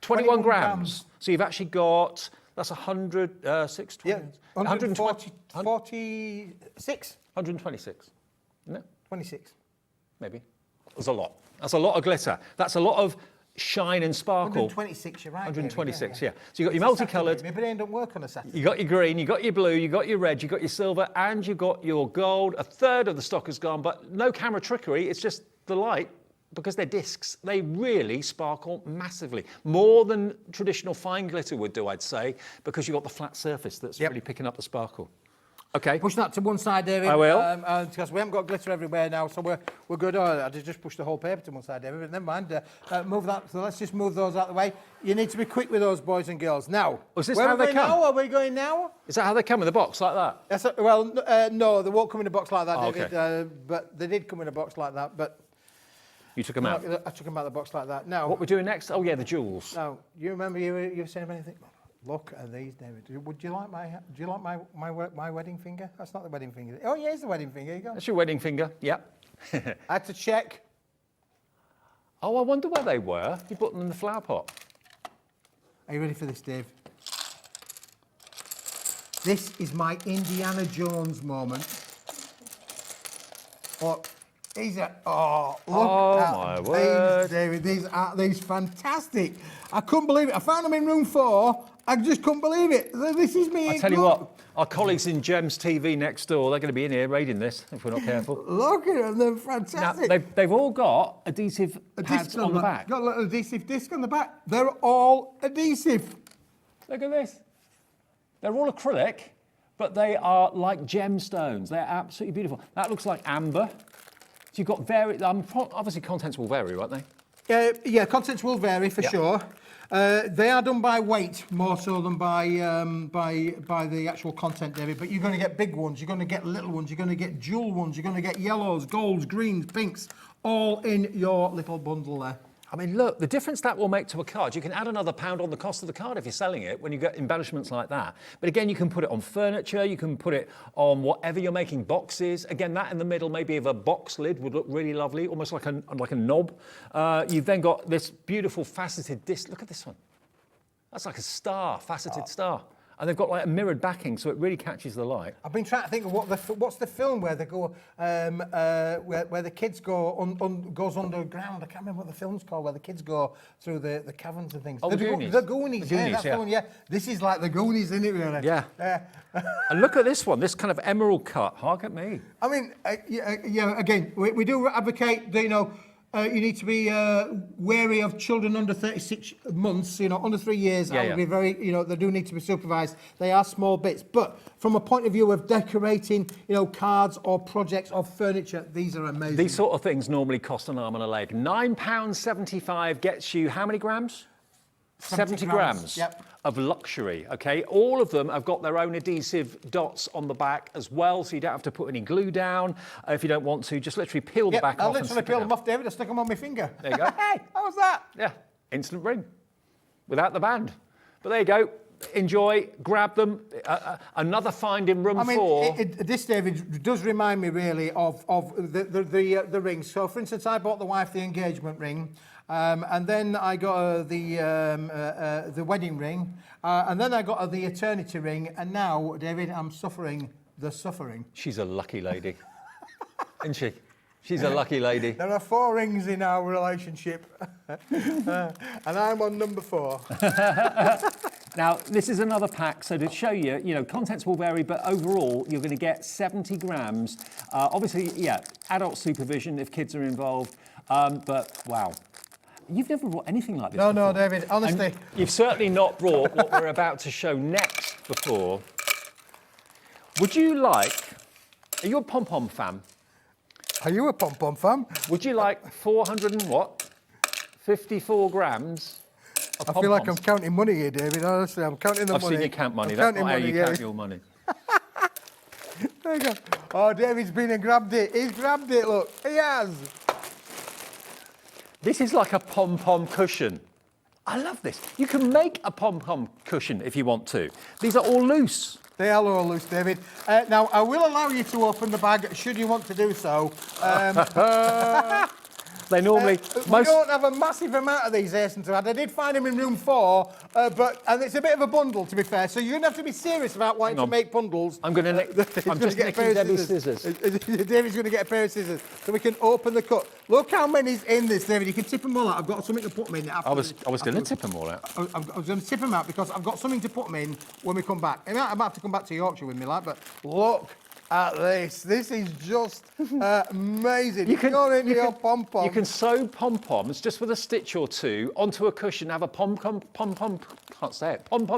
21 grams. So you've actually got, that's 100, 6, 20, Yeah, 140, 46. 126. Isn't it? 26. Maybe. There's a lot. That's a lot of glitter. That's a lot of shine and sparkle. 126, you're right. 126, yeah. So you've got your multicoloured. My brain don't work on a Saturday. You got your green, you got your blue, you got your red, you got your silver, and you got your gold. A third of the stock is gone, but no camera trickery. It's just the light, because they're discs. They really sparkle massively, more than traditional fine glitter would do, I'd say, because you've got the flat surface that's really picking up the sparkle. Okay. Push that to one side, David. I will. Because we haven't got glitter everywhere now, so we're good. Oh, I just pushed the whole paper to one side, David, but never mind. Move that. So let's just move those out of the way. You need to be quick with those, boys and girls. Now, is this where how are we they going come? now? Are we going now? Is that how they come in the box, like that? No, they won't come in a box like that, Oh, David. okay. But they did come in a box like that. But You took them out. I took them out of the box like that. Now, What we're doing next? Oh, yeah, the jewels. now you remember you were saying anything? Look at these, David. Would you like my? Do you like my wedding finger? That's not the wedding finger. Oh, yeah, it's the wedding finger. Here you go. That's your wedding finger. Yep. I had to check. Oh, I wonder where they were. You put them in the flower pot. Are you ready for this, Dave? This is my Indiana Jones moment. Oh, these are, look at my these, word. David. These fantastic. I couldn't believe it. I found them in room 4. I just couldn't believe it. This is me. I tell you what, our colleagues in Gems TV next door, they're going to be in here raiding this if we're not careful. Look at them. They're Now, fantastic. they've all got adhesive pads on the back. Got a little adhesive disc on the back. They're all adhesive. Look at this. They're all acrylic, but they are like gemstones. They're absolutely beautiful. That looks like amber. So you've got obviously contents will vary, won't they? Yeah, contents will vary for sure. They are done by weight more so than by the actual content, David. But you're going to get big ones, you're going to get little ones, you're going to get jewel ones, you're going to get yellows, golds, greens, pinks, all in your little bundle there. I mean, look, the difference that will make to a card, you can add another £1 on the cost of the card if you're selling it when you get embellishments like that. But again, you can put it on furniture, you can put it on whatever you're making, boxes. Again, that in the middle, maybe of a box lid would look really lovely, almost like a knob. You've then got this beautiful faceted disc. Look at this one. That's like a star, faceted star. And they've got like a mirrored backing, so it really catches the light. I've been trying to think of what's the film where they go, where the kids go goes underground. I can't remember what the film's called, where the kids go through the caverns and things. Oh, the Goonies. The Goonies, yeah, that's the one, yeah. This is like the Goonies, isn't it, really? Yeah. And look at this one, this kind of emerald cut. Hark at me. I mean, yeah, again, we do advocate, you know, you need to be wary of children under 36 months, you know, under 3 years. I would be very, you know, they do need to be supervised. They are small bits. But from a point of view of decorating, you know, cards or projects or furniture, these are amazing. These sort of things normally cost an arm and a leg. £9.75 gets you how many grams? 70 grams of luxury, okay? All of them have got their own adhesive dots on the back as well, so you don't have to put any glue down. If you don't want to, just literally peel the back off. I literally peeled them off, David. I stuck them on my finger. There you go. Hey, how was that? Yeah, instant ring without the band. But there you go. Enjoy, grab them. Another find in room 4. This, David, does remind me really of the rings. So, for instance, I bought the wife the engagement ring, and then I got the wedding ring, and then I got her the eternity ring, and now, David, I'm suffering the suffering. She's a lucky lady, isn't she? She's a lucky lady. There are 4 rings in our relationship, and I'm on number 4. Now, this is another pack, so to show you, you know, contents will vary, but overall, you're going to get 70 grams. Obviously, yeah, adult supervision if kids are involved, but wow. You've never brought anything like this before. No, David, honestly. And you've certainly not brought what we're about to show next before. Would you like, are you a pom-pom fan? Are you a pom-pom fan? Would you like 54 grams of pom-poms? I feel like I'm counting money here, David. Honestly, I'm counting the money. I've seen you count money. That's not how you count your money. There you go. Oh, David's been and grabbed it. He's grabbed it, look. He has. This is like a pom-pom cushion. I love this. You can make a pom-pom cushion if you want to. These are all loose. They are all loose, David. Now, I will allow you to open the bag should you want to do so. They normally... We don't have a massive amount of these, hasten to add. I did find them in room 4, and it's a bit of a bundle, to be fair, so you're going to have to be serious about wanting to make bundles. I'm just nicking Debbie's scissors. David's going to get a pair of scissors so we can open the cut. Look how many's in this, David. You can tip them all out. I've got something to put them in. I was going to tip them all out. I was going to tip them out because I've got something to put them in when we come back. I might have to come back to Yorkshire with me, lad, but look at this. This is just amazing. You can sew pom-poms just with a stitch or two onto a cushion, have a pom-pom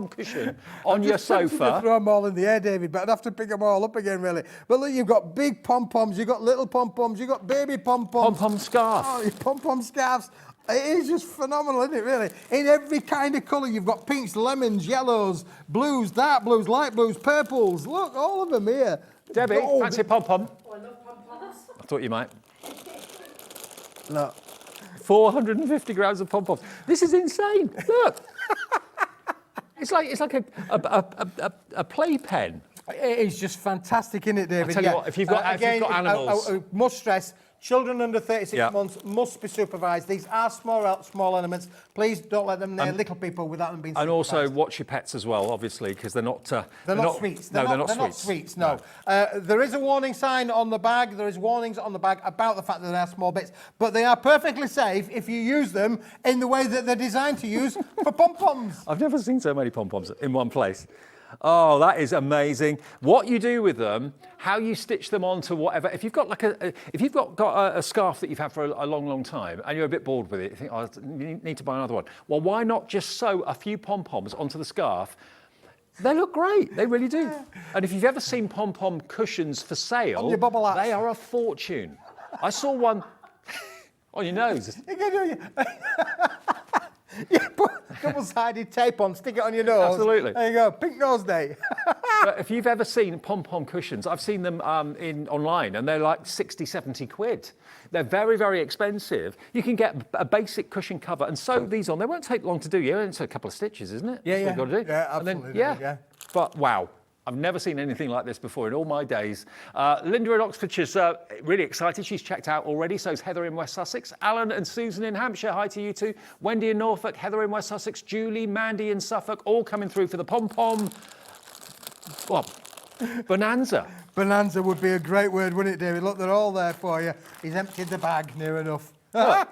cushion on your sofa. To throw them all in the air, David, but I'd have to pick them all up again, really. But look, you've got big pom-poms, you've got little pom-poms, you've got baby pom-poms. Pom-pom scarf. Oh, your pom-pom scarves. It is just phenomenal, isn't it, really? In every kind of colour. You've got pinks, lemons, yellows, blues, dark blues, light blues, purples. Look, all of them here. Debbie, Gold. fancy pom-pom? Oh, I love pom-poms. I thought you might. Look. 450 grams of pom-poms. This is insane. Look. It's like a playpen. It is just fantastic, isn't it, David? I tell you what, if you've got animals... I must stress, children under 36 months must be supervised. These are small elements. Please don't let them near little people without them being supervised. And also watch your pets as well, obviously, because they're not sweets. They're not sweets, no. There is a warning sign on the bag. There is warnings on the bag about the fact that they are small bits, but they are perfectly safe if you use them in the way that they're designed to use for pom-poms. I've never seen so many pom-poms in one place. Oh, that is amazing. What you do with them, how you stitch them onto whatever. If you've got a scarf that you've had for a long, long time and you're a bit bored with it, you think, oh, you need to buy another one. Well, why not just sew a few pom-poms onto the scarf? They look great. They really do. And if you've ever seen pom-pom cushions for sale, on your bubble hats, they are a fortune. I saw one On your nose. You can do yeah, put double-sided tape on, stick it on your nose. Absolutely. There you go, pink nose day. But if you've ever seen pom-pom cushions, I've seen them online and they're like 60, 70 quid. They're very, very expensive. You can get a basic cushion cover and sew these on. They won't take long to do. It's a couple of stitches, isn't it? Yeah, That's what you've got to do. Yeah, And then, absolutely, yeah. yeah. But wow. I've never seen anything like this before in all my days. Linda in Oxfordshire's really excited. She's checked out already. So's Heather in West Sussex. Alan and Susan in Hampshire. Hi to you two. Wendy in Norfolk. Heather in West Sussex. Julie, Mandy in Suffolk. All coming through for the pom-pom. What? Bonanza. Bonanza would be a great word, wouldn't it, David? Look, they're all there for you. He's emptied the bag near enough. Look,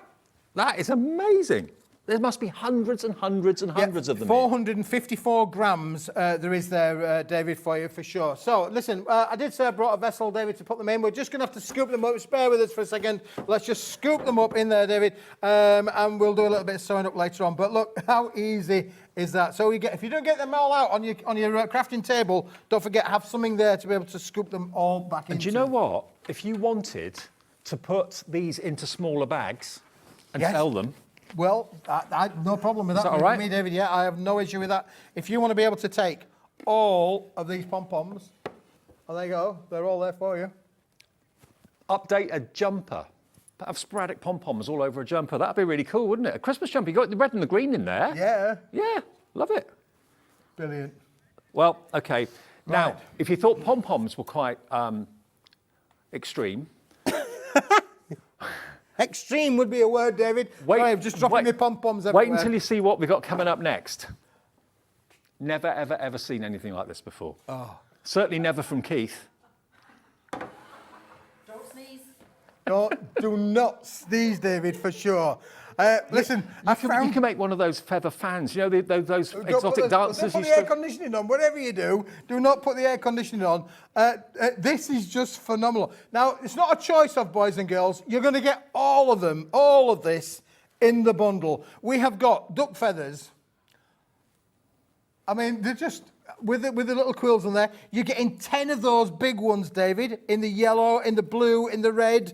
that is amazing. There must be hundreds and hundreds and hundreds of them. 454 grams there is there, David, for you, for sure. So, listen, I did say I brought a vessel, David, to put them in. We're just going to have to scoop them up. Spare with us for a second. Let's just scoop them up in there, David, and we'll do a little bit of sewing up later on. But look, how easy is that? So if you don't get them all out on your crafting table, don't forget, have something there to be able to scoop them all back into. And do you know what? If you wanted to put these into smaller bags and sell them, well, I no problem with that. Is that all right? Me, David, yeah, I have no issue with that. If you want to be able to take all of these pom-poms, well, there you go. They're all there for you. update a jumper. Have sporadic pom-poms all over a jumper. That'd be really cool, wouldn't it? A Christmas jumper. You got the red and the green in there. Yeah. Yeah, love it. Brilliant. Well, okay. Now, Right. if you thought pom-poms were quite extreme, Extreme would be a word, David. Sorry, I'm just dropping my pom-poms everywhere. Wait until you see what we've got coming up next. Never, ever, ever seen anything like this before. Oh. Certainly never from Keith. Don't sneeze. Do not sneeze, David, for sure. Listen, You can make one of those feather fans. You know, those exotic dancers. Don't put the air conditioning on. Whatever you do not put the air conditioning on. This is just phenomenal. Now, it's not a choice of boys and girls. You're going to get all of them, all of this, in the bundle. We have got duck feathers. I mean, they're just, with the little quills on there, you're getting 10 of those big ones, David, in the yellow, in the blue, in the red.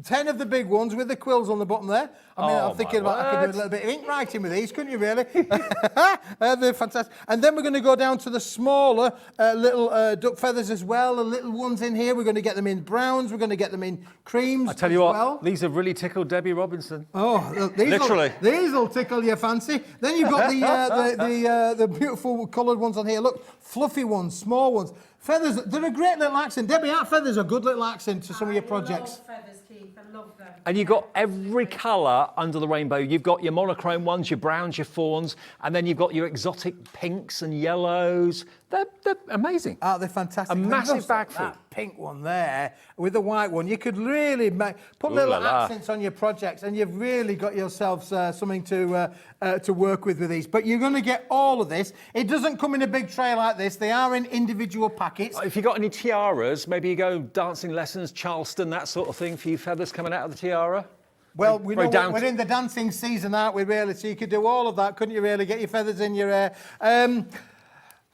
10 of the big ones with the quills on the bottom there. I mean, I'm thinking about I could do a little bit of ink writing with these, couldn't you, really? They're fantastic. And then we're going to go down to the smaller little duck feathers as well, the little ones in here. We're going to get them in browns. We're going to get them in creams. I tell you what, well. these have really tickled Debbie Robinson. Oh, Literally. These will tickle your fancy. Then you've got the beautiful coloured ones on here. Look, fluffy ones, small ones. Feathers, they're a great little accent. Debbie, our feathers are a good little accent to some of your projects. I love feathers, Keith. I love them. And you've got every colour under the rainbow. You've got your monochrome ones, your browns, your fawns, and then you've got your exotic pinks and yellows. They're amazing. Aren't they fantastic? A massive bag full. That pink one there with the white one, you could really put Ooh little la la. accents on your projects, and you've really got yourselves something to work with these. But you're going to get all of this. It doesn't come in a big tray like this. They are in individual packets. If you've got any tiaras, maybe you go dancing lessons, Charleston, that sort of thing, for you feathers coming out of the tiara. Well, we Very know down we're in the dancing season, aren't we, really? So you could do all of that, couldn't you, really? Get your feathers in your hair.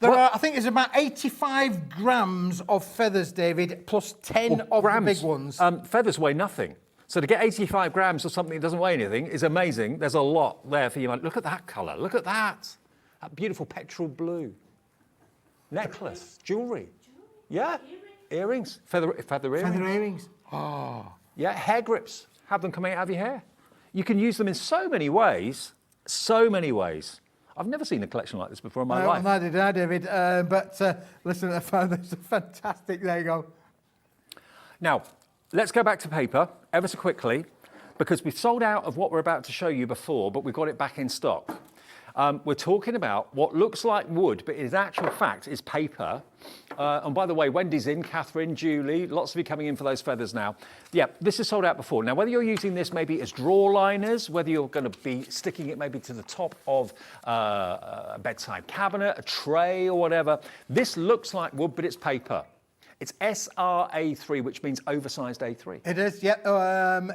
I think there's about 85 grams of feathers, David, plus 10 of the big ones. Feathers weigh nothing. So to get 85 grams of something that doesn't weigh anything is amazing. There's a lot there for you. Look at that colour. Look at that. That beautiful petrol blue. Necklace, jewellery. Yeah, earrings. Feather earrings. Feather earrings. Yeah, hair grips. Have them coming out of your hair. You can use them in so many ways. So many ways. I've never seen a collection like this before in my life. Neither did I, David. Listen, I found this fantastic. There you go. Now, let's go back to paper ever so quickly, because we've sold out of what we're about to show you before, but we've got it back in stock. We're talking about what looks like wood, but in actual fact is paper. And by the way, Wendy's in, Catherine, Julie, lots of you coming in for those feathers now. Yeah, this is sold out before. Now, whether you're using this maybe as drawer liners, whether you're going to be sticking it maybe to the top of a bedside cabinet, a tray or whatever, this looks like wood, but it's paper. It's SRA3, which means oversized A3. It is, yeah.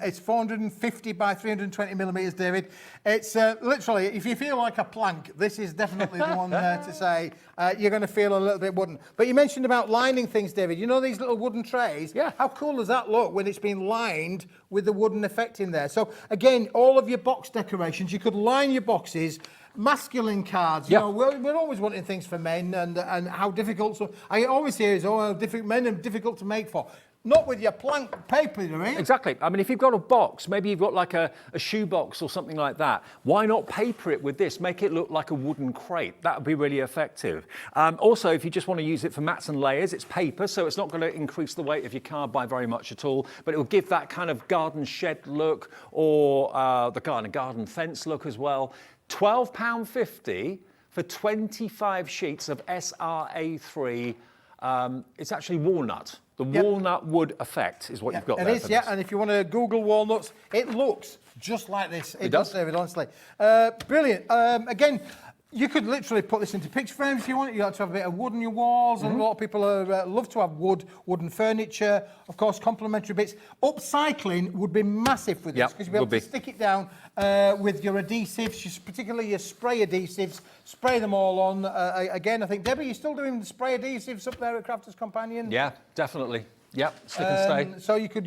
It's 450 by 320 millimeters, David. It's literally, if you feel like a plank, this is definitely the one to say you're going to feel a little bit wooden. But you mentioned about lining things, David. You know these little wooden trays? Yeah. How cool does that look when it's been lined with the wooden effect in there? So again, all of your box decorations, you could line your boxes. Masculine cards, you know, we're always wanting things for men, and how difficult. So I always hear is, men are difficult to make for. Not with your plank paper, you know. Exactly. I mean, if you've got a box, maybe you've got like a shoe box or something like that, why not paper it with this? Make it look like a wooden crate. That would be really effective. Also, if you just want to use it for mats and layers, it's paper, so it's not going to increase the weight of your card by very much at all, but it will give that kind of garden shed look or the garden fence look as well. £12.50 for 25 sheets of SRA3. It's actually walnut. The walnut wood effect is what you've got there. It is, yeah. And if you want to Google walnuts, it looks just like this. It does, David, honestly. Brilliant. Again, you could literally put this into picture frames if you want. You like to have a bit of wood on your walls, and a lot of people love to have wooden furniture. Of course, complementary bits. Upcycling would be massive with this because you'll be able to stick it down with your adhesives, particularly your spray adhesives. Spray them all on. Again, I think, Debbie, you're still doing the spray adhesives up there at Crafter's Companion? Yeah, definitely. Yep, stick and stay. So you could,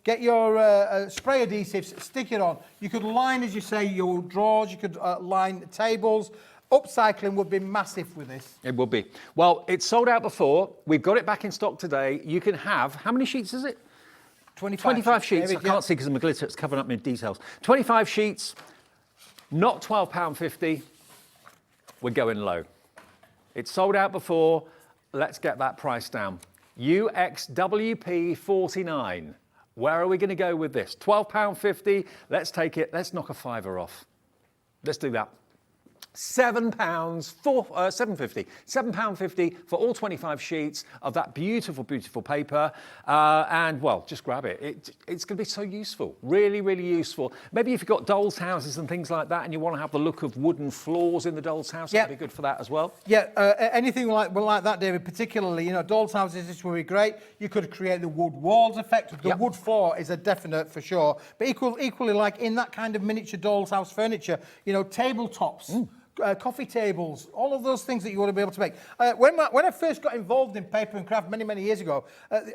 get your spray adhesives, stick it on. You could line, as you say, your drawers. You could line tables. Upcycling would be massive with this. It would be. Well, it's sold out before. We've got it back in stock today. You can have, how many sheets is it? 25 sheets. David, I can't see because of my glitter. It's covering up my details. 25 sheets, not £12.50. We're going low. It's sold out before. Let's get that price down. UXWP 49. Where are we going to go with this? £12.50. Let's take it. Let's knock a fiver off. Let's do that. £7.50. £7.50 for all 25 sheets of that beautiful, beautiful paper. And, well, just grab it. It's going to be so useful. Really, really useful. Maybe if you've got dolls' houses and things like that and you want to have the look of wooden floors in the doll's house, that'd be good for that as well. Yeah, anything like that, David, particularly, dolls' houses, this would be great. You could create the wood walls effect. The wood floor is a definite for sure. But equally, like in that kind of miniature doll's house furniture, tabletops. Coffee tables, all of those things that you want to be able to make. When I first got involved in paper and craft many years ago,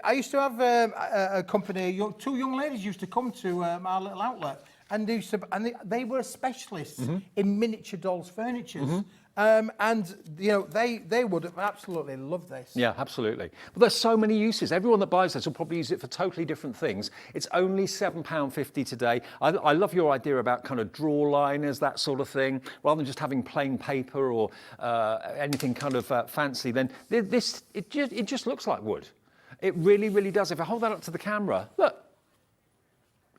I used to have a company. Two young ladies used to come to our little outlet, and they were specialists in miniature dolls' furniture. They would have absolutely loved this. Yeah, absolutely. But there's so many uses. Everyone that buys this will probably use it for totally different things. It's only £7.50 today. I love your idea about kind of drawer liners, that sort of thing, rather than just having plain paper or anything kind of fancy. Then it just looks like wood. It really, really does. If I hold that up to the camera, look.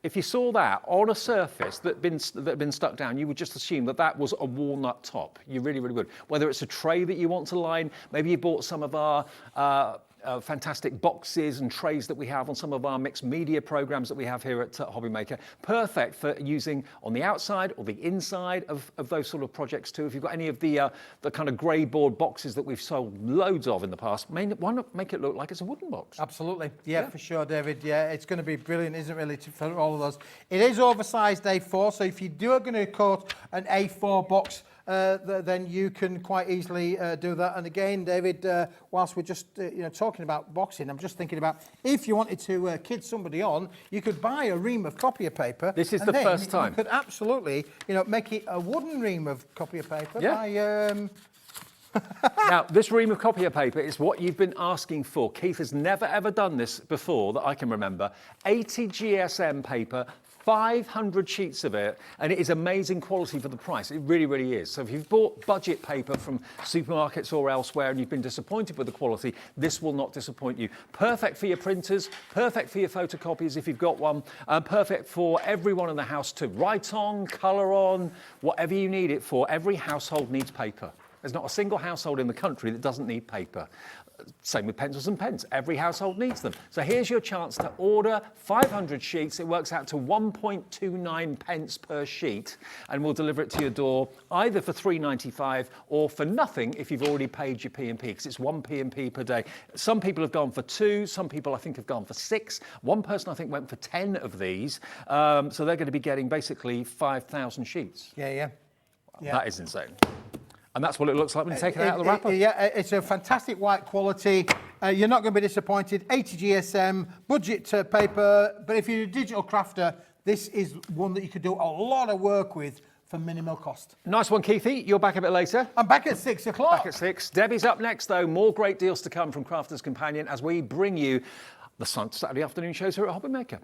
If you saw that on a surface that had been stuck down, you would just assume that was a walnut top. You really, really would. Whether it's a tray that you want to line, maybe you bought some of our fantastic boxes and trays that we have on some of our mixed media programs that we have here at Hobby Maker. Perfect for using on the outside or the inside of those sort of projects too. If you've got any of the kind of grey board boxes that we've sold loads of in the past, why not make it look like it's a wooden box? Absolutely. Yeah, for sure, David. Yeah, it's going to be brilliant, isn't it, really, for all of those. It is oversized A4, so if you are going to cut an A4 box, then you can quite easily do that. And again, David, whilst we're just talking about boxing, I'm just thinking about if you wanted to kid somebody on, you could buy a ream of copier paper. This is the first time. You could absolutely, make it a wooden ream of copier paper. Yeah. Now, this ream of copier paper is what you've been asking for. Keith has never ever done this before that I can remember. 80 GSM paper. 500 sheets of it, and it is amazing quality for the price. It really, really is. So if you've bought budget paper from supermarkets or elsewhere and you've been disappointed with the quality, this will not disappoint you. Perfect for your printers, perfect for your photocopiers if you've got one, perfect for everyone in the house to write on, colour on, whatever you need it for. Every household needs paper. There's not a single household in the country that doesn't need paper. Same with pencils and pens. Every household needs them. So here's your chance to order 500 sheets. It works out to 1.29 pence per sheet, and we'll deliver it to your door either for £3.95 or for nothing if you've already paid your P&P, because it's 1 P&P per day. Some people have gone for 2. Some people I think have gone for 6. One person I think went for 10 of these. So they're going to be getting basically 5,000 sheets. Yeah. That is insane. And that's what it looks like when you take it out of the wrapper. Yeah, it's a fantastic white quality. You're not going to be disappointed. 80 GSM, budget paper. But if you're a digital crafter, this is one that you could do a lot of work with for minimal cost. Nice one, Keithy. You're back a bit later. I'm back at 6 o'clock. Back at 6. Debbie's up next, though. More great deals to come from Crafter's Companion as we bring you the Saturday afternoon shows here at Hobby Maker.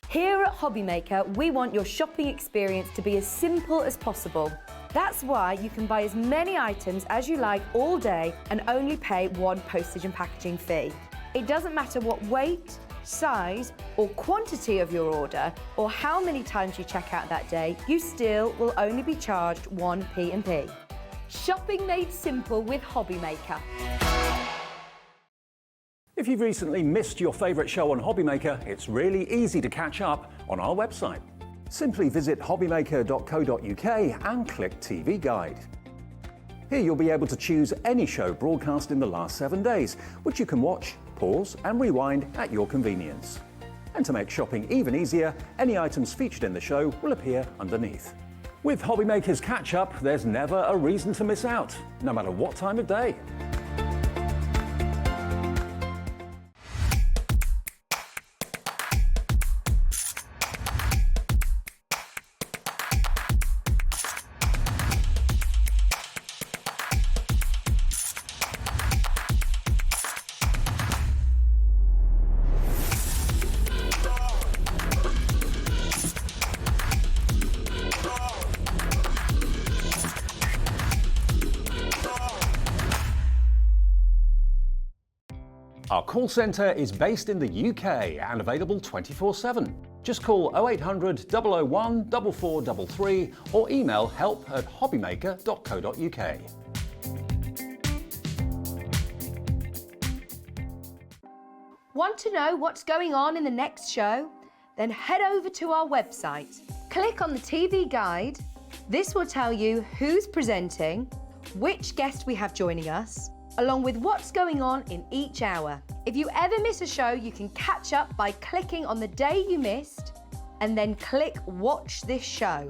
Here at Hobby Maker, we want your shopping experience to be as simple as possible. That's why you can buy as many items as you like all day and only pay one postage and packaging fee. It doesn't matter what weight, size or quantity of your order or how many times you check out that day, you still will only be charged one P&P. Shopping made simple with Hobby Maker. If you've recently missed your favourite show on Hobby Maker, it's really easy to catch up on our website. Simply visit hobbymaker.co.uk and click TV Guide. Here you'll be able to choose any show broadcast in the last 7 days, which you can watch, pause and rewind at your convenience. And to make shopping even easier, any items featured in the show will appear underneath. With Hobby Maker's Catch Up, there's never a reason to miss out, no matter what time of day. Our call centre is based in the UK and available 24/7. Just call 0800 001 4433 or email help@hobbymaker.co.uk. Want to know what's going on in the next show? Then head over to our website. Click on the TV Guide. This will tell you who's presenting, which guest we have joining us, along with what's going on in each hour. If you ever miss a show, you can catch up by clicking on the day you missed and then click Watch This Show.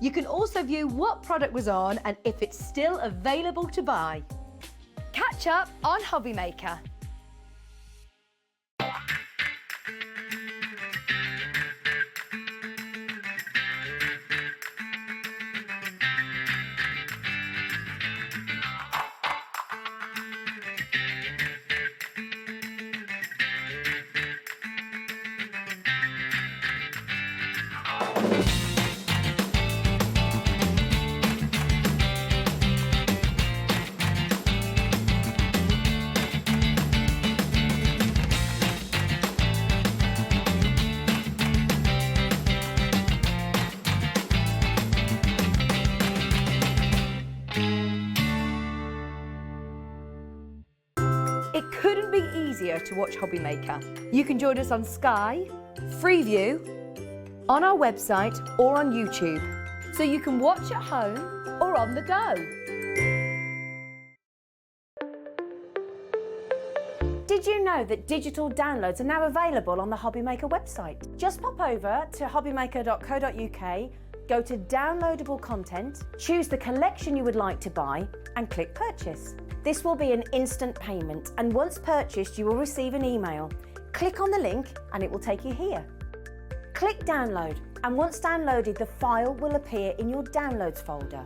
You can also view what product was on and if it's still available to buy. Catch up on Hobby Maker. It couldn't be easier to watch Hobby Maker. You can join us on Sky, Freeview, on our website or on YouTube, so you can watch at home or on the go. Did you know that digital downloads are now available on the Hobby Maker website? Just pop over to hobbymaker.co.uk, go to downloadable content, choose the collection you would like to buy and click purchase. This will be an instant payment, and once purchased you will receive an email. Click on the link and it will take you here. Click download, and once downloaded the file will appear in your downloads folder.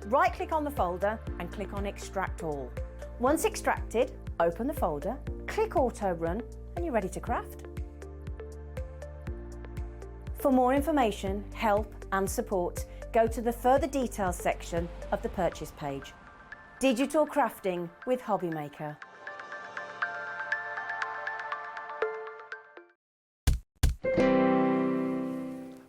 Right click on the folder and click on extract all. Once extracted, open the folder, click auto run and you're ready to craft. For more information, help and support, go to the further details section of the purchase page. Digital crafting with Hobby Maker.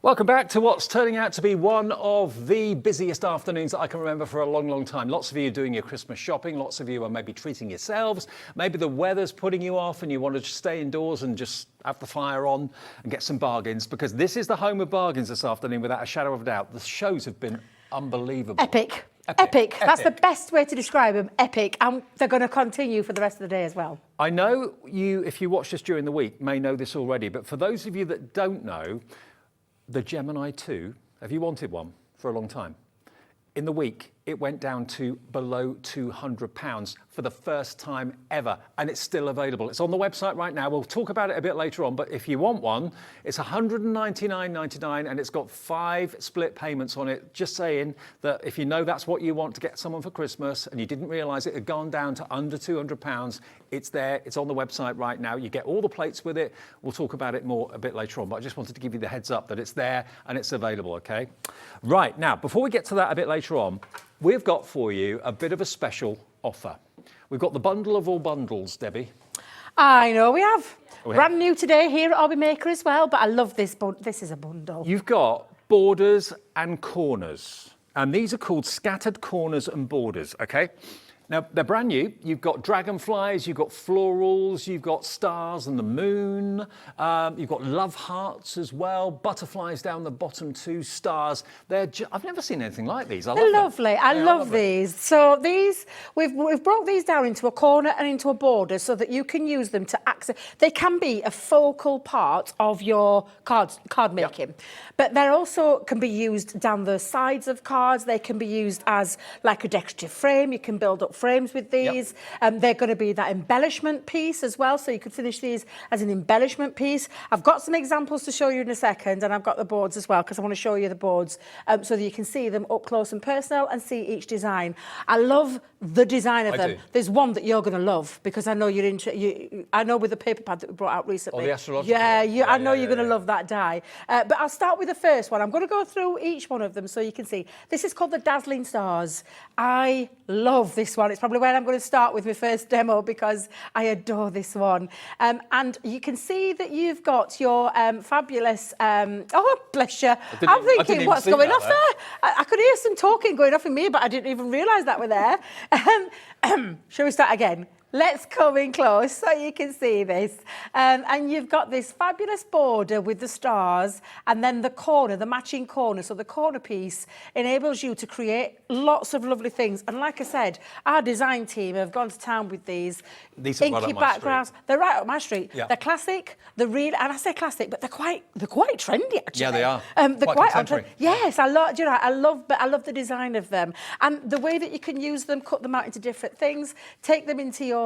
Welcome back to what's turning out to be one of the busiest afternoons that I can remember for a long, long time. Lots of you are doing your Christmas shopping. Lots of you are maybe treating yourselves. Maybe the weather's putting you off and you want to just stay indoors and just have the fire on and get some bargains, because this is the home of bargains this afternoon without a shadow of a doubt. The shows have been unbelievable. Epic. Epic. That's the best way to describe them. Epic. And they're going to continue for the rest of the day as well. I know you, if you watched us during the week, may know this already, but for those of you that don't know, the Gemini 2, have you wanted one for a long time? In the week, it went down to below £200 for the first time ever, and it's still available. It's on the website right now. We'll talk about it a bit later on, but if you want one, it's £199.99, and it's got 5 split payments on it. Just saying that if you know that's what you want to get someone for Christmas and you didn't realise it had gone down to under £200, it's there. It's on the website right now. You get all the plates with it. We'll talk about it more a bit later on, but I just wanted to give you the heads up that it's there and it's available, okay? Right, now, before we get to that a bit later on, we've got for you a bit of a special offer. We've got the bundle of all bundles, Debbie. I know we have. We Brand new today here at Hobby Maker as well, but I love this. This is a bundle. You've got borders and corners, and these are called scattered corners and borders, okay? Now, they're brand new. You've got dragonflies, you've got florals, you've got stars and the moon, you've got love hearts as well, butterflies down the bottom too, stars. I've never seen anything like these. I love them. Lovely. I love these. So these, we've broke these down into a corner and into a border so that you can use them to access. They can be a focal part of your card making, but they also can be used down the sides of cards. They can be used as like a decorative frame. You can build up frames with these. They're going to be that embellishment piece as well, so you could finish these as an embellishment piece. I've got some examples to show you in a second, and I've got the boards as well, because I want to show you the boards so that you can see them up close and personal and see each design. I love the design of them. There's one that you're going to love, because I know you're into. I know with the paper pad that we brought out recently. Oh, the astrological. Yeah, I know you're going to love that die. But I'll start with the first one. I'm going to go through each one of them so you can see. This is called the Dazzling Stars. I love this one. It's probably where I'm going to start with my first demo, because I adore this one. And you can see that you've got your fabulous. Oh, bless you. I'm thinking, what's going off there? I could hear some talking going off in me, but I didn't even realise that were there. Shall we start again? Let's come in close so you can see this. And you've got this fabulous border with the stars, and then the corner, the matching corner. So the corner piece enables you to create lots of lovely things. And like I said, our design team have gone to town with these. These are right inky up my backgrounds. street. They're right up my street. Yeah. They're classic. They're real, and I say classic, but they're quite trendy actually. Yeah, they are. They're Quite contemporary. Yes, I love the design of them, and the way that you can use them, cut them out into different things, take them into your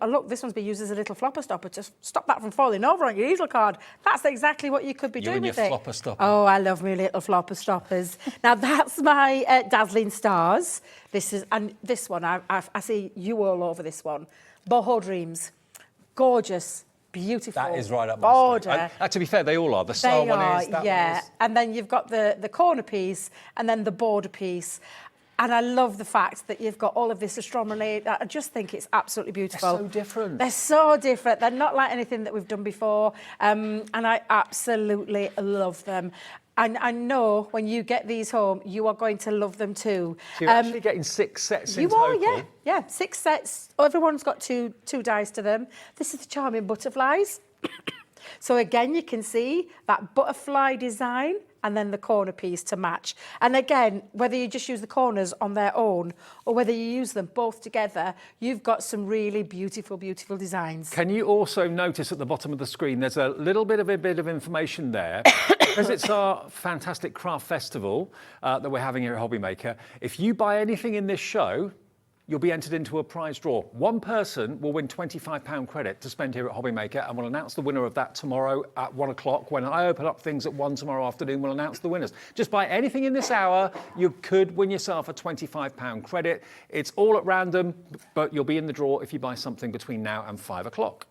look. This one's been used as a little flopper stopper to stop that from falling over on your easel card. That's exactly what you could be doing with it. Flopper stopper. Oh, I love my little flopper stoppers. Now that's my Dazzling Stars. This is, and this one I see you all over this one. Boho Dreams, gorgeous. Beautiful. That is right up my street. border. To be fair, they all are. The star one is, that one is. And then you've got the corner piece and then the border piece. And I love the fact that you've got all of this astronomy. I just think it's absolutely beautiful. They're so different. They're so different. They're not like anything that we've done before. And I absolutely love them. And I know when you get these home, you are going to love them too. So you're actually getting 6 sets in total. You are, yeah. 6 sets. Everyone's got two dies to them. This is the charming butterflies. So again, you can see that butterfly design and then the corner piece to match. And again, whether you just use the corners on their own or whether you use them both together, you've got some really beautiful, beautiful designs. Can you also notice at the bottom of the screen, there's a little bit of information there. Because it's our fantastic craft festival that we're having here at Hobby Maker. If you buy anything in this show, you'll be entered into a prize draw. One person will win £25 credit to spend here at Hobby Maker, and we'll announce the winner of that tomorrow at 1 o'clock. When I open up things at 1 tomorrow afternoon, we'll announce the winners. Just buy anything in this hour, you could win yourself a £25 credit. It's all at random, but you'll be in the draw if you buy something between now and 5 o'clock.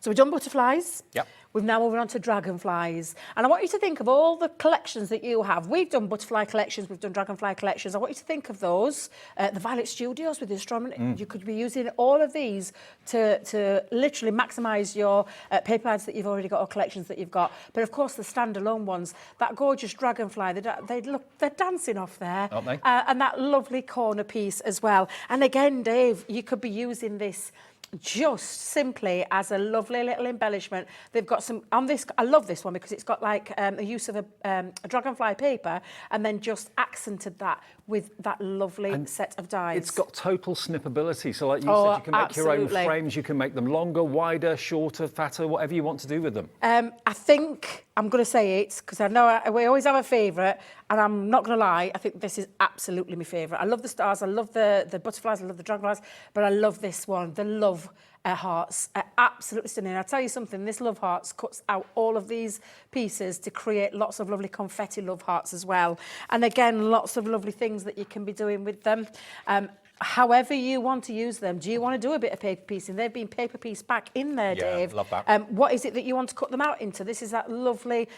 So we've done butterflies. Yep. We've now moved on to dragonflies. And I want you to think of all the collections that you have. We've done butterfly collections, we've done dragonfly collections. I want you to think of those. The Violet Studios with the astronomy. You could be using all of these to literally maximise your paper pads that you've already got or collections that you've got. But of course, the standalone ones, that gorgeous dragonfly, they're dancing off there. Aren't they? And that lovely corner piece as well. And again, Dave, you could be using this just simply as a lovely little embellishment. They've got some on this. I love this one because it's got like a use of a dragonfly paper and then just accented that with that lovely set of dies. It's got total snippability. So like you said, you can make your own frames. You can make them longer, wider, shorter, fatter, whatever you want to do with them. I think I'm going to say it because I know we always have a favourite, and I'm not going to lie, I think this is absolutely my favourite. I love the stars, I love the butterflies, I love the dragonflies, but I love this one, the love hearts. Absolutely stunning. I'll tell you something, this love hearts cuts out all of these pieces to create lots of lovely confetti love hearts as well. And again, lots of lovely things that you can be doing with them. However you want to use them. Do you want to do a bit of paper piecing? They've been paper pieced back in there, Yeah, Dave. love that. What is it that you want to cut them out into? This is that lovely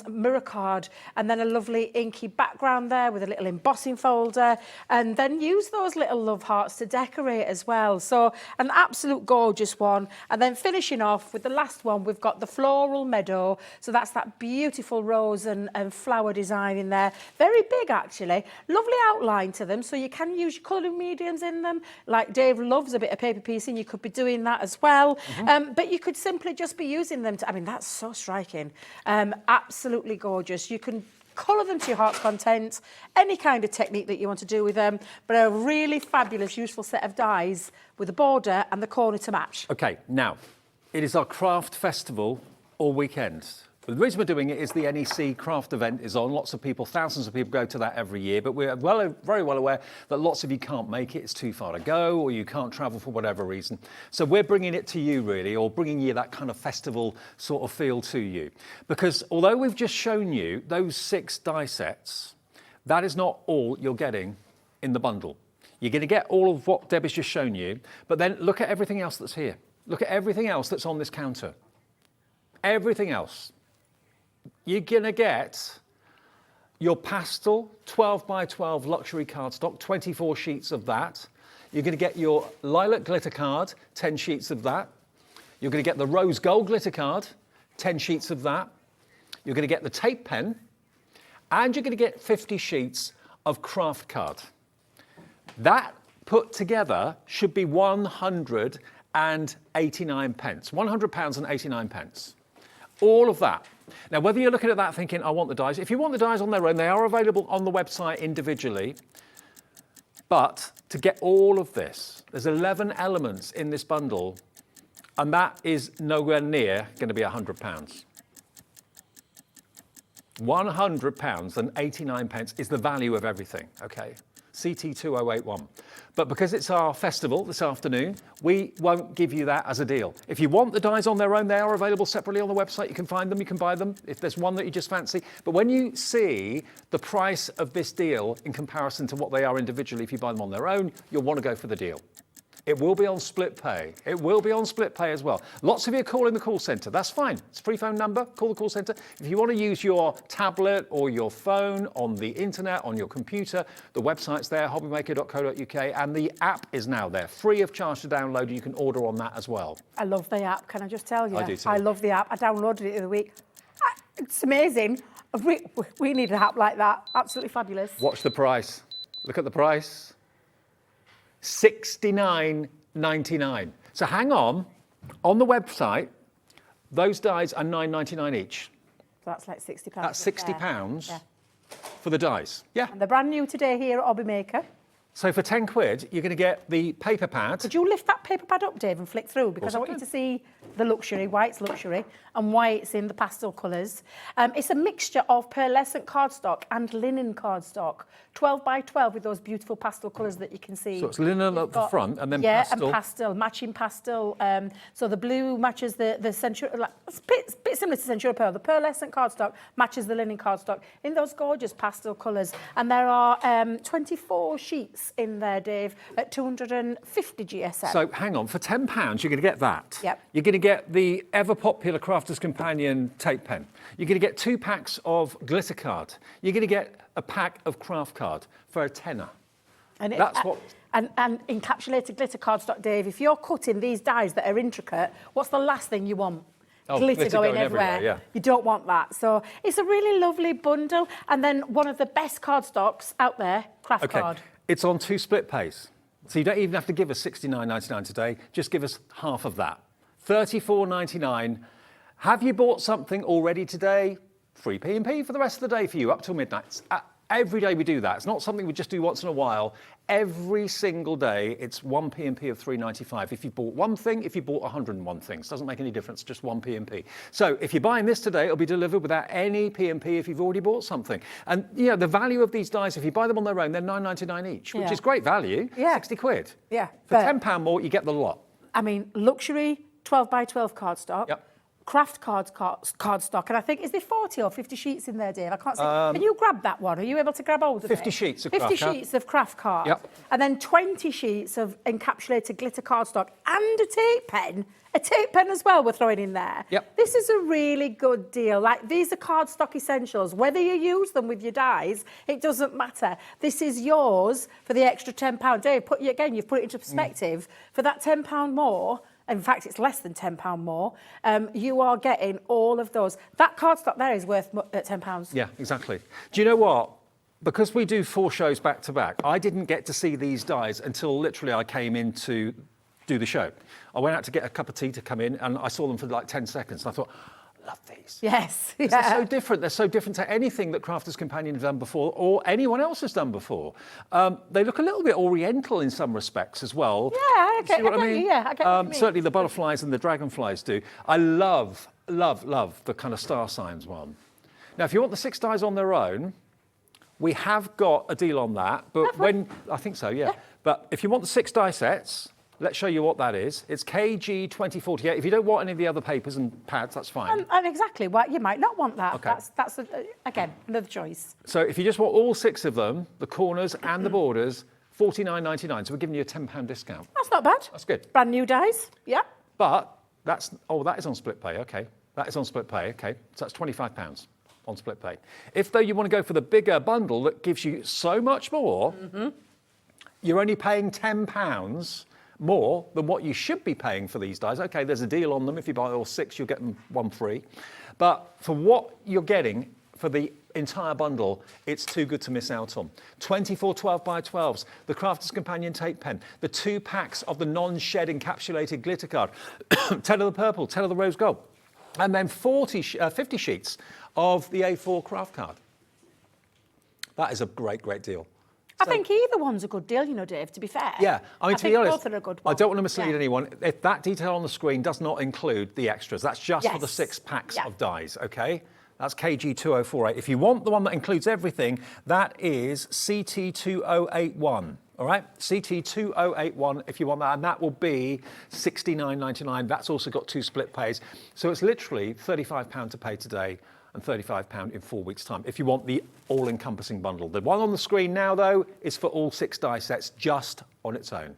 mirror card, and then a lovely inky background there with a little embossing folder, and then use those little love hearts to decorate as well. So an absolute gorgeous one. And then finishing off with the last one, we've got the floral meadow. So that's that beautiful rose and flower design in there. Very big, actually. Lovely outline to them, so you can use your colouring mediums in them. Like Dave loves a bit of paper piecing, you could be doing that as well. But you could simply just be using them to, I mean, that's so striking. Absolutely gorgeous. You can colour them to your heart's content, any kind of technique that you want to do with them, but a really fabulous, useful set of dies with the border and the corner to match. Okay, now, it is our craft festival all weekend. The reason we're doing it is the NEC craft event is on. Lots of people, thousands of people go to that every year, but we're very well aware that lots of you can't make it. It's too far to go, or you can't travel for whatever reason. So we're bringing it to you, really, or bringing you that kind of festival sort of feel to you. Because although we've just shown you those 6 die sets, that is not all you're getting in the bundle. You're going to get all of what Debby's just shown you, but then look at everything else that's here. Look at everything else that's on this counter. Everything else. You're going to get your pastel 12 by 12 luxury cardstock, 24 sheets of that. You're going to get your lilac glitter card, 10 sheets of that. You're going to get the rose gold glitter card, 10 sheets of that. You're going to get the tape pen, and you're going to get 50 sheets of craft card. That put together should be £189. £100 and 89 pence. All of that. Now, whether you're looking at that thinking, I want the dies, if you want the dies on their own, they are available on the website individually. But to get all of this, there's 11 elements in this bundle, and that is nowhere near going to be £100. £100 and 89 pence is the value of everything, okay? CT2081. But because it's our festival this afternoon, we won't give you that as a deal. If you want the dies on their own, they are available separately on the website. You can find them, you can buy them if there's one that you just fancy. But when you see the price of this deal in comparison to what they are individually, if you buy them on their own, you'll want to go for the deal. It will be on split pay. It will be on split pay as well. Lots of you are calling the call centre. That's fine. It's a free phone number. Call the call centre. If you want to use your tablet or your phone on the internet, on your computer, the website's there, hobbymaker.co.uk, and the app is now there, free of charge to download, and you can order on that as well. I love the app, can I just tell you? I do too. I love the app. I downloaded it the other week. It's amazing. We need an app like that. Absolutely fabulous. Watch the price. Look at the price. $69.99. So hang on the website, those dies are $9.99 each. So that's like £60. That's £60 for the dies. Yeah. And they're brand new today here at Hobby Maker. So for 10 quid, you're going to get the paper pad. Could you lift that paper pad up, Dave, and flick through? Because I want you to see the luxury, why it's luxury, and why it's in the pastel colours. It's a mixture of pearlescent cardstock and linen cardstock. 12 by 12 with those beautiful pastel colours that you can see. So it's linen at the front and then pastel. pastel. Yeah, and pastel, matching pastel. So the blue matches the Centura, like, it's a bit similar to Centura Pearl. The pearlescent cardstock matches the linen cardstock in those gorgeous pastel colours. And there are 24 sheets inks in there, Dave, at 250 GSM. So hang on, for £10, you're going to get that. Yep. You're going to get the ever-popular Crafter's Companion tape pen. You're going to get 2 packs of glitter card. You're going to get a pack of craft card for a tenner. And That's what... And encapsulated glitter cardstock, Dave, if you're cutting these dies that are intricate, what's the last thing you want? Oh, glitter going everywhere. Yeah. You don't want that. So it's a really lovely bundle. And then one of the best cardstocks out there, craft card. It's on 2 split pays. So you don't even have to give us $69.99 today. Just give us half of that. $34.99. Have you bought something already today? Free P&P for the rest of the day for you, up till midnight. Every day we do that. It's not something we just do once in a while. Every single day, it's 1 P&P of $3.95. If you bought one thing, if you bought 101 things, doesn't make any difference, just 1 P&P. So if you're buying this today, it'll be delivered without any P&P if you've already bought something. And you know, the value of these dies, if you buy them on their own, they're $9.99 each, which is great value, 60 quid. Yeah. For £10 more, you get the lot. I mean, luxury 12 by 12 cardstock. Yep. Craft cardstock, and I think, is there 40 or 50 sheets in there, Dave? I can't see. Can you grab that one? Are you able to grab hold of 50 it? sheets of 50 craft card. sheets of craft card. Yep. And then 20 sheets of encapsulated glitter cardstock and a tape pen. A tape pen as well we're throwing in there. Yep. This is a really good deal. Like, these are cardstock essentials. Whether you use them with your dies, it doesn't matter. This is yours for the extra £10. Dave, you've put it into perspective. For that £10 more, in fact, it's less than £10 more, you are getting all of those. That cardstock there is worth £10. Yeah, exactly. Do you know what? Because we do 4 shows back to back, I didn't get to see these dies until literally I came in to do the show. I went out to get a cup of tea to come in, and I saw them for like 10 seconds. And I thought, I love these. Yes. They're so different. They're so different to anything that Crafter's Companion have done before or anyone else has done before. They look a little bit oriental in some respects as well. Yeah, I get what I mean? Yeah, I get what you mean. Certainly the butterflies and the dragonflies do. I love the kind of star signs one. Now, if you want the 6 dies on their own, we have got a deal on that. But I think so, yeah. But if you want the 6 die sets, let's show you what that is. It's KG 2048. If you don't want any of the other papers and pads, that's fine. And exactly, well, you might not want that. Okay. That's again, another choice. So if you just want all 6 of them, the corners and the borders, $49.99. So we're giving you a £10 discount. That's not bad. That's good. Brand new dies, yeah. But that is on split pay, okay. That is on split pay, okay. So that's £25 on split pay. If though you want to go for the bigger bundle that gives you so much more, you're only paying £10 more than what you should be paying for these dies. Okay, there's a deal on them. If you buy all 6, you'll get them 1 free. But for what you're getting for the entire bundle, it's too good to miss out on. 24 12 by 12s, the Crafter's Companion tape pen, the 2 packs of the non-shed encapsulated glitter card, 10 of the purple, 10 of the rose gold, and then 50 sheets of the A4 craft card. That is a great, great deal. I think either one's a good deal, you know, Dave, to be fair. Yeah, I mean, to be honest, both are a good one. I don't want to mislead anyone. If that detail on the screen does not include the extras, that's just for the Yes. 6 packs of dies, okay? That's KG 2048. If you want the one that includes everything, that is CT 2081. All right, CT 2081 if you want that, and that will be $69.99. That's also got 2 split pays. So it's literally £35 to pay today and £35 in 4 weeks' time if you want the all-encompassing bundle. The one on the screen now, though, is for all 6 die sets just on its own.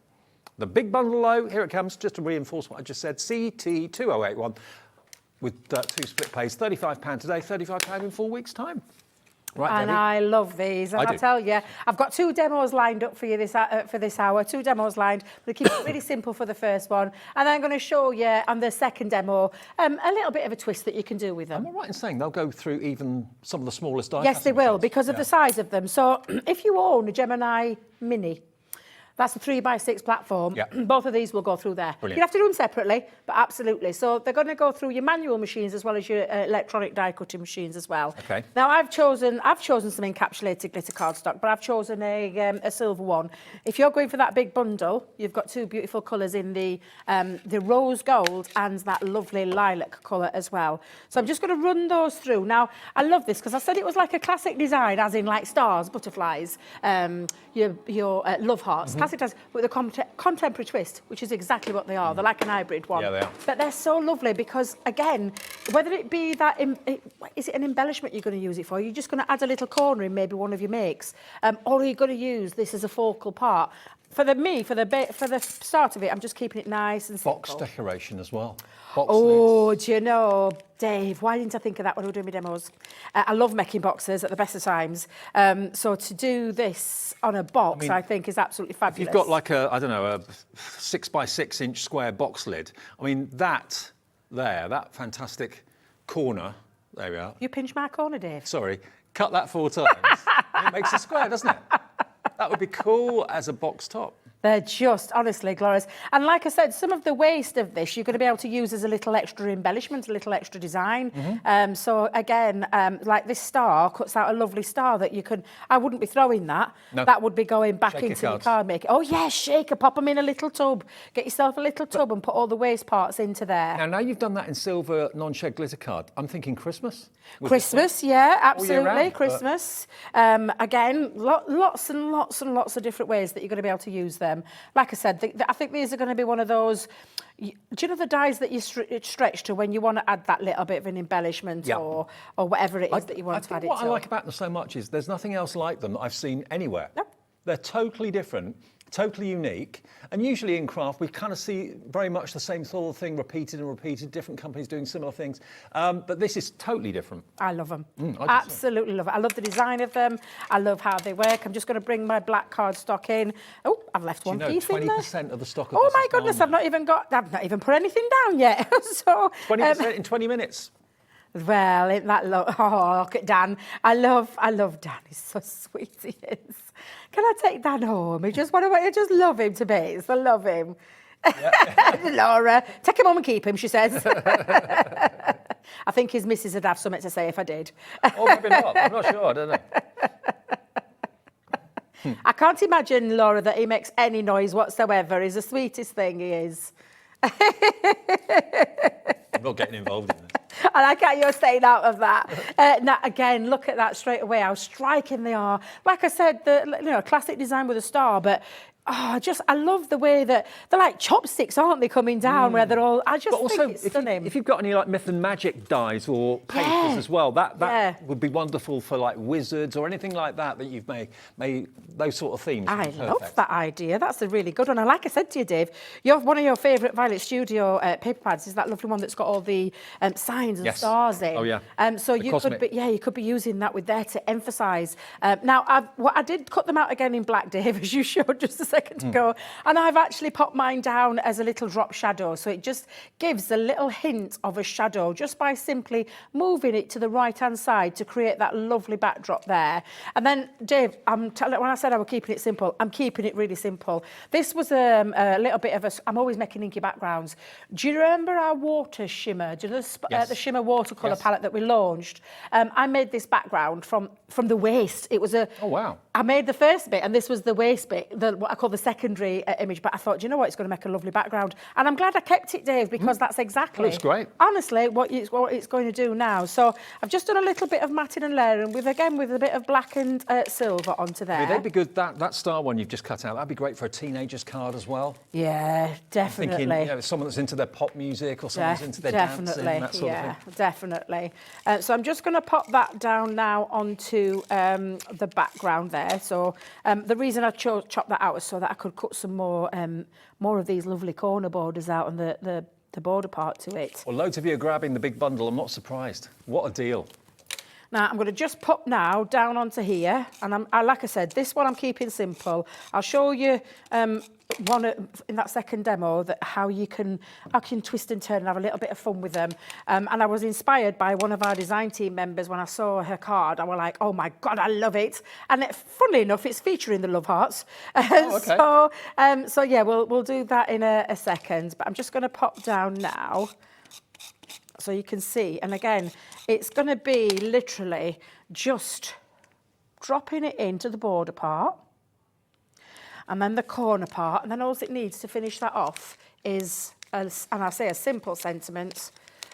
The big bundle, though, here it comes, just to reinforce what I just said, CT 2081 with 2 split pays, £35 today, £35 in 4 weeks' time. Right, And Debbie? I love these. And I I'll do. tell you, I've got 2 demos lined up for you for this hour. 2 demos lined. I'm going to keep it really simple for the first one. And then I'm going to show you on the second demo a little bit of a twist that you can do with them. Am I right in saying they'll go through even some of the smallest die Yes, they casting will, machines? because of the size of them. So if you own a Gemini Mini, that's a 3x6 platform. Yeah. Both of these will go through there. Brilliant. You have to do them separately, but absolutely. So they're going to go through your manual machines as well as your electronic die cutting machines as well. Okay. Now I've chosen some encapsulated glitter cardstock, but I've chosen a silver one. If you're going for that big bundle, you've got 2 beautiful colours in the rose gold and that lovely lilac colour as well. So I'm just going to run those through. Now I love this because I said it was like a classic design, as in like stars, butterflies, your love hearts. Classic classic designs with a contemporary twist, which is exactly what they are. They're like an hybrid one. Yeah, they are. But they're so lovely because, again, whether it be that, is it an embellishment you're going to use it for? You're just going to add a little corner in maybe one of your makes, or are you going to use this as a focal part? For the start of it, I'm just keeping it nice and simple. Box decoration as well. Box Oh, do you know, Dave, why didn't I think of that when I was doing my demos? I love making boxes at the best of times. So to do this on a box, I think, is absolutely fabulous. If you've got like a 6 by 6 inch square box lid, I mean, that fantastic corner, there we are. You pinch my corner, Dave. Sorry, cut that 4 times, and it makes a square, doesn't it? That would be cool as a box top. They're just, honestly, glorious. And like I said, some of the waste of this, you're going to be able to use as a little extra embellishment, a little extra design. So again, like this star cuts out a lovely star that you can, I wouldn't be throwing that. No. That would be going back Shaker into your cards. card making. Oh yeah, shaker, pop them in a little tub. Get yourself a little tub and put all the waste parts into there. Now you've done that in silver non-shed glitter card. I'm thinking Christmas. Christmas, yeah, absolutely, round, Christmas. Again, lots and lots and lots of different ways that you're going to be able to use them. Like I said, I think these are going to be one of those, do you know the dies that you stretch to when you want to add that little bit of an embellishment or whatever it is that you want to add it to? What I like about them so much is there's nothing else like them that I've seen anywhere. No. They're totally different, totally unique. And usually in craft, we kind of see very much the same sort of thing repeated and repeated, different companies doing similar things. But this is totally different. I love them. I Absolutely love it. I love the design of them. I love how they work. I'm just going to bring my black cardstock in. Oh, I've left one piece in there. 20% of the stock of Oh this my is goodness, gone. I've not even put anything down yet. So 20% in 20 minutes. Well, isn't that look at Dan. I love Dan. He's so sweet, he is. Can I take Dan home? I just love him to bits. I love him. Yeah. Laura, take him home and keep him, she says. I think his missus would have something to say if I did. Or maybe not. I'm not sure. I don't know. I can't imagine, Laura, that he makes any noise whatsoever. He's the sweetest thing, he is. I'm not getting involved in this. I like how you're staying out of that. Now, again, look at that straight away, how striking they are. Like I said, classic design with a star, but I love the way that they're like chopsticks, aren't they, coming down where they're all, I just think it's stunning. If you've got any like myth and magic dies or papers as well, that would be wonderful for like wizards or anything like that you've made those sort of themes. I love that idea. That's a really good one. And like I said to you, Dave, one of your favourite Violet Studio paper pads is that lovely one that's got all the signs and stars in. Oh yeah. So you could be using that with there to emphasise. Now, I did cut them out again in black, Dave, as you showed just a second ago, and I've actually popped mine down as a little drop shadow, so it just gives a little hint of a shadow just by simply moving it to the right hand side to create that lovely backdrop there. And then, Dave, when I said I was keeping it simple, I'm keeping it really simple. This was a little bit of I'm always making inky backgrounds. Do you remember our water shimmer? Do you know the shimmer watercolour palette that we launched? I made this background from the waste. It was oh wow. I made the first bit, and this was the waste bit, what I call the secondary image, but I thought, do you know what, it's going to make a lovely background. And I'm glad I kept it, Dave, because that's exactly, looks great. Honestly, what it's going to do now. So I've just done a little bit of matting and layering with a bit of black and silver onto there. Yeah, they'd be good. That star one you've just cut out, that'd be great for a teenager's card as well. Yeah, definitely. I'm thinking, someone that's into their pop music or someone's into their dancing, that sort of thing. Definitely. So I'm just going to pop that down now onto the background there. So the reason I chopped that out was so that I could cut some more of these lovely corner borders out on the border part to it. Well, loads of you are grabbing the big bundle. I'm not surprised. What a deal. Now, I'm going to just pop now down onto here. And like I said, this one I'm keeping simple. I'll show you one in that second demo how you can twist and turn and have a little bit of fun with them. And I was inspired by one of our design team members when I saw her card. I was like, oh my God, I love it. And funnily enough, it's featuring the love hearts. Okay. So yeah, we'll do that in a second. But I'm just going to pop down now, so you can see. And again, it's going to be literally just dropping it into the border part and then the corner part. And then all it needs to finish that off is, and I say a simple sentiment,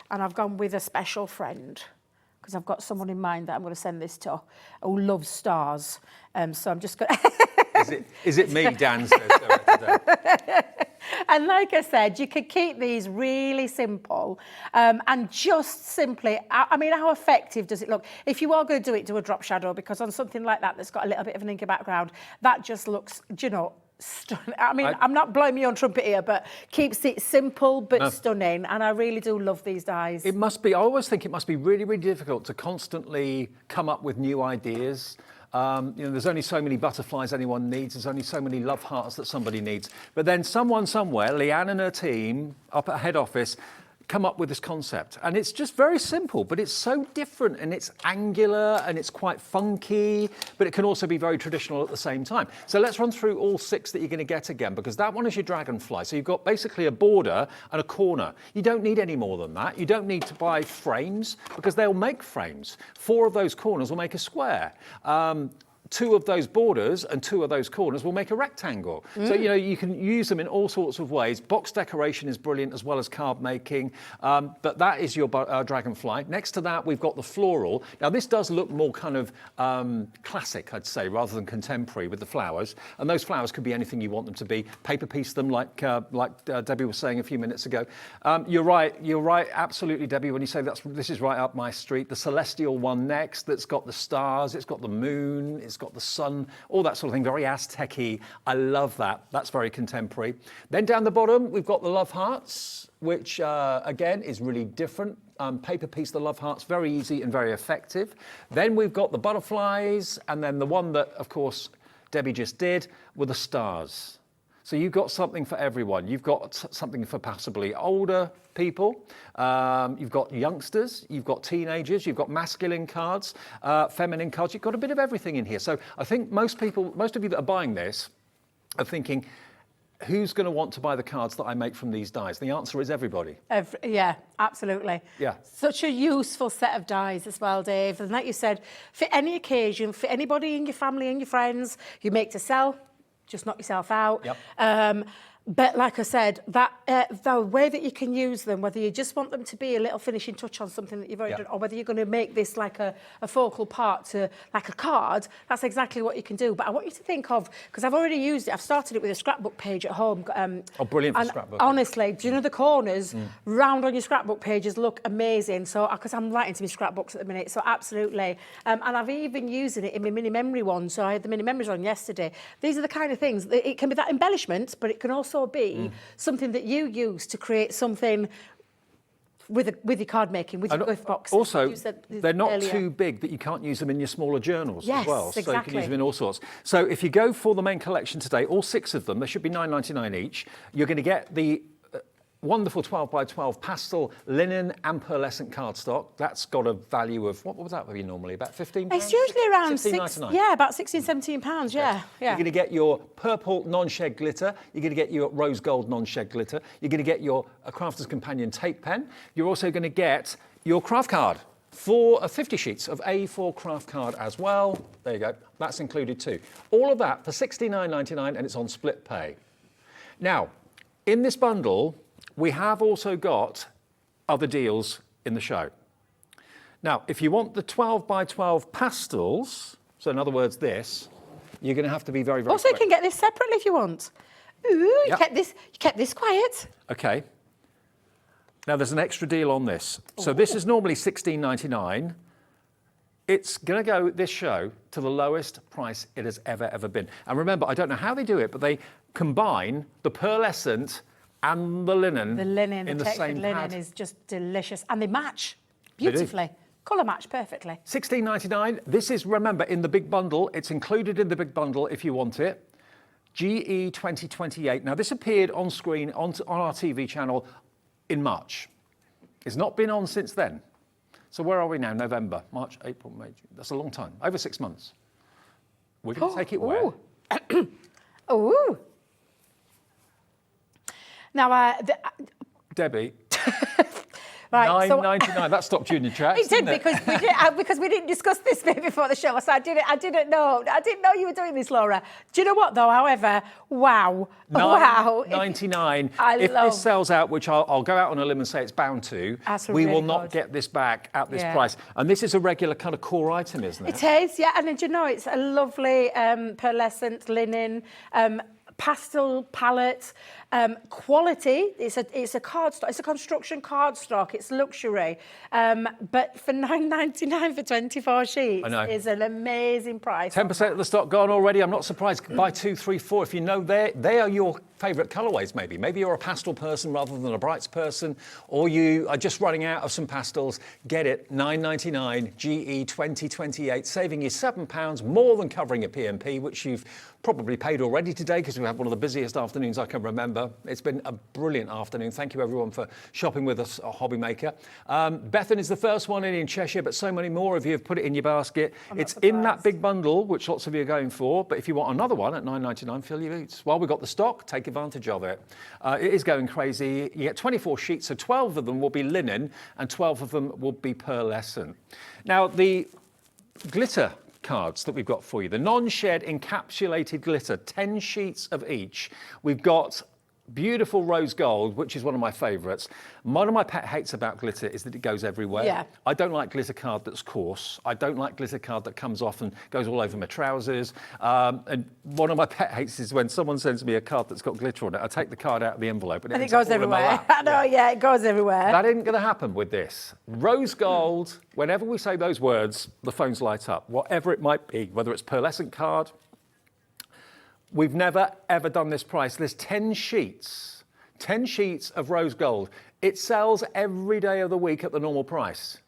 and I've gone with a special friend because I've got someone in mind that I'm going to send this to who loves stars. So I'm just going to... Is it me, Dan says today? And like I said, you could keep these really simple and just simply, I mean, how effective does it look? If you are going to do it, do a drop shadow, because on something like that that's got a little bit of an inky background, that just looks, do you know, stunning. I mean, I'm not blowing my own trumpet here, but keeps it simple but stunning. And I really do love these dies. It must be, I always think it must be really, really difficult to constantly come up with new ideas. There's only so many butterflies anyone needs. There's only so many love hearts that somebody needs. But then someone somewhere, Leanne and her team up at head office, come up with this concept. And it's just very simple, but it's so different, and it's angular and it's quite funky, but it can also be very traditional at the same time. So let's run through all 6 that you're going to get again, because that one is your dragonfly. So you've got basically a border and a corner. You don't need any more than that. You don't need to buy frames, because they'll make frames. 4 of those corners will make a square. 2 of those borders and 2 of those corners will make a rectangle. So, you can use them in all sorts of ways. Box decoration is brilliant, as well as card making. But that is your dragonfly. Next to that, we've got the floral. Now, this does look more kind of classic, I'd say, rather than contemporary with the flowers. And those flowers could be anything you want them to be. Paper piece them, like Debbie was saying a few minutes ago. You're right, absolutely, Debbie, when you say this is right up my street. The celestial one next, that's got the stars, it's got the moon, it's got the sun, all that sort of thing, very Aztec-y. I love that. That's very contemporary. Then down the bottom, we've got the love hearts, which again is really different. Paper piece, the love hearts, very easy and very effective. Then we've got the butterflies, and then the one that, of course, Debbie just did were the stars. So you've got something for everyone. You've got something for possibly older people. You've got youngsters. You've got teenagers. You've got masculine cards, feminine cards. You've got a bit of everything in here. So I think most of you that are buying this are thinking, who's going to want to buy the cards that I make from these dies? The answer is everybody. Yeah, absolutely. Yeah. Such a useful set of dies as well, Dave. And like you said, for any occasion, for anybody in your family and your friends, you make to sell. Just knock yourself out. Yep. But like I said, that the way that you can use them, whether you just want them to be a little finishing touch on something that you've already done, or whether you're going to make this like a focal part to like a card, that's exactly what you can do. But I want you to think of, because I've already used it, I've started it with a scrapbook page at home. Brilliant for scrapbook. Honestly, do you know the corners round on your scrapbook pages look amazing? So, because I'm writing to my scrapbooks at the minute, so absolutely. And I've even using it in my mini memory one. So I had the mini memories on yesterday. These are the kind of things, it can be that embellishment, but it can also be something that you use to create something with your card making, with your gift box. Also, they're not too big that you can't use them in your smaller journals as well. Exactly. So you can use them in all sorts. So if you go for the main collection today, all 6 of them, they should be £9.99 each. You're going to get the wonderful 12 by 12 pastel linen and pearlescent cardstock. That's got a value of, what would that be normally? About £15? It's usually around about £16, £17, yeah. You're going to get your purple non-shed glitter. You're going to get your rose gold non-shed glitter. You're going to get your Crafter's Companion tape pen. You're also going to get your craft card. 50 sheets of A4 craft card as well. There you go. That's included too. All of that for £69.99, and it's on split pay. Now, in this bundle, we have also got other deals in the show. Now, if you want the 12 by 12 pastels, so in other words this, you're going to have to be very, very Also, quick. you can get this separately if you want. Ooh, you kept this quiet. Okay. Now, there's an extra deal on this. So this is normally £16.99. It's going to go, this show, to the lowest price it has ever been. And remember, I don't know how they do it, but they combine the pearlescent and the linen. The linen, in the textured same linen pad. is just delicious. And they match beautifully. Colour match perfectly. £16.99. This is, remember, in the big bundle. It's included in the big bundle if you want it. GE 2028. Now, this appeared on screen on our TV channel in March. It's not been on since then. So where are we now? November, March, April, May, June. That's a long time. Over 6 months. We're going to take it where? Ooh. Now, Debbie. Right, so- $9.99. That stopped you in your tracks. It did, didn't because we didn't discuss this bit before the show, so I didn't know you were doing this, Laura. Do you know what though? However, wow. $9.99. If love- this sells out, which I'll go out on a limb and say it's bound to, That's we will really not good. get this back at this Yeah. price. And this is a regular kind of core item, isn't it? It is, yeah, and do you know, it's a lovely pearlescent linen, pastel palette, quality. It's a cardstock. It's a construction cardstock. It's luxury, but for $9.99 for 24 sheets I know. is an amazing price. 10% of the stock gone already. I'm not surprised. Buy 2, 3, 4. If you know they are your favourite colourways, maybe. Maybe you're a pastel person rather than a brights person, or you are just running out of some pastels. Get it. $9.99 GE 2028, saving you £7, more than covering a PMP, which you've probably paid already today because we had one of the busiest afternoons I can remember. It's been a brilliant afternoon. Thank you everyone for shopping with us at Hobby Maker. Bethan is the first one in Cheshire, but so many more of you have put it in your basket. It's in that big bundle, which lots of you are going for, but if you want another one at $9.99, fill your boots. While we've got the stock, take advantage of it. It is going crazy. You get 24 sheets, so 12 of them will be linen and 12 of them will be pearlescent. Now, the glitter cards that we've got for you, the non-shed encapsulated glitter, 10 sheets of each. We've got beautiful rose gold, which is one of my favourites. One of my pet hates about glitter is that it goes everywhere. Yeah. I don't like glitter card that's coarse. I don't like glitter card that comes off and goes all over my trousers. And one of my pet hates is when someone sends me a card that's got glitter on it. I take the card out of the envelope and And it ends up goes all in my everywhere. lap. I know, yeah, it goes everywhere. That isn't going to happen with this. Rose gold, whenever we say those words, the phones light up. Whatever it might be, whether it's pearlescent card. We've never, ever done this price. There's 10 sheets of rose gold. It sells every day of the week at the normal price.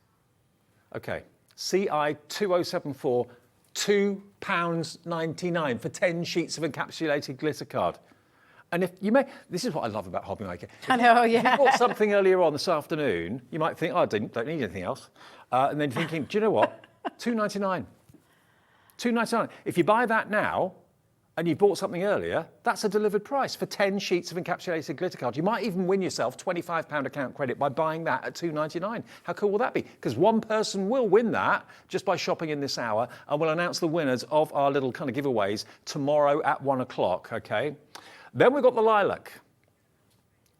Okay, CI 2074, £2.99 for 10 sheets of encapsulated glitter card. And if you may, this is what I love about Hobby Maker. I know, If yeah. you bought something earlier on this afternoon, you might think, oh, I don't need anything else. And then thinking, do you know what? $2.99. $2.99. If you buy that now, and you bought something earlier, that's a delivered price for 10 sheets of encapsulated glitter card. You might even win yourself £25 account credit by buying that at $2.99. How cool will that be? Because one person will win that just by shopping in this hour, and we'll announce the winners of our little kind of giveaways tomorrow at 1 o'clock, okay? Then we've got the lilac.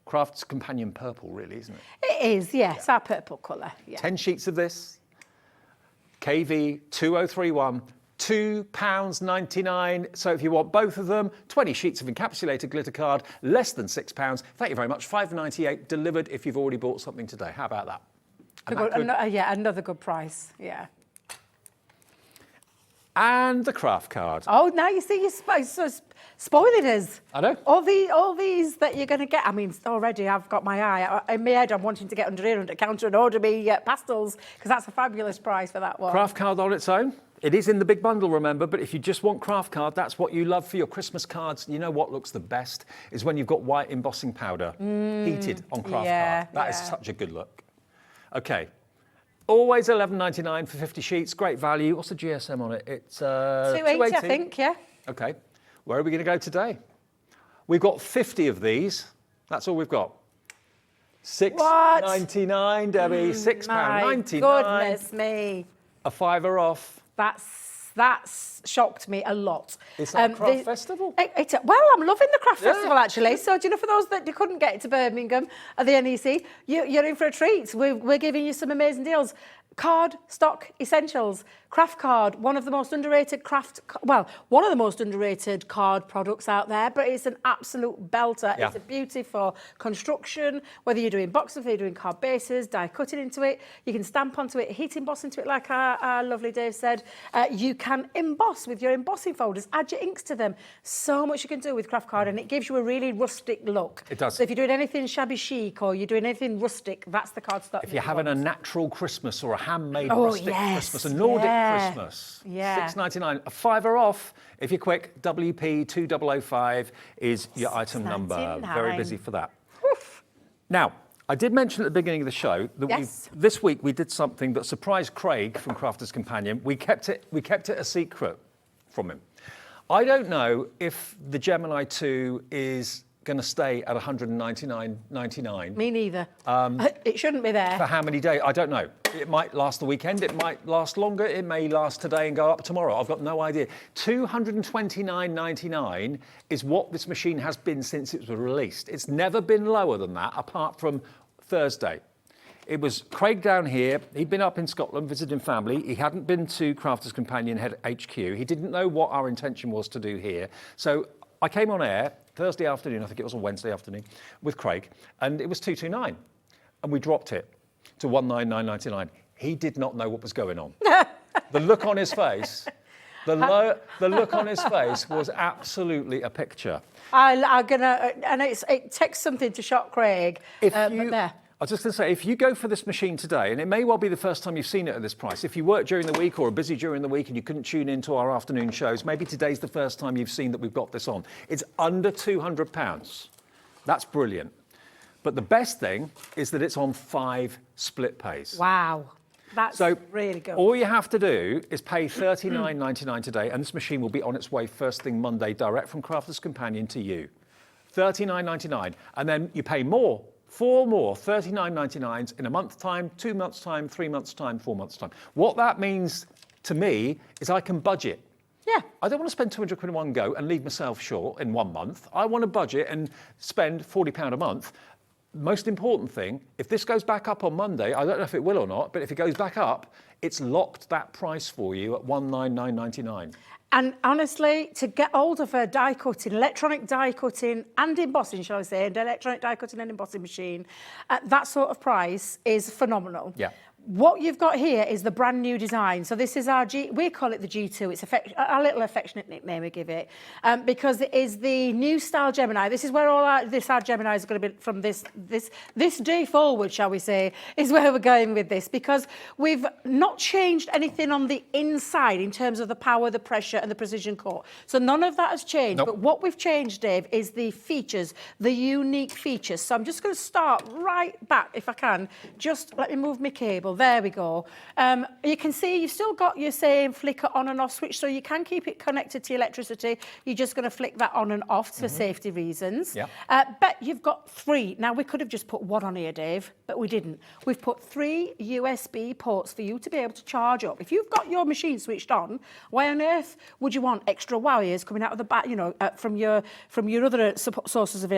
Craft's companion purple, really, isn't it? It is, yes, our purple colour. Yeah. 10 sheets of this, KV 2031, £2.99. So if you want both of them, 20 sheets of encapsulated glitter card, less than £6. Thank you very much. $5.98 delivered if you've already bought something today. How about that? Yeah, another good price. Yeah. And the craft card. Oh, now you see, you're spoiling us. I know. All these that you're going to get. I mean, already I've got my eye. In my head, I'm wanting to get under here, under the counter and order me pastels, because that's a fabulous price for that one. Craft card on its own. It is in the big bundle, remember, but if you just want craft card, that's what you love for your Christmas cards. You know what looks the best is when you've got white embossing powder heated on craft card. That is such a good look. Okay. Always $11.99 for 50 sheets. Great value. What's the GSM on it? It's 280, I think, yeah. Okay. Where are we going to go today? We've got 50 of these. That's all we've got. $6.99, Debbie. £6.99. My goodness me. A fiver off. That's shocked me a lot. Is that a craft festival? Well, I'm loving the craft festival, actually. So, do you know, for those that couldn't get to Birmingham at the NEC, you're in for a treat. We're giving you some amazing deals. Card, stock, essentials, craft card, one of the most underrated card products out there, but it's an absolute belter. Yeah. It's a beauty for construction, whether you're doing boxes, whether you're doing card bases, die cutting into it, you can stamp onto it, heat emboss into it, like our lovely Dave said. You can emboss with your embossing folders, add your inks to them. So much you can do with craft card, and it gives you a really rustic look. It does. So if you're doing anything shabby chic or you're doing anything rustic, that's the card stock. If you're having a natural Christmas or a handmade Oh, rustic yes, Christmas, a Nordic yeah, Christmas, yeah. $6.99, a fiver off. If you're quick, WP2005 is your item number. $6.99. Very busy for that. Now, I did mention at the beginning of the show that Yes. this week we did something that surprised Craig from Crafter's Companion. We kept it a secret from him. I don't know if the Gemini 2 is going to stay at $199.99. Me neither. It shouldn't be there. For how many days? I don't know. It might last the weekend. It might last longer. It may last today and go up tomorrow. I've got no idea. $229.99 is what this machine has been since it was released. It's never been lower than that, apart from Thursday. It was Craig down here. He'd been up in Scotland visiting family. He hadn't been to Crafter's Companion Head HQ. He didn't know what our intention was to do here. So I came on air Thursday afternoon, I think it was, on Wednesday afternoon, with Craig, and it was 229, and we dropped it to 199.99. He did not know what was going on. The look on his face, the look on his face was absolutely a picture. I'm gonna, and it takes something to shock Craig. But there. I was just going to say, if you go for this machine today, and it may well be the first time you've seen it at this price, if you work during the week or are busy during the week and you couldn't tune into our afternoon shows, maybe today's the first time you've seen that we've got this on. It's under £200. That's brilliant. But the best thing is that it's on 5 split pays. Wow. That's So really good. all you have to do is pay $39.99 today, and this machine will be on its way first thing Monday, direct from Crafter's Companion to you. $39.99, and then you pay more. 4 more $39.99s in a month's time, 2 months' time, 3 months' time, 4 months' time. What that means to me is I can budget. Yeah. I don't want to spend 200 quid in one go and leave myself short in 1 month. I want to budget and spend £40 a month. Most important thing, if this goes back up on Monday, I don't know if it will or not, but if it goes back up, it's locked that price for you at $199.99. And honestly, to get hold of a die cutting, electronic die cutting and embossing, shall I say, and electronic die cutting and embossing machine at that sort of price is phenomenal. Yeah. What you've got here is the brand new design. So this is our we call it the G2. It's a little affectionate nickname we give it, because it is the new style Gemini. This is where all our Gemini is going to be from this day forward, shall we say, is where we're going with this, because we've not changed anything on the inside in terms of the power, the pressure and the precision core. So none of that has changed. Nope. But what we've changed, Dave, is the features, the unique features. So I'm just going to start right back, if I can. Just let me move my cable. There we go. You can see you've still got your same flicker on and off switch, so you can keep it connected to electricity. You're just going to flick that on and off for safety reasons. Yeah. But you've got 3. Now, we could have just put 1 on here, Dave, but we didn't. We've put 3 USB ports for you to be able to charge up. If you've got your machine switched on, why on earth would you want extra wires coming out of the back, from your other sources of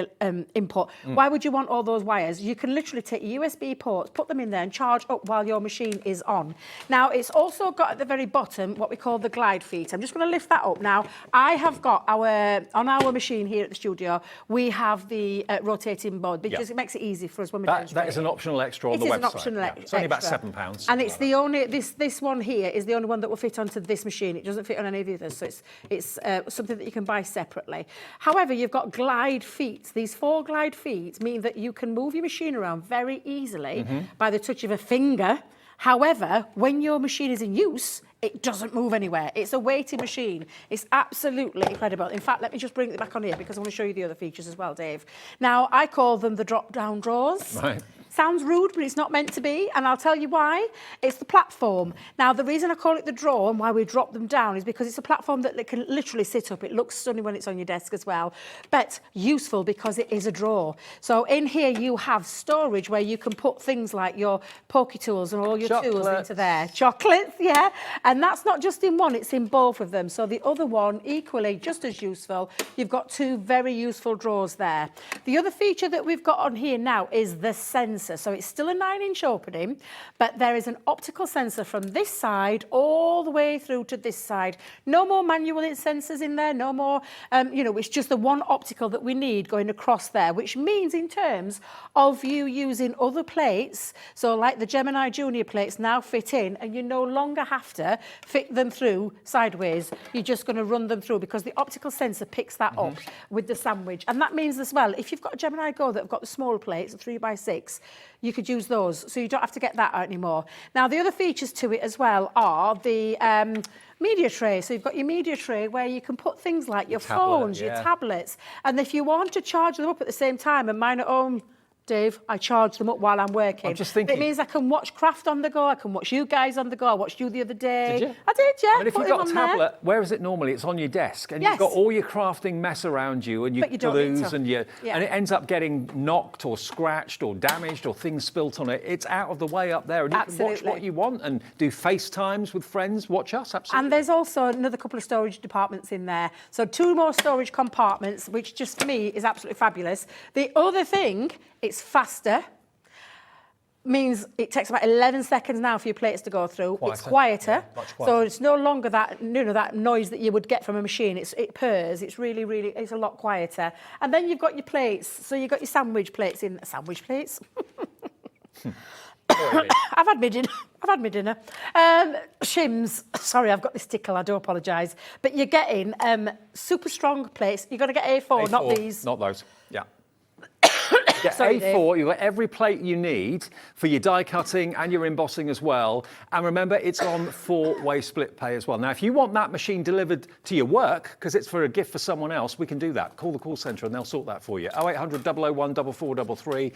input? Why would you want all those wires? You can literally take USB ports, put them in there and charge up while your machine is on. Now, it's also got at the very bottom what we call the glide feet. I'm just going to lift that up now. I have got on our machine here at the studio, we have the rotating board, because it makes it easy for us when we're That is an optional extra on the website. It is an optional extra. It's only about £7. And it's the only, this one here is the only one that will fit onto this machine. It doesn't fit on any of the others, so it's something that you can buy separately. However, you've got glide feet. These 4 glide feet mean that you can move your machine around very easily by the touch of a finger. However, when your machine is in use, it doesn't move anywhere. It's a weighted machine. It's absolutely incredible. In fact, let me just bring it back on here because I want to show you the other features as well, Dave. Now, I call them the drop-down drawers. Right. Sounds rude, but it's not meant to be, and I'll tell you why. It's the platform. Now, the reason I call it the drawer and why we drop them down is because it's a platform that can literally sit up. It looks stunning when it's on your desk as well, but useful because it is a drawer. So in here, you have storage where you can put things like your pokey tools and all your tools into there. Chocolates, yeah. And that's not just in one, it's in both of them. So the other one, equally just as useful. You've got 2 very useful drawers there. The other feature that we've got on here now is the sensor. So it's still a 9-inch opening, but there is an optical sensor from this side all the way through to this side. No more manual sensors in there, no more, it's just the one optical that we need going across there, which means in terms of you using other plates, so like the Gemini Junior plates now fit in, and you no longer have to fit them through sideways. You're just going to run them through because the optical sensor picks that up with the sandwich. And that means as well, if you've got a Gemini Go that have got the smaller plates, 3x6, you could use those, so you don't have to get that out anymore. Now, the other features to it as well are the media tray. So you've got your media tray where you can put things like your phones, your tablets, and if you want to charge them up at the same time, and mine at home Dave, I charge them up while I'm working. I'm just thinking. It means I can watch craft on the go. I can watch you guys on the go. I watched you the other day. Did you? I did, yeah. But if Put you've him got a on there. tablet, where is it normally? It's on your desk, and Yes. you've got all your crafting mess around you, and your But you don't need glues, to. and Yeah. and it ends up getting knocked or scratched or damaged or things spilt on it. It's out of the way up there, and you can watch Absolutely. what you want and do FaceTimes with friends. Watch us, absolutely. And there's also another couple of storage departments in there. So 2 more storage compartments, which just for me is absolutely fabulous. The other thing, it's faster. Means it takes about 11 seconds now for your plates to go through. It's quieter. Yeah, much So quieter. it's no longer that, that noise that you would get from a machine. It purrs. It's really, it's a lot quieter. And then you've got your plates. So you've got your sandwich plates in. Sandwich plates? I've had my dinner. Shims. Sorry, I've got this tickle. I do apologise. But you're getting super strong plates. You've got to get A4, not these. Not those. Yeah. Get Sorry, A4, you've got every plate you need for your die cutting and your embossing as well. And remember, it's on 4-way split pay as well. Now, if you want that machine delivered to your work, because it's for a gift for someone else, we can do that. Call the call centre and they'll sort that for you. 0800 001 4433.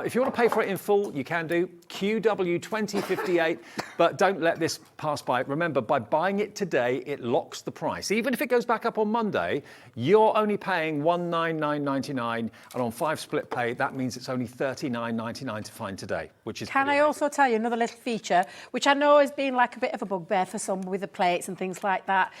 If you want to pay for it in full, you can do. QW 2058. But don't let this pass by. Remember, by buying it today, it locks the price. Even if it goes back up on Monday, you're only paying $199.99, and on 5 split pay, that means it's only $39.99 to find today, which is Can I brilliant. also tell you another little feature, which I know has been like a bit of a bugbear for some with the plates and things like that?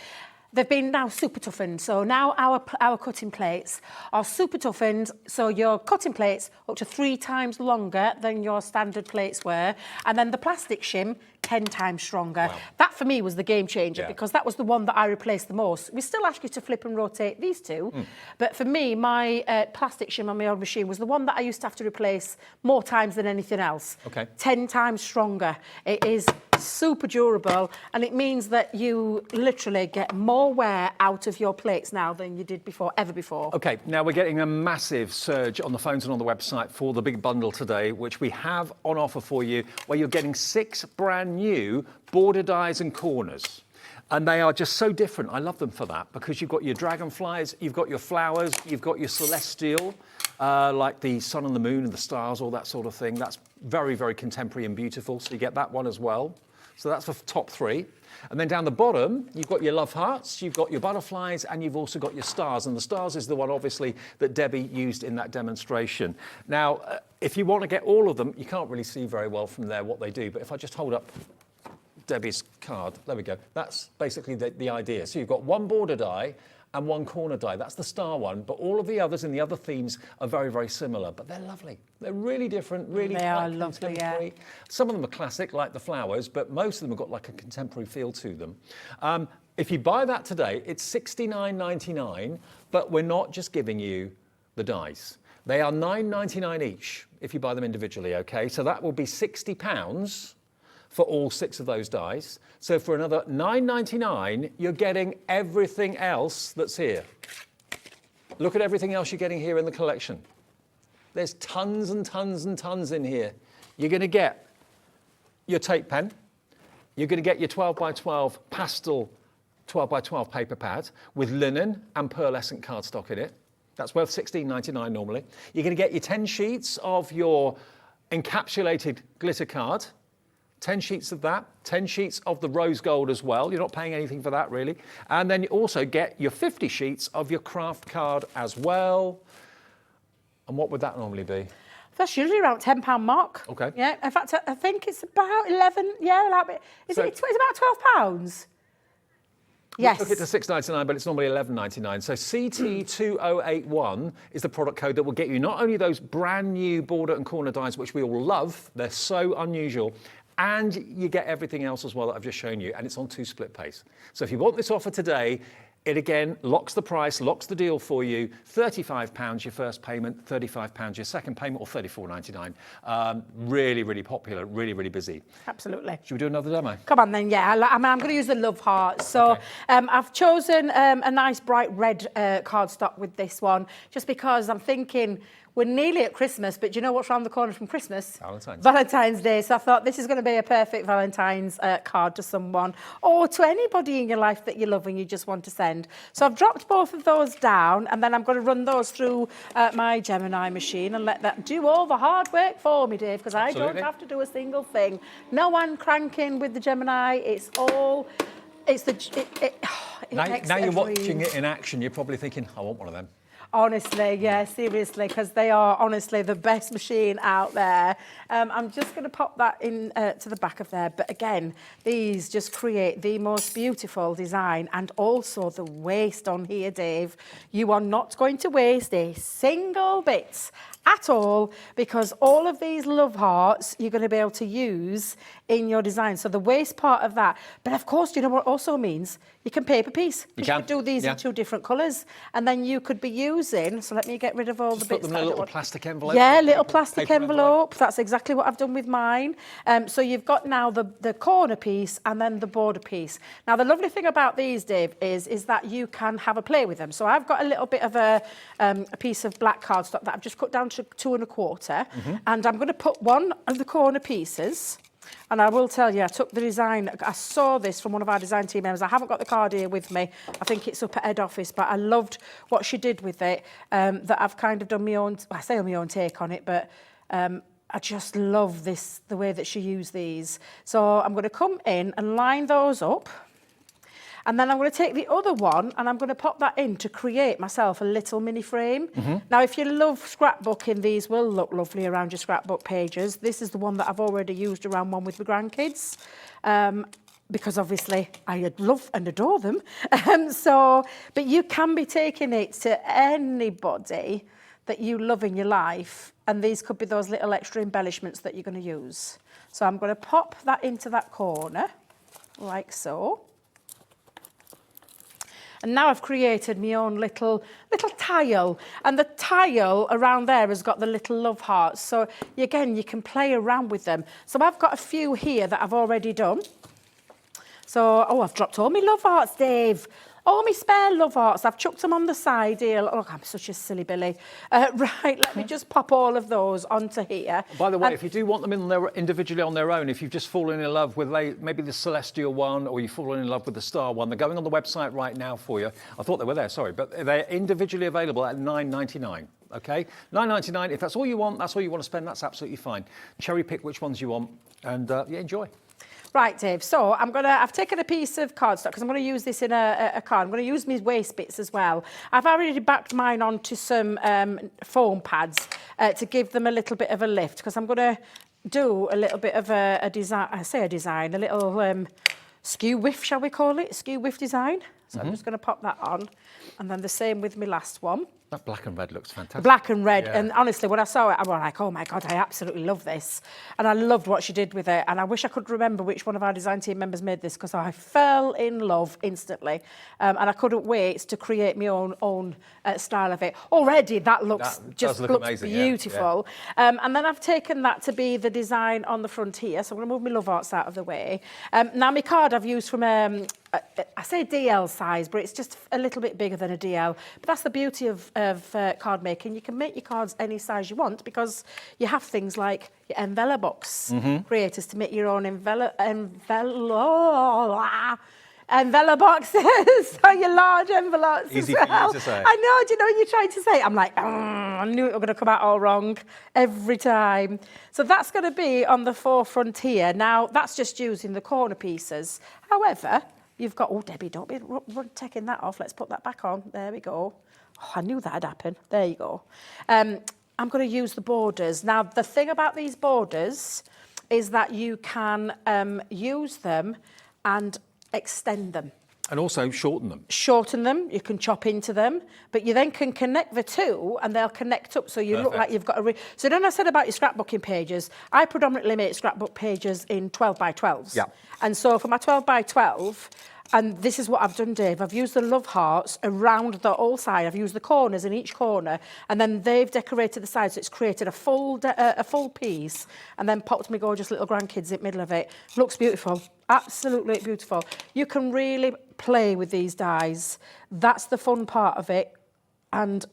They've been now super toughened. So now our cutting plates are super toughened. So your cutting plates up to 3 times longer than your standard plates were. And then the plastic shim, 10 times stronger. Wow. That for me was the game changer, Yeah. because that was the one that I replaced the most. We still ask you to flip and rotate these two. But for me, my plastic shim on my old machine was the one that I used to have to replace more times than anything else. Okay. 10 times stronger. It is super durable, and it means that you literally get more wear out of your plates now than you did ever before. Okay, now we're getting a massive surge on the phones and on the website for the big bundle today, which we have on offer for you, where you're getting 6 brand new border dies and corners. And they are just so different. I love them for that, because you've got your dragonflies, you've got your flowers, you've got your celestial, like the sun and the moon and the stars, all that sort of thing. That's very, very contemporary and beautiful. So you get that one as well. So that's the top 3. And then down the bottom, you've got your love hearts, you've got your butterflies, and you've also got your stars. And the stars is the one, obviously, that Debbie used in that demonstration. Now, if you want to get all of them, you can't really see very well from there what they do. But if I just hold up Debbie's card, there we go. That's basically the idea. So you've got 1 border die and 1 corner die. That's the star one. But all of the others in the other themes are very, very similar. But they're lovely. They're really different, really They are quite lovely, yeah. contemporary. Some of them are classic, like the flowers, but most of them have got like a contemporary feel to them. If you buy that today, it's $69.99, but we're not just giving you the dies. They are $9.99 each if you buy them individually, okay? So that will be £60 for all 6 of those dies. So for another $9.99, you're getting everything else that's here. Look at everything else you're getting here in the collection. There's tons and tons and tons in here. You're going to get your tape pen. You're going to get your 12 by 12 pastel 12 by 12 paper pad with linen and pearlescent cardstock in it. That's worth $16.99 normally. You're going to get your 10 sheets of your encapsulated glitter card. 10 sheets of that, 10 sheets of the rose gold as well. You're not paying anything for that, really. And then you also get your 50 sheets of your craft card as well. And what would that normally be? That's usually around £10 mark. Okay. Yeah, in fact, I think it's about 11, yeah, it's about £12? Yes. We took it to $6.99, but it's normally $11.99. So CT2081 is the product code that will get you not only those brand new border and corner dies, which we all love, they're so unusual, and you get everything else as well that I've just shown you, and it's on 2 split pays. So if you want this offer today, it again locks the price, locks the deal for you. £35 your first payment, £35 your second payment, or $34.99. Really, really popular, really, really busy. Absolutely. Should we do another demo? Come on then, yeah. I'm going to use the love heart. So Okay. I've chosen a nice bright red cardstock with this one, just because I'm thinking we're nearly at Christmas, but do you know what's around the corner from Christmas? Valentine's Day. So I thought this is going to be a perfect Valentine's card to someone or to anybody in your life that you love and you just want to send. So I've dropped both of those down, and then I'm going to run those through my Gemini machine and let that do all the hard work for me, Dave, because I don't have to do a single thing. No one cranking with the Gemini. It's all... Now you're watching it in action, you're probably thinking, I want one of them. Honestly, yeah, seriously, because they are honestly the best machine out there. I'm just going to pop that in to the back of there. But again, these just create the most beautiful design, and also the waste on here, Dave. You are not going to waste a single bit at all, because all of these love hearts you're going to be able to use in your design. So the waste part of that. But of course, do you know what it also means? You can paper piece. You can. You could do these in 2 different colours, and then you could be using, so let me get rid of all the bits. Put them in a little plastic envelope. Yeah, little plastic envelope. That's exactly what I've done with mine. So you've got now the corner piece and then the border piece. Now the lovely thing about these, Dave, is that you can have a play with them. So I've got a little bit of a piece of black cardstock that I've just cut down to 2 1/4, and I'm going to put one of the corner pieces. And I will tell you, I took the design, I saw this from one of our design team members. I haven't got the card here with me. I think it's up at head office, but I loved what she did with it, that I've kind of done my own, I say my own take on it, but I just love this, the way that she used these. So I'm going to come in and line those up. And then I'm going to take the other one and I'm going to pop that in to create myself a little mini frame. Now, if you love scrapbooking, these will look lovely around your scrapbook pages. This is the one that I've already used around one with my grandkids. Because obviously I love and adore them. But you can be taking it to anybody that you love in your life. And these could be those little extra embellishments that you're going to use. So I'm going to pop that into that corner, like so. And now I've created my own little tile, and the tile around there has got the little love hearts. So again, you can play around with them. So I've got a few here that I've already done. So, I've dropped all my love hearts, Dave. All my spare love hearts, I've chucked them on the side here. Look, I'm such a silly Billy. Right, let me just pop all of those onto here. By the way, if you do want them individually on their own, if you've just fallen in love with maybe the celestial one, or you've fallen in love with the star one, they're going on the website right now for you. I thought they were there, sorry, but they're individually available at $9.99. Okay, $9.99. If that's all you want, that's all you want to spend, that's absolutely fine. Cherry pick which ones you want, and enjoy. Right, Dave, so I've taken a piece of cardstock because I'm going to use this in a card. I'm going to use my waste bits as well. I've already backed mine onto some foam pads to give them a little bit of a lift, because I'm going to do a little bit of a design, a little skew whiff, shall we call it? Skew whiff design. So I'm just going to pop that on. And then the same with my last one. That black and red looks fantastic. Black and red. Yeah. And honestly, when I saw it, I was like, oh my God, I absolutely love this. And I loved what she did with it. And I wish I could remember which one of our design team members made this, because I fell in love instantly. And I couldn't wait to create my own style of it. Already, that looks amazing, beautiful. Yeah. And then I've taken that to be the design on the front here. So I'm going to move my love hearts out of the way. Now, my card I've used from I say DL size, but it's just a little bit bigger than a DL. But that's the beauty of card making. You can make your cards any size you want, because you have things like your envelope box creators to make your own envelope boxes. So your large envelopes Easy as well. for you to say. I know, do you know what you're trying to say? I'm like, I knew it was going to come out all wrong every time. So that's going to be on the forefront here. Now, that's just using the corner pieces. However, you've got, Debbie, don't be taking that off. Let's put that back on. There we go. Oh, I knew that'd happen. There you go. I'm going to use the borders. Now, the thing about these borders is that you can use them and extend them. And also shorten them. Shorten them, you can chop into them, but you then can connect the two and they'll connect up, so you look like you've got a... So then I said about your scrapbooking pages, I predominantly make scrapbook pages in 12 by 12s. Yeah. And so for my 12 by 12, and this is what I've done, Dave, I've used the love hearts around the whole side. I've used the corners in each corner, and then they've decorated the sides, so it's created a full piece, and then popped my gorgeous little grandkids in the middle of it. Looks beautiful. Absolutely beautiful. You can really play with these dies. That's the fun part of it. And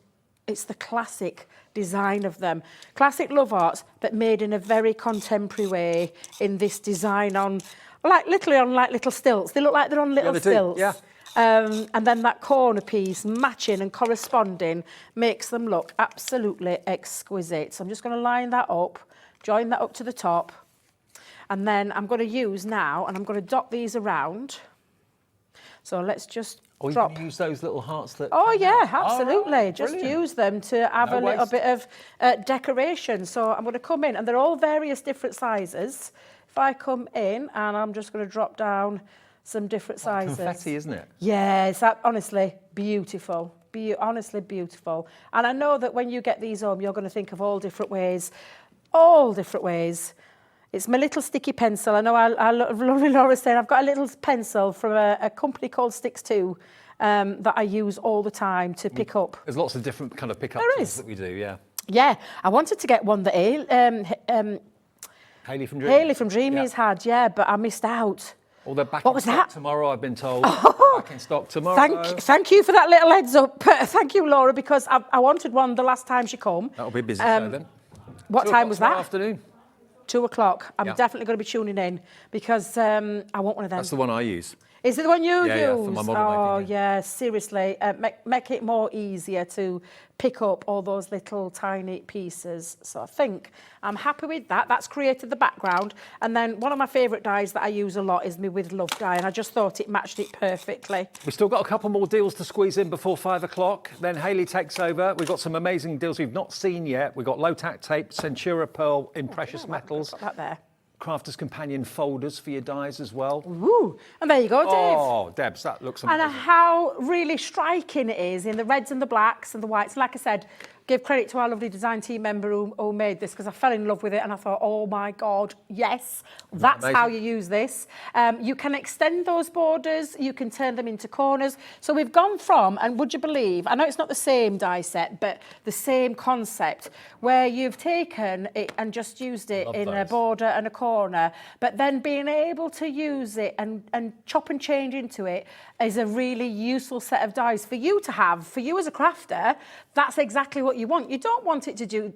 it's the classic design of them. Classic love arts, but made in a very contemporary way in this design on, literally on little stilts. They look like they're on little they do, stilts. yeah. And then that corner piece matching and corresponding makes them look absolutely exquisite. So I'm just going to line that up, join that up to the top. And then I'm going to use now, and I'm going to dot these around. So let's just Or you drop. can use those little hearts that... Oh come yeah, out. absolutely. Oh, Just brilliant. use them to have No a little waste. bit of decoration. So I'm going to come in, and they're all various different sizes. If I come in, and I'm just going to drop down some different sizes. Confetti, isn't it? Yeah, it's honestly beautiful. Honestly beautiful. And I know that when you get these home, you're going to think of all different ways. All different ways. It's my little sticky pencil. I know lovely Laura's saying I've got a little pencil from a company called Sticks 2 that I use all the time to pick up. There's lots of different kind of pickup There tools is. that we do, yeah. Yeah, I wanted to get one that Haley from Dream. Haley from Dreamies had, yeah, but I missed out. Well, they're back What in was stock that? tomorrow, I've been told. Back in stock tomorrow. Thank you for that little heads up. Thank you, Laura, because I wanted one the last time she come. That'll be a busy show then. What 2 time o'clock was tomorrow that? Afternoon. 2 o'clock. I'm Yeah. definitely going to be tuning in because I want one of them. That's the one I use. Is it the one you use? Yeah, for my model oh, making, yeah, seriously. Make it more easier to pick up all those little tiny pieces. So I think I'm happy with that. That's created the background. And then one of my favourite dyes that I use a lot is my With Love dye, and I just thought it matched it perfectly. We've still got a couple more deals to squeeze in before 5 o'clock. Then Haley takes over. We've got some amazing deals we've not seen yet. We've got low-tack tape, Centura Pearl in precious metals, Got that there. Crafter's Companion folders for your dies as well. Woo! And there you go, Dave. Oh, Debs, that looks amazing. And how really striking it is in the reds and the blacks and the whites. Like I said, give credit to our lovely design team member who made this, because I fell in love with it and I thought, oh my God, yes, that's amazing? how you use this. You can extend those borders, you can turn them into corners. So we've gone from, and would you believe, I know it's not the same die set, but the same concept, where you've taken it and just used it in a border and a corner, but then being able to use it and chop and change into it is a really useful set of dies for you to have. For you as a crafter, that's exactly what you want. You don't want it to do,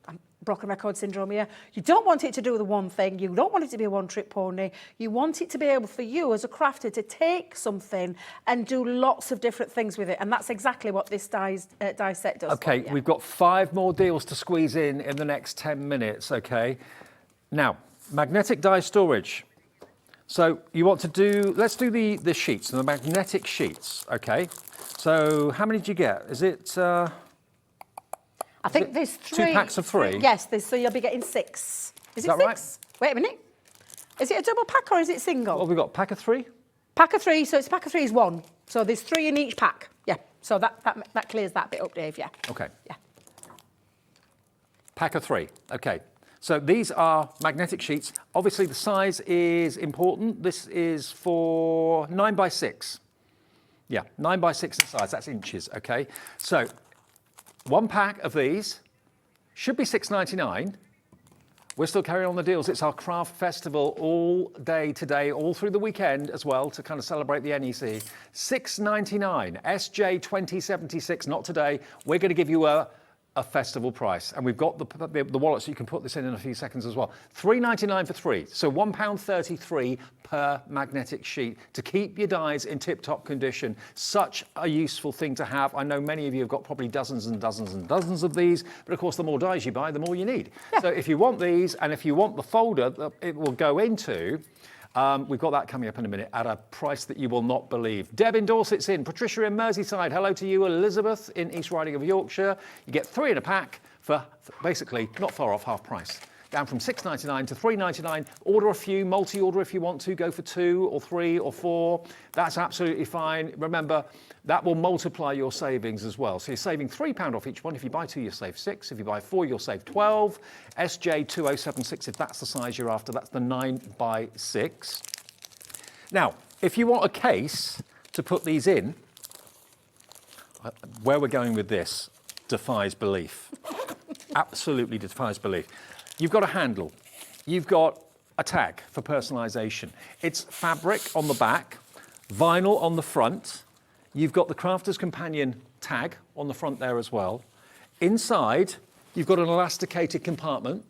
I'm broken record syndrome here, you don't want it to do the one thing, you don't want it to be a one-trick pony, you want it to be able for you as a crafter to take something and do lots of different things with it, and that's exactly what this die set does. Okay, we've got 5 more deals to squeeze in the next 10 minutes, okay? Now, magnetic die storage. So you want to do, let's do the sheets, the magnetic sheets, okay? So how many did you get? Is it... I think there's 3. 2 packs of 3? Yes, so you'll be getting 6. Is it that 6? right? Wait a minute. Is it a double pack or is it single? What have we got, pack of 3? Pack of 3, so it's pack of 3 is 1. So there's 3 in each pack. Yeah, so that clears that bit up, Dave, yeah. Okay. Yeah. Pack of 3, okay. So these are magnetic sheets. Obviously the size is important. This is for 9 by 6. Yeah, 9 by 6 in size, that's inches, okay? So 1 pack of these should be $6.99. We're still carrying on the deals. It's our craft festival all day today, all through the weekend as well, to kind of celebrate the NEC. $6.99, SJ 2076, not today. We're going to give you a festival price, and we've got the wallet, so you can put this in a few seconds as well. $3.99 for 3, so £1.33 per magnetic sheet to keep your dies in tip-top condition. Such a useful thing to have. I know many of you have got probably dozens and dozens and dozens of these, but of course the more dies you buy, the more you need. Yeah. So if you want these, and if you want the folder that it will go into, we've got that coming up in a minute at a price that you will not believe. Deb in Dorset's in, Patricia in Merseyside, hello to you, Elizabeth in East Riding of Yorkshire. You get 3 in a pack for basically not far off half price. Down from $6.99 to $3.99. Order a few, multi-order if you want to, go for 2 or 3 or 4. That's absolutely fine. Remember, that will multiply your savings as well. So you're saving £3 off each one. If you buy 2, you'll save 6. If you buy 4, you'll save 12. SJ 2076, if that's the size you're after, that's the 9 by 6. Now, if you want a case to put these in, where we're going with this defies belief. Absolutely defies belief. You've got a handle. You've got a tag for personalisation. It's fabric on the back, vinyl on the front. You've got the Crafter's Companion tag on the front there as well. Inside, you've got an elasticated compartment.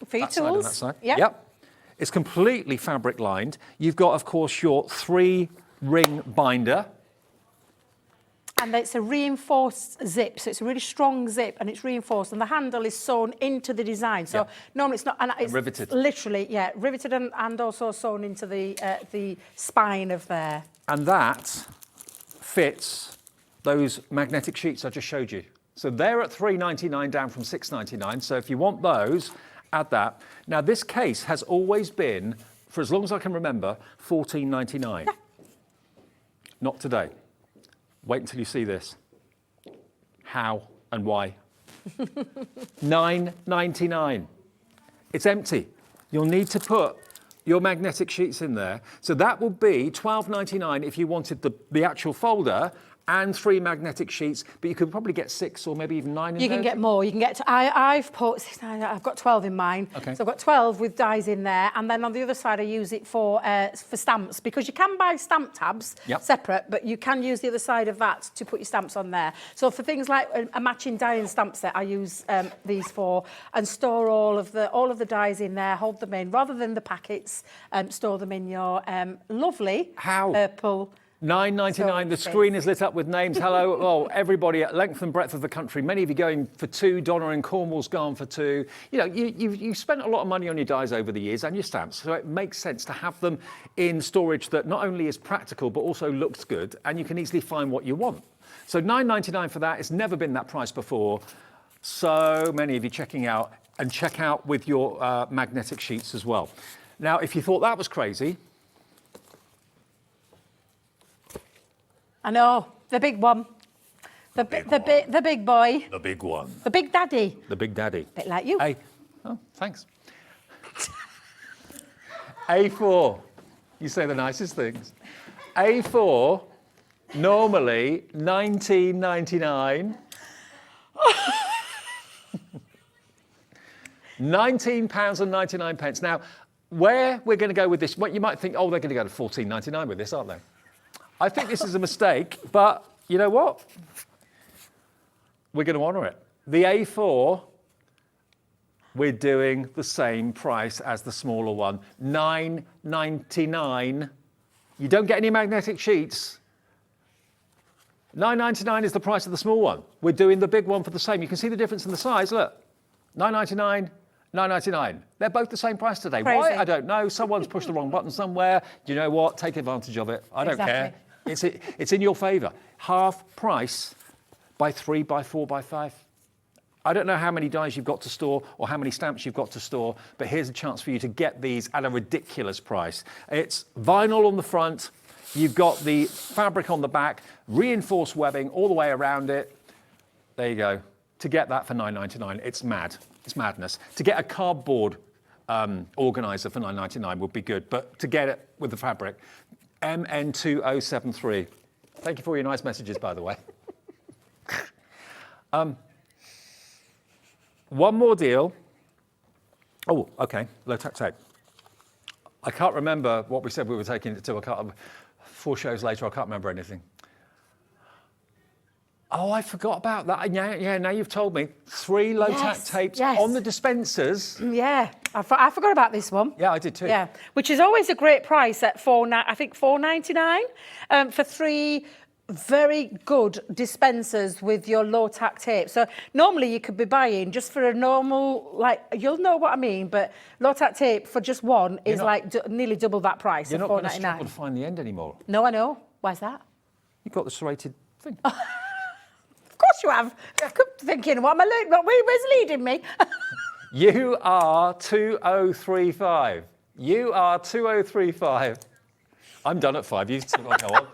For your That side and tools. that side. Yeah. Yep. It's completely fabric lined. You've got, of course, your 3-ring binder. And it's a reinforced zip, so it's a really strong zip, and it's reinforced, and the handle is sewn into the design. So normally it's not, and it's riveted. Literally, yeah, riveted and also sewn into the spine of there. And that fits those magnetic sheets I just showed you. So they're at $3.99 down from $6.99. So if you want those, add that. Now this case has always been, for as long as I can remember, $14.99. Yeah. Not today. Wait until you see this. How and why? $9.99. It's empty. You'll need to put your magnetic sheets in there. So that will be $12.99 if you wanted the actual folder and 3 magnetic sheets, but you could probably get 6 or maybe even 9 in You there. can get more. You can get. I've got 12 in mine. Okay. So I've got 12 with dies in there, and then on the other side I use it for stamps, because you can buy stamp tabs separate, but you can use the other side of that to put your stamps on there. So for things like a matching die and stamp set, I use these for, and store all of the dies in there. Hold them in rather than the packets. Store them in your lovely purple. $9.99. The screen is lit up with names. Hello, oh, everybody at length and breadth of the country. Many of you going for 2. Donna in Cornwall's gone for 2. You know, you've spent a lot of money on your dies over the years and your stamps, so it makes sense to have them in storage that not only is practical but also looks good, and you can easily find what you want. So $9.99 for that. It's never been that price before. So many of you checking out, and check out with your magnetic sheets as well. Now, if you thought that was crazy, I know, the big one. The big boy. the big one. The big daddy. The big daddy. Bit like you. Oh, thanks. A4. You say the nicest things. A4, normally $19.99. £19.99. Now, where we're going to go with this, what you might think, oh, they're going to go to $14.99 with this, aren't they? I think this is a mistake, but you know what? We're going to honour it. The A4, we're doing the same price as the smaller one, $9.99. You don't get any magnetic sheets. $9.99 is the price of the small one. We're doing the big one for the same. You can see the difference in the size, look. $9.99. $9.99. They're both the same price today. Crazy. Why? I don't know. Someone's pushed the wrong button somewhere. Do you know what? Take advantage of it. I don't care. It's in your favour. Half price by 3, by 4, by 5. I don't know how many dies you've got to store or how many stamps you've got to store, but here's a chance for you to get these at a ridiculous price. It's vinyl on the front. You've got the fabric on the back, reinforced webbing all the way around it. There you go. To get that for $9.99, it's mad. It's madness. To get a cardboard organiser for $9.99 would be good, but to get it with the fabric, MN2073. Thank you for your nice messages, by the way. One more deal. Oh, okay, low-tack tape. I can't remember what we said we were taking it to. I can't, 4 shows later, I can't remember anything. Oh, I forgot about that. Yeah, now you've told me. 3 low-tack tapes on the dispensers. Yeah, I forgot about this one. Yeah, I did too. Yeah, which is always a great price at $4.99 for 3 very good dispensers with your low-tack tape. So normally you could be buying just for a normal, like, you'll know what I mean, but low-tack tape for just one is nearly double that price. You're not going to struggle $4.99. to find the end anymore. No, I know. Why's that? You've got the serrated thing. Of course you have. I kept thinking, where's leading me? You are 2035. You are 2035. I'm done at 5. You still got to go on.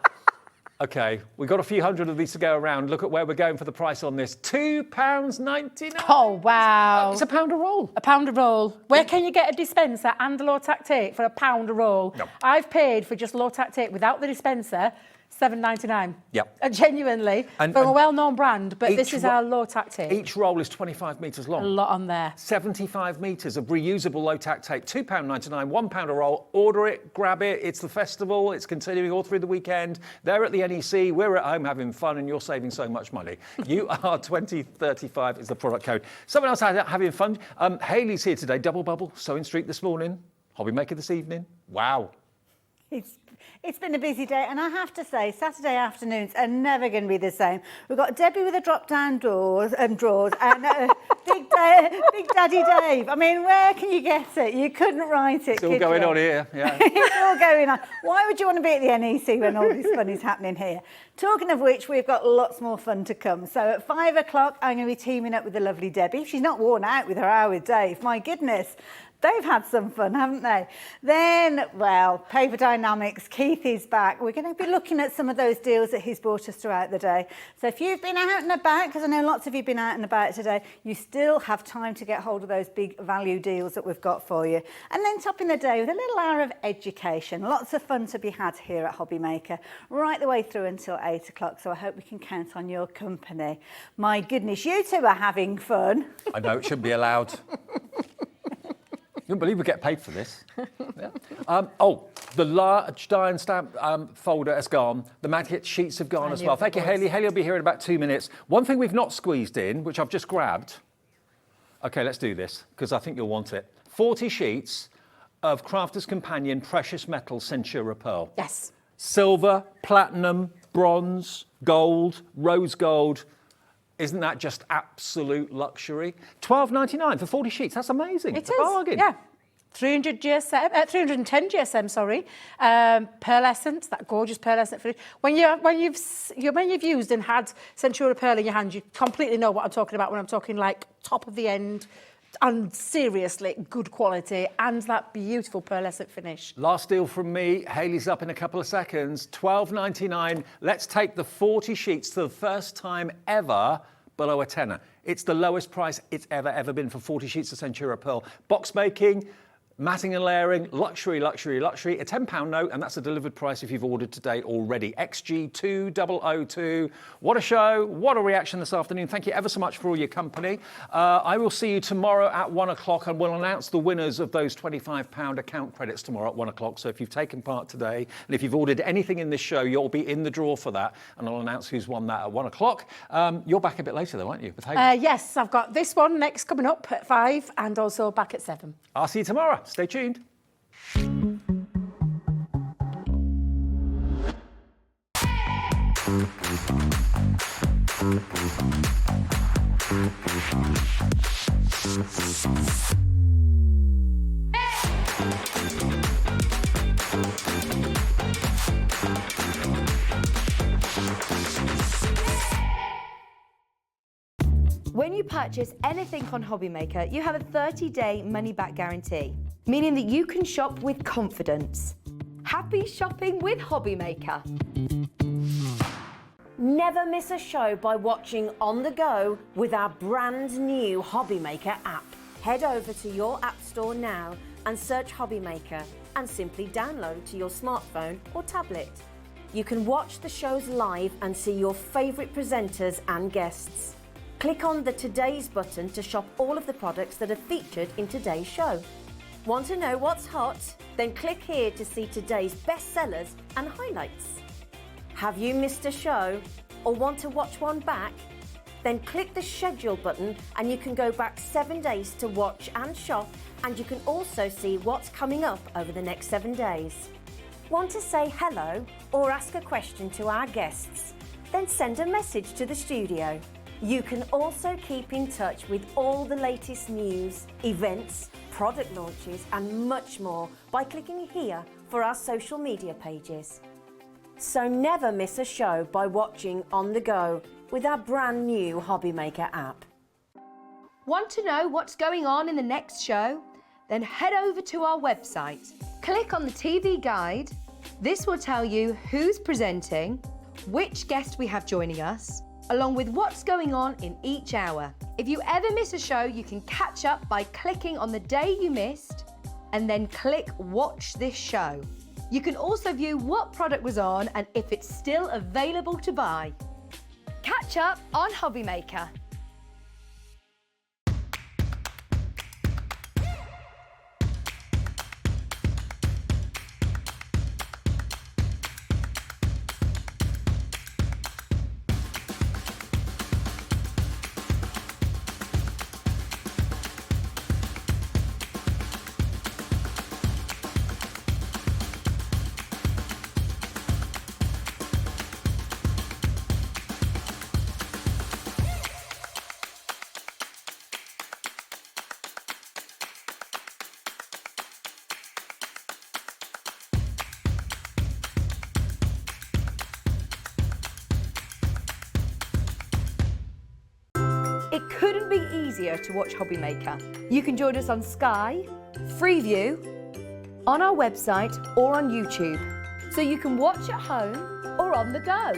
Okay, we've got a few hundred of these to go around. Look at where we're going for the price on this. £2.99. Oh, wow. It's £1 a roll. £1 a roll. Where can you get a dispenser and a low-tack tape for £1 a roll? No. I've paid for just low-tack tape without the dispenser $7.99. Yep. Genuinely, And- from a and well-known brand, but this each is ro- our low-tack tape. Each roll is 25 metres long. A lot on there. 75 metres of reusable low-tack tape, £2.99, £1 a roll. Order it, grab it. It's the festival. It's continuing all through the weekend. They're at the NEC. We're at home having fun, and you're saving so much money. UR2035 is the product code. Someone else having fun. Hayley's here today. Double bubble. Sewing Street this morning. Hobby Maker this evening. Wow. It's been a busy day, and I have to say, Saturday afternoons are never going to be the same. We've got Debbie with the drop-down drawers, and Big Daddy Dave. I mean, where can you get it? You couldn't write it. It's all could going you? on here. Yeah. It's all going on. Why would you want to be at the NEC when all this fun is happening here? Talking of which, we've got lots more fun to come. So at 5 o'clock, I'm going to be teaming up with the lovely Debbie. She's not worn out with her hour with Dave. My goodness. They've had some fun, haven't they? Then, well, Paper Dynamics, Keith is back. We're going to be looking at some of those deals that he's brought us throughout the day. So if you've been out and about, because I know lots of you have been out and about today, you still have time to get hold of those big value deals that we've got for you. And then topping the day with a little hour of education. Lots of fun to be had here at Hobby Maker, right the way through until 8 o'clock. So I hope we can count on your company. My goodness, you two are having fun. I know, it shouldn't be allowed. You wouldn't believe we get paid for this. Yeah. The large die and stamp folder has gone. The magnet sheets have gone as well. Thank you, Hayley. Hayley will be here in about 2 minutes. One thing we've not squeezed in, which I've just grabbed. OK, let's do this, because I think you'll want it. 40 sheets of Crafter's Companion Precious Metal Centura Pearl. Yes. Silver, platinum, bronze, gold, rose gold. Isn't that just absolute luxury? $12.99 for 40 sheets. That's amazing. It It's is. a bargain. Yeah. 310 GSM, sorry. Pearlescent, that gorgeous pearlescent finish. When you've used and had Centura Pearl in your hand, you completely know what I'm talking about when I'm talking like top of the end and seriously good quality and that beautiful pearlescent finish. Last deal from me. Hayley's up in a couple of seconds. $12.99. Let's take the 40 sheets for the first time ever below a tenner. It's the lowest price it's ever been for 40 sheets of Centura Pearl. Box making, matting and layering, luxury, luxury, luxury. A £10 note, and that's a delivered price if you've ordered today already. XG2002. What a show. What a reaction this afternoon. Thank you ever so much for all your company. I will see you tomorrow at 1 o'clock, and we'll announce the winners of those £25 account credits tomorrow at 1 o'clock. So if you've taken part today, and if you've ordered anything in this show, you'll be in the draw for that, and I'll announce who's won that at 1 o'clock. You're back a bit later though, aren't you, with Hayley? Yes, I've got this one next coming up at 5 and also back at 7. I'll see you tomorrow. Stay tuned. When you purchase anything on Hobby Maker, you have a 30-day money-back guarantee, meaning that you can shop with confidence. Happy shopping with Hobby Maker. Never miss a show by watching on the go with our brand new Hobby Maker app. Head over to your app store now and search Hobby Maker and simply download to your smartphone or tablet. You can watch the shows live and see your favourite presenters and guests. Click on the Today's button to shop all of the products that are featured in today's show. Want to know what's hot? Then click here to see today's bestsellers and highlights. Have you missed a show or want to watch one back? Then click the schedule button and you can go back 7 days to watch and shop, and you can also see what's coming up over the next 7 days. Want to say hello or ask a question to our guests? Then send a message to the studio. You can also keep in touch with all the latest news, events, product launches and much more by clicking here for our social media pages. So never miss a show by watching on the go with our brand new Hobby Maker app. Want to know what's going on in the next show? Then head over to our website. Click on the TV guide. This will tell you who's presenting, which guest we have joining us, along with what's going on in each hour. If you ever miss a show, you can catch up by clicking on the day you missed and then click Watch This Show. You can also view what product was on and if it's still available to buy. Catch up on Hobby Maker. It couldn't be easier to watch Hobby Maker. You can join us on Sky, Freeview, on our website or on YouTube. So you can watch at home or on the go.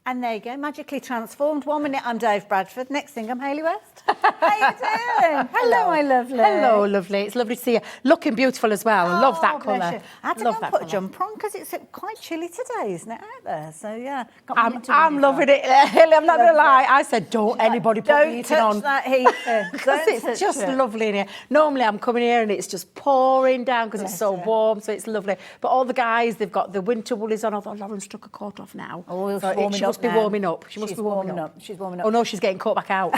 And there you go, magically transformed. 1 minute I'm Dave Bradford, next thing I'm Hayley West. How you doing? Hello, my lovely. Hello, lovely. It's lovely to see you. Looking beautiful as well. I love that Oh, bless colour. you. I had to Love go and that put a colour. jumper on because it's quite chilly today, isn't it, out there? So, yeah. got my I'm winter loving uniform. it, Hayley. I'm not going to Love lie. I said, don't anybody put the Don't heating touch on. that heater. Because Don't it's touch just it. lovely in here. Normally I'm coming here and it's just pouring down because it's Bless so you. warm, so it's lovely. But all the guys, they've got the winter woolies on, although Lauren's took a coat off now. Oh, So she's warming she must up be now. warming up. She must She's be warming up. She's warming up. Oh no, she's getting caught back out.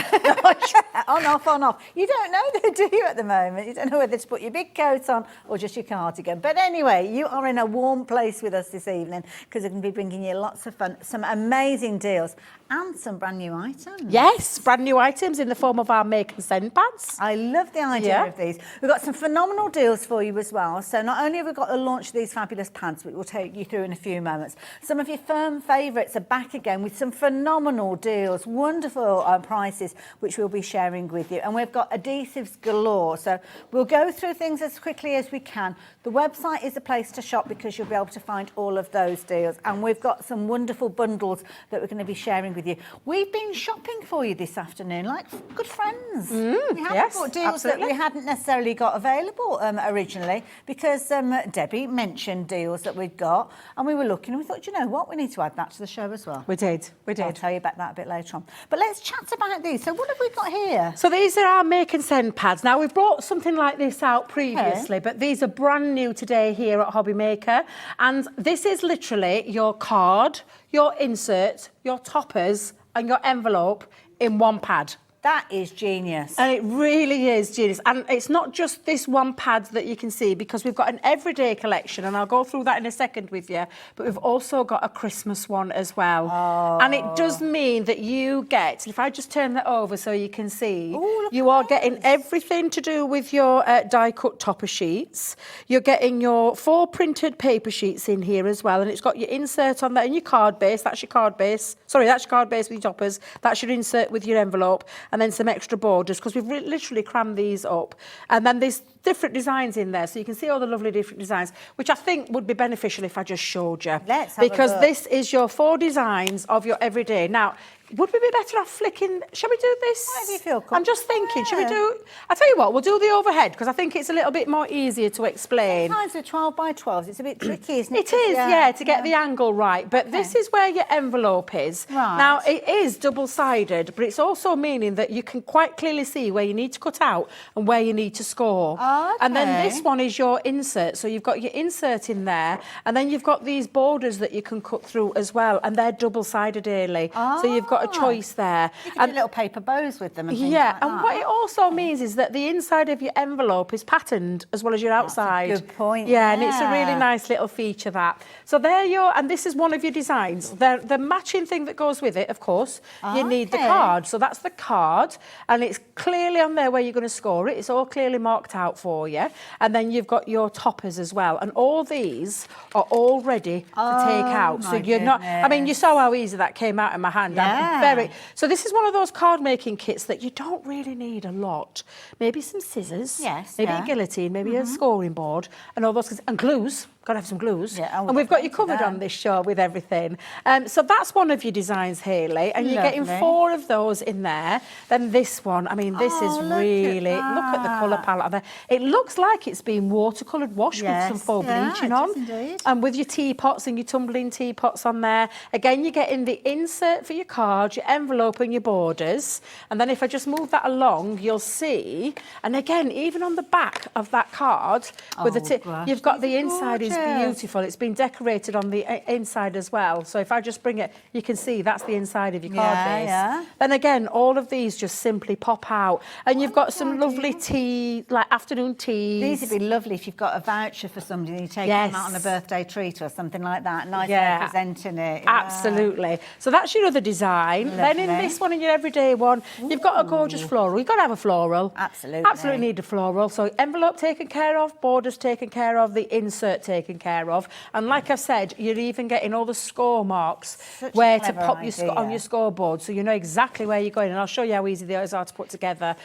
On, off, on, off. You don't know though, do you, at the moment? You don't know whether to put your big coat on or just your cardigan. But anyway, you are in a warm place with us this evening because we're going to be bringing you lots of fun, some amazing deals and some brand new items. Yes, brand new items in the form of our make and send pads. I love the idea Yeah. of these. We've got some phenomenal deals for you as well. So not only have we got the launch of these fabulous pads, which we'll take you through in a few moments, some of your firm favourites are back again with some phenomenal deals, wonderful prices, which we'll be sharing with you. And we've got adhesives galore. So we'll go through things as quickly as we can. The website is a place to shop because you'll be able to find all of those deals. And we've got some wonderful bundles that we're going to be sharing with you. We've been shopping for you this afternoon, like good friends. We have yes, got deals absolutely. that we hadn't necessarily got available originally because Debbie mentioned deals that we'd got and we were looking and we thought, you know what, we need to add that to the show as well. We did. I'll tell you about that a bit later on. But let's chat about these. So what have we got here? So these are our make and send pads. Now we've brought something like this out previously, but these are brand new today here at Hobby Maker. And this is literally your card, your insert, your toppers and your envelope in one pad. That is genius. And it really is genius. And it's not just this one pad that you can see because we've got an everyday collection and I'll go through that in a second with you. But we've also got a Christmas one as well. And it does mean that you get, if I just turn that over so you can see, you are getting everything to do with your die cut topper sheets. You're getting your 4 printed paper sheets in here as well. And it's got your insert on there and your card base. That's your card base. Sorry, that's your card base with your toppers. That's your insert with your envelope. And then some extra borders because we've literally crammed these up. And then there's different designs in there. So you can see all the lovely different designs, which I think would be beneficial if I just showed you. Let's have a because look. this is your 4 designs of your everyday. Now, would we be better off flicking? Shall we do this? Whatever you feel I'm just thinking, should we Yeah. do... I'll tell you what, we'll do the overhead because I think it's a little bit more easier to explain. Sometimes with 12 by 12s, it's a bit tricky, isn't it? It is, yeah, to get the angle right. But this is where your envelope is. Right. Now, it is double-sided, but it's also meaning that you can quite clearly see where you need to cut out and where you need to score. And then Okay. this one is your insert. So you've got your insert in there, and then you've got these borders that you can cut through as well, and they're double-sided, Ailey. So you've got got a choice there. You can do little paper bows with them and things Yeah, like and that. what it also means is that the inside of your envelope is patterned as well as your outside. Good point. Yeah, and it's a really yeah. nice little feature that. So there you're, and this is one of your designs. The matching thing that goes with it, of course, you need the Okay. card. So that's the card, and it's clearly on there where you're going to score it. It's all clearly marked out for you. And then you've got your toppers as well. And all these are all ready to take out. So my you're not, I mean, you saw how easy that came out in my hand. Yeah. So this is one of those card making kits that you don't really need a lot. Maybe some scissors, Yes, maybe yeah. a guillotine, maybe a scoring board, and all those things. And glues. Got to have some glues. Yeah, and we've got you covered them. on this show with everything. So that's one of your designs, Hayley, and you're getting Lovely. 4 of those in there. Then this one, I mean, this is look at really, look at the colour that. palette of it. It looks like it's been watercoloured wash with some Yes, faux yeah, bleaching it on. does indeed. And with your teapots and your tumbling teapots on there. Again, you're getting the insert for your card, your envelope and your borders. And then if I just move that along, you'll see, and again, even on the back of that card, with gosh, you've got these the are inside is gorgeous. beautiful. It's been decorated on the inside as well. So if I just bring it, you can see that's the inside of your card Yeah, base. yeah. Then again, all of these just simply pop out. And you've got some lovely tea, like afternoon teas. These would be lovely if you've got a voucher for somebody and you take them out on a Yes. birthday treat or something like that. Nice way Yeah. of presenting it. Yeah. Absolutely. So that's your other design. Then in Lovely. this one, in your everyday one, you've got a gorgeous floral. You've got to have a floral. Absolutely. Absolutely need a floral. So envelope taken care of, borders taken care of, the insert taken care of. And like I said, you're even getting all the score marks Such a where to clever pop your on idea. your scoreboard, so you know exactly where you're going. And I'll show you how easy those are to put together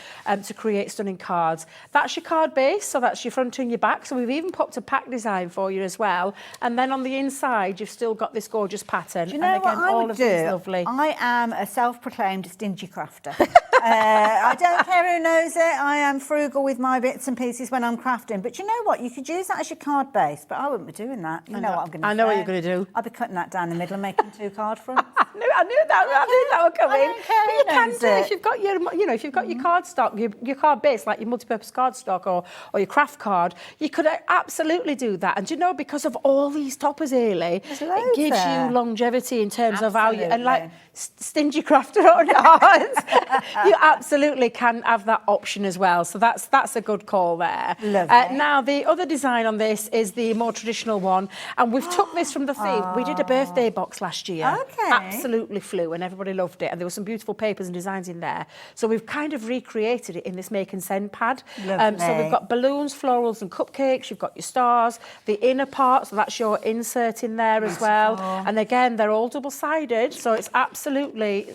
to create stunning cards. That's your card base, so that's your front and your back. So we've even popped a pack design for you as well. And then on the inside, you've still got this gorgeous pattern. Do you know and again, what I all would of do? these lovely. I am a self-proclaimed stingy crafter. I don't care who knows it. I am frugal with my bits and pieces when I'm crafting. But you know what? You could use that as your card base, but I wouldn't be doing that. You know what I'm going to say. I know what you're going to do. I'll be cutting that down the middle and making 2 card fronts. I knew that would come I in. don't care But who you can knows do it. if you've got your, if you've got your card stock, your card base, like your multi-purpose card stock or your craft card, you could absolutely do that. And do you know, because of all these toppers, Hayley, There's it loads gives there. you longevity in terms of how you, and like Absolutely. stingy crafter or not, you absolutely can have that option as well. So that's a good call there. Lovely. Now the other design on this is the more traditional one, and we've took this from the theme. We did a birthday box last year. Okay. Absolutely flew, and everybody loved it. And there were some beautiful papers and designs in there. So we've kind of recreated it in this make and send pad. So Lovely. we've got balloons, florals, and cupcakes. You've got your stars, the inner part, so that's your insert in there as well. And again, they're all double-sided, so it's absolutely,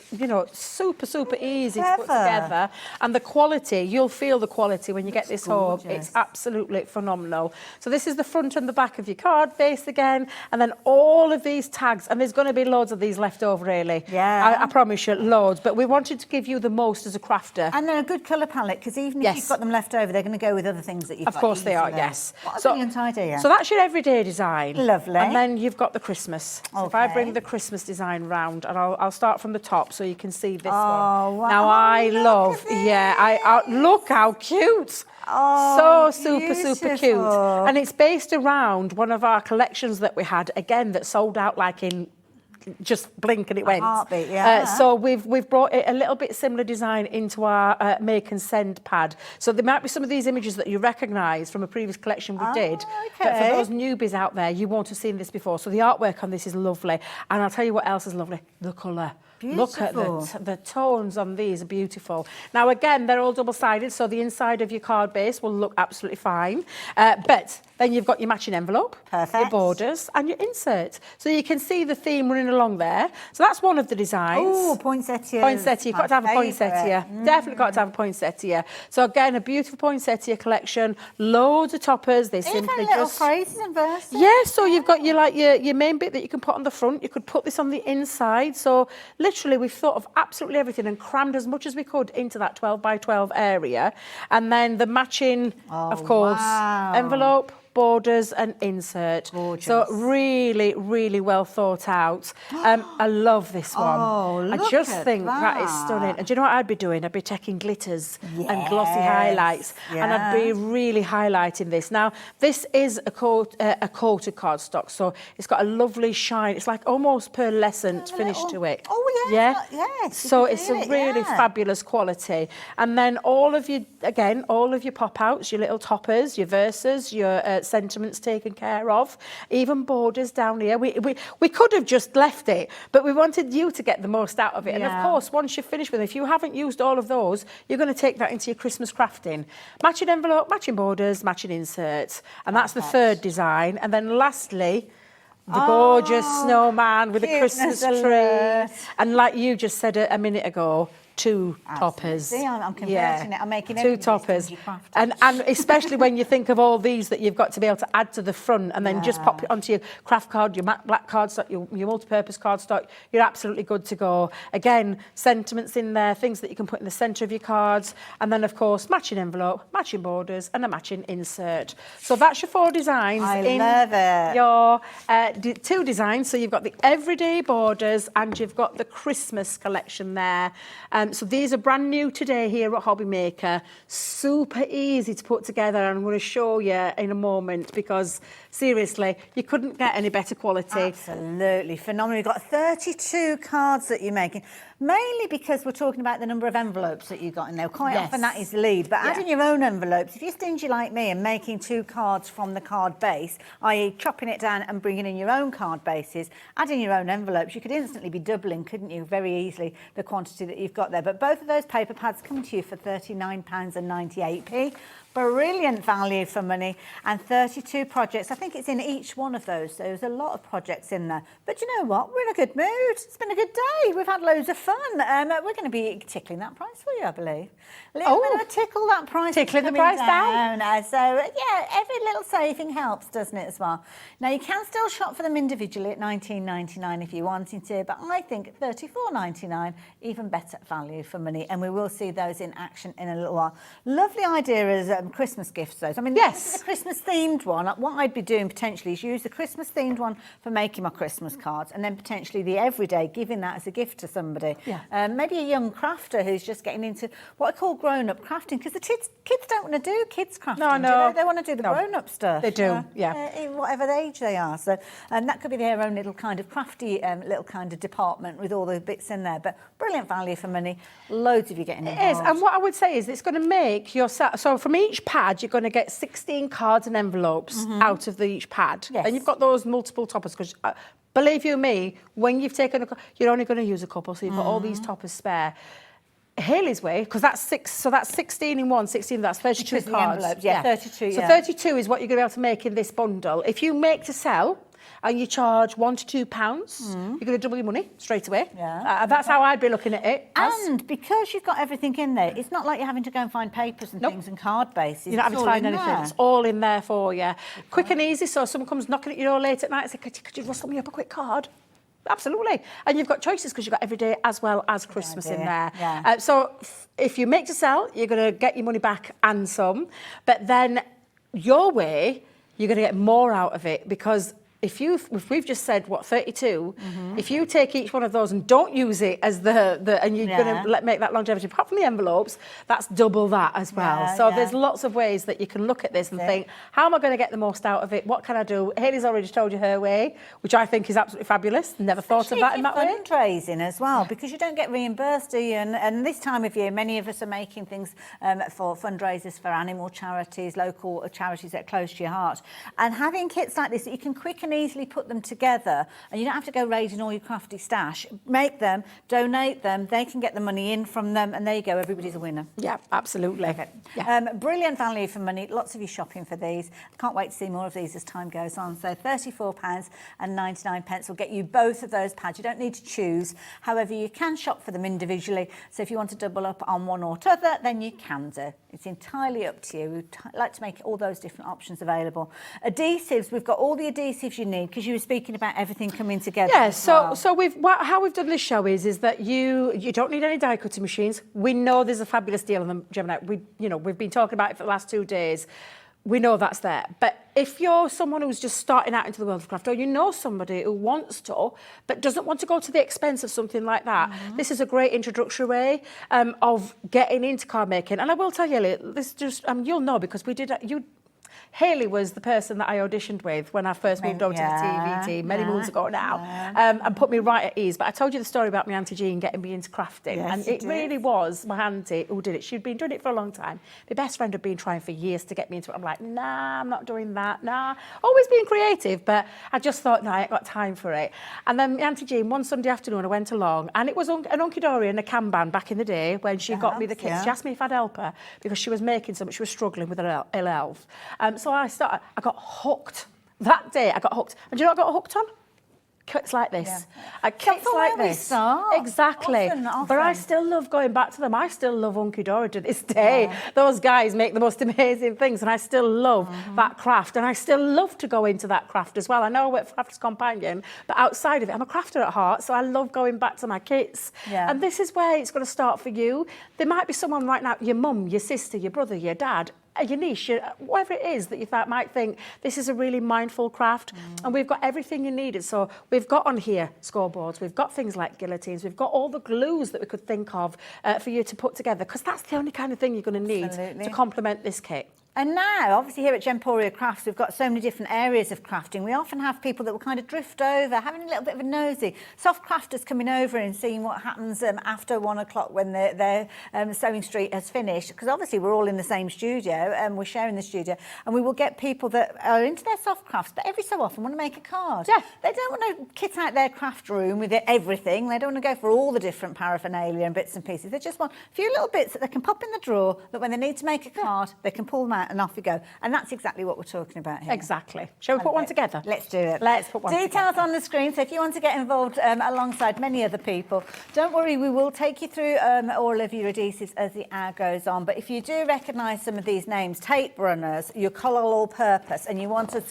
super, super easy to put Clever. together. And the quality, you'll feel the quality when you get this home. gorgeous. It's absolutely phenomenal. So this is the front and the back of your card face again, and then all of these tags, and there's going to be loads of these left over, really. Yeah. I promise you, loads. But we wanted to give you the most as a crafter. And they're a good colour palette, because even if Yes. you've got them left over, they're going to go with other things that you've got. Of course they are, easily. yes. What a brilliant idea. So that's your everyday design. Lovely. And then you've got the Christmas. So if I Okay. bring the Christmas design round, and I'll start from the top so you can see this Oh, one. wow. Now I Look love, at yeah, I look how cute. Oh, So super, super cute. beautiful. And it's based around one of our collections that we had, again, that sold out like in just blink and it went. heartbeat, yeah. So we've brought a little bit similar design into our make and send pad. So there might be some of these images that you recognise from a previous collection we did. But for okay. those newbies out there, you won't have seen this before. So the artwork on this is lovely. And I'll tell you what else is lovely. The colour. Look at Beautiful. the tones on these are beautiful. Now, again, they're all double-sided, so the inside of your card base will look absolutely fine. But then you've got your matching envelope, your Perfect. borders, and your insert. So you can see the theme running along there. So that's one of the designs. Oh, poinsettia. Poinsettia, you've got to have a poinsettia. Definitely got to have a poinsettia. So again, a beautiful poinsettia collection, loads of toppers. They Even simply little just... phrases and verses. Yeah, so you've got your main bit that you can put on the front. You could put this on the inside. So literally, we've thought of absolutely everything and crammed as much as we could into that 12 by 12 area. And then the matching, of course, wow. envelope, borders, and insert. Gorgeous. So really, really well thought out. I love this one. Oh, I look just at think that is that. stunning. And do you know what I'd be doing? I'd be taking glitters and glossy highlights, and I'd be really highlighting this. Now, this is a coated cardstock, so it's got a lovely shine. It's like almost pearlescent finish to it. Oh, yeah. Yes. So it's a really fabulous quality. And then all of your pop-outs, your little toppers, your verses, your sentiments taken care of, even borders down here. We could have just left it, but we wanted you to get the most out of it. And of course, once you're finished with it, if you haven't used all of those, you're going to take that into your Christmas crafting. Matching envelope, matching borders, matching inserts. And that's the third design. And then lastly, the gorgeous snowman with the Christmas tree. And like you just said a minute ago, 2 toppers. See, I'm converting it. I'm making 2 toppers. And especially when you think of all these that you've got to be able to add to the front and then just pop it onto your craft card, your matte black cardstock, your multi-purpose cardstock, you're absolutely good to go. Again, sentiments in there, things that you can put in the centre of your cards, and then of course matching envelope, matching borders, and a matching insert. So that's your 4 designs. I love it. Your 2 designs. So you've got the everyday borders and you've got the Christmas collection there. So these are brand new today here at Hobby Maker. Super easy to put together, and I'm going to show you in a moment because seriously, you couldn't get any better quality. Absolutely phenomenal. You've got 32 cards that you're making, mainly because we're talking about the number of envelopes that you've got in there. Quite often that is the lead, but adding your own envelopes, if you're stingy like me and making 2 cards from the card base, i.e. chopping it down and bringing in your own card bases, adding your own envelopes, you could instantly be doubling, couldn't you, very easily, the quantity that you've got there. But both of those paper pads come to you for £39.98. Brilliant value for money, and 32 projects. I think it's in each one of those. So there's a lot of projects in there. But you know what? We're in a good mood. It's been a good day. We've had loads of fun. We're going to be tickling that price for you, I believe. We're going to tickle that price. Tickling the price down. So yeah, every little saving helps, doesn't it, as well? Now you can still shop for them individually at $19.99 if you're wanting to, but I think $34.99, even better value for money. And we will see those in action in a little while. Lovely idea as Christmas gifts, those. I mean, this is a Christmas themed one. What I'd be doing potentially is use the Christmas themed one for making my Christmas cards, and then potentially the everyday, giving that as a gift to somebody. Maybe a young crafter who's just getting into what I call grown-up crafting, because the kids don't want to do kids crafting. No. They want to do the grown-up stuff. They do, whatever age they are. So, and that could be their own little kind of crafty little kind of department with all the bits in there. But brilliant value for money. Loads of you getting involved. It is, and what I would say is it's going to make yourself. So from each pad, you're going to get 16 cards and envelopes out of each pad, and you've got those multiple toppers because. Believe you me, when you've taken you're only going to use a couple, so you've got all these toppers spare. Haley's way, because that's 6, so that's 16 in one, 16, that's 32 cards. 32, So 32 is what you're going to be able to make in this bundle. If you make to sell, and you charge £1 to £2, you're going to double your money straight away. That's how I'd be looking at it. And because you've got everything in there, it's not like you're having to go and find papers and things and card bases. You're not having to find anything. It's all in there for you. Quick and easy, so if someone comes knocking at your door late at night and says, could you rustle me up a quick card? Absolutely. And you've got choices because you've got every day as well as Christmas in there. So if you make to sell, you're going to get your money back and some. But then your way, you're going to get more out of it because if we've just said, 32, if you take each one of those and don't use it as and you're going to make that longevity, apart from the envelopes, that's double that as well. So there's lots of ways that you can look at this and think, how am I going to get the most out of it? What can I do? Haley's already told you her way, which I think is absolutely fabulous. Never thought of that in that way. Fundraising as well, because you don't get reimbursed, do you? And this time of year, many of us are making things for fundraisers for animal charities, local charities that are close to your heart. And having kits like this that you can quick and easily put them together, and you don't have to go raiding all your crafty stash. Make them, donate them, they can get the money in from them, and there you go, everybody's a winner. Yeah, absolutely. Brilliant value for money. Lots of you shopping for these. Can't wait to see more of these as time goes on. So £34.99 will get you both of those pads. You don't need to choose. However, you can shop for them individually. So if you want to double up on one or t'other, then you can do. It's entirely up to you. We'd like to make all those different options available. Adhesives, we've got all the adhesives you need, because you were speaking about everything coming together. Yeah, so how we've done this show is that you don't need any die cutting machines. We know there's a fabulous deal on them, Gemini. We've been talking about it for the last 2 days. we know that's there. But if you're someone who's just starting out into the world of craft, or you know somebody who wants to, but doesn't want to go to the expense of something like that, this is a great introductory way of getting into card making. And I will tell you, this just, you'll know because we did, Hayley was the person that I auditioned with when I first moved over to the TV team many moons ago now, and put me right at ease. But I told you the story about my Auntie Jean getting me into crafting, and it really was my auntie who did it. She'd been doing it for a long time. My best friend had been trying for years to get me into it. I'm like, nah, I'm not doing that, nah. Always being creative, but I just thought, no, I ain't got time for it. And then my Auntie Jean, one Sunday afternoon, I went along, and it was an Unky and a Kanban back in the day when she got me the kits. She asked me if I'd help her because she was making something. She was struggling with her ill health. So I got hooked. That day I got hooked. And do you know what I got hooked on? Kits like this. Kits like this. Exactly. Often. But I still love going back to them. I still love Unky Dora to this day. Those guys make the most amazing things, and I still love that craft. And I still love to go into that craft as well. I know I work for Crafter's Companion, but outside of it, I'm a crafter at heart, so I love going back to my kits. And this is where it's going to start for you. There might be someone right now, your mum, your sister, your brother, your dad, your niece, whatever it is that you might think, this is a really mindful craft, and we've got everything you needed. So we've got on here scoreboards, we've got things like guillotines, we've got all the glues that we could think of for you to put together, because that's the only kind of thing you're going to need to complement this kit. And now, obviously here at Gemporia Crafts, we've got so many different areas of crafting. We often have people that will kind of drift over, having a little bit of a nosy. Soft crafters coming over and seeing what happens after 1 o'clock when their sewing street has finished. Because obviously we're all in the same studio and we're sharing the studio. And we will get people that are into their soft crafts, but every so often want to make a card. They don't want to kit out their craft room with everything. They don't want to go for all the different paraphernalia and bits and pieces. They just want a few little bits that they can pop in the drawer that when they need to make a card, they can pull them out and off we go. And that's exactly what we're talking about here. Exactly. Shall we put one together? Let's do it. Let's put one Details together. on the screen, so if you want to get involved alongside many other people, don't worry, we will take you through all of your adhesives as the hour goes on. But if you do recognise some of these names, tape runners, your colour all purpose, and you want to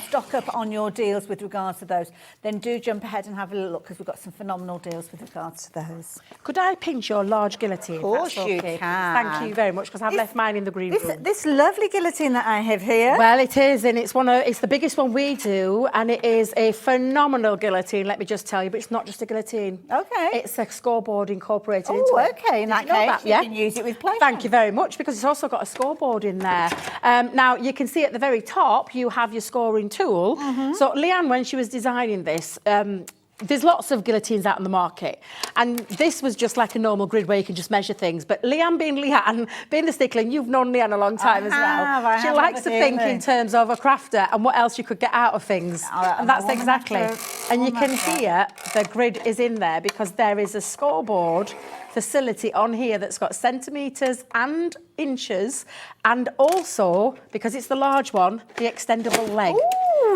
stock up on your deals with regards to those, then do jump ahead and have a little look, because we've got some phenomenal deals with regards to those. Could I pinch your large guillotine? Of course you can. Thank you very much, because I've left mine in the green room. This lovely guillotine that I have here. Well, it is, and it's the biggest one we do, and it is a phenomenal guillotine, let me just tell you, but it's not just a guillotine. Okay. It's a scoreboard incorporated into it. Okay, in that case, you can use it with pleasure. Thank you very much, because it's also got a scoreboard in there. Now, you can see at the very top, you have your scoring tool. So Leanne, when she was designing this, there's lots of guillotines out on the market, and this was just like a normal grid where you can just measure things. But Leanne, being the stickler, and you've known Leanne a long time as well. She likes to think in terms of a crafter and what else you could get out of things, and that's exactly. And you can hear the grid is in there because there is a scoreboard facility on here that's got centimetres and inches, and also, because it's the large one, the extendable leg.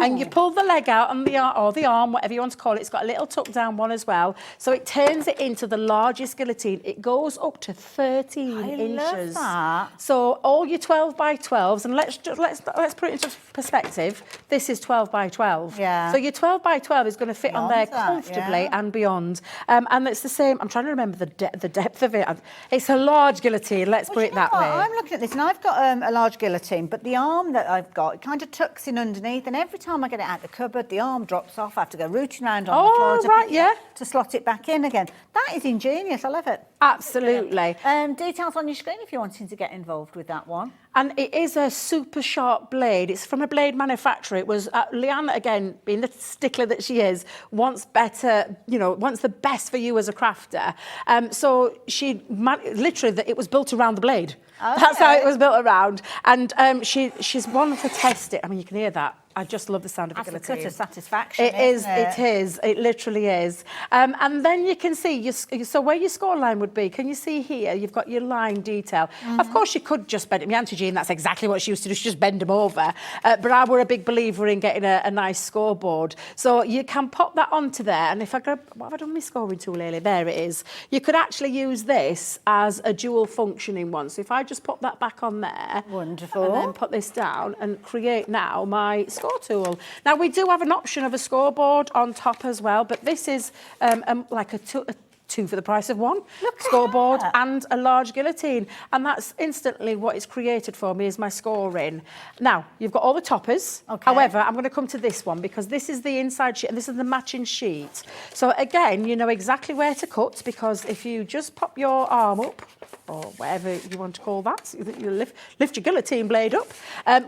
And you pull the leg out and the arm, whatever you want to call it. It's got a little tuck down one as well. So it turns it into the largest guillotine. It goes up to 13 inches. Love that. So all your 12 by 12s, and let's put it into perspective. This is 12 by 12. Yeah. So your 12 by 12 is going to fit Beyond on there that, comfortably and beyond. And it's the same. I'm trying to remember the depth of it. It's a large guillotine. Let's put it that way. I'm looking at this, and I've got a large guillotine, but the arm that I've got, it kind of tucks in underneath, and every time I get it out the cupboard, the arm drops off. I have to go rooting around on the floor to slot it back in again. That is ingenious. I love it. Absolutely. Details on your screen if you're wanting to get involved with that one. And it is a super sharp blade. It's from a blade manufacturer. It was Leanne, again, being the stickler that she is, wants better, wants the best for you as a crafter. So she literally, it was built around the blade. Okay. That's how it was built around. And she's wanted to test it. I mean, you can hear that. I just love the sound of a guillotine. That's a cut of satisfaction. It is. It literally is. And then you can see, so where your score line would be, can you see here, you've got your line detail. Of course, you could just bend it. My Auntie Jean, that's exactly what she used to do. She just bend them over. But I were a big believer in getting a nice scoreboard. So you can pop that onto there. And if I go, what have I done with my scoring tool lately? There it is. You could actually use this as a dual functioning one. So if I just pop that back on there. Wonderful. And then put this down and create now my score tool. Now, we do have an option of a scoreboard on top as well, but this is like a 2 for the price of 1. Scoreboard and a large guillotine. And that's instantly what it's created for me is my scoring. Now, you've got all the toppers. Okay. However, I'm going to come to this one because this is the inside sheet and this is the matching sheet. So again, you know exactly where to cut because if you just pop your arm up, or whatever you want to call that, you lift your guillotine blade up,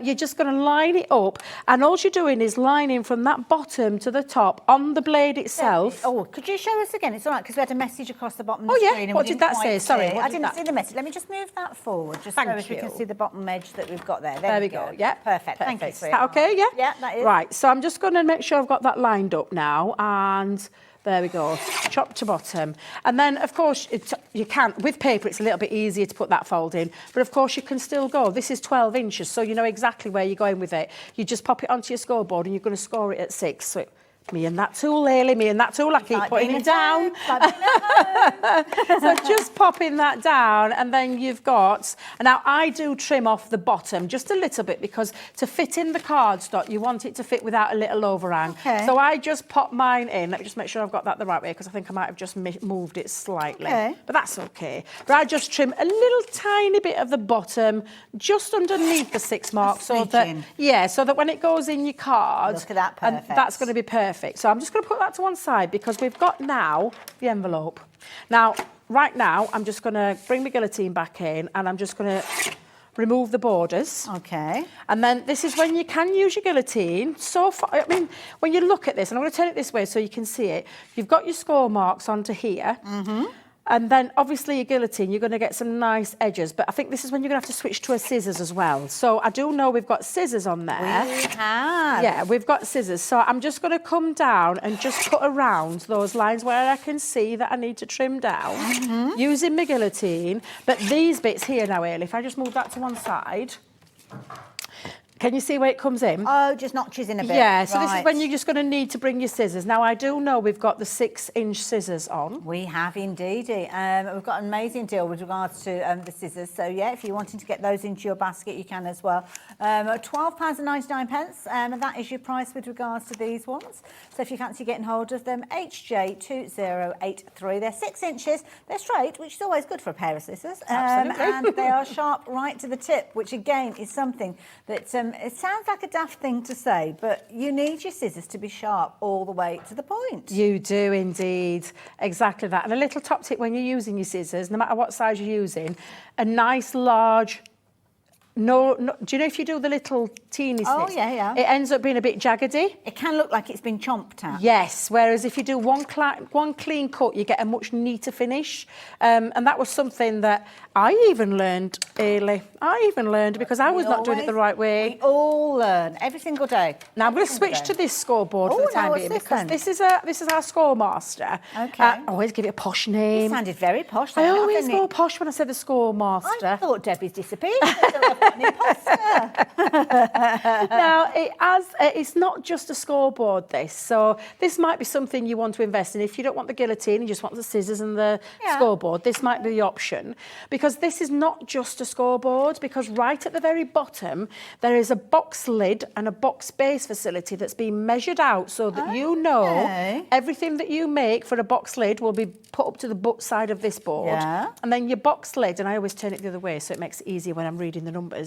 you're just going to line it up and all you're doing is lining from that bottom to the top on the blade itself. Oh, could you show us again? It's all right, because we had a message across the bottom of Oh, the yeah. screen. and What we did didn't that say? quite Sorry, see it. what I did didn't that- see the message. Let me just move that forward, just Thank so as we you. can see the bottom edge that we've got there. There we go. Yeah. Perfect. Thank you, Is that sweetheart. okay? Yeah? Yeah, that is. Right, so I'm just going to make sure I've got that lined up now and there we go, top to bottom. And then, of course, you can, with paper, it's a little bit easier to put that fold in, but of course you can still go. This is 12 inches, so you know exactly where you're going with it. You just pop it onto your scoreboard and you're going to score it at 6. So me and that tool, Ailey, me and that tool, I keep Like putting being it down. So just popping that down and then you've got, and now I do trim off the bottom just a little bit because to fit in the cardstock, you want it to fit without a little overhang. Okay. So I just pop mine in. Let me just make sure I've got that the right way because I think I might have just moved it slightly. Okay. But that's okay. But I just trim a little tiny bit of the bottom just underneath the 6 mark so that, smidgen. yeah, so that when it goes in your card, Look at that, and perfect. that's going to be perfect. So I'm just going to put that to one side because we've got now the envelope. Now, right now, I'm just going to bring the guillotine back in and I'm just going to remove the borders. Okay. And then this is when you can use your guillotine. So far, I mean, when you look at this, and I'm going to turn it this way so you can see it, you've got your score marks onto here. And then obviously your guillotine, you're going to get some nice edges. But I think this is when you're going to have to switch to a scissors as well. So I do know we've got scissors on there. We have. Yeah, we've got scissors. So I'm just going to come down and just cut around those lines where I can see that I need to trim down using my guillotine. But these bits here now, Ailey, if I just move that to one side, can you see where it comes in? Oh, just notches in a bit. Yeah, so this is Right. when you're just going to need to bring your scissors. Now, I do know we've got the 6-inch scissors on. We have indeed. We've got an amazing deal with regards to the scissors. So, yeah, if you're wanting to get those into your basket, you can as well. £12.99, and that is your price with regards to these ones. So if you fancy getting hold of them, HJ2083. They're 6 inches. They're straight, which is always good for a pair of scissors. Absolutely. And they are sharp right to the tip, which, again, is something that it sounds like a daft thing to say, but you need your scissors to be sharp all the way to the point. You do indeed, exactly that. And a little top tip when you're using your scissors, no matter what size you're using, a nice large, no, do you know if you do the little teeny Oh, snips, yeah. it ends up being a bit jaggedy? It can look like it's been chomped at. Yes, whereas if you do one clean cut, you get a much neater finish. And that was something that I even learned early. Because I was not doing it the right way. We all learn every single day. Now I'm going to switch to this scoreboard for Oh, the time now what's being this because then? this is our score master. Okay. Always give it a posh You name. sounded very posh. I then, always haven't go you? posh when I say the score master. I thought Debbie's disappeared. An imposter. Now, it's not just a scoreboard, this. So this might be something you want to invest in. If you don't want the guillotine, you just want the scissors and the scoreboard, this might be the option. Because this is not just a scoreboard, because right at the very bottom, there is a box lid and a box base facility that's been measured out so that you know everything that you make for a box lid will be put up to the butt side of this board. Yeah. And then your box lid, and I always turn it the other way so it makes it easier when I'm reading the numbers,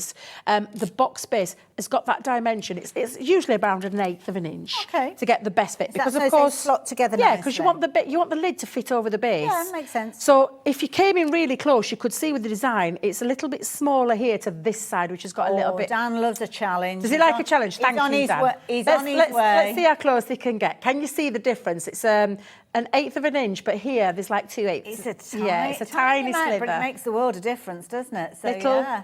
the box base has got that dimension. It's usually around 1/8 of an inch to get the best fit. Is Because that of so they course, slot together yeah, because you nicely? want the lid to fit over the base. Yeah, makes sense. So if you came in really close, you could see with the design, it's a little bit smaller here to this side, which has got a little bit. Dan loves a challenge. Does he like a challenge? Thank he's on you, his Dan. Way, he's on his way. Let's see how close he can get. Can you see the difference? It's 1/8 of an inch, but here there's like 2/8. It's a tiny amount, sliver. but it makes the world a difference, doesn't it? So, Little, yeah.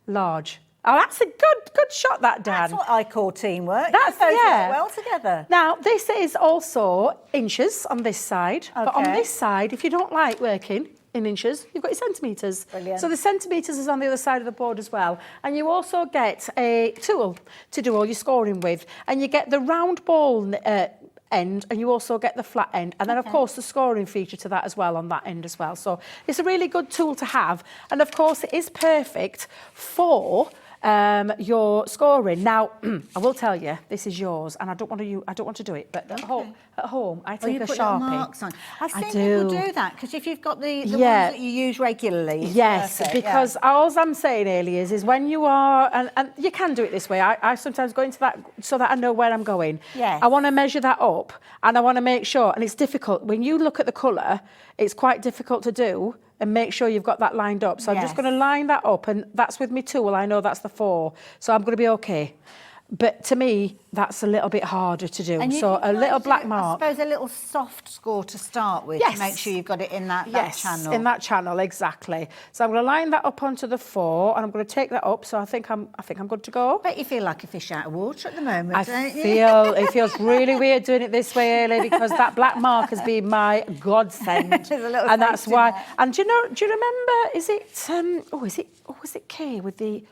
large. Oh, that's a good shot, that, Dan. That's what I call teamwork. That's- You both yeah. work well together. Now, this is also inches on this side. But on Okay. this side, if you don't like working in inches, you've got your centimetres. Brilliant. So the centimetres is on the other side of the board as well. And you also get a tool to do all your scoring with. And you get the round ball end, and you also get the flat end. And then, of course, the scoring feature to that as well on that end as well. So it's a really good tool to have. And, of course, it is perfect for your scoring. Now, I will tell you, this is yours, and I don't want to do it, but at home, I Oh, take you a put little Sharpie. marks on. I've I seen people do. do that because if you've got the ones Yeah. that you use regularly. It's Yes, worth it, because all I'm saying, Ailey, is when you are, and you can do it this way, I sometimes go into that so that I know where I'm going. Yes. I want to measure that up and I want to make sure, and it's difficult, when you look at the colour, it's quite difficult to do and make sure you've got that lined up. So I'm just Yes. going to line that up, and that's with my tool, I know that's the 4, so I'm going to be okay. But to me, that's a little bit harder to do. And you So can a little do, black mark. I suppose a little soft score to start with Yes. to make sure you've got it in that channel. In that channel, exactly. So I'm going to line that up onto the 4, and I'm going to take that up. So I think I'm good to go. Bet you feel like a fish out of water at the moment, don't you? It feels really weird doing it this way, Ailey, because that black mark has been my godsend. There's a little And that's taste in why. there. And do you remember? Is it Kay with the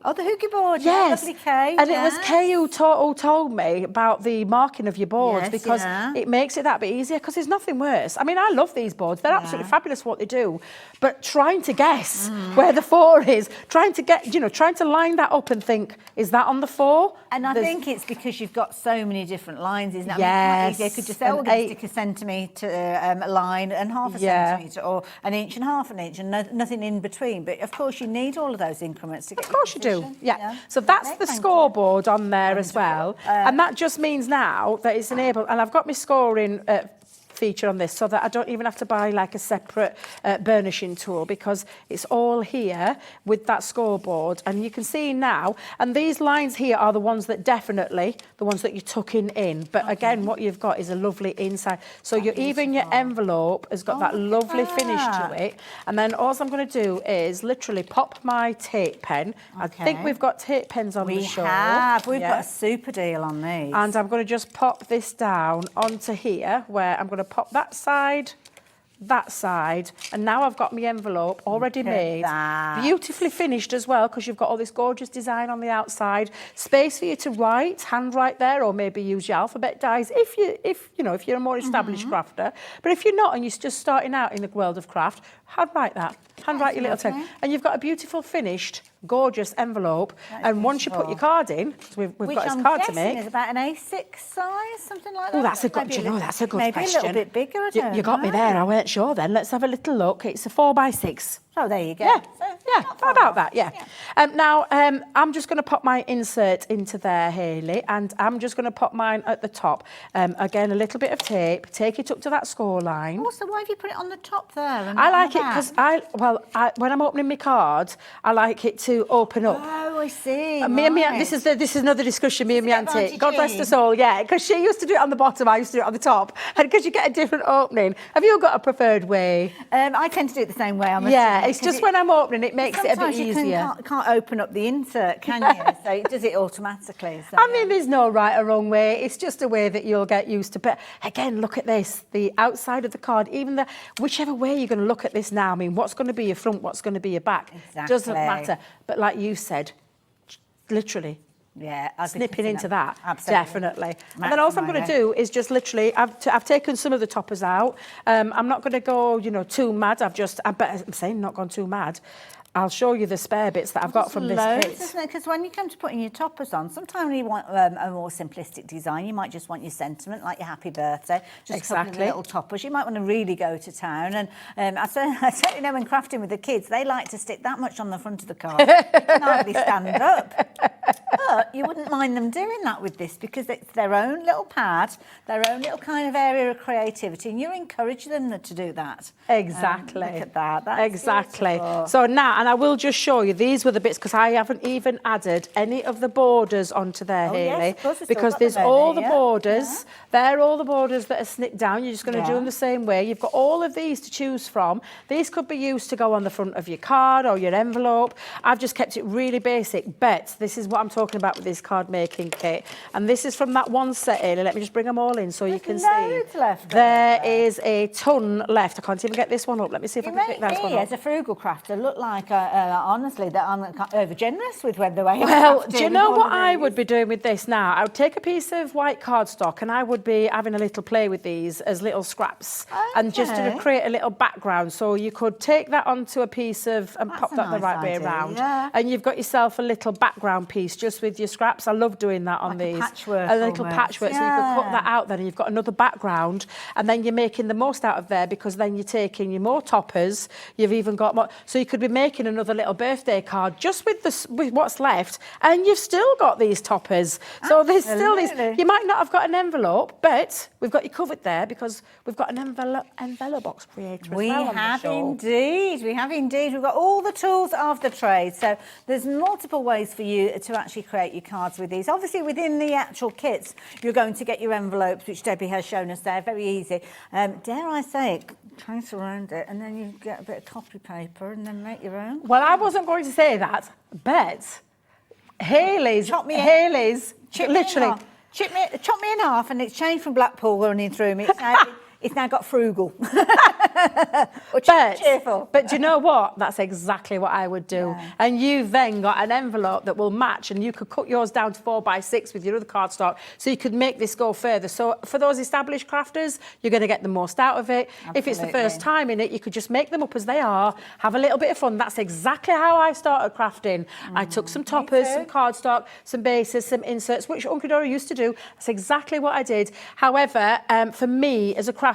Oh, the hooky board. Yes, Yeah, lovely Kay. and it was yes. Kay who told me about the marking of your boards, Yes, because yeah. it makes it that bit easier, because there's nothing worse. I mean, I love these boards. They're absolutely fabulous what they do, but trying to guess where the 4 is, trying to line that up and think, is that on the 4? And I There's- think it's because you've got so many different lines, isn't it? I mean, Yes, it's quite easy. You could just say, oh, we're and going to 8 stick a centimetre line and half a Yeah. centimetre, or an inch and half an inch, and nothing in between. But of course, you need all of those increments to get. Of course you do, yeah. So that's the Thank you. scoreboard on there as well. And that just means now that it's enabled, and I've got my scoring feature on this so that I don't even have to buy like a separate burnishing tool, because it's all here with that scoreboard. And you can see now, and these lines here are the ones that definitely, the ones that you're tucking in. But again, what you've got is a lovely inside. So even your envelope has got that look at lovely finish to that. it. And then all I'm going to do is literally pop my tape pen. I think Okay. we've got tape pens on the We show. have. We've Yeah. got a super deal on these. And I'm going to just pop this down onto here, where I'm going to pop that side, and now I've got my envelope already Look at made, that. beautifully finished as well, because you've got all this gorgeous design on the outside, space for you to handwrite there, or maybe use your alphabet dies if you're a more established crafter. But if you're not and you're just starting out in the world of craft, handwrite your little text, lovely. and you've got a beautiful finished, gorgeous envelope. And once you put your beautiful. card in, 'cause we've Which got his I'm card to guessing make. is about an A6 size, something like that. Oh, that's a good. Maybe Do you know, that's a good maybe question. a little bit bigger. I don't You got me know. there. I weren't sure then. Let's have a little look. It's a 4x6. Oh, there you go. Yeah, So, yeah, not far about off. that, yeah. Now, I'm just going to pop my insert into there, Hayley, and I'm just going to pop mine at the top. Again, a little bit of tape. Take it up to that score line. Also, why have you put it on the top there? And I not on like the it back? because when I'm opening my card, I like it to open up. Oh, I see. Me and right. this is another discussion. Me and my it auntie, advantage God rest her in? soul, yeah, because she used to do it on the bottom, I used to do it on the top, and because you get a different opening. Have you got a preferred way? I tend to do it the same way. I must Yeah, admit, it's 'cause just when I'm opening, it makes it a bit sometimes you easier. can't open up the insert, can you? So it does it automatically. So, I mean, there's no right or wrong way. It's just a way that you'll get used to. But again, look at this. The outside of the card, even whichever way you're going to look at this now, I mean, what's going to be your front, what's going to be your back, doesn't Exactly. matter. But like you said, literally, yeah, I'd be snipping cutting into up. that, Absolutely. definitely. And then all I'm going to do is just literally, I've taken some of the toppers out. I'm not going to go, too mad. I'm saying not gone too mad. I'll show you the spare bits that I've got from this Loads, kit. isn't it? Because when you come to putting your toppers on, sometimes you want a more simplistic design. You might just want your sentiment, like your happy birthday, just a couple of Exactly. little toppers. You might want to really go to town. And I certainly know when crafting with the kids, they like to stick that much on the front of the card. You can hardly stand up. But you wouldn't mind them doing that with this, because it's their own little pad, their own little kind of area of creativity, and you encourage them to do that. Exactly. Look at that. That's exactly. beautiful. So now, and I will just show you, these were the bits, because I haven't even added any of the borders onto there, Oh, yes, Hayley. of course, we've still Because got there's them all there, the yeah. borders. They're all the borders that are snipped down. You're just going to do Yeah. them the same way. You've got all of these to choose from. These could be used to go on the front of your card or your envelope. I've just kept it really basic, but this is what I'm talking about with this card making kit. And this is from that one set, Hayley. Let me just bring them all in so you can see. loads left on There is a ton left. I can't even get this one up. Let me see if I You can pick make that one me, up. as a frugal crafter, look like like, honestly, that I'm over generous with the way. Well, do you know what I would be doing with this now? I would take a piece of white cardstock and I would be having a little play with these as little scraps and just to create a little background. So you could take that onto a piece of and pop that the right way around, and you've got yourself a little background piece just with your scraps. I love doing that on these. Patchwork, a little patchwork. So you could cut that out then, and you've got another background, and then you're making the most out of there because then you're taking your more toppers. You've even got more, so you could be making another little birthday card just with what's left, and you've still got these toppers. So there's still these. You might not have got an envelope, but we've got you covered there because we've got an envelope box creator. We have indeed. We have indeed. We've got all the tools of the trade. So there's multiple ways for you to actually create your cards with these. Obviously, within the actual kits, you're going to get your envelopes, which Debbie has shown us there. Very easy. Dare I say it, trace around it, and then you get a bit of copy paper and then make your own. Well, I wasn't going to say that, but Hayley's, Chop me in half, and it's changed from Blackpool running through me. It's now got frugal. Or cheerful. But do you know what? That's exactly what I would do. Yeah. And you've then got an envelope that will match, and you could cut yours down to 4x6 with your other cardstock, so you could make this go further. So for those established crafters, you're going to get the most out of it. Absolutely. If it's the first time in it, you could just make them up as they are, have a little bit of fun. That's exactly how I started crafting. I took some toppers, some cardstock, some bases, some inserts, which Uncle Dora used to do. That's exactly what I did. However, for me as a crafter,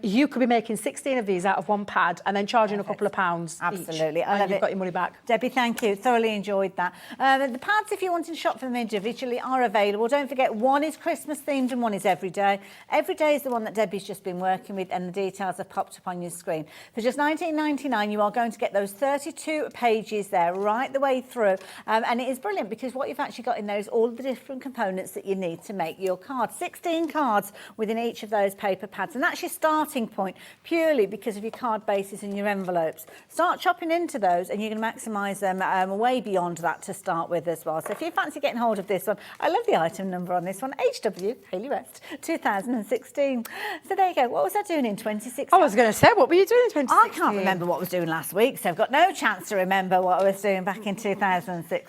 you could be making 16 of these out of one pad and then charging a couple of pounds Absolutely. each. I love and you've it. got your money back. Debbie, thank you. Thoroughly enjoyed that. The pads, if you want to shop for them individually, are available. Don't forget, one is Christmas themed and one is everyday. Everyday is the one that Debbie's just been working with, and the details have popped up on your screen. For just $19.99, you are going to get those 32 pages there right the way through. And it is brilliant because what you've actually got in there is all the different components that you need to make your card. 16 cards within each of those paper pads, and that's your starting point purely because of your card bases and your envelopes. Start chopping into those and you can maximise them way beyond that to start with as well. So if you fancy getting hold of this one, I love the item number on this one, HW Hayley West 2016. So there you go. What was I doing in 2016? I was going to say, what were you doing in 2016? I can't remember what I was doing last week, so I've got no chance to remember what I was doing back in 2016.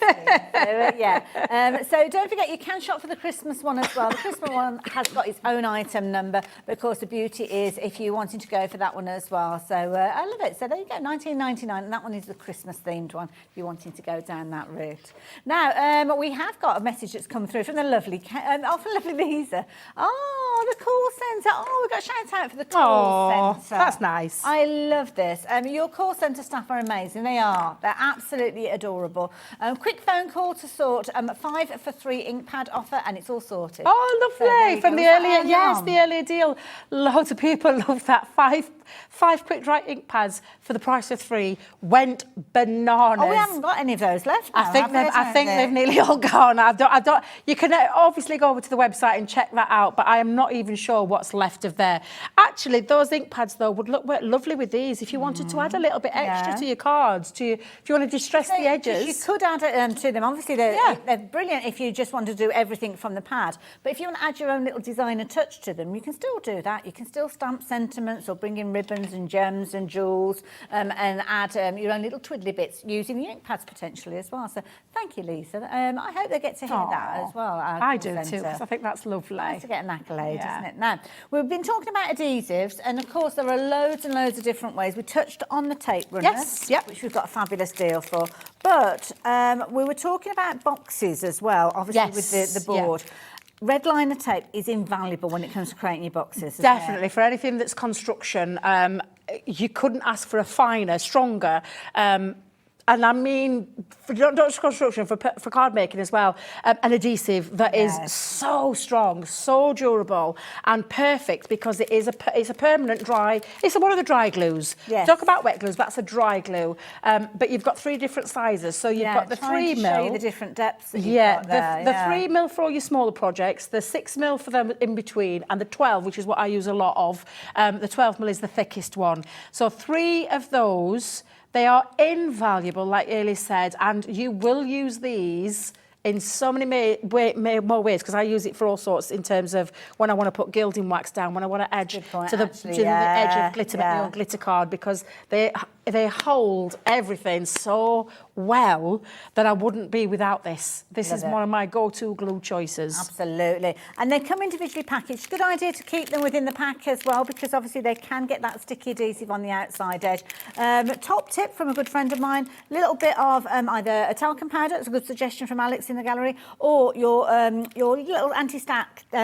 So don't forget, you can shop for the Christmas one as well. The Christmas one has got its own item number, but of course the beauty is if you're wanting to go for that one as well. So I love it. So there you go, $19.99, and that one is the Christmas themed one if you're wanting to go down that route. Now we have got a message that's come through from the lovely Lisa. Oh, the call centre. Oh, we've got a shout out for the call centre. That's nice. I love this. Your call centre staff are amazing. They are. They're absolutely adorable. Quick phone call to sort 5 for 3 ink pad offer, and it's all sorted. Oh, lovely. So from the earlier, the earlier deal. Loads of people love that. Five quick dry ink pads for the price of 3 went bananas. Oh, we haven't got any of those left now, I think they've nearly all gone. I don't. You can obviously go over to the website and check that out, but I am not even sure what's left of there. Actually, those ink pads though would work lovely with these. If you wanted to add a little bit extra to your cards, if you want to distress the edges, you could add it to them. Obviously, they're brilliant if you just want to do everything from the pad. But if you want to add your own little designer touch to them, you can still do that. You can still stamp sentiments or bring in ribbons and gems and jewels and add your own little twiddly bits using the ink pads potentially as well. So thank you, Lisa. I hope they get to hear that as well. I do too, because I think that's lovely. Nice to get an accolade, isn't it? Now, we've been talking about adhesives, and of course there are loads and loads of different ways. We touched on the tape runners, which we've got a fabulous deal for. But we were talking about boxes as well, obviously with the board. Red liner tape is invaluable when it comes to creating your boxes. Definitely, for anything that's construction, you couldn't ask for a finer, stronger, and I mean, not just construction, for card making as well, an adhesive that is so strong, so durable and perfect because it's a permanent dry, it's one of the dry glues. Yes. Talk about wet glues, that's a dry glue. But you've got 3 different sizes. So you've got the 3 mil. Show you the different depths that you've got there. The 3 mil for all your smaller projects, the 6 mil for them in between, and the 12, which is what I use a lot of. The 12 mil is the thickest one. So 3 of those. They are invaluable, like Ailey said, and you will use these in so many more ways, because I use it for all sorts in terms of when I want to put gilding wax down, when I want to edge to the edge of glitter, make my own glitter card, because they hold everything so well that I wouldn't be without this. This is one of my go-to glue choices. Absolutely. And they come individually packaged. Good idea to keep them within the pack as well, because obviously they can get that sticky adhesive on the outside edge. Top tip from a good friend of mine, a little bit of either a talcum powder, it's a good suggestion from Alex in the gallery, or your little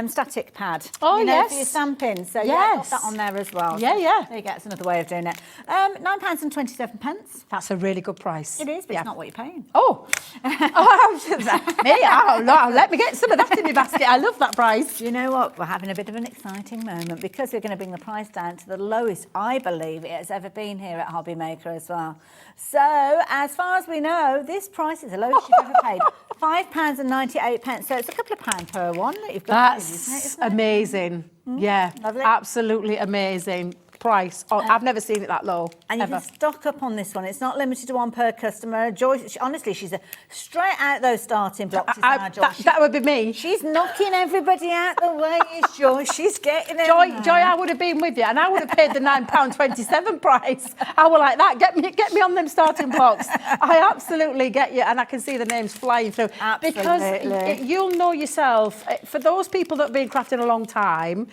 static pad. Oh, you know, yes. for your stamping. So Yes. yeah, pop that on there as well. Yeah, yeah. There you go, it's another way of doing it. £9.27. That's a really good price. It is, but it's not what you're paying. Oh, let me get some of that in my basket. I love that price. You know what? We're having a bit of an exciting moment because we're going to bring the price down to the lowest I believe it has ever been here at Hobby Maker as well. So, as far as we know, this price is the lowest you've ever paid. £5.98. So it's a couple of pounds per one that you've got. That's amazing. Yeah, Lovely. absolutely amazing price. Oh, I've never seen it that low. And you ever. can stock up on this one. It's not limited to one per customer. Joy, honestly, she's straight out those starting blocks. That would be me. She's knocking everybody out the way, is Joy. She's getting it. Joy, I would have been with you, and I would have paid the £9.27 price. I was like that. Get me on them starting blocks. I absolutely get you, and I can see the names flying through. Absolutely. Because you'll know yourself. For those people that have been crafting a long time,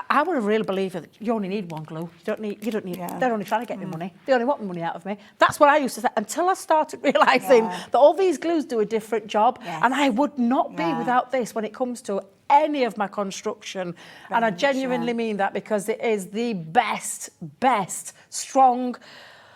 I would have really believed that you only need one glue. You don't need. Yeah. They're only trying to get me money. They only want money out of me. That's what I used to say until I started realising that all these glues do a different job, and I would not be without this when it comes to any of my construction. And I genuinely mean that, because it is the best, strong,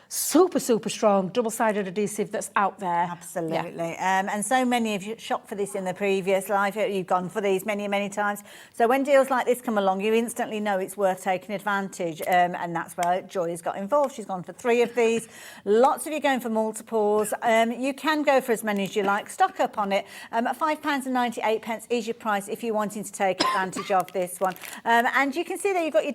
super strong double-sided adhesive that's out there. Absolutely. And so many of you shopped for this in the previous life. You've gone for these many times. So when deals like this come along, you instantly know it's worth taking advantage. And that's where Joy has got involved. She's gone for 3 of these. Lots of you going for multiples. You can go for as many as you like. Stock up on it. £5.98 is your price if you're wanting to take advantage of this one. And you can see there you've got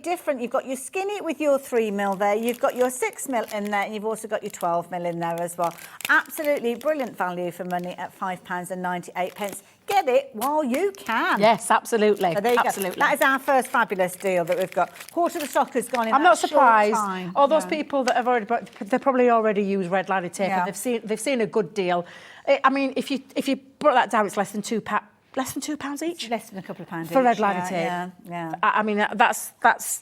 you've got your skinny with your 3mm there. You've got your 6mm in there. And you've also got your 12mm in there as well. Absolutely brilliant value for money at £5.98. Get it while you can. Yes, absolutely. So there you absolutely. go. That is our first fabulous deal that we've got. Quarter of the stock has gone in. I'm not surprised. All those people that have already bought, they probably already use red liner tape, and they've seen a good deal. I mean, if you brought that down, it's less than £2. Less than £2 each? Less than a couple of pounds for each. red liner tape. Yeah. I mean, that's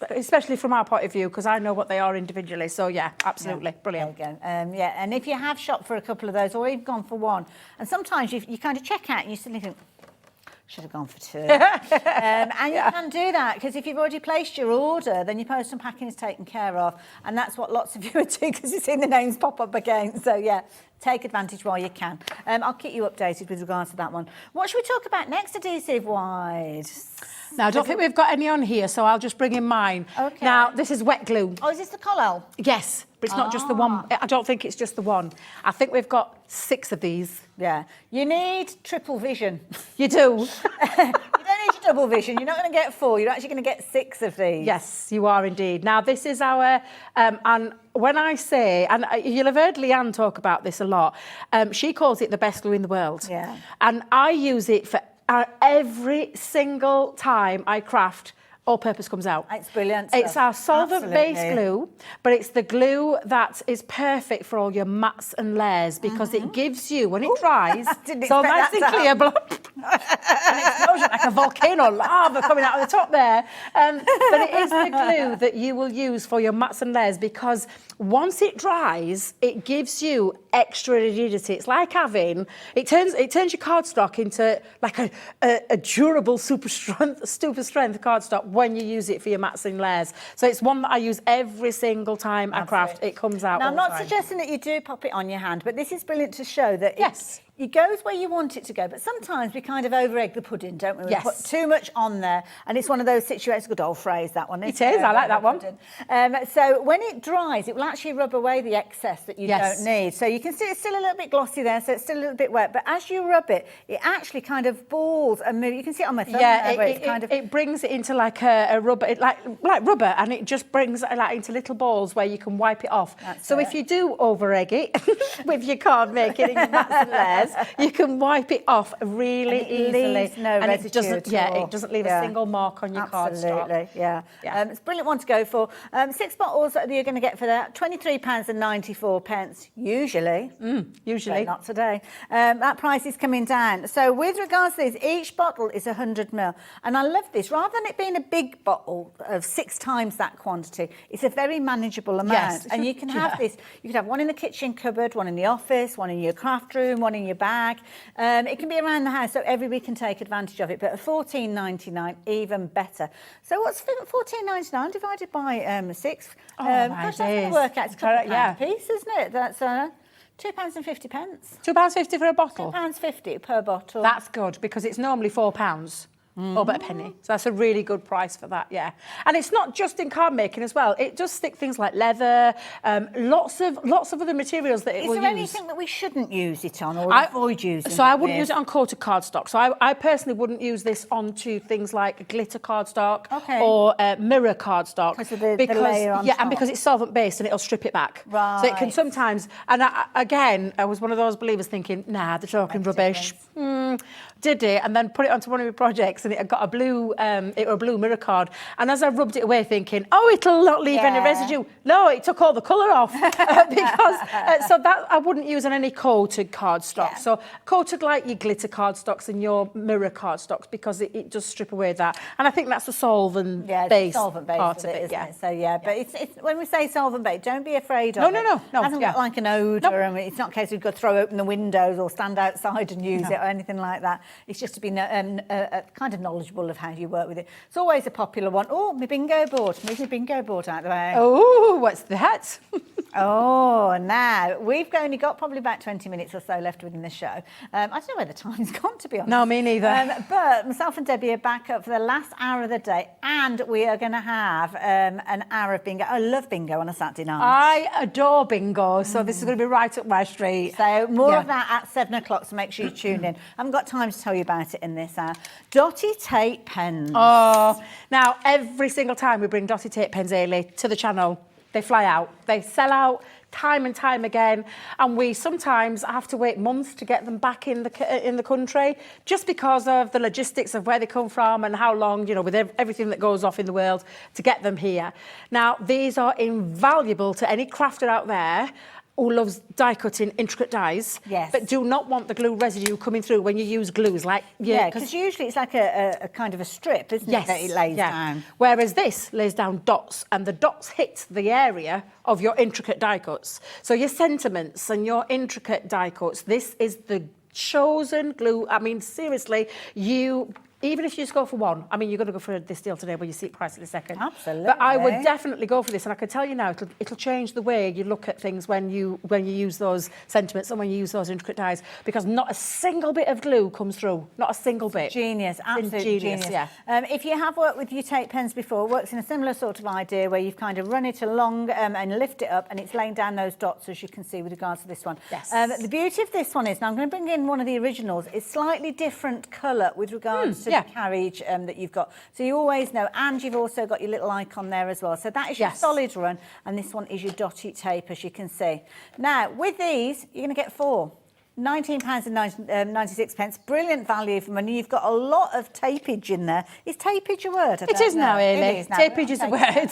especially from our point of view, because I know what they are individually. So yeah, absolutely brilliant. There you go. And if you have shopped for a couple of those, or even gone for one, and sometimes you kind of check out and you suddenly think, should have gone for 2. And you can do that, because if you've already placed your order, then your post and packing is taken care of. And that's what lots of you are doing, because you've seen the names pop up again. So yeah, take advantage while you can. I'll keep you updated with regards to that one. What should we talk about next, adhesive-wise? Now, I don't think we've got any on here, so I'll just bring in mine. Okay. Now, this is wet glue. Oh, is this the Collel? Yes, but it's not just the one. I don't think it's just the one. I think we've got 6 of these. Yeah. You need triple vision. You do? You don't need your double vision. You're not going to get 4. You're actually going to get 6 of these. Yes, you are indeed. Now, this is our, and when I say, and you'll have heard Leanne talk about this a lot, she calls it the best glue in the world. Yeah. And I use it for every single time I craft. All-purpose comes out. It's brilliant It's stuff. our solvent-based Absolutely. glue, but it's the glue that is perfect for all your mats and layers, because it gives you, when it dries, Didn't so expect nice and that to clear, an explosion like a volcano, lava coming out of the top there. But it is the glue that you will use for your mats and layers, because once it dries, it gives you extra rigidity. It's like having, it turns your cardstock into like a durable, super strength cardstock when you use it for your mats and layers. So it's one that I use every single time I craft. It comes out. Now, I'm all the not time. suggesting that you do pop it on your hand, but this is brilliant to show that Yes. it goes where you want it to go. But sometimes we kind of over-egg the pudding, don't we? We Yes. put too much on there, and it's one of those situations. Good old phrase, that one. It is. I like that one. So when it dries, it will actually rub away the excess that you Yes. don't need. So you can see it's still a little bit glossy there, so it's still a little bit wet. But as you rub it, it actually kind of balls and moves. You can see it on my thumb there, where it's kind of... it brings it into like a rubber, like rubber, and it just brings it like into little balls where you can wipe it off. That's so it. if you do over-egg it with your card making and your mats and layers, yes, you can wipe it off really And it easily. leaves no and residue it doesn't, at yeah, all. it doesn't leave a Yeah. single mark on your cardstock. Absolutely, yeah. Yeah. It's a brilliant one to go for. 6 bottles that you're going to get for that, £23.94 usually. Usually. But not today. That price is coming down. So with regards to this, each bottle is 100ml. And I love this. Rather than it being a big bottle of 6 times that quantity, it's a very manageable amount. Yes. And you can have this, you can have one in the kitchen cupboard, one in the office, one in your craft room, one in your bag. It can be around the house so everybody can take advantage of it. But at £14.99, even better. So what's £14.99 divided by 6? Oh, my gosh, that's going days. to work out. It's a couple of Yeah. pounds a piece, isn't it? That's £2.50. £2.50 for a bottle. £2.50 per bottle. That's good because it's normally £4 or but a penny. So that's a really good price for that, yeah. And it's not just in card making as well. It does stick things like leather, lots of other materials that it Is will there use. anything that we shouldn't use it on or avoid using? So I wouldn't use it on coated cardstock. So I personally wouldn't use this onto things like glitter cardstock or mirror cardstock. Because of the layer on and top. because it's solvent based and it'll strip it back. Right. So it can sometimes, and I was one of those believers thinking, nah, they're talking rubbish. Did it and then put it onto one of my projects and it had got a blue mirror card, and as I rubbed it away thinking, oh, it'll not leave any residue. No, it took all the colour off because so that I wouldn't use on any coated cardstock. So coated like your glitter cardstocks and your mirror cardstocks because it does strip away that, and I think that's the solvent based part of it. Isn't it? So but it's when we say solvent based, don't be afraid of it. No. It hasn't got like an odour. I mean, it's not a case we've got to throw open the windows or stand outside and use it or anything like that. It's just to be kind of knowledgeable of how you work with it. It's always a popular one. Oh, my bingo board. Move my bingo board out of the way. Oh, what's that? Oh, now we've only got probably about 20 minutes or so left within the show. I don't know where the time's gone, to be honest. No, me neither. But myself and Debbie are back up for the last hour of the day, and we are going to have an hour of bingo. I love bingo on a Saturday night. I adore bingo, so this is going to be right up my street. So more of that at 7 o'clock, so make sure you tune in. I haven't got time to tell you about it in this hour. Dotty tape pens. Oh, now every single time we bring dotty tape pens, Ailey, to the channel, they fly out. They sell out time and time again, and we sometimes have to wait months to get them back in the country just because of the logistics of where they come from and how long, with everything that goes off in the world to get them here. Now, these are invaluable to any crafter out there who loves die cutting intricate dies, but do not want the glue residue coming through when you use glues because usually it's like a kind of a strip, isn't it, that it lays down. Whereas this lays down dots, and the dots hit the area of your intricate die cuts. So your sentiments and your intricate die cuts, this is the chosen glue. I mean, seriously, even if you just go for one, I mean, you're going to go for this deal today where you see it priced in a second. Absolutely. But I would definitely go for this, and I can tell you now, it'll change the way you look at things when you use those sentiments and when you use those intricate dies, because not a single bit of glue comes through, not a single bit. Genius, absolute genius. Yeah. If you have worked with your tape pens before, it works in a similar sort of idea where you've kind of run it along and lift it up, and it's laying down those dots, as you can see with regards to this one. Yes. The beauty of this one is, now I'm going to bring in one of the originals, it's slightly different colour with regards to the carriage that you've got. So you always know, and you've also got your little icon there as well. So that is your solid run, and this one is your dotty tape, as you can see. Now, with these, you're going to get 4. £19.96. Brilliant value for money. You've got a lot of tapage in there. Is tapage a word? It is now, Ailey. Tapage is a word.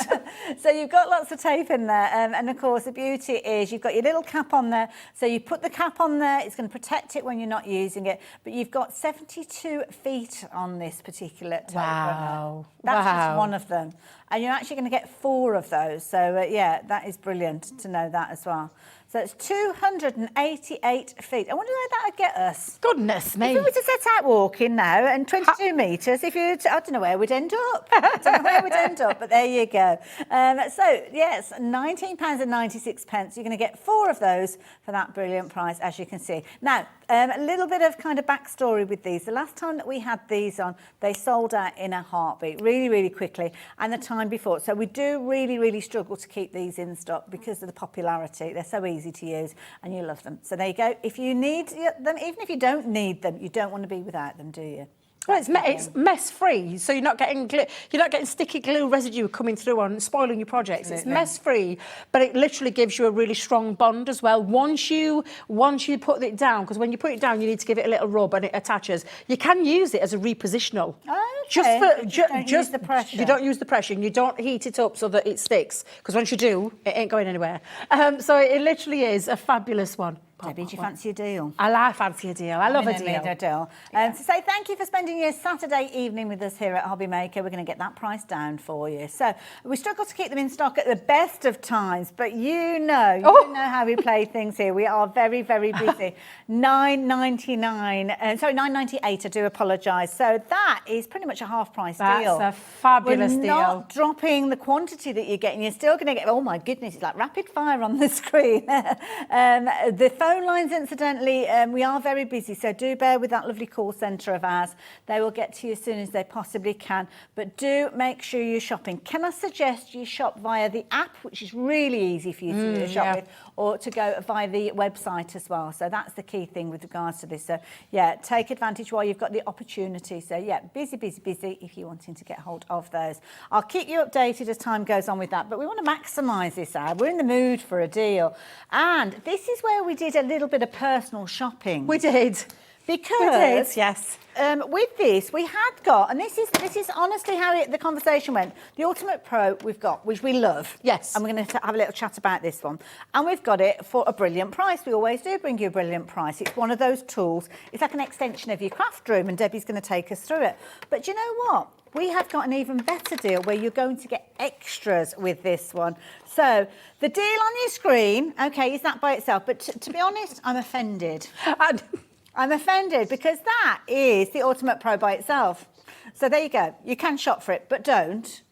So you've got lots of tape in there. And of course, the beauty is you've got your little cap on there. So you put the cap on there. It's going to protect it when you're not using it. But you've got 72 feet on this particular tape. Wow. That's just one of them. And you're actually going to get 4 of those. So, that is brilliant to know that as well. So it's 288 feet. I wonder where that would get us. Goodness me. If we were to set out walking now and 22 metres, I don't know where we'd end up. I don't know where we'd end up, but there you go. So, yes, £19.96. You're going to get 4 of those for that brilliant price, as you can see. Now, a little bit of kind of backstory with these. The last time that we had these on, they sold out in a heartbeat, really, really quickly, and the time before. So we do really, really struggle to keep these in stock because of the popularity. They're so easy to use, and you love them. So there you go. If you need them, even if you don't need them, you don't want to be without them, do you? Well, it's mess free, so you're not getting sticky glue residue coming through and spoiling your projects. It's mess free, but it literally gives you a really strong bond as well. Once you put it down, because when you put it down, you need to give it a little rub and it attaches. You can use it as a repositional. Okay. You don't use the pressure. You don't use the pressure, and you don't heat it up so that it sticks. Because once you do, it ain't going anywhere. So it literally is a fabulous one. Debbie, do you fancy a deal? I fancy a deal. I love a deal. A deal. To say thank you for spending your Saturday evening with us here at Hobby Maker. We're going to get that price down for you. So we struggle to keep them in stock at the best of times, but you know how we play things here. We are very, very busy. $9.99. Sorry, $9.98. I do apologise. So that is pretty much a half price deal. That's a fabulous deal. We're not dropping the quantity that you're getting. You're still going to get. Oh my goodness! It's like rapid fire on the screen. The phone lines, incidentally, we are very busy, so do bear with that lovely call centre of ours. They will get to you as soon as they possibly can, but do make sure you're shopping. Can I suggest you shop via the app, which is really easy for you to shop with, or to go via the website as well. So that's the key thing with regards to this. So yeah, take advantage while you've got the opportunity. So yeah, busy if you're wanting to get hold of those. I'll keep you updated as time goes on with that, but we want to maximise this ad. We're in the mood for a deal, and this is where we did a little bit of personal shopping. We did. Because we did, yes. With this, we had got, and this is honestly how the conversation went. The Ultimate Pro we've got, which we love. Yes. And we're going to have a little chat about this one. And we've got it for a brilliant price. We always do bring you a brilliant price. It's one of those tools. It's like an extension of your craft room, and Debbie's going to take us through it. But do you know what? We have got an even better deal where you're going to get extras with this one. So the deal on your screen, okay, is that by itself. But to be honest, I'm offended. I'm offended because that is the Ultimate Pro by itself. So there you go. You can shop for it, but don't,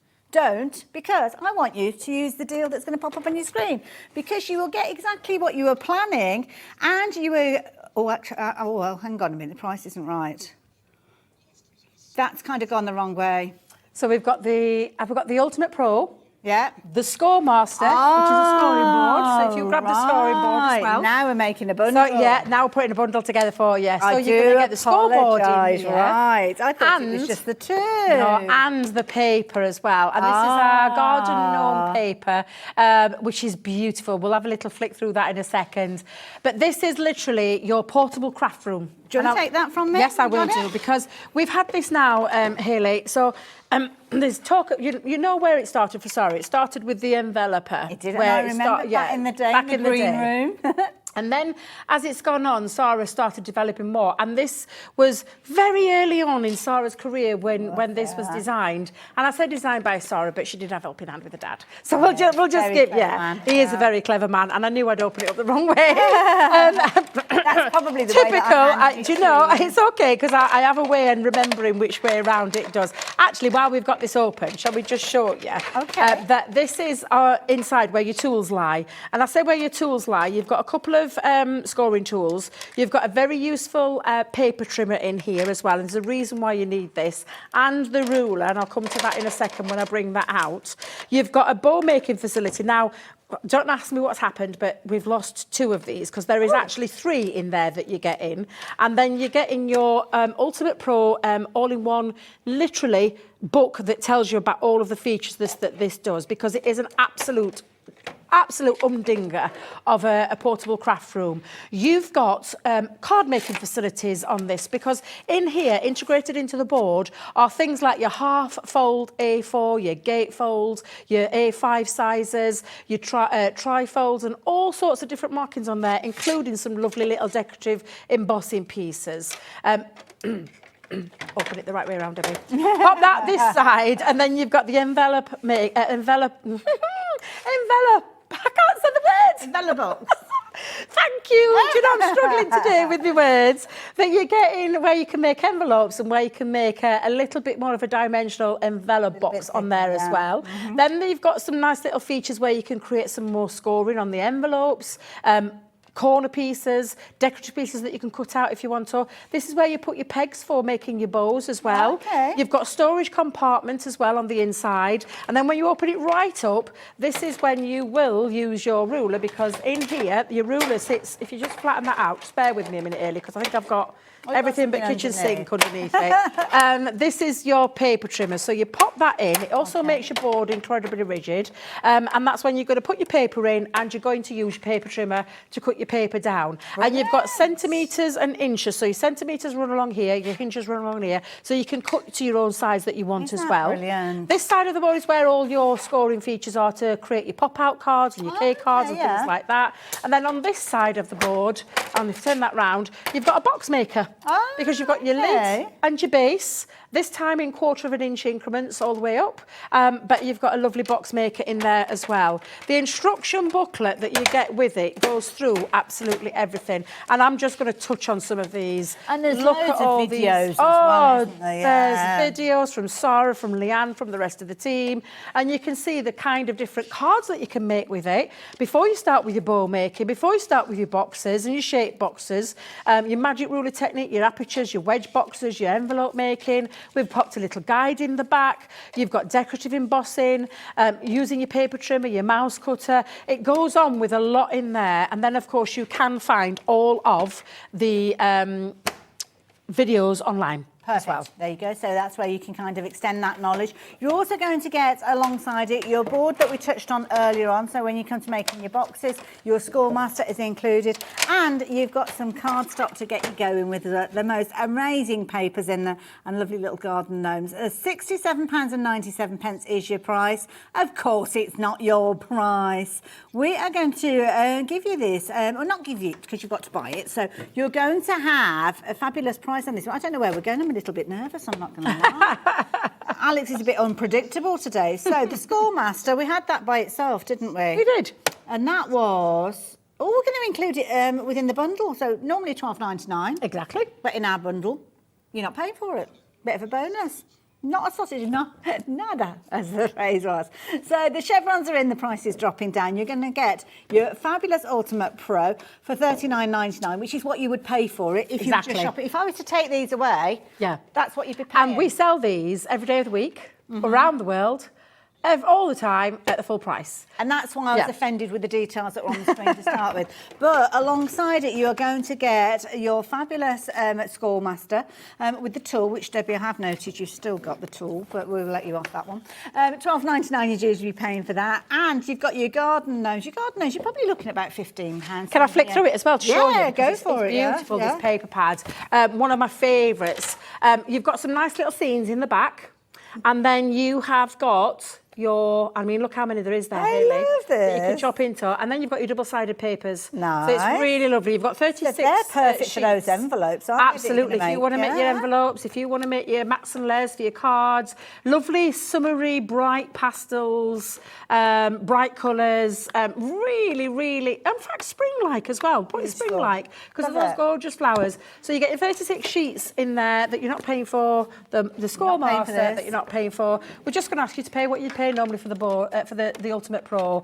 because I want you to use the deal that's going to pop up on your screen, because you will get exactly what you were planning, and you were, well, hang on a minute, the price isn't right. That's kind of gone the wrong way. So I've got the Ultimate Pro. Yeah. The Score Master, which is a storyboard. So if you grab the storyboard as well. Now we're making a bundle. So yeah, now we're putting a bundle together for you. So you're going to get the scoreboard in here. Right. I thought it was just the two. No, and the paper as well. And this is our garden gnome paper, which is beautiful. We'll have a little flick through that in a second. But this is literally your portable craft room. Do you want to take that from me? Yes, I will do, because we've had this now, Hayley. So there's talk, you know where it started for Sarah? It started with the enveloper. It did, I remember back in the day, back in the green room. And then, as it's gone on, Sarah started developing more. And this was very early on in Sarah's career when this was designed. And I say designed by Sarah, but she did have a helping hand with the dad. So we'll just give, he is a very clever man. And I knew I'd open it up the wrong way. That's probably the typical. way that Do you know, it's okay, because I have a way in remembering which way around it does. Actually, while we've got this open, shall we just show you? Okay. That this is inside where your tools lie. And I say where your tools lie, you've got a couple of scoring tools. You've got a very useful paper trimmer in here as well, and there's a reason why you need this, and the ruler, and I'll come to that in a second when I bring that out. You've got a bow making facility. Now, don't ask me what's happened, but we've lost 2 of these, because there is actually 3 in there that you get in. And then you get in your Ultimate Pro all-in-one, literally, book that tells you about all of the features that this does, because it is an absolute umdinger of a portable craft room. You've got card making facilities on this, because in here, integrated into the board, are things like your half fold A4, your gatefold, your A5 sizes, your trifolds, and all sorts of different markings on there, including some lovely little decorative embossing pieces. Open it the right way around, Debbie. Pop that this side, and then you've got the envelope. I can't say the word. Envelope. Thank you. Do you know, I'm struggling today with my words. That you get in where you can make envelopes, and where you can make a little bit more of a dimensional envelope box on there as well. Then you've got some nice little features where you can create some more scoring on the envelopes. corner pieces, decorative pieces that you can cut out if you want to. This is where you put your pegs for making your bows as well. Okay. You've got a storage compartment as well on the inside. And then when you open it right up, this is when you will use your ruler, because in here, your ruler sits, if you just flatten that out, just bear with me a minute early, because I think I've got everything but kitchen sink underneath it. This is your paper trimmer. So you pop that in. It also makes your board incredibly rigid. And that's when you're going to put your paper in and you're going to use your paper trimmer to cut your paper down. And you've got centimetres and inches. So your centimetres run along here, your hinges run along here. So you can cut to your own size that you want as well. Brilliant. This side of the board is where all your scoring features are to create your pop-out cards and your K cards and things like that. And then on this side of the board, and if you turn that round, you've got a box maker. Because you've got your lid and your base, this time in 1/4 of an inch increments all the way up, but you've got a lovely box maker in there as well. The instruction booklet that you get with it goes through absolutely everything, and I'm just going to touch on some of these. And there's Look loads at of all videos these. as well, isn't there? There's videos from Sarah, from Leanne, from the rest of the team, and you can see the kind of different cards that you can make with it. Before you start with your bow making, before you start with your boxes and your shape boxes, your magic ruler technique, your apertures, your wedge boxes, your envelope making. We've popped a little guide in the back. You've got decorative embossing, using your paper trimmer, your mouse cutter. It goes on with a lot in there. And then, of course, you can find all of the videos online. Perfect. As well. There you go. So that's where you can kind of extend that knowledge. You're also going to get alongside it your board that we touched on earlier on. So when you come to making your boxes, your score master is included, and you've got some cardstock to get you going with the most amazing papers in there and lovely little garden gnomes. £67.97 is your price. Of course, it's not your price. We are going to give you this, or not give you it because you've got to buy it. So you're going to have a fabulous price on this. I don't know where we're going. I'm a little bit nervous, I'm not going to lie. Alex is a bit unpredictable today. So the Scoremaster, we had that by itself, didn't we? We did. And that was... Oh, we're going to include it within the bundle. So normally £12.99. Exactly. But in our bundle, you're not paying for it. Bit of a bonus. Not a sausage, nada, as the phrase was. So the chevrons are in, the price is dropping down. You're going to get your fabulous Ultimate Pro for $39.99, which is what you would pay for it if you just shop it. If I was to take these away, that's what you'd be paying. And we sell these every day of the week, around the world, all the time at the full price. And that's why I was offended with the details that were on the screen to start with. But alongside it, you are going to get your fabulous Scoremaster with the tool, which, Debbie, I have noted you've still got the tool, but we'll let you off that one. $12.99 you're usually paying for that. And you've got your garden gnomes. Your garden gnomes, you're probably looking at about £15. Can I flick through it as well to show you? Yeah, go for it. it. It's beautiful, this paper pad. One of my favourites. You've got some nice little scenes in the back. And then you have got... I mean, look how many there is there, Hayley. I love this. That you can chop into. And then you've got your double-sided papers. Nice. So it's really lovely. You've got 36 they're perfect sheets. for those envelopes, aren't they? Absolutely. If you want to make your envelopes, if you want to make your mats and layers for your cards, lovely, summery, bright pastels, bright colours, really, really, in fact, spring-like as well. Put it spring-like because of those gorgeous flowers. So you're getting 36 sheets in there that you're not paying for, the Scoremaster that you're not paying for. We're just going to ask you to pay what you pay normally for the board, for the Ultimate Pro,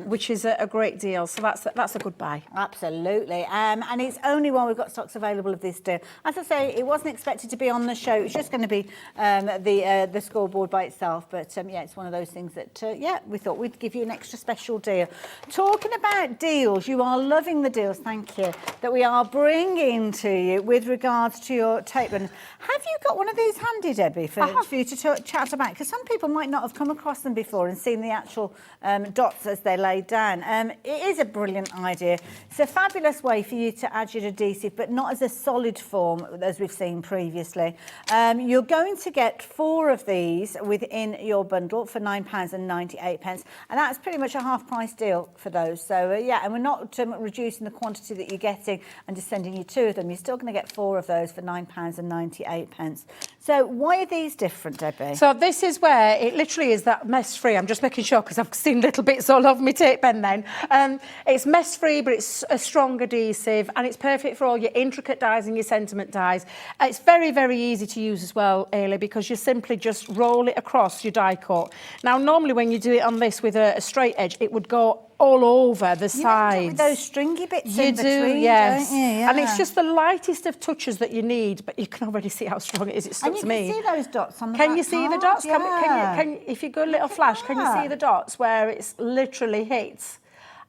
which is a great deal. So that's a good buy. Absolutely. And it's only while we've got stocks available of this deal. As I say, it wasn't expected to be on the show. It's just going to be the scoreboard by itself. But yeah, it's one of those things that we thought we'd give you an extra special deal. Talking about deals, you are loving the deals, thank you, that we are bringing to you with regards to your tape runners. Have you got one of these handy, Debbie, for you to chat about? Because some people might not have come across them before and seen the actual dots as they're laid down. It is a brilliant idea. It's a fabulous way for you to add your adhesive, but not as a solid form as we've seen previously. You're going to get 4 of these within your bundle for £9.98, and that's pretty much a half-price deal for those. So and we're not reducing the quantity that you're getting and just sending you 2 of them. You're still going to get 4 of those for £9.98. So why are these different, Debbie? So this is where it literally is that mess-free. I'm just making sure because I've seen little bits all over my tape pen then. It's mess-free, but it's a strong adhesive, and it's perfect for all your intricate dies and your sentiment dies. It's very, very easy to use as well, Ailey, because you simply just roll it across your die cut. Now, normally when you do it on this with a straight edge, it would go all over the You end up sides. with those stringy bits You in do, between, yes. don't you? Yeah. And it's just the lightest of touches that you need, but you can already see how strong it is. It stuck And you to can me. see those dots on the Can back you see the card, dots? yeah. Can you, if you go a little flash, can you see the dots where it's literally hit?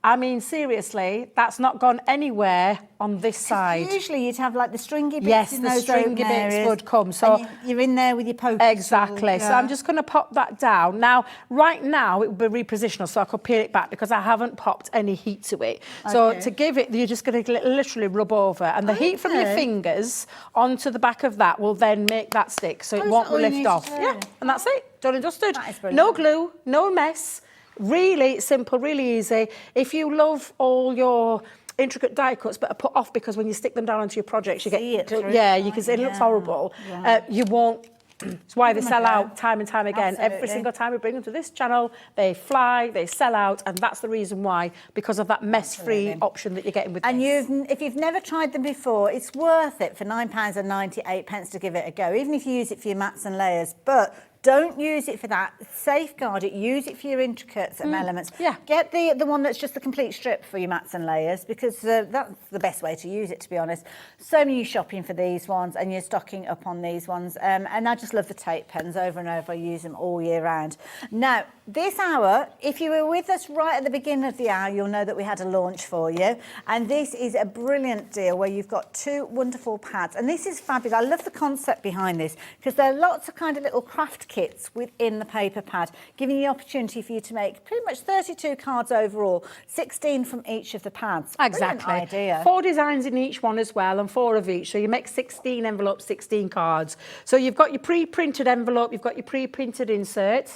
I mean, seriously, that's not gone anywhere on this side. Usually you'd have like the stringy bits Yes, in the those stringy open bits areas, would come. So and you're in there with your poker. exactly. So I'm just going to pop that down. Now, right now, it will be repositional, so I could peel it back because I haven't popped any heat to it. So Okay. to give it, you're just going to literally rub over. And the heat from your Okay. fingers onto the back of that will then make that stick, so it is won't that all you lift need to off. do? Yeah, and that's it. Done and dusted. That is brilliant. No glue, no mess. Really simple, really easy. If you love all your intricate die cuts but are put off because when you stick them down onto your projects you See get it through, yeah, you can't can see it you? looks Yeah. horrible. Yeah. You won't. It's why they Give 'em a sell go. out time and time again. Every Absolutely. single time we bring them to this channel, they fly, they sell out, and that's the reason why, because of that mess-free Absolutely. option that you're getting with And this. if you've never tried them before, it's worth it for £9.98 to give it a go, even if you use it for your mats and layers. But don't use it for that. Safeguard it. Use it for your intricates and elements. yeah. Get the one that's just the complete strip for your mats and layers, because that's the best way to use it, to be honest. So many shopping for these ones, and you're stocking up on these ones. And I just love the tape pens over and over. I use them all year round. Now, this hour, if you were with us right at the beginning of the hour, you'll know that we had a launch for you. And this is a brilliant deal where you've got 2 wonderful pads. And this is fabulous. I love the concept behind this, because there are lots of kind of little craft kits within the paper pad, giving you the opportunity for you to make pretty much 32 cards overall, 16 from each of the pads. Exactly. Brilliant idea. 4 designs in each one as well, and 4 of each. So you make 16 envelopes, 16 cards. So you've got your pre-printed envelope, you've got your pre-printed insert.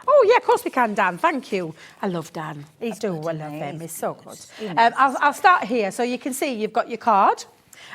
Oh, yeah, of course we can, Dan. Thank you. I love Dan. I love him. He's so good. I'll start here. So you can see you've got your card,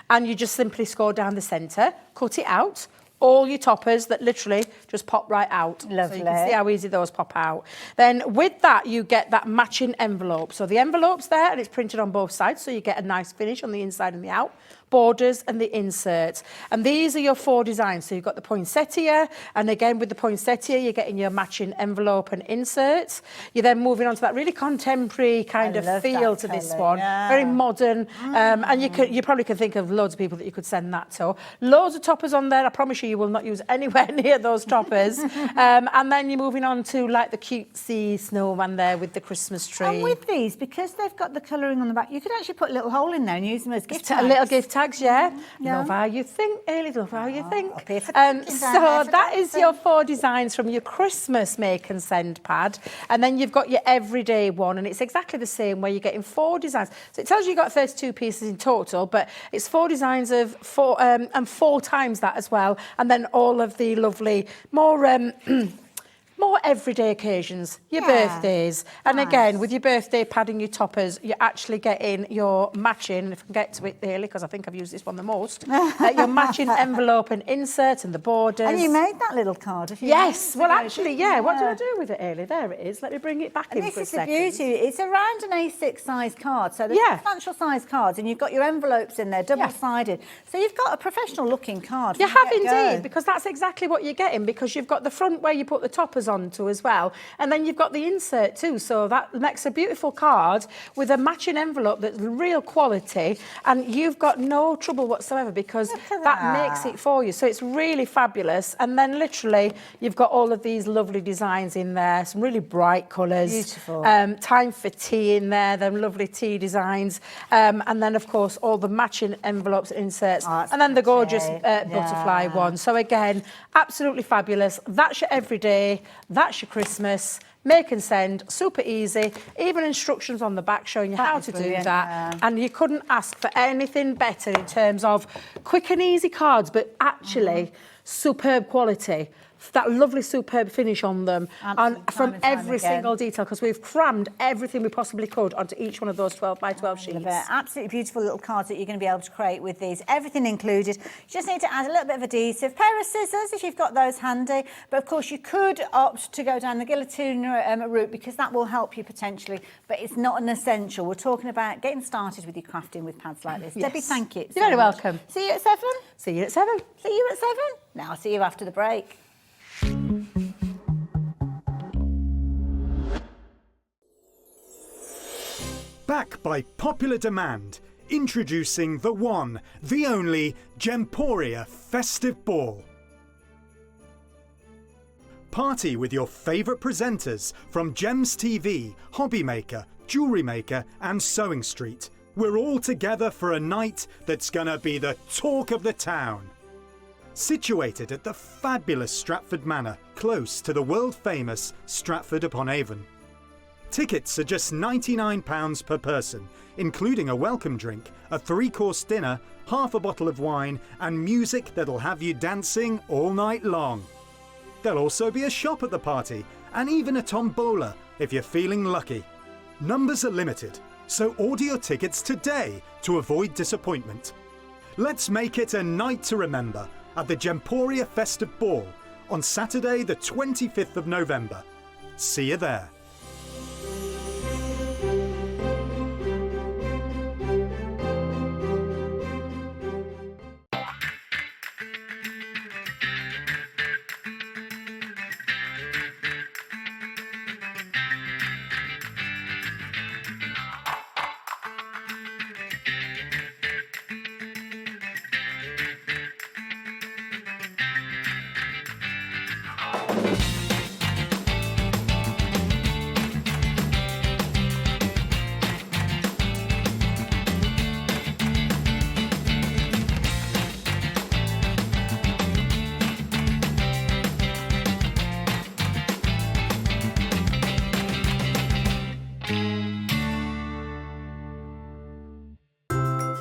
and you just simply score down the centre, cut it out. All your toppers that literally just pop right out. Lovely. So you can see how easy those pop out. Then with that, you get that matching envelope. So the envelope's there and it's printed on both sides, so you get a nice finish on the inside and the out. Borders and the insert. And these are your 4 designs. So you've got the poinsettia, and again with the poinsettia, you're getting your matching envelope and insert. You're then moving on to that really contemporary kind of love feel that to this colour, one. yeah. Very modern. And you probably can think of loads of people that you could send that to. Loads of toppers on there. I promise you will not use anywhere near those toppers. And then you're moving on to like the cutesy snowman there with the Christmas tree. And with these, because they've got the colouring on the back, you could actually put a little hole in there and use them as gift tags. A little gift tags, yeah. Yeah. Love how you think, Ailey, love how you think. up here for thinking, So down there for that is dancing. your 4 designs from your Christmas make and send pad. And then you've got your everyday one, and it's exactly the same where you're getting 4 designs. So it tells you you've got 32 pieces in total, but it's 4 designs of 4, and 4 times that as well. And then all of the lovely, more everyday occasions, your birthdays. And again, with your birthday pad and your toppers, you're actually getting your matching, and if I can get to it daily, because I think I've used this one the most, your matching envelope and insert and the borders. And you made that little card. If you Yes, remember, well didn't actually, you? yeah. What did I do with it, Ailey? There it is. Let me bring it back And in this for a is the second. beauty. It's around an A6 size card, so they're Yeah. substantial size cards, and you've got your envelopes in there, double-sided. So you've got a professional-looking card. You from have the get-go. indeed, because that's exactly what you're getting, because you've got the front where you put the toppers onto as well, and then you've got the insert too, so that makes a beautiful card with a matching envelope that's real quality, and you've got no trouble whatsoever because at that that. makes it for you. So it's really fabulous, and then literally you've got all of these lovely designs in there, some really bright colours. Beautiful. Time for tea in there, them lovely tea designs, and then of course all the matching envelopes and inserts, that's and then the gorgeous pretty. butterfly Yeah. one. So again, absolutely fabulous. That's your everyday, that's your Christmas. Make and send, super easy. Even instructions on the back showing you That how is to do brilliant, that. yeah. And you couldn't ask for anything better in terms of quick and easy cards, but actually superb quality. That lovely superb finish on them, Absolutely, and from time and time every again. single detail, because we've crammed everything we possibly could onto each one of those 12 by 12 sheets. Love it. Absolutely beautiful little cards that you're going to be able to create with these. Everything included. You just need to add a little bit of adhesive, pair of scissors if you've got those handy. But of course you could opt to go down the guillotine route, because that will help you potentially, but it's not an essential. We're talking about getting started with your crafting with pads like this. Yes. Debbie, thank you. You're very much. welcome. See you at 7. See you at 7. See you at 7. Now I'll see you after the break. Back by popular demand, introducing the one, the only Gemporia Festive Ball. Party with your favourite presenters from Gems TV, Hobby Maker, Jewellery Maker and Sewing Street. We're all together for a night that's gonna be the talk of the town. Situated at the fabulous Stratford Manor, close to the world-famous Stratford upon Avon. Tickets are just £99 per person, including a welcome drink, a 3-course dinner, half a bottle of wine and music that'll have you dancing all night long. There'll also be a shop at the party and even a tombola if you're feeling lucky. Numbers are limited, so order your tickets today to avoid disappointment. Let's make it a night to remember at the Gemporia Festive Ball on Saturday the 25th of November. See you there.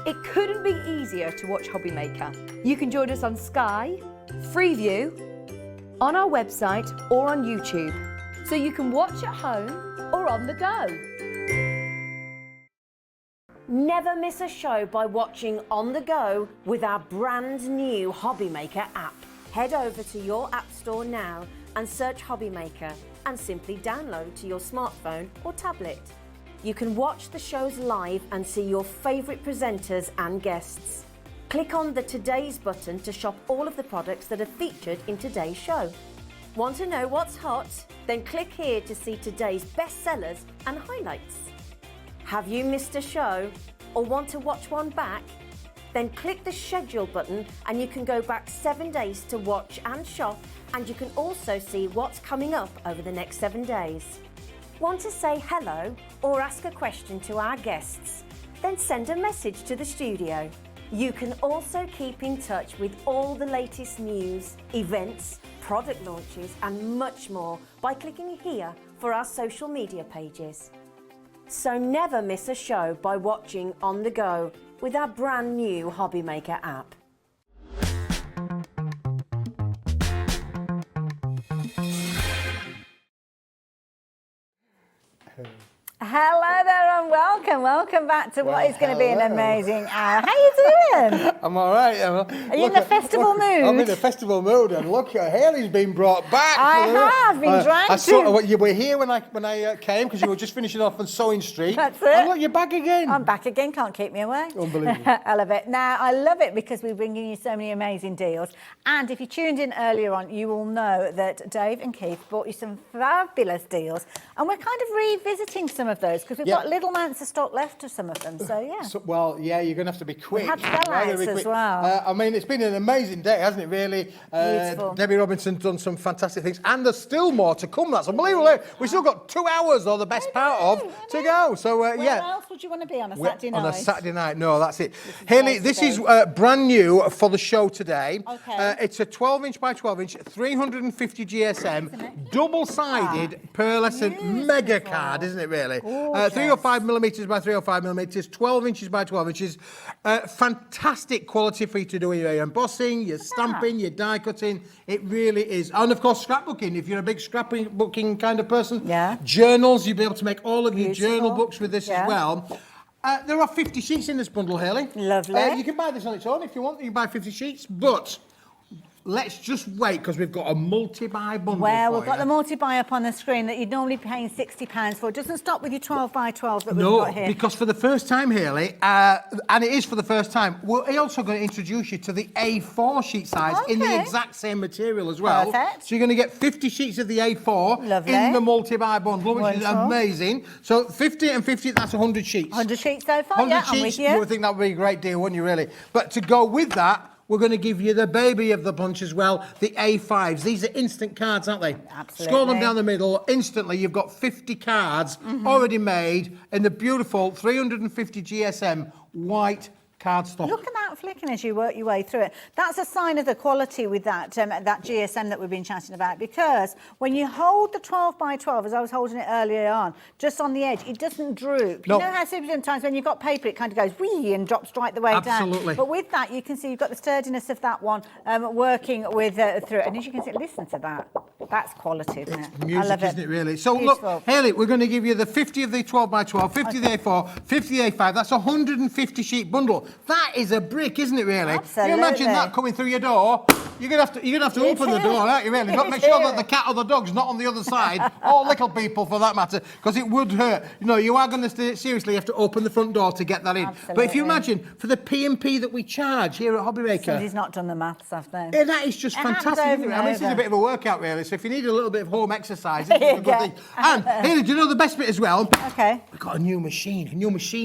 It couldn't be easier to watch Hobby Maker. You can join us on Sky, Freeview, on our website or on YouTube, so you can watch at home or on the go. Never miss a show by watching on the go with our brand new Hobby Maker app. Head over to your app store now and search Hobby Maker and simply download to your smartphone or tablet. You can watch the shows live and see your favourite presenters and guests. Click on the Today's button to shop all of the products that are featured in today's show. Want to know what's hot? Then click here to see today's bestsellers and highlights. Have you missed a show or want to watch one back? Then click the schedule button and you can go back 7 days to watch and shop, and you can also see what's coming up over the next 7 days. Want to say hello or ask a question to our guests? Then send a message to the studio. You can also keep in touch with all the latest news, events, product launches and much more by clicking here for our social media pages. So never miss a show by watching on the go with our brand new Hobby Maker app. Hello there and welcome back to what is going to be an amazing hour. How you doing? I'm all right, Emma. Are you in the festival mood? I'm in the festival mood, and look, Haley's been brought back. I have been dragged I saw to. you were here when I came because you were just finishing off on Sewing Street. That's it. And look, you're back again. I'm back again, can't keep me away. Unbelievable. I love it. Now, I love it because we're bringing you so many amazing deals. And if you tuned in earlier on, you will know that Dave and Keith brought you some fabulous deals. And we're kind of revisiting some of those because we've got little amounts of stock left of some of them. So, yeah. Well, yeah, you're going to have to be quick. We had sellouts as well. I mean, it's been an amazing day, hasn't it, really? Beautiful. Debbie Robinson's done some fantastic things, and there's still more to come. That's unbelievable. We've still got 2 hours, or the best part of, to go. So, Where else would you want to be on a Saturday night? On a Saturday night, no, that's it. Haley, this is brand new for the show today. Okay. It's a 12-inch by 12-inch, 350 GSM, double-sided pearlescent mega card, isn't it, really? 305 millimetres by 305 millimetres, 12 inches by 12 inches. Fantastic quality for you to do your embossing, your stamping, your die cutting. It really is. And of course, scrapbooking. If you're a big scrapbooking kind of person, journals, you'll be able to make all of your journal books with this as well. There are 50 sheets in this bundle, Haley. Lovely. You can buy this on its own if you want. You can buy 50 sheets, but let's just wait because we've got a multi-buy bundle. Well, for we've got you. the multi-buy up on the screen that you'd normally be paying £60 for. It doesn't stop with your 12 by 12 that we've got here. Because for the first time, Hayley, and it is for the first time, we're also going to introduce you to the A4 sheet size in the Okay. exact same material as well. Perfect. So you're going to get 50 sheets of the A4 Lovely. in the multi-buy bundle, which is Wonderful. amazing. So 50 and 50, that's 100 sheets. 100 sheets so far, 100 yeah, sheets, I'm with you you. would think that would be a great deal, wouldn't you, really? But to go with that, we're going to give you the baby of the bunch as well, the A5s. These are instant cards, aren't they? Absolutely. Scroll them down the middle. Instantly, you've got 50 cards already made in the beautiful 350 GSM white cardstock. Look at that flicking as you work your way through it. That's a sign of the quality with that that GSM that we've been chatting about, because when you hold the 12 by 12, as I was holding it earlier on, just on the edge, it doesn't droop. No. You know how sometimes when you've got paper, it kind of goes whee and drops right the way Absolutely. down. But with that, you can see you've got the sturdiness of that one working with through it. And as you can see, listen to that. That's quality, isn't it? Music, I love isn't it, really? So Beautiful. look, Hayley, we're going to give you the 50 of the 12 by 12, 50 of the A4, 50 of the A5. That's a 150 sheet bundle. That is a brick, isn't it, really? Absolutely. Can you imagine that coming through your door? You're gonna have to open the door, aren't you, really? You've got to make You sure do. that the cat or the dog's not on the other side, or little people for that matter, because it would hurt. You know, you are going to seriously have to open the front door to get that in. But if you Absolutely. imagine, for the P&P that we charge here at Hobby Maker, Somebody's not done the maths, have they? yeah, that is just It happens fantastic, isn't over it? and I mean, this is a over. bit of a workout, really. So if you need a little bit of home exercise, There this is a you good go. thing. And Hayley, do you know the best bit as well? Okay. We've got a new machine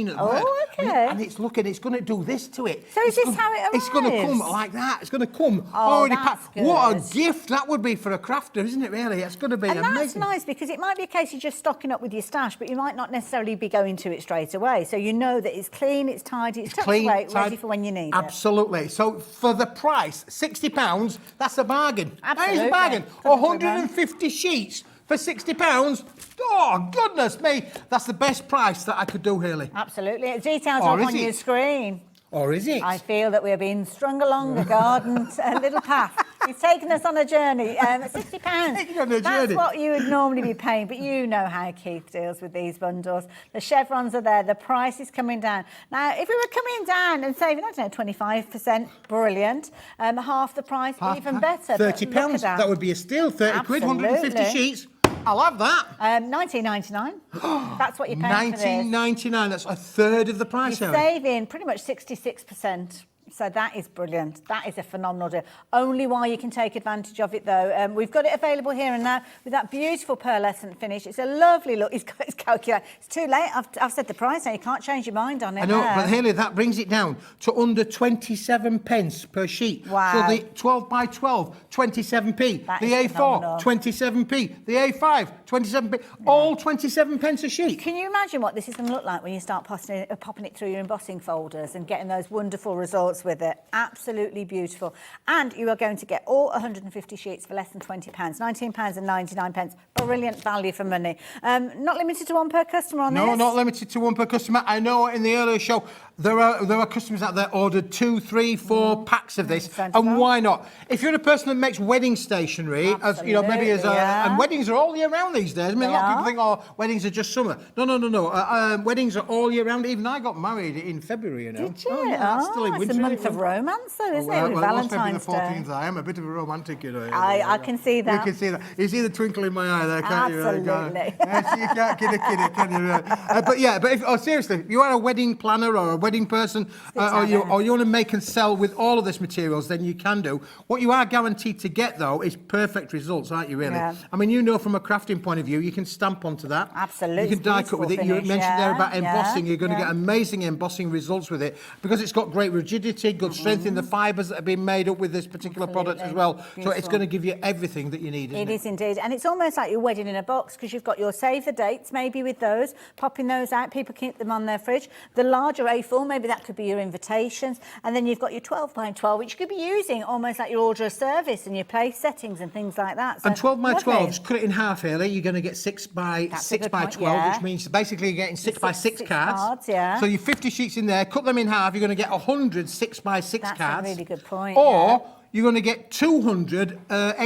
at Oh, work. okay. And it's going to do this to it. So is It's this how it It's going to come arrives? like that. It's going to come Oh, already that's packed. What a good. gift that would be for a crafter, isn't it, really? It's going to be And that's amazing. nice, because it might be a case of just stocking up with your stash, but you might not necessarily be going to it straight away. So you know that it's clean, it's tidy, it's tucked Clean, away, tidy. ready for when you need it. Absolutely. So for the price, £60, that's a bargain. That is Absolutely. a bargain. Couldn't put 150 sheets for £60. Oh, goodness me. That's the best price that I could do, Hayley. Absolutely. Details Or are is on your it? screen. Or is it? I feel that we're being strung along a garden, a little path. He's taken us on a journey. £60. Taken on a That's journey. what you would normally be paying, but you know how Keith deals with these bundles. The chevrons are there, the price is coming down. Now, if we were coming down and saving, I don't know, 25%, brilliant. Half the price, even better. But £30. look at That would be a steal. 30 quid, 150 Absolutely. sheets. I'll have that. £19.99. That's what you're paying for this. £19.99. That's a third of the price, You're Hayley. saving pretty much 66%. So that is brilliant. That is a phenomenal deal. Only while you can take advantage of it, though. We've got it available here and now with that beautiful pearlescent finish. It's a lovely look. It's got its calculator. It's too late. I've said the price now. You can't change your mind on it. I know, now. but Hayley, that brings it down to under 27 pence per sheet. Wow. So the 12 by 12, 27p. That The is A4, phenomenal. 27p. The A5, 27p. All 27 pence a sheet. Can you imagine what this is going to look like when you start popping it through your embossing folders and getting those wonderful results with it? Absolutely beautiful. And you are going to get all 150 sheets for less than £20, £19.99. Brilliant value for money. Not limited to one per customer on this? No, not limited to one per customer. I know in the earlier show there are customers out there ordered 2, 3, 4 packs of this, Sensible. and why not? If you're a person that makes wedding stationery, as you know, maybe as Absolutely, yeah. and weddings are all year round these days. I mean, a They lot of people are. think, oh, weddings are just summer. No. Weddings are all year round. Even I got married in February, you know. Did you? Oh, yeah, that's still in it's winter. a month of romance, though, isn't it? With Well, it was February the Valentine's Day. 14th. I am a bit of a romantic, you know. I can see that. You can see that. You see the twinkle in my eye there, can't you? Absolutely. Yes, you can't kid it, can you? But if, seriously, if you are a wedding planner or a wedding person, or you want to make and sell with all of this materials, then you can do. What you are guaranteed to get, though, is perfect results, aren't you, really? Yeah. I mean, you know, from a crafting point of view, you can stamp onto that. Absolutely. You can die cut with it. Beautiful You finish, mentioned there yeah, about embossing. yeah, You're going to yeah. get amazing embossing results with it because it's got great rigidity, good strength in the fibres that have been made up with this particular product as well. So it's Beautiful. going to give you everything that you need, isn't it? It is indeed. And it's almost like your wedding in a box, because you've got your save the dates, maybe with those, popping those out. People keep them on their fridge. The larger A4, maybe that could be your invitations. And then you've got your 12 by 12, which you could be using almost like your order of service and your place settings and things like that. So, And 12 by lovely. 12, cut it in half, Hayley. You're going to get 6 by That's a 6 good by point, 12, yeah. which means basically you're getting 6 by 6 six cards. cards, yeah. So you're 50 sheets in there, cut them in half, you're going to get 100 6 by 6 That's a cards. really good point, Or yeah. you're going to get 200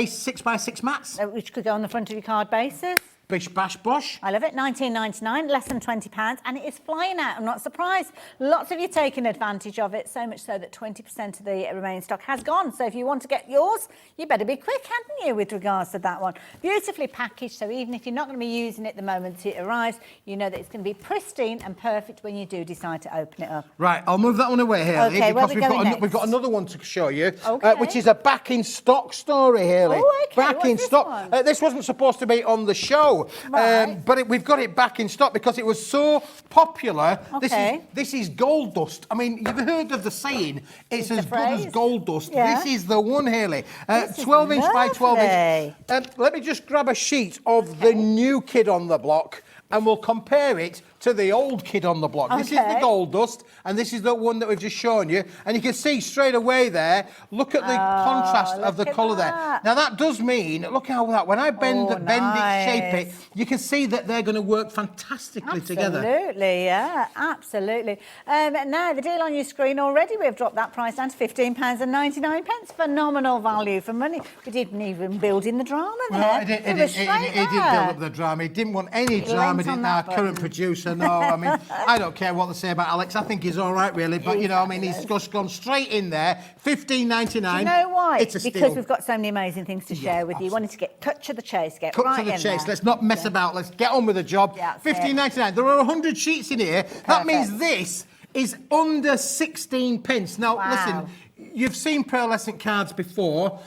6 by 6 mats. Which could go on the front of your card bases. Bish bash bosh. I love it. £19.99, less than £20, and it is flying out. I'm not surprised. Lots of you taking advantage of it, so much so that 20% of the remaining stock has gone. So if you want to get yours, you better be quick, hadn't you, with regards to that one. Beautifully packaged, so even if you're not going to be using it the moment it arrives, you know that it's going to be pristine and perfect when you do decide to open it up. Right, I'll move that one away here, Okay, where because are we going next? we've got another one to show you, Okay. which is a back in stock story, Hayley. Oh, okay, Back what's in this stock. one? This wasn't supposed to be on the show, Right. but we've got it back in stock because it was so popular. Okay. This is gold dust. I mean, you've heard of the saying, it's as the good as phrase. gold dust. Yeah. This is the one, Hayley. This is 12 inch by 12 lovely. inch. Let me just grab a sheet of the new kid on the block, and we'll compare it to the old kid on the block. This is the Okay. gold dust, and this is the one that we've just shown you. And you can see straight away there, look at the contrast of the look at colour there. that. Now that does mean, look how that, when I bend it, shape it, nice. you can see that they're going to work fantastically together. Absolutely, yeah, absolutely. Now, the deal on your screen already, we've dropped that price down to £15.99. Phenomenal value for money. We didn't even build in the drama there. Well, it was did straight build there. up the drama. He didn't want any He drama, leant on didn't that our current button. producer. No, I mean, I don't care what they say about Alex. I think he's all right, really. But, you know, I mean, he's just gone straight in there. £15.99. Do you know why? It's a steal. Because we've got so many amazing things to share with you. Wanted to get cut to the chase, get Cut right to the in chase. there. Let's not mess about. Let's get on with the job. Yeah, that's £15.99. There are 100 sheets in here. That means this is under 16 pence. Now, Wow. listen, you've seen pearlescent cards before.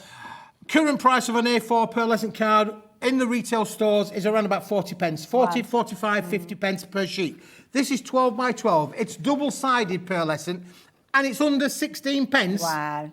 Current price of an A4 pearlescent card in the retail stores is around about 40 pence. 40, 45, 50 pence per sheet. This is 12 by 12. It's double-sided pearlescent, and it's under 16 pence. Wow.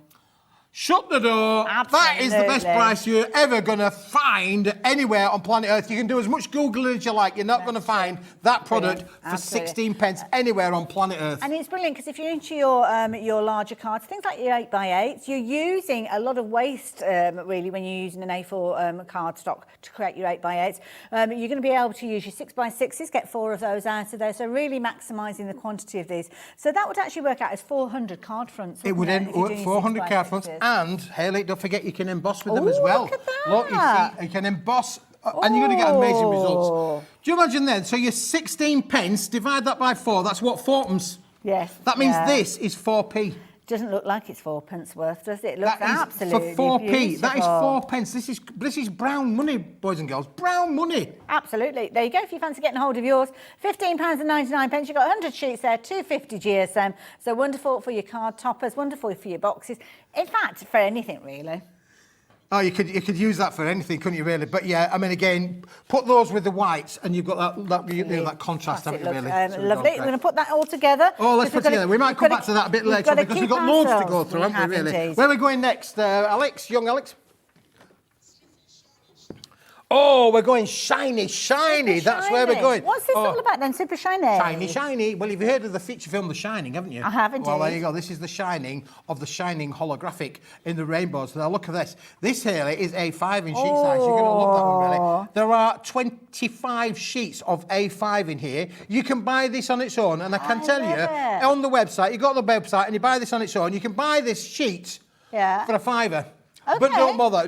Shut the door. That is the best Absolutely. price you're ever going to find anywhere on planet Earth. You can do as much Googling as you like. You're not going to find that product for Absolutely. 16 pence anywhere on planet Earth. And it's brilliant because if you're into your larger cards, things like your 8x8s, you're using a lot of waste, really, when you're using an A4 card stock to create your 8x8s. You're going to be able to use your 6x6s, get 4 of those out of there, so really maximising the quantity of these. So that would actually work out as 400 card fronts. It would wouldn't end if you're up doing 400 card 6x6s? fronts. And, Hayley, don't forget you can emboss with them as Ooh, well. look at Look, you that. see, you can emboss, and you're going to get amazing Oh. results. Do you imagine then? So your 16 pence, divide that by 4, that's what, 4pence? Yes. That means yeah. this is 4p. Doesn't look like it's 4p worth, does it? It looks That is absolutely for 4p. That is beautiful. 4 pence. This is brown money, boys and girls. Brown money. Absolutely. There you go. If you fancy getting hold of yours, £15.99. You've got 100 sheets there, 250 GSM. So wonderful for your card toppers, wonderful for your boxes. In fact, for anything really. Oh, you could use that for anything, couldn't you, really? But yeah, I mean, again, put those with the whites, and you've got that contrast, haven't you, really? So Lovely. We're going to put that all together. Oh, let's put it together. We might come back to that a bit later because we've got loads to go through, haven't we, really? Indeed. Where are we going next, Alex? Young Alex? Oh, we're going shiny. That's where we're going. What's this all about then? Super shiny? Shiny. Well, you've heard of the feature film The Shining, haven't you? I have indeed. Well, there you go. This is The Shining of The Shining holographic in the rainbows. Now, look at this. This here is A5 in sheet size. You're going to love that one, really. There are 25 sheets of A5 in here. You can buy this on its own, and I can tell you, it. on the website, you go to the website and you buy this on its own, you can buy this sheet for a £5. But Okay.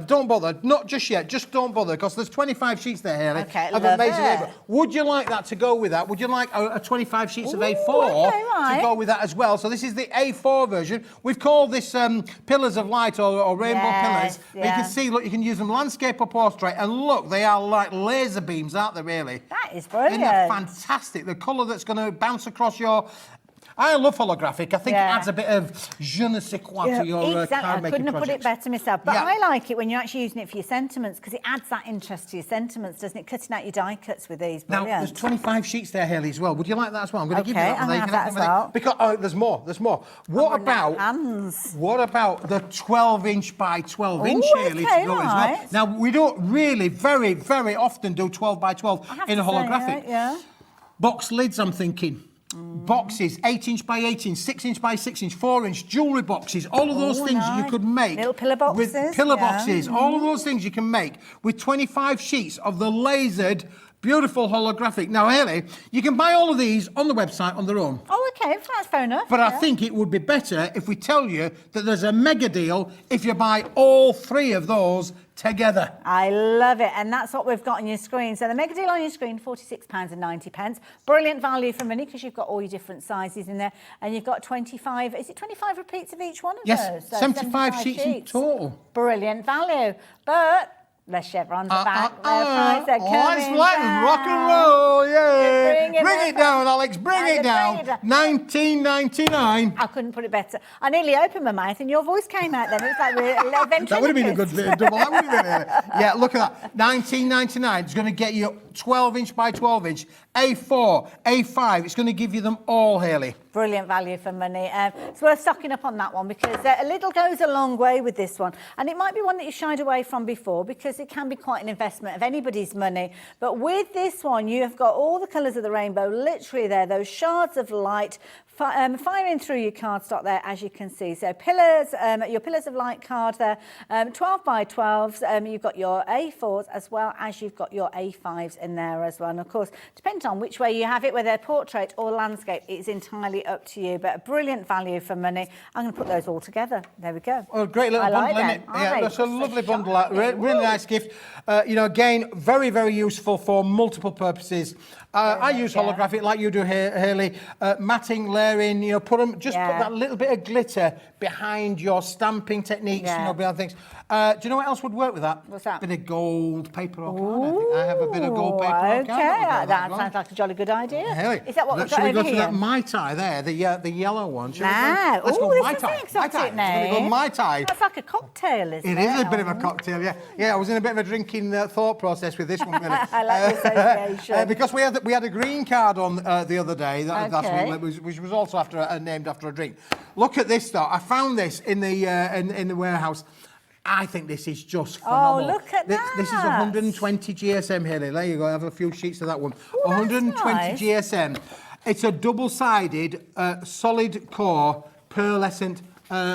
don't bother, not just yet, just don't bother, because there's 25 sheets there, Hayley, Okay, of love amazing it. labour. Would you like that to go with that? Would you like a 25 sheets of Ooh, A4 okay, right. to go with that as well? So this is the A4 version. We've called this pillars of light or rainbow Yes, pillars. You can see, look, you can use them landscape or portrait, and look, they are like laser beams, aren't they, really? That is brilliant. Isn't that fantastic? The colour that's going to bounce across your... I love holographic. I think it adds a bit of je ne sais quoi to your exactly. card I making couldn't have put it projects. better myself. But Yeah. I like it when you're actually using it for your sentiments because it adds that interest to your sentiments, doesn't it? Cutting out your die cuts with these. Now, Brilliant. there's 25 sheets there, Hayley, as well. Would you like that as well? I'm going to give you Okay, that. I'm There, you gonna can have that them as with it. well. Because there's more. What about the 12-inch by 12-inch, Ooh, Hayley, okay, to go as well? right. Now, we don't really very, very often do 12 by 12 in a holographic. Yeah. Box lids, I'm thinking. Boxes, 8-inch by 8-inch, 6-inch by 6-inch, 4-inch, jewellery boxes, all of those things you nice. could make. Little pillar boxes, With pillar yeah. boxes, all of those things you can make with 25 sheets of the lasered Beautiful holographic. Now, Hayley, you can buy all of these on the website on their own. Oh, okay, that's fair enough. But I think it would be better if we tell you that there's a mega deal if you buy all 3 of those together. I love it, and that's what we've got on your screen. So the mega deal on your screen, £46.90. Brilliant value for money because you've got all your different sizes in there, and you've got 25, is it 25 repeats of each one of those? So 75 sheets in total. Brilliant value. But the chevrons are back. Their price are coming down. Rock and roll, yeah. Bring it down, Alex, bring it down. $19.99. I couldn't put it better. I nearly opened my mouth and your voice came out then. It was like a little ventriloquist. That would have been a good bit of double. That would have been yeah, look at that. $19.99. It's going to get you 12-inch by 12-inch, A4, A5. It's going to give you them all, Hayley. Brilliant value for money. It's worth stocking up on that one because a little goes a long way with this one. And it might be one that you shied away from before because it can be quite an investment of anybody's money. But with this one, you have got all the colours of the rainbow literally there, those shards of light firing through your cardstock there, as you can see. So pillars, your pillars of light card there, 12 by 12s. You've got your A4s as well as you've got your A5s in there as well. And of course, depends on which way you have it, whether portrait or landscape, it's entirely up to you. But a brilliant value for money. I'm going to put those all together. There we go. Well, great little bundle, isn't it? Yeah, that's a lovely bundle. Really nice gift. You know, again, very, very useful for multiple purposes. I use holographic like you do, Hayley. Matting, layering, you know, put that little bit of glitter behind your stamping techniques, you know, behind things. Do you know what else would work with that? What's that? A bit of gold paper or card. I think I have a bit of gold paper or card. Okay, that sounds like a jolly good idea. Hayley, is that what we've got should we go over to here? that Mai Tai there, the yellow one? Nah. Let's go this Mai is Tai. an exotic name. We're going to go Mai Tai. That's like a cocktail, isn't it? It is a bit of a cocktail, yeah. Yeah, I was in a bit of a drinking thought process with this one, really. I like the association. Because we had a green card on the other day, last week, which was also named after a drink. Look at this, though. I found this in the warehouse. I think this is just phenomenal. Oh, look at that. This is 120 GSM, Hayley. There you go. I have a few sheets of that one. Ooh, 120 nice. GSM. It's a double-sided, solid core, pearlescent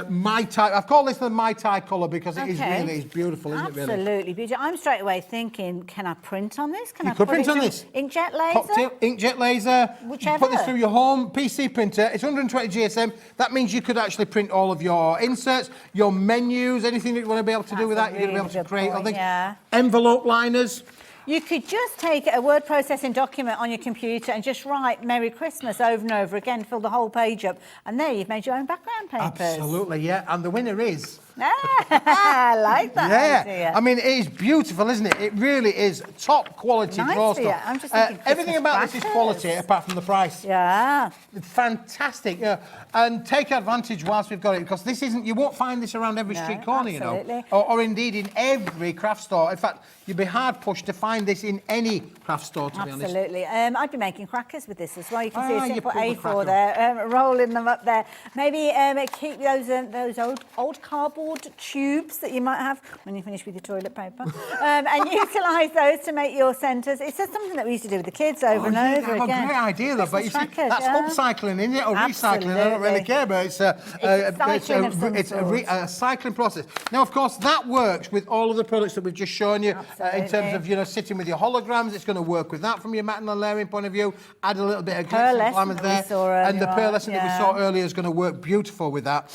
Mai Tai. I've called this the Mai Tai colour because it is beautiful, isn't it? Really? Absolutely beautiful. I'm straight away thinking, can I print on this? Can I could put print it on through this. Inkjet laser? Cocktail, inkjet laser. Whichever. Put this through your home PC printer. It's 120 GSM. That means you could actually print all of your inserts, your menus, anything that you want to be able to do with that. You're going to be able to create all things. Yeah. Envelope liners. You could just take a word processing document on your computer and just write Merry Christmas over and over again, fill the whole page up, and there you've made your own background papers. Absolutely, yeah. And the winner is... I like that idea. I mean, it is beautiful, isn't it? It really is top quality draw stuff. Yeah. I'm just thinking everything about this is quality, apart from the price. Yeah. Fantastic. And take advantage whilst we've got it, because this isn't, you won't find this around every street corner, absolutely. you know, or indeed in every craft store. In fact, you'd be hard pushed to find this in any craft store, to be honest. Absolutely. I'd be making crackers with this as well. You can see a simple pulled the A4 cracker. there, rolling them up there. Maybe keep those old cardboard tubes that you might have when you finish with your toilet paper, and utilise those to make your centres. It's just something that we used to do with the kids over and over again. That's a great idea, though. But you see, crackers, that's upcycling, isn't it, or recycling? I don't really care, but it's a cycling process. Now, of course, that works with all of the products that we've just shown you in terms of, you know, sitting with your holograms. It's going to work with that from your matting and layering point of view. Add a little bit of glitz and glamour there, and the pearlescent that we saw earlier is going to work beautiful with that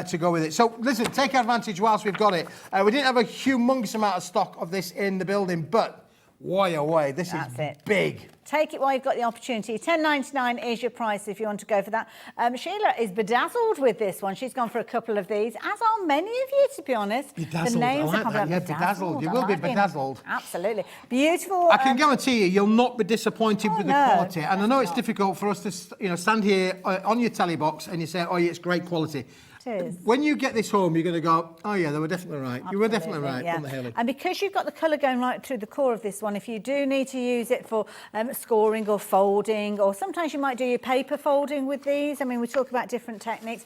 to go with it. So, listen, take advantage whilst we've got it. We didn't have a humongous amount of stock of this in the building, but why away, this is big. Take it while you've got the opportunity. $10.99 is your price if you want to go for that. Sheila is bedazzled with this one. She's gone for a couple of these, as are many of you, to be honest. Bedazzled, the names I like are that. Yeah, bedazzled. You will be bedazzled. Absolutely. Beautiful. I can guarantee you, you'll not be disappointed with the quality. And I know it's difficult for us to, you know, stand here on your telly box and you say, oh, yeah, it's great quality. When you get this home, you're going to go, oh, yeah, they were definitely right. You were definitely right. Yeah. And because you've got the colour going right through the core of this one, if you do need to use it for scoring or folding, or sometimes you might do your paper folding with these. I mean, we talk about different techniques.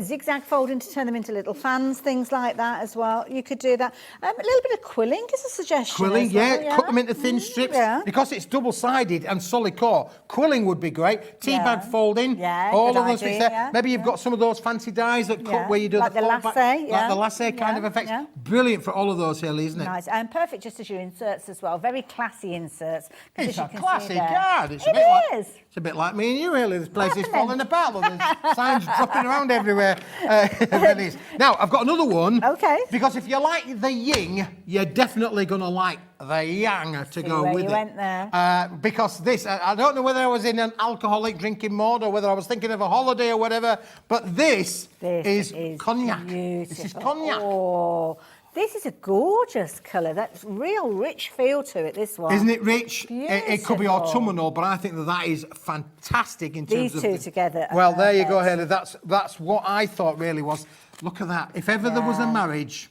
Zigzag folding to turn them into little fans, things like that as well. You could do that. A little bit of quilling is a suggestion. Quilling, cut them into thin strips. Because it's double-sided and solid core, quilling would be great. Tea bag folding, all of those things there. Maybe you've got some of those fancy dies eyes that cut where you do like the fold back, lasso, like the lasso kind of effects. Yeah. Brilliant for all of those, Haley, isn't it? Nice and perfect just as your inserts as well. Very classy inserts. 'Cause It's as you a can see classy there- card. It's a It bit like is. it's a bit like me and you, Haley. This place is happening? falling apart. Look, there's signs dropping around everywhere. It really is. Now I've got another one. Okay. Because if you like the yin, you're definitely going to like the yang to go where with you it. went there. Because this, I don't know whether I was in an alcoholic drinking mode or whether I was thinking of a holiday or whatever, but this is cognac. Beautiful. This is cognac. Oh, this is a gorgeous colour. That's real rich feel to it, this one. Isn't it rich? It could be Beautiful. autumnal, but I think that is fantastic in terms These of... two together are Well, there you go, perfect. Haley. That's what I thought really was. Look at that. If ever there was a Yeah. marriage,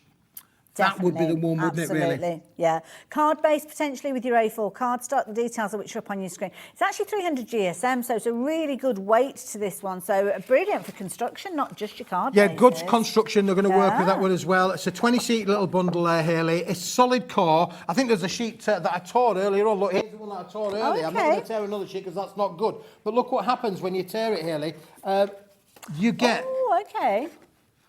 that would be the one, wouldn't it, really? Absolutely, yeah. Card-based potentially with your A4 cardstock, the details of which are up on your screen. It's actually 300 GSM, so it's a really good weight to this one. So brilliant for construction, not just your card Yeah, good bases. construction. They're going to work with that Yeah. one as well. It's a 20-sheet little bundle there, Haley. It's solid core. I think there's a sheet that I tore earlier on. Look, here's the one that I tore earlier. I'm not Okay. going to tear another sheet because that's not good. But look what happens when you tear it, Haley. You get... Oh, okay.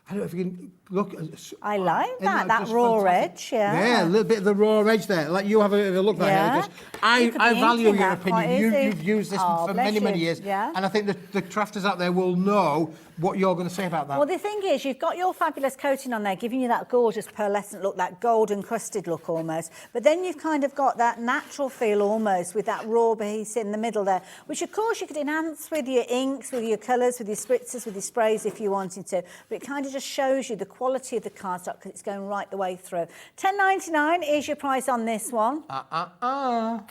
I don't know if you can look. I like Isn't that just raw fantastic? edge, yeah. Yeah, a little bit of the raw edge there. Like you have a look there. Yeah. Because You could I be value inking your that quite opinion. easy. You've used this Oh, for bless many, many you. years. Yeah. And I think the crafters out there will know what you're going to say about that. Well, the thing is, you've got your fabulous coating on there, giving you that gorgeous pearlescent look, that gold encrusted look almost. But then you've kind of got that natural feel almost with that raw piece in the middle there, which of course you could enhance with your inks, with your colours, with your spritzers, with your sprays if you wanted to. But it kind of just shows you the quality of the cardstock because it's going right the way through. £10.99 is your price on this one.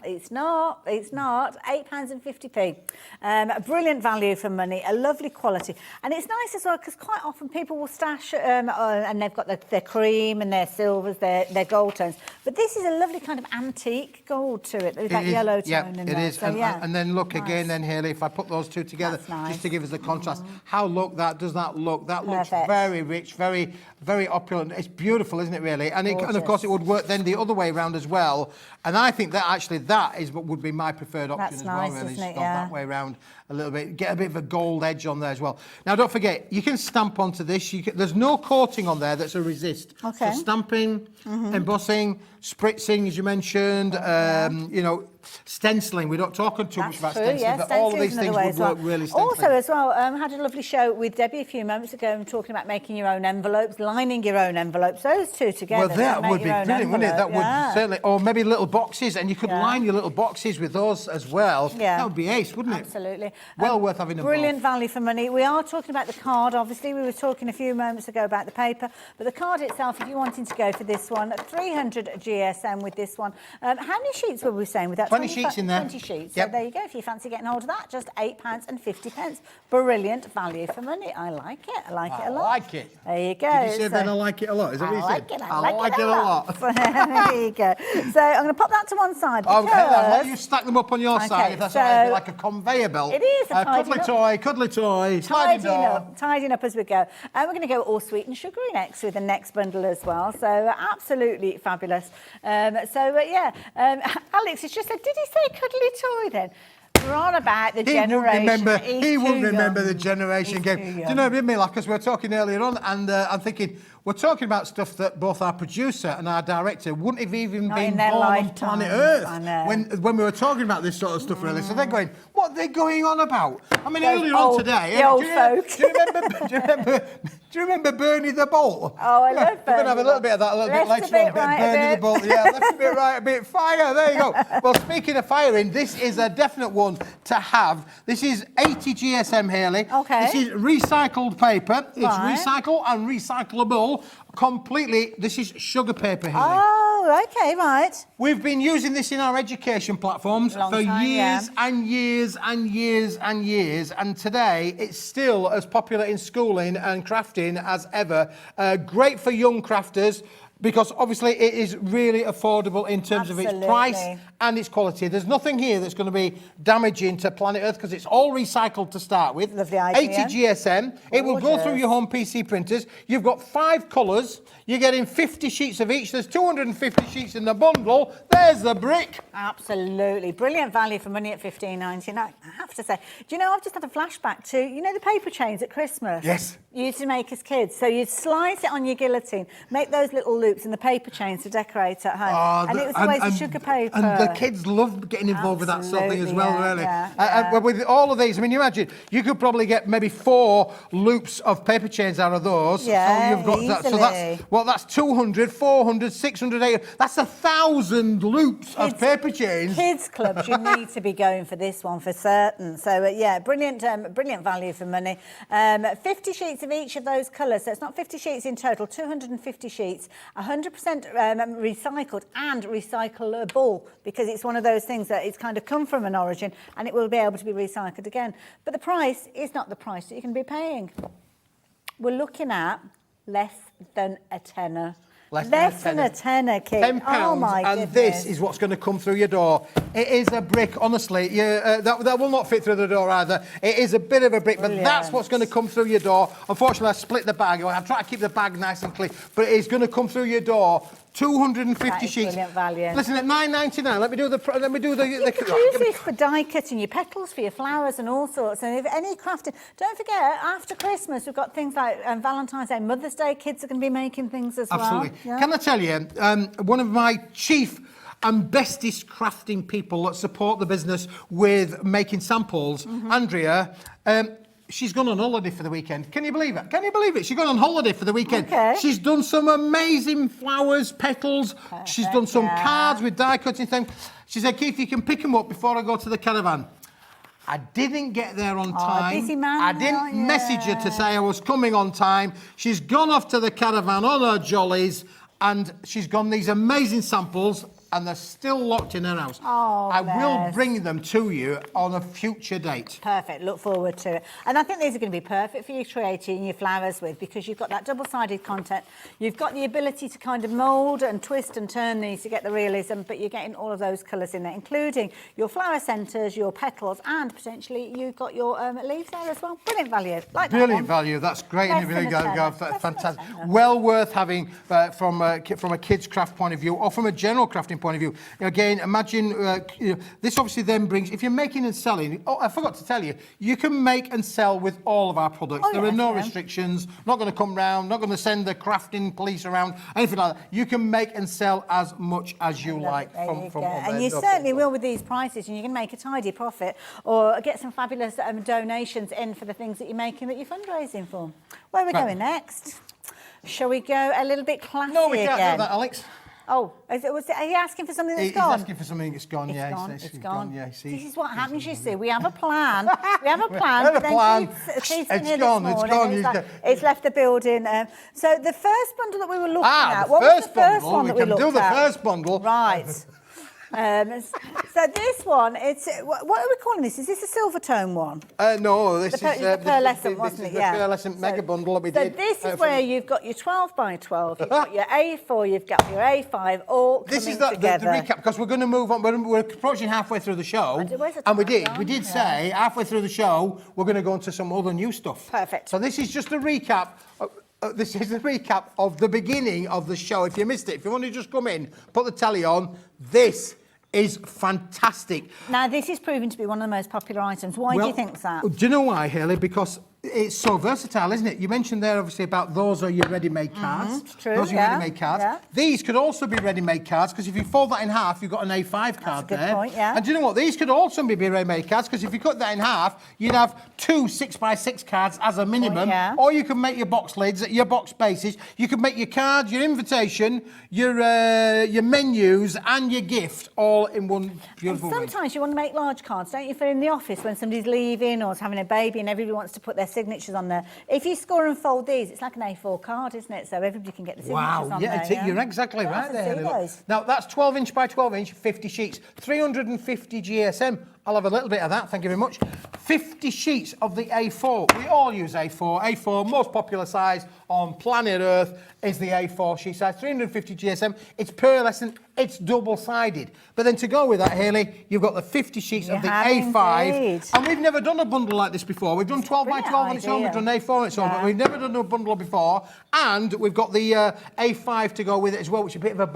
It's not. £8.50. A brilliant value for money, a lovely quality. And it's nice as well because quite often people will stash and they've got their cream and their silvers, their gold tones. But this is a lovely kind of antique gold to it. There's that yellow tone in there. it is. So, And then look nice. again then, Haley, if I put those two together, That's nice. just to give us the contrast. How does that look? That looks Perfect. very rich, very, very opulent. It's beautiful, isn't it, really? And of course it would work then the other way around as well. And I think that actually that is what would be my preferred option That's as well, nice, really. isn't it? Just go Yeah. that way around a little bit. Get a bit of a gold edge on there as well. Now, don't forget, you can stamp onto this. There's no coating on there that's a resist. Okay. So stamping, embossing, spritzing, as you mentioned, stenciling. We're not talking too much about That's true, stenciling, yeah. but all of Stenciling's these things another way would as well. work really stenciling. Also, as well, I had a lovely show with Debbie a few moments ago and talking about making your own envelopes, lining your own envelopes. Those two together. Well, that make would be your own brilliant, wouldn't it? That envelope, yeah. would certainly, or maybe little boxes, and you could Yeah. line your little boxes with those as well. Yeah. That would be ace, wouldn't it? Absolutely. Well worth having them Brilliant both. value for money. We are talking about the card, obviously. We were talking a few moments ago about the paper, but the card itself, if you're wanting to go for this one, 300 GSM with this one. How many sheets were we saying with that? 20 sheets in there. 20 sheets. Yep. So there you go. If you fancy getting hold of that, just £8.50. Brilliant value for money. I like it. I like it a lot. I like it. There you go. Did you say then I like it a lot? Is that what you said? I like it a lot. lot. There you go. So I'm going to pop that to one side because... Okay, I'll let you stack them up on your Okay, side if that's all right. so- Like a conveyor belt. It is a cuddly toy, sliding door. Tidying up as we go. And we're going to go all sweet and sugary next with the next bundle as well. So absolutely fabulous. Alex has just said, did he say cuddly toy then? We're on about the generation. He wouldn't remember the generation He's game. too Do you young. know, me, like, because we were talking earlier on, and I'm thinking, we're talking about stuff that both our producer and our director wouldn't have even Not been in their born on lifetimes, planet Earth I know. when we were talking about this sort of stuff, really. So they're going, what are they going on about? I mean, Those earlier old- on today, the old do folk. you remember Bernie the Bolt? Oh, I love We're going to have a Bernie little bit of that a little bit Left a later bit, on. right a Bernie bit. the Bolt, yeah, left a bit right, a bit fire. There you go. Well, speaking of firing, this is a definite one to have. This is 80 GSM, Haley. Okay. This is recycled paper. It's Right. recycled and recyclable completely. This is sugar paper, Haley. Oh, okay, right. We've been using this in our education platforms Long for time, years yeah. and years and years and years, and today it's still as popular in schooling and crafting as ever. Great for young crafters. because obviously it is really affordable in terms of its price Absolutely. and its quality. There's nothing here that's going to be damaging to planet Earth because it's all recycled to start with. Lovely idea. 80 GSM. It will go through Gorgeous. your home PC printers. You've got 5 colours. You're getting 50 sheets of each. There's 250 sheets in the bundle. There's the brick. Absolutely. Brilliant value for money at $15.99. I have to say. Do you know, I've just had a flashback to, you know, the paper chains at Christmas? Yes. You used to make as kids. So you'd slice it on your guillotine, make those little loops in the paper chains to decorate at home. And it was always the sugar paper. And the kids loved getting involved with that sort of thing as well, Absolutely, really. yeah. But with all of these, I mean, you imagine, you could probably get maybe 4 loops of paper chains out of those. Yeah, so you've got that. So easily. that's 200, 400, 600, 800. That's 1,000 loops of paper chains. Kids clubs, you need to be going for this one for certain. So yeah, brilliant value for money. 50 sheets of each of those colours. So it's not 50 sheets in total, 250 sheets, 100% recycled and recyclable, because it's one of those things that it's kind of come from an origin and it will be able to be recycled again. But the price is not the price that you can be paying. We're looking at less than a tenner. Less than a tenner, kid. £10, oh my and goodness. this is what's going to come through your door. It is a brick, honestly. That will not fit through the door either. It is a bit of a brick, but that's what's going to come through your door. Unfortunately, I split the bag. I try to keep the bag nice and clean, but it is going to come through your door. 250 That is sheets. brilliant value. Listen, at $9.99. Let me do the. You can use this for die cutting your petals for your flowers and all sorts. And if any crafting, don't forget, after Christmas we've got things like Valentine's Day, Mother's Day. Kids are going to be making things as Absolutely. well. Yeah. Can I tell you, one of my chief and bestest crafting people that support the business with making samples, Andrea. She's gone on holiday for the weekend. Can you believe it? Can you believe it? She's gone on holiday for the weekend. Okay. She's done some amazing flowers, petals. She's done some cards with die cutting things. She said, Keith, you can pick them up before I go to the caravan. I didn't get there on time. Busy man, I didn't message her to say I was coming on time. She's gone off to the caravan on her jollies and she's gone these amazing samples and they're still locked in her house. Oh, I will bless. bring them to you on a future date. Perfect. Look forward to it. And I think these are going to be perfect for you creating your flowers with, because you've got that double-sided content. You've got the ability to kind of mould and twist and turn these to get the realism, but you're getting all of those colours in there, including your flower centres, your petals, and potentially you've got your leaves there as well. Brilliant value. Like that Brilliant one. value. That's great. Less And really than a tenner. fantastic. Less than a tenner. Well worth having from a kids' craft point of view or from a general crafting point of view. Again, imagine this obviously then brings, if you're making and selling, I forgot to tell you, you can make and sell with all of our products. Oh, there are yes, no yeah. restrictions, not going to come round, not going to send the crafting police around, anything like that. You can make and sell as much as you like There you from go. all And the- you no certainly problem. will with these prices, and you can make a tidy profit or get some fabulous donations in for the things that you're making that you're fundraising for. Where are we going next? Shall we go a little bit classy No, we can't again? do that, Alex. Oh, are you asking for something that's He's gone? asking for something that's gone, It's yeah. gone. It's It's gone. yeah, see. This is what happens, you see. We have a plan. We have a plan. We have a but then plan. Keith's It's been here gone, this it's morning, gone. and it's left the building. So the first bundle that we were looking at, the what was first the first bundle, one we that we can looked do the at? first bundle. Right. So this one, it's what are we calling this? Is this a silver tone one? No, this The is the pearlescent, this wasn't is it? the Yeah. pearlescent mega bundle that we So did. this is where you've got your 12 by 12, you've got your A4, you've got your A5, all This coming is the together. recap, because we're going to move on. We're approaching halfway through the show, Where's the and we time did gone? say halfway through the show we're going to go into some other new stuff. Perfect. So this is just a recap. This is a recap of the beginning of the show. If you missed it, if you want to just come in, put the telly on. This is fantastic. Now, this is proving to be one of the most popular items. Why do you think that? Do you know why, Hayley? Because it's so versatile, isn't it? You mentioned there, obviously, about those are your ready-made cards. it's true, Those are your yeah, ready-made cards. yeah. These could also be ready-made cards, because if you fold that in half, you've got an A5 card a good there. point, yeah. And do you know what? These could also be ready-made cards, because if you cut that in half, you'd have 2 6x6 cards as a minimum. yeah. Or you can make your box lids, your box bases. You can make your cards, your invitation, your menus, and your gift all in one And beautiful way. sometimes you want to make large cards, don't you? For in the office when somebody's leaving or is having a baby and everybody wants to put their signatures on there. If you score and fold these, it's like an A4 card, isn't it? So everybody can get the signatures on yeah, there. you're exactly Yeah, I right can there. see Hayley, look. those. Now, that's 12 inch by 12 inch, 50 sheets, 350 GSM. I'll have a little bit of that, thank you very much. 50 sheets of the A4. We all use A4. A4, most popular size on planet Earth, is the A4 sheet size. 350 GSM. It's pearlescent, it's double-sided. But then to go with that, Hayley, you've got the 50 sheets of the A5. Indeed. And we've never done a bundle like this before. We've done 12 by 12 on its own, we've done A4 on its own, but we've never done a bundle before. And we've got the A5 to go with it as well, which is a bit of a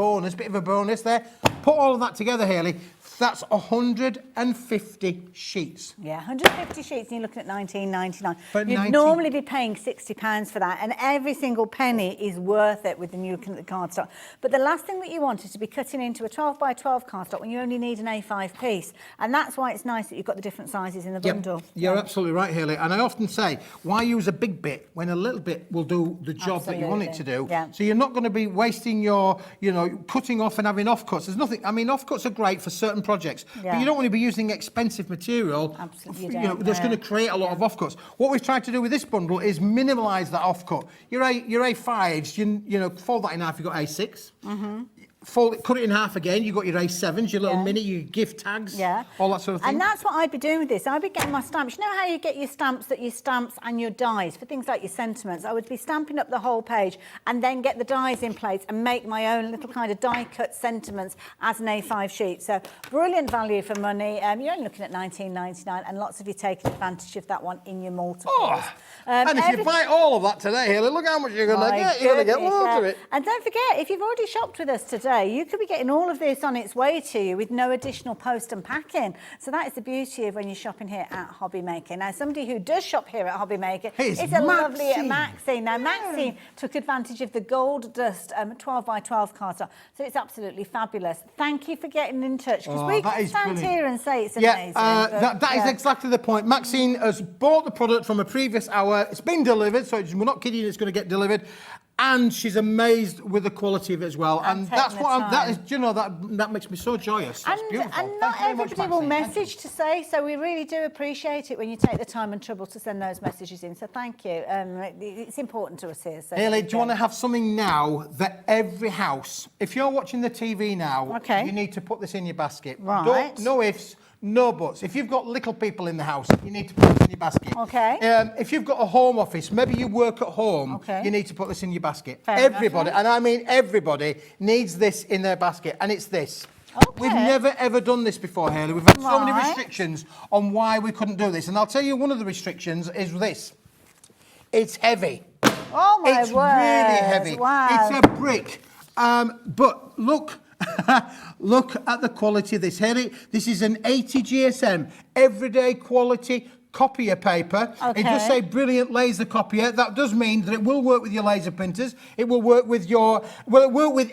bonus there. Put all of that together, Hayley. That's 150 sheets. Yeah, 150 sheets, and you're looking at £19.99. But You'd normally be paying £60 for that, and every single penny is worth it with the new cardstock. But the last thing that you want is to be cutting into a 12 by 12 cardstock when you only need an A5 piece, and that's why it's nice that you've got the different sizes in the bundle. You're absolutely right, Hayley. And I often say, why use a big bit when a little bit will do the job that you want it to do? Yeah. So you're not going to be wasting your, cutting off and having offcuts. There's nothing. I mean, offcuts are great for certain projects, but you don't want to be using expensive material. Absolutely, that's going to create a lot of offcuts. What we've tried to do with this bundle is minimise that offcut. Your A5s, you fold that in half. You've got A6. Cut it in half again. You've got your A7s, your little mini, your gift tags, all that sort of thing. And that's what I'd be doing with this. I'd be getting my stamps. You know how you get your stamps and your dies for things like your sentiments? I would be stamping up the whole page and then get the dies in place and make my own little kind of die-cut sentiments as an A5 sheet. So brilliant value for money. You're only looking at £19.99, and lots of you taking advantage of that one in your multiples. And if you buy all of that today, Hayley, look how much you're going to get. You're going to get loads of it. And don't forget, if you've already shopped with us today, you could be getting all of this on its way to you with no additional post and packing. So that is the beauty of when you're shopping here at Hobby Maker. Now, somebody who does shop here at Hobby Maker is a lovely Maxine. Now, Maxine took advantage of the Gold Dust 12 by 12 cardstock. So it's absolutely fabulous. Thank you for getting in touch, because we can stand here and say it's amazing. That is exactly the point. Maxine has bought the product from a previous hour. It's been delivered, so we're not kidding, it's going to get delivered. And she's amazed with the quality of it as well. And that's what that makes me so joyous. That's beautiful. And not everybody will message to say, so we really do appreciate it when you take the time and trouble to send those messages in. So thank you. It's important to us here. So Hayley, do you want to have something now that every house, if you're watching the TV now, you need to put this in your basket. Right. No ifs. No buts. If you've got little people in the house, you need to put this in your basket. Okay. If you've got a home office, maybe you work at home, you need to put this in your basket. Everybody, and I mean everybody, needs this in their basket, and it's this. We've never ever done this before, Hayley. We've had so many restrictions on why we couldn't do this, and I'll tell you one of the restrictions is this. It's heavy. Oh my word. It's really heavy. Wow. It's a brick. But look. Look at the quality of this, Hayley. This is an 80 GSM, everyday quality copier paper. It does say brilliant laser copier. That does mean that it will work with your laser printers. It will work with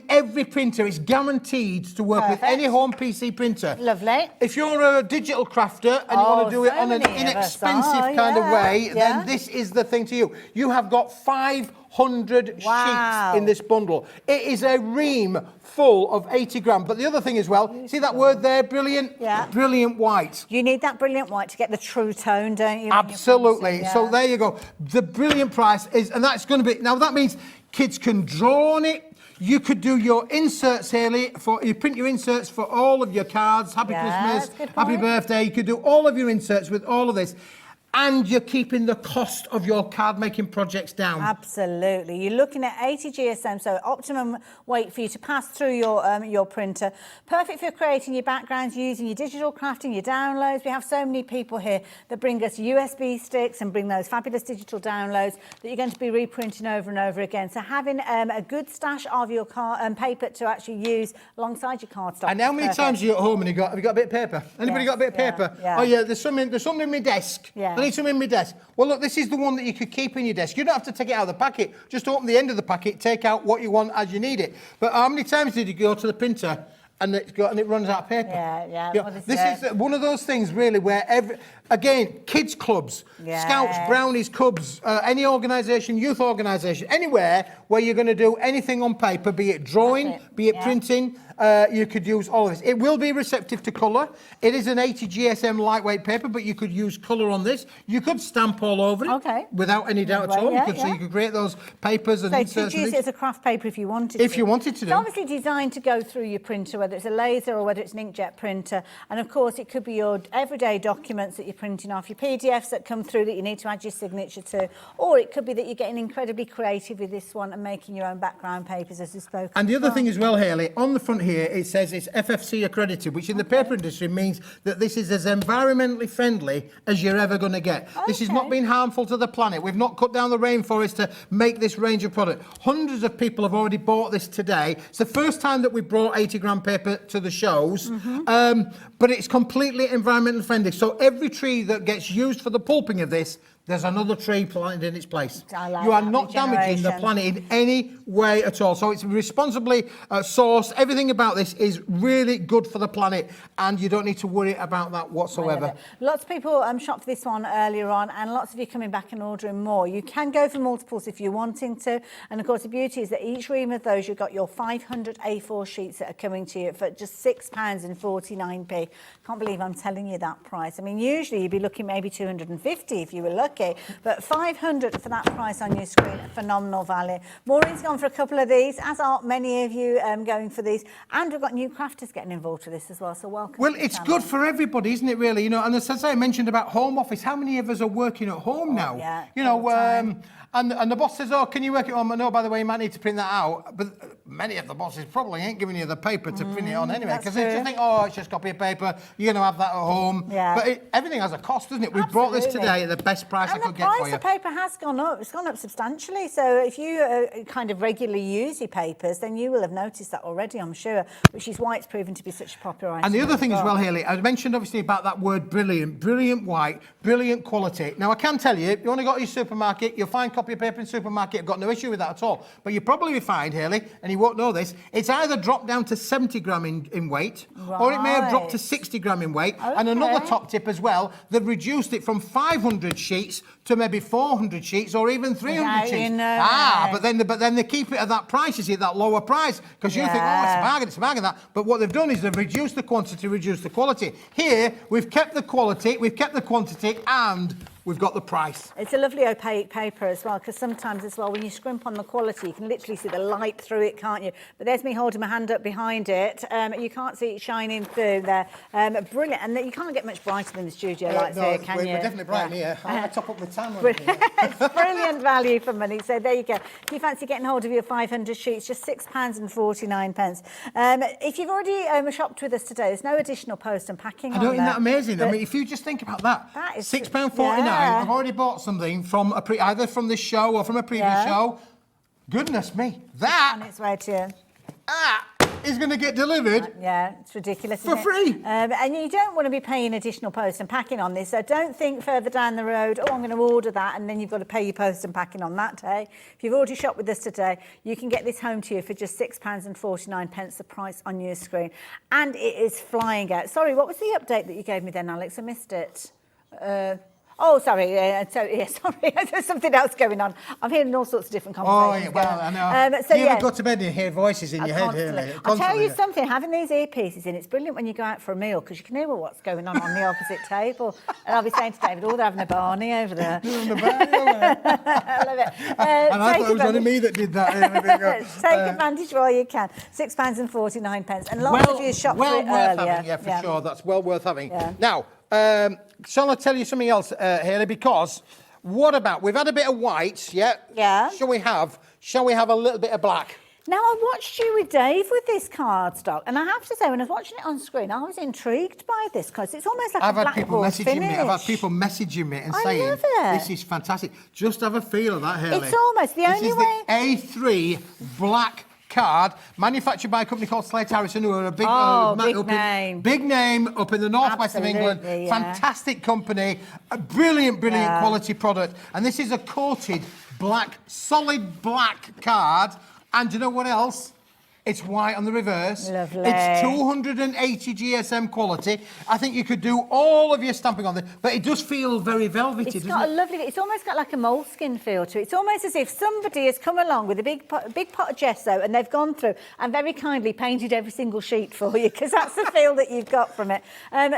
every printer. It's guaranteed to work with any home PC printer. Lovely. If you're a digital crafter and you want to do it on an inexpensive kind of way, then this is the thing to you. You have got 500 sheets in this bundle. It is a ream full of 80 gram. But the other thing as well, see that word there, brilliant? Yeah. Brilliant white. You need that brilliant white to get the true tone, don't you? Absolutely. So there you go. The brilliant price is, and that's going to be, now that means kids can draw on it. You could do your inserts, Hayley, you print your inserts for all of your cards. Happy Christmas, happy birthday. You could do all of your inserts with all of this. And you're keeping the cost of your card making projects down. Absolutely. You're looking at 80 GSM, so optimum weight for you to pass through your printer. Perfect for creating your backgrounds, using your digital crafting, your downloads. We have so many people here that bring us USB sticks and bring those fabulous digital downloads that you're going to be reprinting over and over again. So having a good stash of your paper to actually use alongside your cardstock. And how many times are you at home and have you got a bit of paper? Anybody got a bit of paper? Yeah. Oh yeah, there's some in my desk. Yeah. I need some in my desk. Well, look, this is the one that you could keep in your desk. You don't have to take it out of the packet. Just open the end of the packet, take out what you want as you need it. But how many times did you go to the printer and it runs out of paper? Yeah. This is one of those things, really, where again, kids clubs, Scouts, Brownies, Cubs, any organisation, youth organisation, anywhere where you're going to do anything on paper, be it drawing, That's it. be it Yeah. printing. You could use all of this. It will be receptive to colour. It is an 80 GSM lightweight paper, but you could use colour on this. You could stamp all over it Okay. without any doubt at Well, all. yeah, So yeah. you could create those papers and So inserts. to use it as a craft paper if you wanted If to. you wanted to It's do. obviously designed to go through your printer, whether it's a laser or whether it's an inkjet printer. And of course, it could be your everyday documents that you're printing off, your PDFs that come through that you need to add your signature to, or it could be that you're getting incredibly creative with this one and making your own background papers, as we spoke. And the other thing as well, Hayley, on the front here, it says it's FFC accredited, which in the paper industry means that this is as environmentally friendly as you're ever going to get. This has not Okay. been harmful to the planet. We've not cut down the rainforest to make this range of product. Hundreds of people have already bought this today. It's the first time that we brought 80 gram paper to the shows, but it's completely environmentally friendly. So every tree that gets used for the pulping of this, there's another tree planted in its place. I like You are that not damaging the regeneration. planet in any way at all. So it's responsibly sourced. Everything about this is really good for the planet, and you don't need to worry about that whatsoever. Lots of people shopped for this one earlier on, and lots of you coming back and ordering more. You can go for multiples if you're wanting to. And of course, the beauty is that each ream of those, you've got your 500 A4 sheets that are coming to you for just £6.49. Can't believe I'm telling you that price. I mean, usually you'd be looking maybe 250 if you were lucky, but 500 for that price on your screen, phenomenal value. Maureen's gone for a couple of these, as are many of you going for these. And we've got new crafters getting involved with this as well, so welcome. Well, to the it's channel. good for everybody, isn't it, really? You know, and as I mentioned about home office, how many of us are working at home now? yeah, You all know, the time. and the boss says, oh, can you work at home? No, by the way, you might need to print that out. But many of the bosses probably ain't giving you the paper to print it on anyway, that's because they just true. think, oh, it's just copy of paper, you're going to have that at home. Yeah. But everything has a cost, doesn't it? We've brought this Absolutely. today at the best price I And could the get for price you. of paper has gone up. It's gone up substantially. So if you kind of regularly use your papers, then you will have noticed that already, I'm sure, which is why it's proven to be such a popular item. And the other thing as well, Hayley, I mentioned obviously about that word brilliant, brilliant white, brilliant quality. Now I can tell you, if you want to go to your supermarket, you'll find copy of paper in supermarket. I've got no issue with that at all. But you probably find, Hayley, and you won't know this, it's either dropped down to 70 gram in weight, or it may have dropped to Right. 60 gram in weight. And another Okay. top tip as well, they've reduced it from 500 sheets to maybe 400 sheets or even 300 Now you sheets. know. But then they keep it at that price, you see, that lower price, because you think, oh, Yeah. it's a bargain, that. But what they've done is they've reduced the quantity, reduced the quality. Here, we've kept the quality, we've kept the quantity, and we've got the price. It's a lovely opaque paper as well, because sometimes as well, when you scrimp on the quality, you can literally see the light through it, can't you? But there's me holding my hand up behind it. You can't see it shining through there. Brilliant. And you can't get much brighter than the studio lights here, can we're you? definitely bright Yeah. here. I'll top up the tan one. It's brilliant value for money. So there you go. If you fancy getting hold of your 500 sheets, just £6.49. If you've already shopped with us today, there's no additional post and packing I know, on isn't there. that amazing? I But mean, if you just think about that, That is- £6.49, yeah. I've already bought something from either from this show or from a previous Yeah. show. Goodness me, that on its way to you. is going to get delivered. Yeah, it's ridiculous. For isn't it? free. And you don't want to be paying additional post and packing on this. So don't think further down the road, oh, I'm going to order that, and then you've got to pay your post and packing on that day. If you've already shopped with us today, you can get this home to you for just £6.49, the price on your screen. And it is flying out. Sorry, what was the update that you gave me then, Alex? I missed it. Oh, sorry. Sorry. There's something else going on. I'm hearing all sorts of different Oh, conversations. yeah, well, going I on. know. So, you yeah. ever go to bed and you hear voices in your head? Constantly. Hayley? I'll tell you Constantly. something, having these earpieces in, it's brilliant when you go out for a meal because you can hear what's going on the opposite table. And I'll be saying to David, oh, they're having a Barney over there. On the back, yeah. I love it. And I thought it was only me that did that. Take advantage while you can. £6.49. And lots of you shopped well for it worth earlier. having, yeah, for sure. That's well worth having. Yeah. Now, shall I tell you something else, Hayley? Because what about, we've had a bit of white, yeah? Yeah. Shall we have a little bit of black? Now, I watched you with Dave with this cardstock, and I have to say, when I was watching it on screen, I was intrigued by this because it's almost like I've a had people blackboard messaging me. I've had finish. people messaging me and I saying, love it. this is fantastic. Just have a feel of that, Hayley. It's almost the only way- This is the A3 black card, manufactured by a company called Slate Harrison, who are a big, big name up in the northwest of England. Absolutely, yeah. Fantastic company, a brilliant quality product. And this is a coated black, solid black card. And do you know what else? It's white on the reverse. Lovely. It's 280 GSM quality. I think you could do all of your stamping on it, but it does feel very velvety, It's doesn't got it? a lovely, it's almost got like a moleskin feel to it. It's almost as if somebody has come along with a big pot of gesso and they've gone through and very kindly painted every single sheet for you, because that's the feel that you've got from it.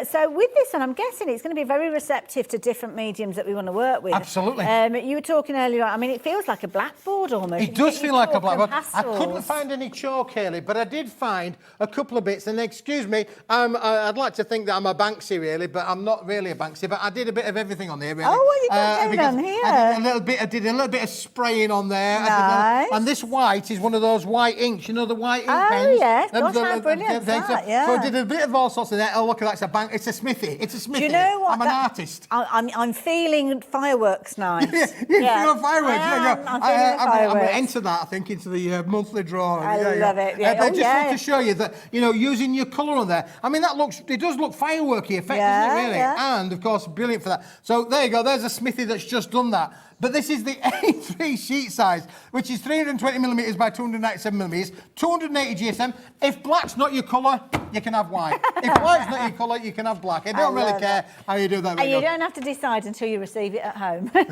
So with this one, I'm guessing it's going to be very receptive to different mediums that we want to work with. Absolutely. You were talking earlier, I mean, it feels like a blackboard almost. It does feel like a Chalk and blackboard. I couldn't pastels. find any chalk, Hayley, but I did find a couple of bits. And excuse me, I'd like to think that I'm a Banksy, really, but I'm not really a Banksy. But I did a bit of everything on here, really. Oh, what you got going because on here? I did a little bit of spraying on there. Nice. And this white is one of those white inks. You know the white ink Oh, pens? yes. Gosh, how brilliant is that, yeah. So I did a bit of all sorts of that. Oh, look at that. It's a smithy. It's a smithy. Do you know what? I'm an artist. I'm feeling fireworks night. You feel fireworks. I'm feeling I'm going to fireworks. enter that, I think, into the monthly draw. I love it, yeah. But Oh, just yeah. want to show you that, using your colour on there, I mean, it does look fireworky effect, Yeah, doesn't it, really? yeah. And, of course, brilliant for that. So, there you go. There's a smithy that's just done that. But this is the A3 sheet size, which is 320mm by 297mm, 280 GSM. If black's not your colour, you can have white. If white's not your colour, you can have black. I don't really love care how you do that. And you don't have to decide until you receive it at home. There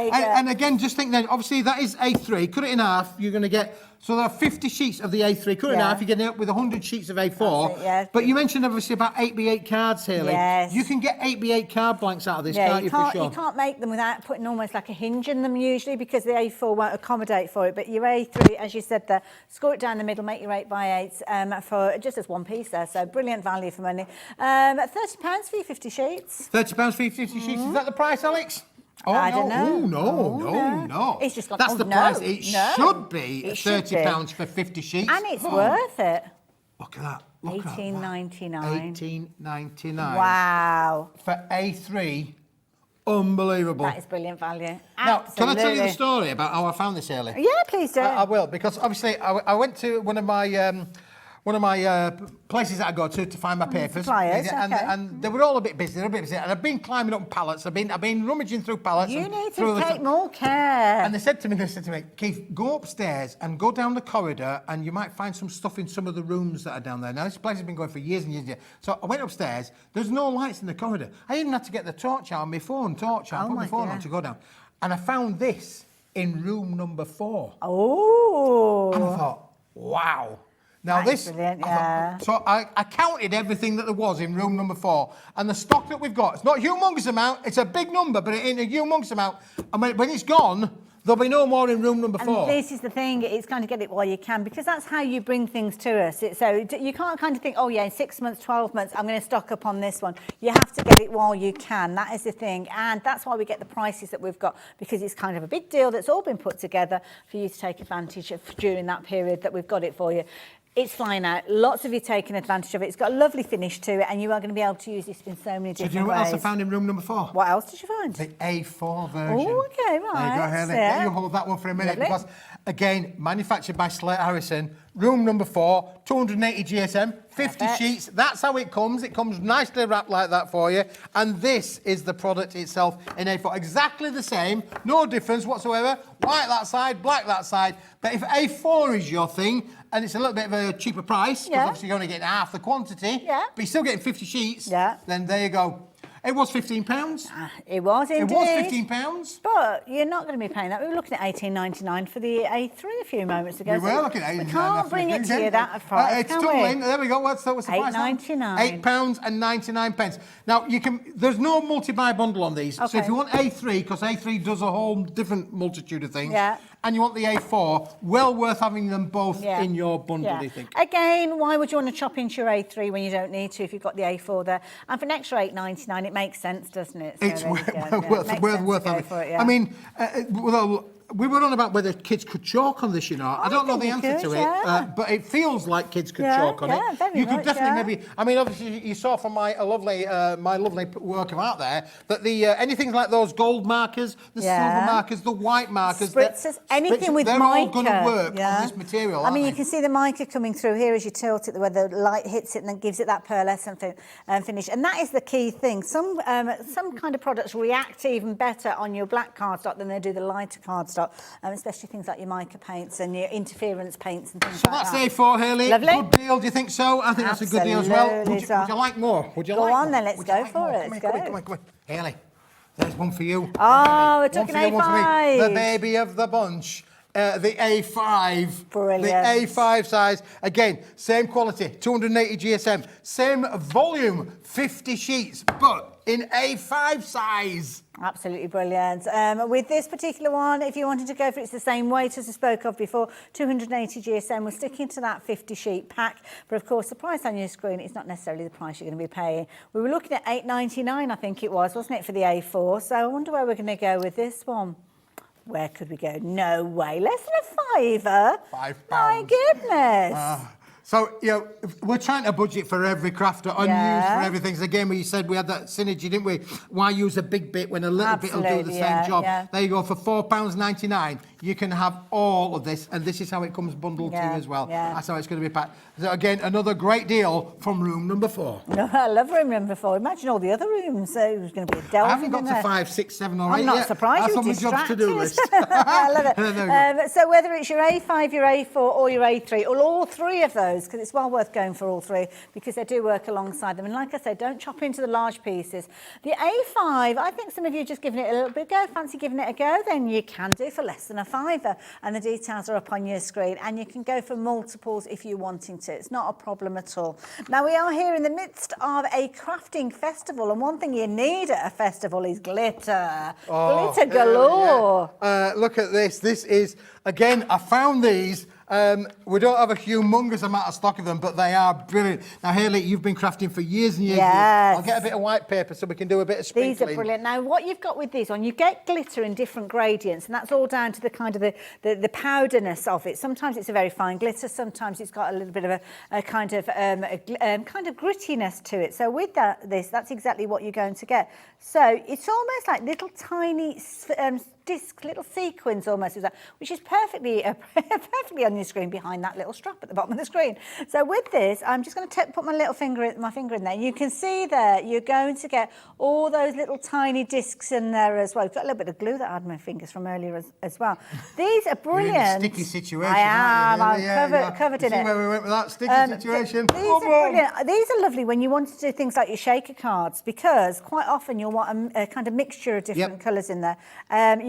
you go. And again, just think then, obviously that is A3. Cut it in half, you're going to get, so there are 50 sheets of the A3. Cut it in Yeah. half, you're getting it with 100 sheets of A4. That's it, yeah. But you mentioned obviously about 8x8 cards, Hayley. Yes. You can get 8x8 card blanks out of this, Yeah, can't you, for sure? you can't make them without putting almost like a hinge in them usually, because the A4 won't accommodate for it. But your A3, as you said there, score it down the middle, make your 8x8s for just as one piece there. So brilliant value for money. £30 for your 50 sheets. £30 for 50 sheets. Is that the price, Alex? Oh, I no. don't know. Oh, no. It's just gone, That's oh, the no, price. It no. should be It should be. £30 for 50 sheets. And it's worth it. Look at that. Look at that. $18.99. $18.99. Wow. For A3. Unbelievable. That is brilliant value. Now, can I tell you the Absolutely. story about how I found this, Hayley? Yeah, please do. I will, because obviously I went to one of my places that I go to find my papers. Suppliers, and, okay. and they were all a bit busy. And I've been climbing up pallets. I've been rummaging through pallets. You and need through to the- take more care. And they said to me, Keith, go upstairs and go down the corridor, and you might find some stuff in some of the rooms that are down there. Now, this place has been going for years and years and years. So I went upstairs. There's no lights in the corridor. I even had to get the torch out, my phone torch out, Oh put my my phone dear. on to go down. And I found this in room number 4. Oh. And I thought, wow. Now That is this, brilliant, I yeah. thought, so I counted everything that there was in room number 4, and the stock that we've got, it's not a humongous amount, it's a big number, but it ain't a humongous amount. And when it's gone, there'll be no more in room number 4. And this is the thing, it's kind of get it while you can, because that's how you bring things to us. So you can't kind of think, oh yeah, in 6 months, 12 months, I'm going to stock up on this one. You have to get it while you can. That is the thing. And that's why we get the prices that we've got, because it's kind of a big deal that's all been put together for you to take advantage of during that period that we've got it for you. It's flying out. Lots of you taking advantage of it. It's got a lovely finish to it, and you are going to be able to use this in so many So different do you know what ways. else I found in room number 4? What else did you find? The A4 version. Oh, okay, There you go, right, Hayley. yeah. You hold that one for a minute, Lovely. because, again, manufactured by Slate Harrison, room number 4, 280 GSM, 50 Perfect. sheets. That's how it comes. It comes nicely wrapped like that for you. And this is the product itself in A4. Exactly the same, no difference whatsoever. White that side, black that side. But if A4 is your thing, and it's a little bit of a cheaper price, because Yeah. obviously you're only getting half the quantity, Yeah. but you're still getting 50 sheets, Yeah. then there you go. It was £15. It was indeed. It was £15. But you're not going to be paying that. We were looking at $18.99 for the A3 a few moments ago. We so were looking at We $18.99 can't for bring the it thing, to you yeah. that price, It's can tumbling. we? There we go. What's the price? £8.99. £8.99. Now there's no multi-buy bundle on these. So Okay. if you want A3, because A3 does a whole different multitude of things, Yeah. and you want the A4, well worth having them both Yeah. in your bundle, Yeah. do you think? Again, why would you want to chop into your A3 when you don't need to if you've got the A4 there? And for an extra $8.99, it makes sense, doesn't it? So It's there you go. Yeah, worth makes sense to go having. for it, yeah. I mean, well, we were on about whether kids could chalk on this, you know. I don't know think the you answer could, to it, yeah. but it feels like kids could Yeah, chalk on yeah, it. very You could much, definitely yeah. maybe. I mean, obviously, you saw from my lovely work of art there that the anything like those gold markers, the Yeah. silver markers, the white markers, Spritzers, anything with they're mica. all going to work on this material. I mean, you aren't can see the mica coming through here as you tilt it, where the light hits it and then gives it that pearlescent finish. And that is the key thing. Some kind of products react even better on your black cardstock than they do the lighter cardstock. stock, especially things like your mica paints and your interference paints and things So like that's that. A4, Haley. Lovely. Good deal, do you think so? I think that's a good deal as well. Absolutely, Would you like more? Would you Go like on more? then, let's Would you go like for more? it, Come let's here, go. come here. Haley, there's one for you. Oh, we're One talking for you, one for me. A5. The baby of the bunch. The A5. Brilliant. The A5 size. Again, same quality, 280 GSM. Same volume, 50 sheets, but in A5 size. Absolutely brilliant. With this particular one, if you wanted to go for it, it's the same weight as I spoke of before, 280 GSM. We're sticking to that 50 sheet pack, but of course the price on your screen is not necessarily the price you're going to be paying. We were looking at $8.99, I think it was, wasn't it, for the A4? So I wonder where we're going to go with this one. Where could we go? No way, less than a fiver. £5. My goodness. So, you know, we're trying to budget for every crafter, unused for everything. So again, we said we had that synergy, didn't we? Why use a big bit when a little bit will do the Absolutely, same job? yeah. There you go, for £4.99, you can have all of this, and this is how it comes bundled to you as well. Yeah. That's how it's going to be packed. So again, another great deal from room number 4. No, I love room number 4. Imagine all the other rooms. So there's going to be a delve I haven't got in to there. 5, 6, 7 or 8 I'm not yet. surprised That's you're on my jobs to do list. distracted. I love There we it. go. So whether it's your A5, your A4 or your A3, or all three of those, because it's well worth going for all three, because they do work alongside them. And like I said, don't chop into the large pieces. The A5, I think some of you are just giving it a little bit of a go. Fancy giving it a go? Then you can do for less than a fiver. And the details are up on your screen. And you can go for multiples if you're wanting to. It's not a problem at all. Now, we are here in the midst of a crafting festival. And one thing you need at a festival is glitter. Glitter galore. Look at this. This is, again, I found these. We don't have a humongous amount of stock of them, but they are brilliant. Now, Haley, you've been crafting for years and years. Yes. I'll get a bit of white paper so we can do a bit of sprinkling. These are brilliant. Now, what you've got with these on, you get glitter in different gradients, and that's all down to the kind of the powderness of it. Sometimes it's a very fine glitter. Sometimes it's got a little bit of a kind of grittiness to it. So with that's exactly what you're going to get. So it's almost like little tiny discs, little sequins almost, which is perfectly on your screen behind that little strap at the bottom of the screen. So with this, I'm just going to put my finger in there. You can see there, you're going to get all those little tiny discs in there as well. I've got a little bit of glue that I had on my fingers from earlier as well. These are brilliant. You're in a sticky situation. I am. Aren't you, Haley? I'm covered in See it. where we went with that sticky situation? These are brilliant. These are lovely when you want to do things like your shaker cards, because quite often you'll want a kind of mixture of different colours in there.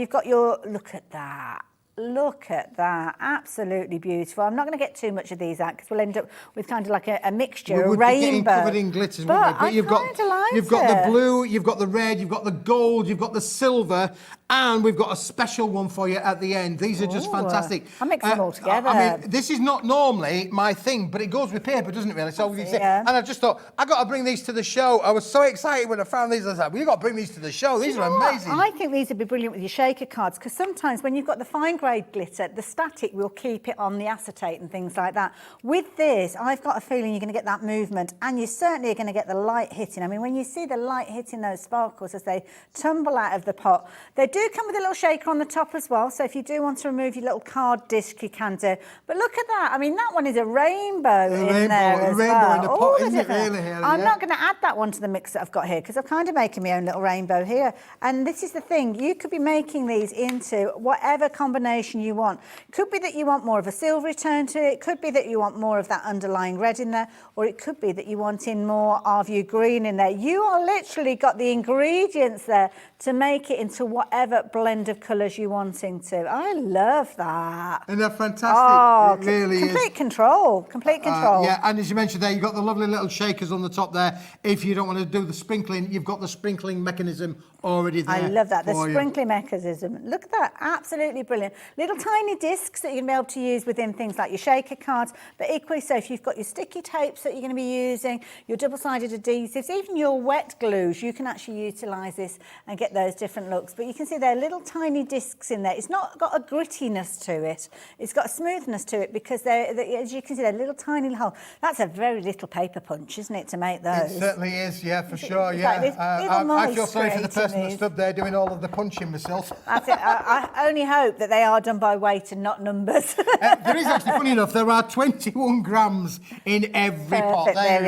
You've got your, look at that. Look at that, absolutely beautiful. I'm not going to get too much of these out because we'll end up with kind of like a mixture, a rainbow. Covered in glitters, wouldn't we? But you've got the blue, you've got the red, you've got the gold, you've got the silver, and we've got a special one for you at the end. These are just fantastic. I mix them all together. I mean, this is not normally my thing, but it goes with paper, doesn't it, really? So and I just thought, I got to bring these to the show. I was so excited when I found these. I was like, well, you've got to bring these to the show. These are amazing. I think these would be brilliant with your shaker cards, because sometimes when you've got the fine grade glitter, the static will keep it on the acetate and things like that. With this, I've got a feeling you're going to get that movement, and you certainly are going to get the light hitting. I mean, when you see the light hitting those sparkles as they tumble out of the pot, they do come with a little shaker on the top as well. So if you do want to remove your little card disc, you can do. But look at that. I mean, that one is a rainbow in there as well. In the pot, isn't it, really, Haley? I'm not going to add that one to the mix that I've got here, because I'm kind of making my own little rainbow here. And this is the thing, you could be making these into whatever combination you want. Could be that you want more of a silvery tone to it, could be that you want more of that underlying red in there, or it could be that you want in more of your green in there. You are literally got the ingredients there to make it into whatever blend of colours you're wanting to. I love that. And they're fantastic. Oh, it really complete control. Complete control. Yeah, and as you mentioned there, you've got the lovely little shakers on the top there. If you don't want to do the sprinkling, you've got the sprinkling mechanism already there. I love that, the for you. sprinkling mechanism. Look at that, absolutely brilliant. Little tiny discs that you're going to be able to use within things like your shaker cards, but equally so if you've got your sticky tapes that you're going to be using, your double-sided adhesives, even your wet glues, you can actually utilise this and get those different looks. But you can see there are little tiny discs in there. It's not got a grittiness to it. It's got a smoothness to it because as you can see, they're little tiny hole. That's a very little paper punch, isn't it, to make those? It certainly is, yeah, for sure, It's yeah. like this little I feel sorry for the moist person that stood there doing all of the punching myself. That's it. I only hope that they are done by weight and not numbers. There is actually, funny enough, there are 21 grams in every pot. Perfect, there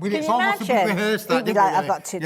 we It's almost a bit rehearsed, that, It'd be didn't like, we? I've got to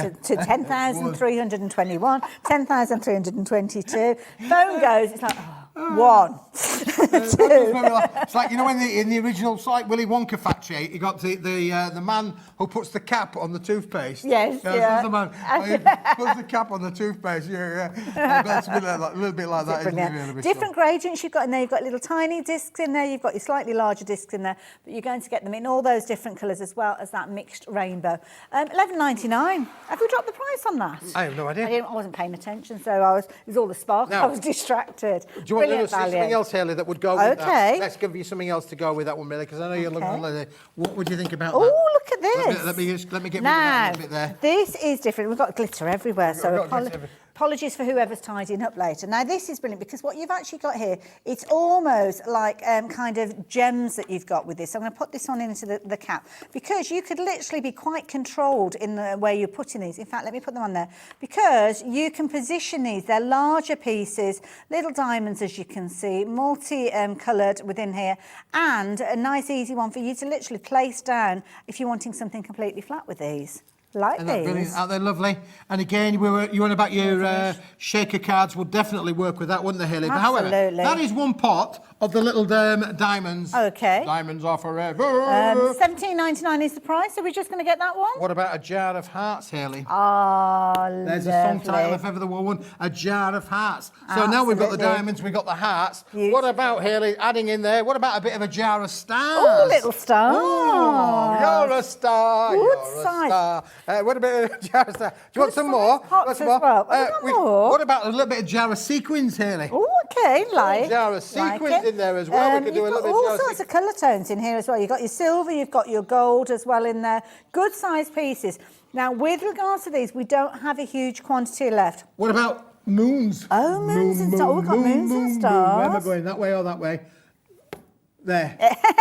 10,321, 10,322. Phone goes, it's like, one, two. It's like, you know, when in the original, it's like Willy Wonka factory, you got the man who puts the cap on the toothpaste. Yes, That's yeah. the man who puts the cap on the toothpaste. Yeah. That's a little bit like that, isn't it? Brilliant. Really, Different gradients you've got in there. You've got little tiny discs in there. You've got your slightly larger discs in there. But you're going to get them in all those different colours as well as that mixed rainbow. $11.99. Have we dropped the price on that? I have no idea. I wasn't paying attention, so it was all the spark. Now, I was distracted. Do you want to Brilliant see value. something else, Haley, that would go with that? Okay. Let's give you something else to go with that one, Millie, because I know you're looking Okay. at it. What would you think about Oh, that? look at this. Let me get rid of that Now, little bit there. this is different. We've got glitter everywhere, so We've got glitter everywhere. apologies for whoever's tidying up later. Now, this is brilliant because what you've actually got here, it's almost like kind of gems that you've got with this. So I'm going to put this one into the cap because you could literally be quite controlled in the way you're putting these. In fact, let me put them on there because you can position these. They're larger pieces, little diamonds, as you can see, multi-coloured within here, and a nice, easy one for you to literally place down if you're wanting something completely flat with these. Like Isn't that these. brilliant? Aren't they lovely? And again, you were about your shaker cards would definitely work with that, wouldn't they, Haley? But however, Absolutely. that is one pot of the little diamonds. Okay. Diamonds are forever. $17.99 is the price, so we're just going to get that one? What about a jar of hearts, Haley? Oh, There's a song title if ever there were one, a jar of hearts. So now we've got the Absolutely. diamonds, we've got the hearts. Beautiful. What about, Haley, adding in there, what about a bit of a jar of stars? Oh, little stars. Oh, you're a star. Good You're a size. star. What about a jar of stars? Do you want Good some size more? pots Want some as well. Have we got more? What about a little bit of jar of sequins, Haley? Oh, okay, like. jar of sequins it. in there as well. We could do a You've little got bit of all jar of sorts of colour tones in here as well. You've got your silver, you've got your gold as well in there. Good sized pieces. Now, with regards to these, we don't have a huge quantity left. What about moons? Oh, moons and stars. We've got moons and stars. Where am I going, that way or that way? There.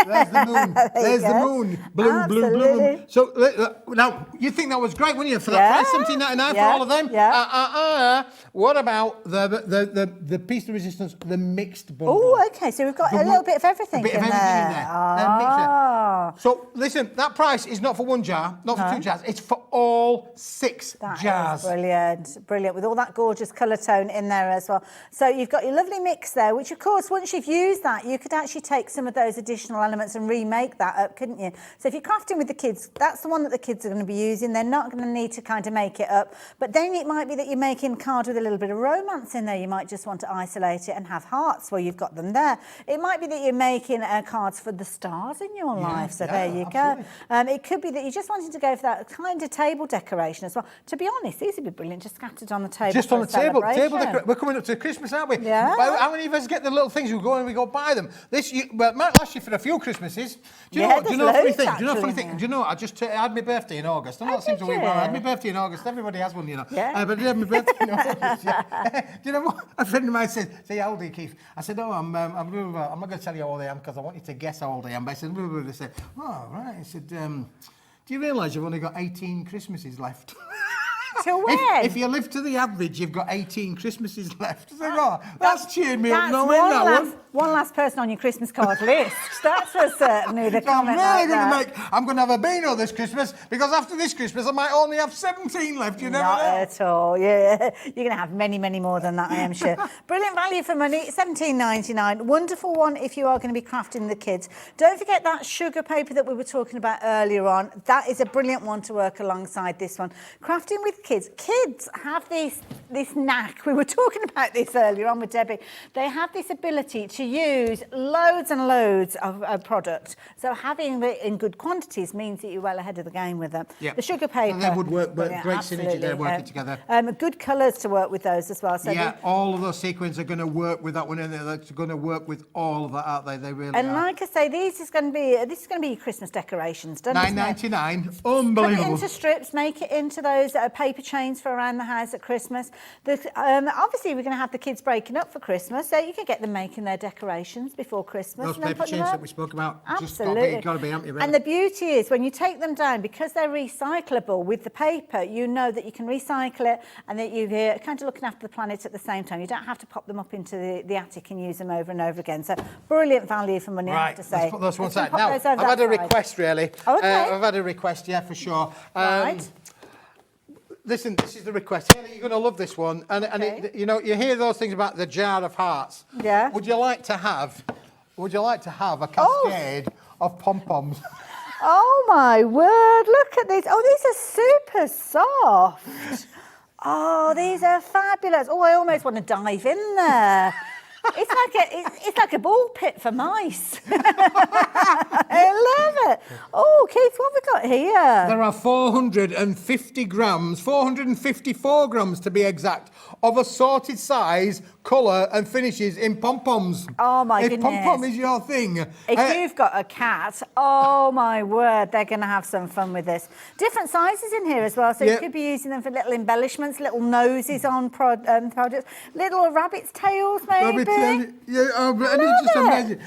There's the moon. There's the go. moon. Blue, blue, blue. Absolutely. So, now, you think that was great, wouldn't you, for that Yeah. price, $17.99 for Yeah. all of them? Yeah. What about the piece of resistance, the mixed bundle? Oh, okay. So we've got The a one- little bit of everything A bit in of everything in there. Ah. So, listen, that price is not for one jar, not for two jars. It's for all 6 That is jars. brilliant, brilliant, with all that gorgeous colour tone in there as well. So you've got your lovely mix there, which of course, once you've used that, you could actually take some of those additional elements and remake that up, couldn't you? So if you're crafting with the kids, that's the one that the kids are going to be using. They're not going to need to kind of make it up. But then it might be that you're making a card with a little bit of romance in there. You might just want to isolate it and have hearts where you've got them there. It might be that you're making cards for the stars in your life. So there you absolutely. go. It could be that you're just wanting to go for that kind of table decoration as well. To be honest, these would be brilliant, just scattered on the table. Just for on a the table. celebration. We're coming up to Christmas, aren't we? Yeah. How many of us get the little things? We go and we go buy them. Last year for a few Christmases. Do you Yeah, know? Do there's you know a funny loads thing? Do you know a funny actually, thing? Do you know? I just had my birthday in August. I know Oh, that seems a did wee you? while. I had my birthday in August. Everybody has one, you know. Yeah. But I had my birthday in August. Yeah. Do you know what? A friend of mine said, "Say how old are you, Keith?" I said, "Oh, I'm not going to tell you how old I am because I want you to guess how old I am." But I said, "They said, oh right." I said, "Do you realise you've only got 18 Christmases left?" Till when? If you live to the average, you've got 18 Christmases left. I said, "Oh, that's cheered me up That's knowing that one." one last person on your Christmas card list. That's for certain. The So I'm comment really like going that. to I'm going to have a beano this Christmas because after this Christmas I might only have 17 left. You never Not know. at all. Yeah, you're going to have many, many more than that, I am sure. Brilliant value for money, $17.99. Wonderful one if you are going to be crafting the kids. Don't forget that sugar paper that we were talking about earlier on. That is a brilliant one to work alongside this one. Crafting with kids. Kids have this knack. We were talking about this earlier on with Debbie. They have this ability to use loads and loads of product. So having it in good quantities means that you're well ahead of the game with them. Yeah. The sugar paper. So they would work, but brilliant, great synergy there absolutely. working together. Good colours to work with those as well. So Yeah, all of those sequins are going to work with that one, and they're going to work with all of that, aren't they? They really and are. like I say, this is going to be your Christmas decorations, done. $9.99, Cut it unbelievable. into strips, make it into those paper paper chains for around the house at Christmas. Obviously, we're going to have the kids breaking up for Christmas, so you can get them making their decorations before Christmas. Those and then paper put them chains up. that we spoke about. Absolutely. Just got to be, haven't you, really? And the beauty is when you take them down, because they're recyclable with the paper, you know that you can recycle it and that you're kind of looking after the planet at the same time. You don't have to pop them up into the attic and use them over and over again. So brilliant value for money, I have to say. Let's put those one Let's pop side. Now, those over I've that had a side. request, really. Oh, okay. I've had a request, yeah, for sure. Right. Listen, this is the request. Haley, you're going to love this one. And it, you know, you hear those things about the jar of hearts. Yeah. Would you like to have a cascade of pom-poms? Oh my word, look at these. Oh, these are super soft. Oh, these are fabulous. Oh, I almost want to dive in there. It's like a ball pit for mice. I love it. Oh, Keith, what have we got here? There are 450 grams, 454 grams to be exact, of assorted size, colour and finishes in pom-poms. Oh my If goodness. pom-pom is your thing. If you've got a cat, oh my word, they're going to have some fun with this. Different sizes in here as well, so you could be using them for little embellishments, little noses on products, little rabbit's tails maybe. Yeah, and it's just amazing.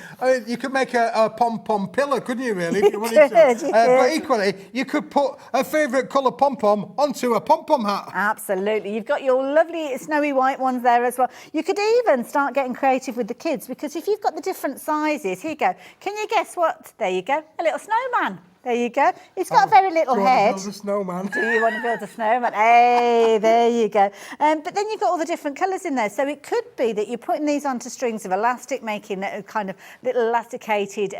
You could make a pom-pom pillow, couldn't you, really? If you wanted to. You But could. equally, you could put a favourite colour pom-pom onto a pom-pom hat. Absolutely. You've got your lovely snowy white ones there as well. You could even start getting creative with the kids, because if you've got the different sizes, here you go. Can you guess what? There you go. A little snowman. There you go. It's got a very little Do you want head. to build a snowman? Do you want to build a snowman? Hey, there you go. But then you've got all the different colours in there. So it could be that you're putting these onto strings of elastic, making a kind of little elasticated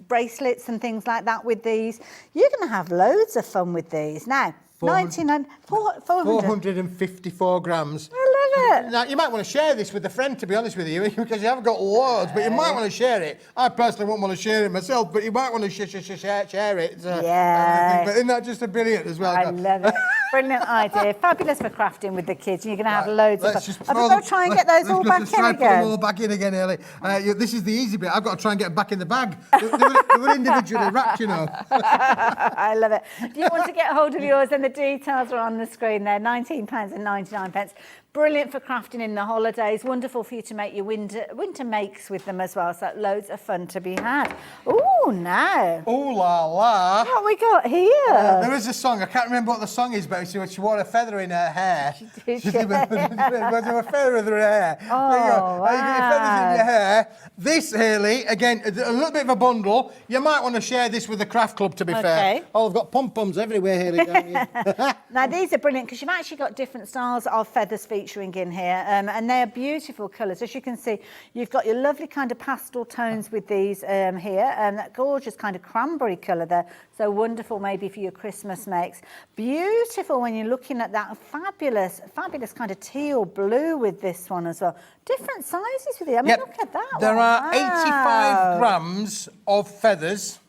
bracelets and things like that with these. You're going to have loads of fun with these. Now, 400. 454 grams. I love it. Now, you might want to share this with a friend, to be honest with you, because you haven't got loads, but you might want to share it. I personally wouldn't want to share it myself, but you might want to share it. Yeah. But isn't that just a brilliant as well? I love it. Brilliant idea. Fabulous for crafting with the kids. You're going to have loads of fun. I've got to try and get those all back in Put them again. all back in again, Ellie. This is the easy bit. I've got to try and get them back in the bag. They were individually wrapped, you know. I love it. If you want to get hold of yours, then the details are on the screen there. £19.99. Brilliant for crafting in the holidays. Wonderful for you to make your winter makes with them as well. So loads of fun to be had. Oh, now. Oh, la, la. What have we got here? There is a song. I can't remember what the song is, but she wore a feather in her hair. did, She did a feather in her hair. Oh, There you go. wow. You get your feathers in your hair. This, Haley, again, a little bit of a bundle. You might want to share this with the craft club, to be fair. Oh, I've got pom-poms everywhere, Haley, don't you? Now, these are brilliant because you've actually got different styles of feathers featuring in here, and they're beautiful colours. As you can see, you've got your lovely kind of pastel tones with these here, and that gorgeous kind of cranberry colour there. So wonderful maybe for your Christmas makes. Beautiful when you're looking at that fabulous kind of teal blue with this one as well. Different sizes with it. I mean, look at that There one. are Wow. 85 grams of feathers,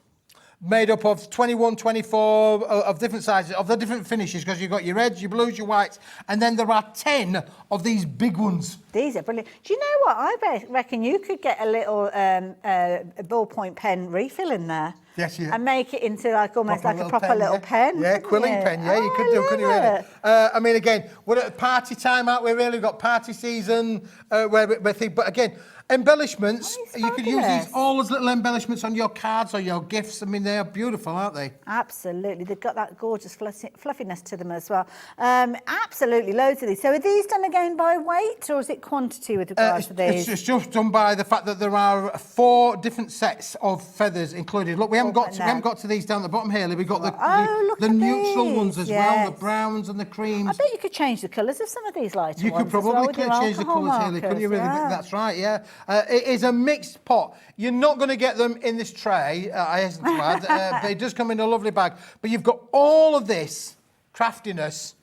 made up of 21, 24 of different sizes, of the different finishes, because you've got your reds, your blues, your whites, and then there are 10 of these big ones. These are brilliant. Do you know what? I reckon you could get a little ballpoint pen refill in there. Yes, yeah. And make it into like almost like a proper pen, little pen. Yeah, couldn't quilling you? pen, yeah, you Oh, could I do, couldn't you, love really? it. I mean, again, we're at party time, aren't we, really? We've got party season, but again, embellishments, you could use fabulous. these all as little embellishments on your cards or your gifts. I mean, they are beautiful, aren't they? Absolutely. They've got that gorgeous fluffiness to them as well. Absolutely, loads of these. So are these done again by weight, or is it quantity with regards to these? It's just done by the fact that there are 4 different sets of feathers included. Look, we haven't got to these down the bottom here. We've got look the at neutral these, ones as well, the browns and the creams. I bet you could change the colours of some of these lighter You ones could as well probably with your change the alcohol colours, Haley, couldn't you, really? markers, yeah. That's right, yeah. It is a mixed pot. You're not going to get them in this tray, I hasten to add, but it does come in a lovely bag. But you've got all of this craftiness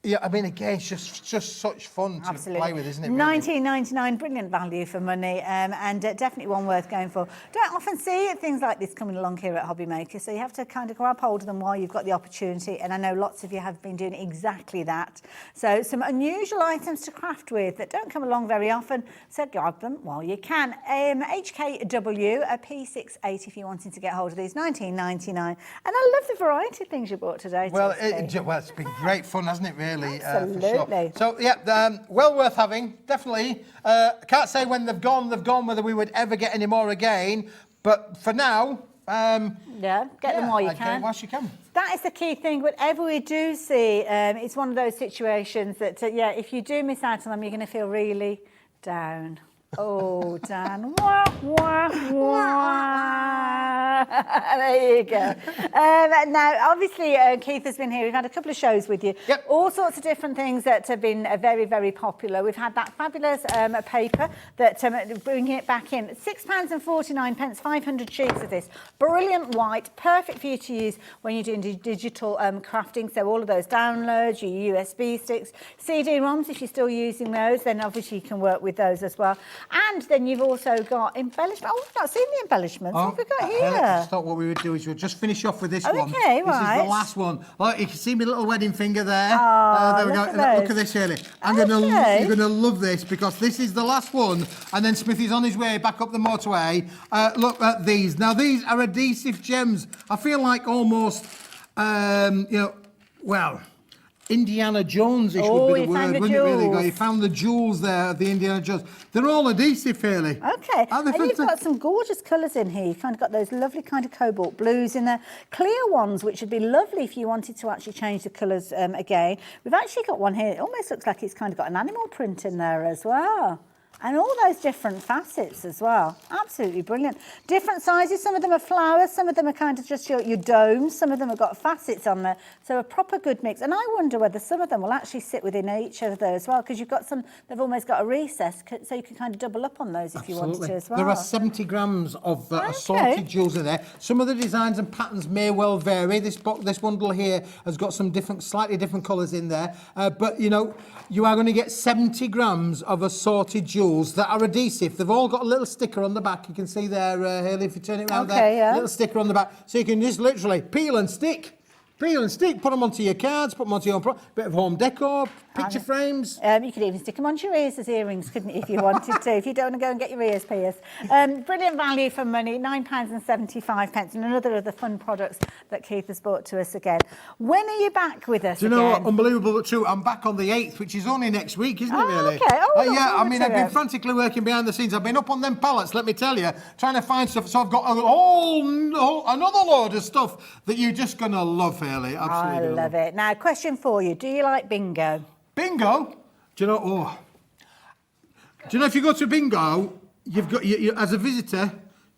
Yeah, I mean, again, it's just such fun to play with, isn't it? Really? $19.99, brilliant value for money, and definitely one worth going for. Don't often see things like this coming along here at Hobby Maker, so you have to kind of grab hold of them while you've got the opportunity, and I know lots of you have been doing exactly that. So some unusual items to craft with that don't come along very often, so grab them while you can. HKW, a P68 if you're wanting to get hold of these, $19.99. And I love the variety of things you brought today. Well, it's been great fun, hasn't it, really? Absolutely. For sure. So, yeah, well worth having, definitely. Can't say when they've gone, whether we would ever get any more again. But for now... yeah, get them while you can. Whilst you can. That is the key thing. Whatever we do see, it's one of those situations that, yeah, if you do miss out on them, you're going to feel really down. Oh, Dan. Wah, wah, wah. There you go. Now, obviously, Keith has been here. We've had a couple of shows with you. Yep. All sorts of different things that have been very, very popular. We've had that fabulous paper that bringing it back in. £6.49, 500 sheets of this. Brilliant white, perfect for you to use when you're doing digital crafting. So all of those downloads, your USB sticks, CD-ROMs, if you're still using those, then obviously you can work with those as well. And then you've also got embellishment. Oh, we've not seen the embellishments. What have we got here? I thought what we would do is we'll just finish off with this one. Okay, This is right. the last one. Oh, you can see my little wedding finger there. Oh, there we look go. at Look those. at this, Shirley. Okay. You're gonna love this because this is the last one, and then Smithy's on his way back up the motorway. Look at these. Now these are adhesive gems. I feel like almost, Indiana Jones-ish would be the word, wouldn't it really? jewels. You found the jewels there, the Indiana Jones. They're all adhesive, Haley. Okay, Aren't they and you've got fantastic? some gorgeous colours in here. You've kind of got those lovely kind of cobalt blues in there. Clear ones, which would be lovely if you wanted to actually change the colours again. We've actually got one here. It almost looks like it's kind of got an animal print in there as well. And all those different facets as well. Absolutely brilliant. Different sizes. Some of them are flowers. Some of them are kind of just your domes. Some of them have got facets on there. So a proper good mix. And I wonder whether some of them will actually sit within each other as well, because you've got some, they've almost got a recess, so you can kind of double up on those if you wanted to as well. There are 70 grams of assorted jewels in there. Some of the designs and patterns may well vary. This bundle here has got some slightly different colours in there. But, you know, you are going to get 70 grams of assorted jewels that are adhesive. They've all got a little sticker on the back. You can see there, Haley, if you turn it around there. Yeah. Little sticker on the back. So you can just literally peel and stick. Peel and stick, put them onto your cards, put them onto your bit of home decor, picture frames. You could even stick them onto your ears as earrings, couldn't you, if you wanted to, if you don't want to go and get your ears pierced. Brilliant value for money, £9.75, and another of the fun products that Keith has brought to us again. When are you back with us Do you know again? what? Unbelievable, but true. I'm back on the 8th, which is only next week, isn't it, really? Okay. Oh, look yeah, I forward mean, to I've been it. frantically working behind the scenes. I've been up on them pallets, let me tell you, trying to find stuff. So I've got another load of stuff that you're just going to love, Haley. Absolutely. I love it. Now, question for you. Do you like bingo? Bingo? Do you know, if you go to bingo, you've got, you as a visitor,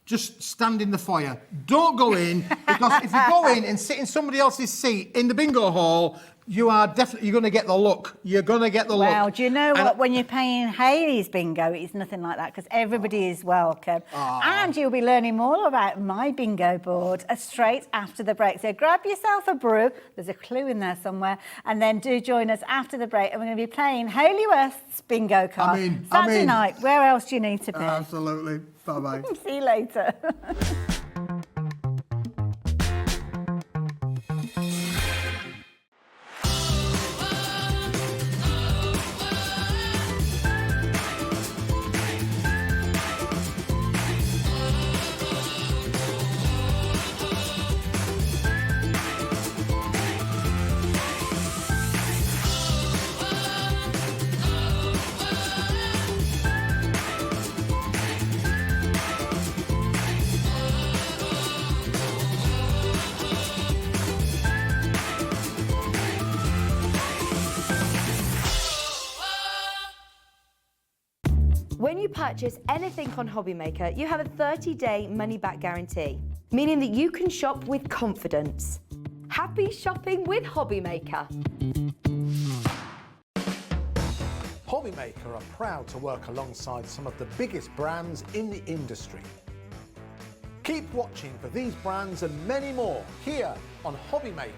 just stand in the foyer. Don't go in, because if you go in and sit in somebody else's seat in the bingo hall, you are definitely, you're going to get the look. You're going to get the look. Well, do you know what? When you're paying Hayley's bingo, it's nothing like that, because everybody is welcome. And you'll be learning more about my bingo board straight after the break. So grab yourself a brew. There's a clue in there somewhere. And then do join us after the break. And we're going to be playing Hayley West's bingo card. Saturday night. Where else do you need to be? Absolutely. Bye-bye. See you later. When you purchase anything on Hobby Maker, you have a 30-day money-back guarantee, meaning that you can shop with confidence. Happy shopping with Hobby Maker. Hobby Maker are proud to work alongside some of the biggest brands in the industry. Keep watching for these brands and many more here on Hobby Maker.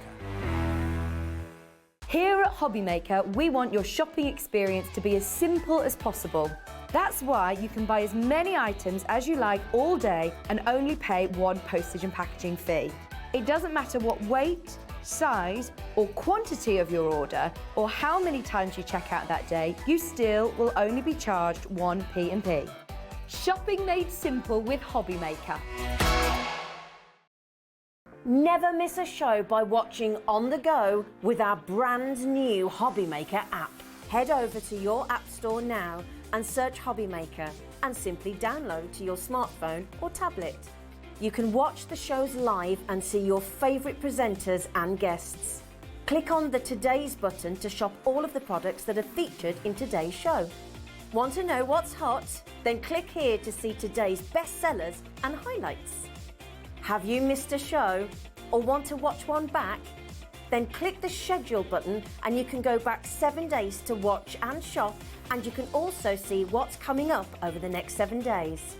Here at Hobbymaker, we want your shopping experience to be as simple as possible. That's why you can buy as many items as you like all day and only pay one postage and packaging fee. It doesn't matter what weight, size or quantity of your order or how many times you check out that day, you still will only be charged one P&P. Shopping made simple with Hobbymaker. Never miss a show by watching on the go with our brand new Hobbymaker app. Head over to your app store now and search Hobbymaker and simply download to your smartphone or tablet. You can watch the shows live and see your favourite presenters and guests. Click on the Today's button to shop all of the products that are featured in today's show. Want to know what's hot? Then click here to see today's bestsellers and highlights. Have you missed a show or want to watch one back? Then click the schedule button and you can go back 7 days to watch and shop, and you can also see what's coming up over the next 7 days.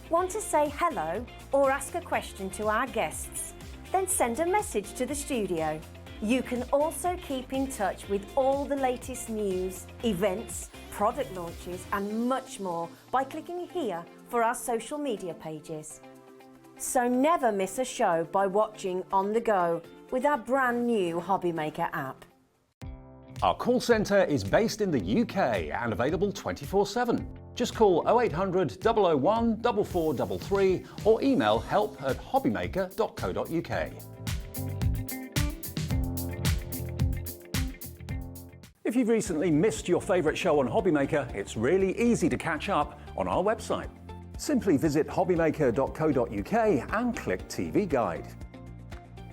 Want to say hello or ask a question to our guests? Then send a message to the studio. You can also keep in touch with all the latest news, events, product launches and much more by clicking here for our social media pages. So never miss a show by watching on the go with our brand new Hobbymaker app. Our call centre is based in the UK and available 24/7. Just call 0800 001 4433 or email help@hobbymaker.co.uk. If you've recently missed your favourite show on Hobbymaker, it's really easy to catch up on our website. Simply visit hobbymaker.co.uk and click TV Guide.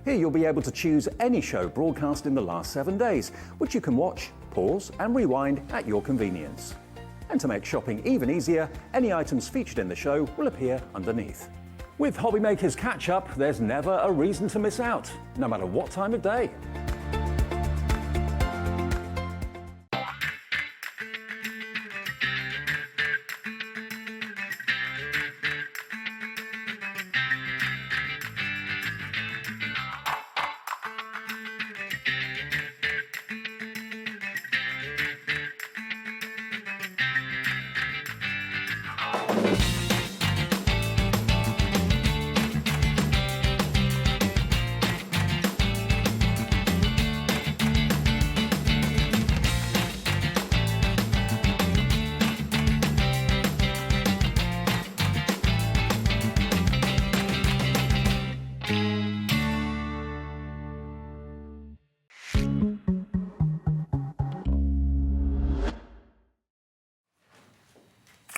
Here you'll be able to choose any show broadcast in the last 7 days, which you can watch, pause and rewind at your convenience. And to make shopping even easier, any items featured in the show will appear underneath. With Hobbymaker's Catch Up, there's never a reason to miss out, no matter what time of day.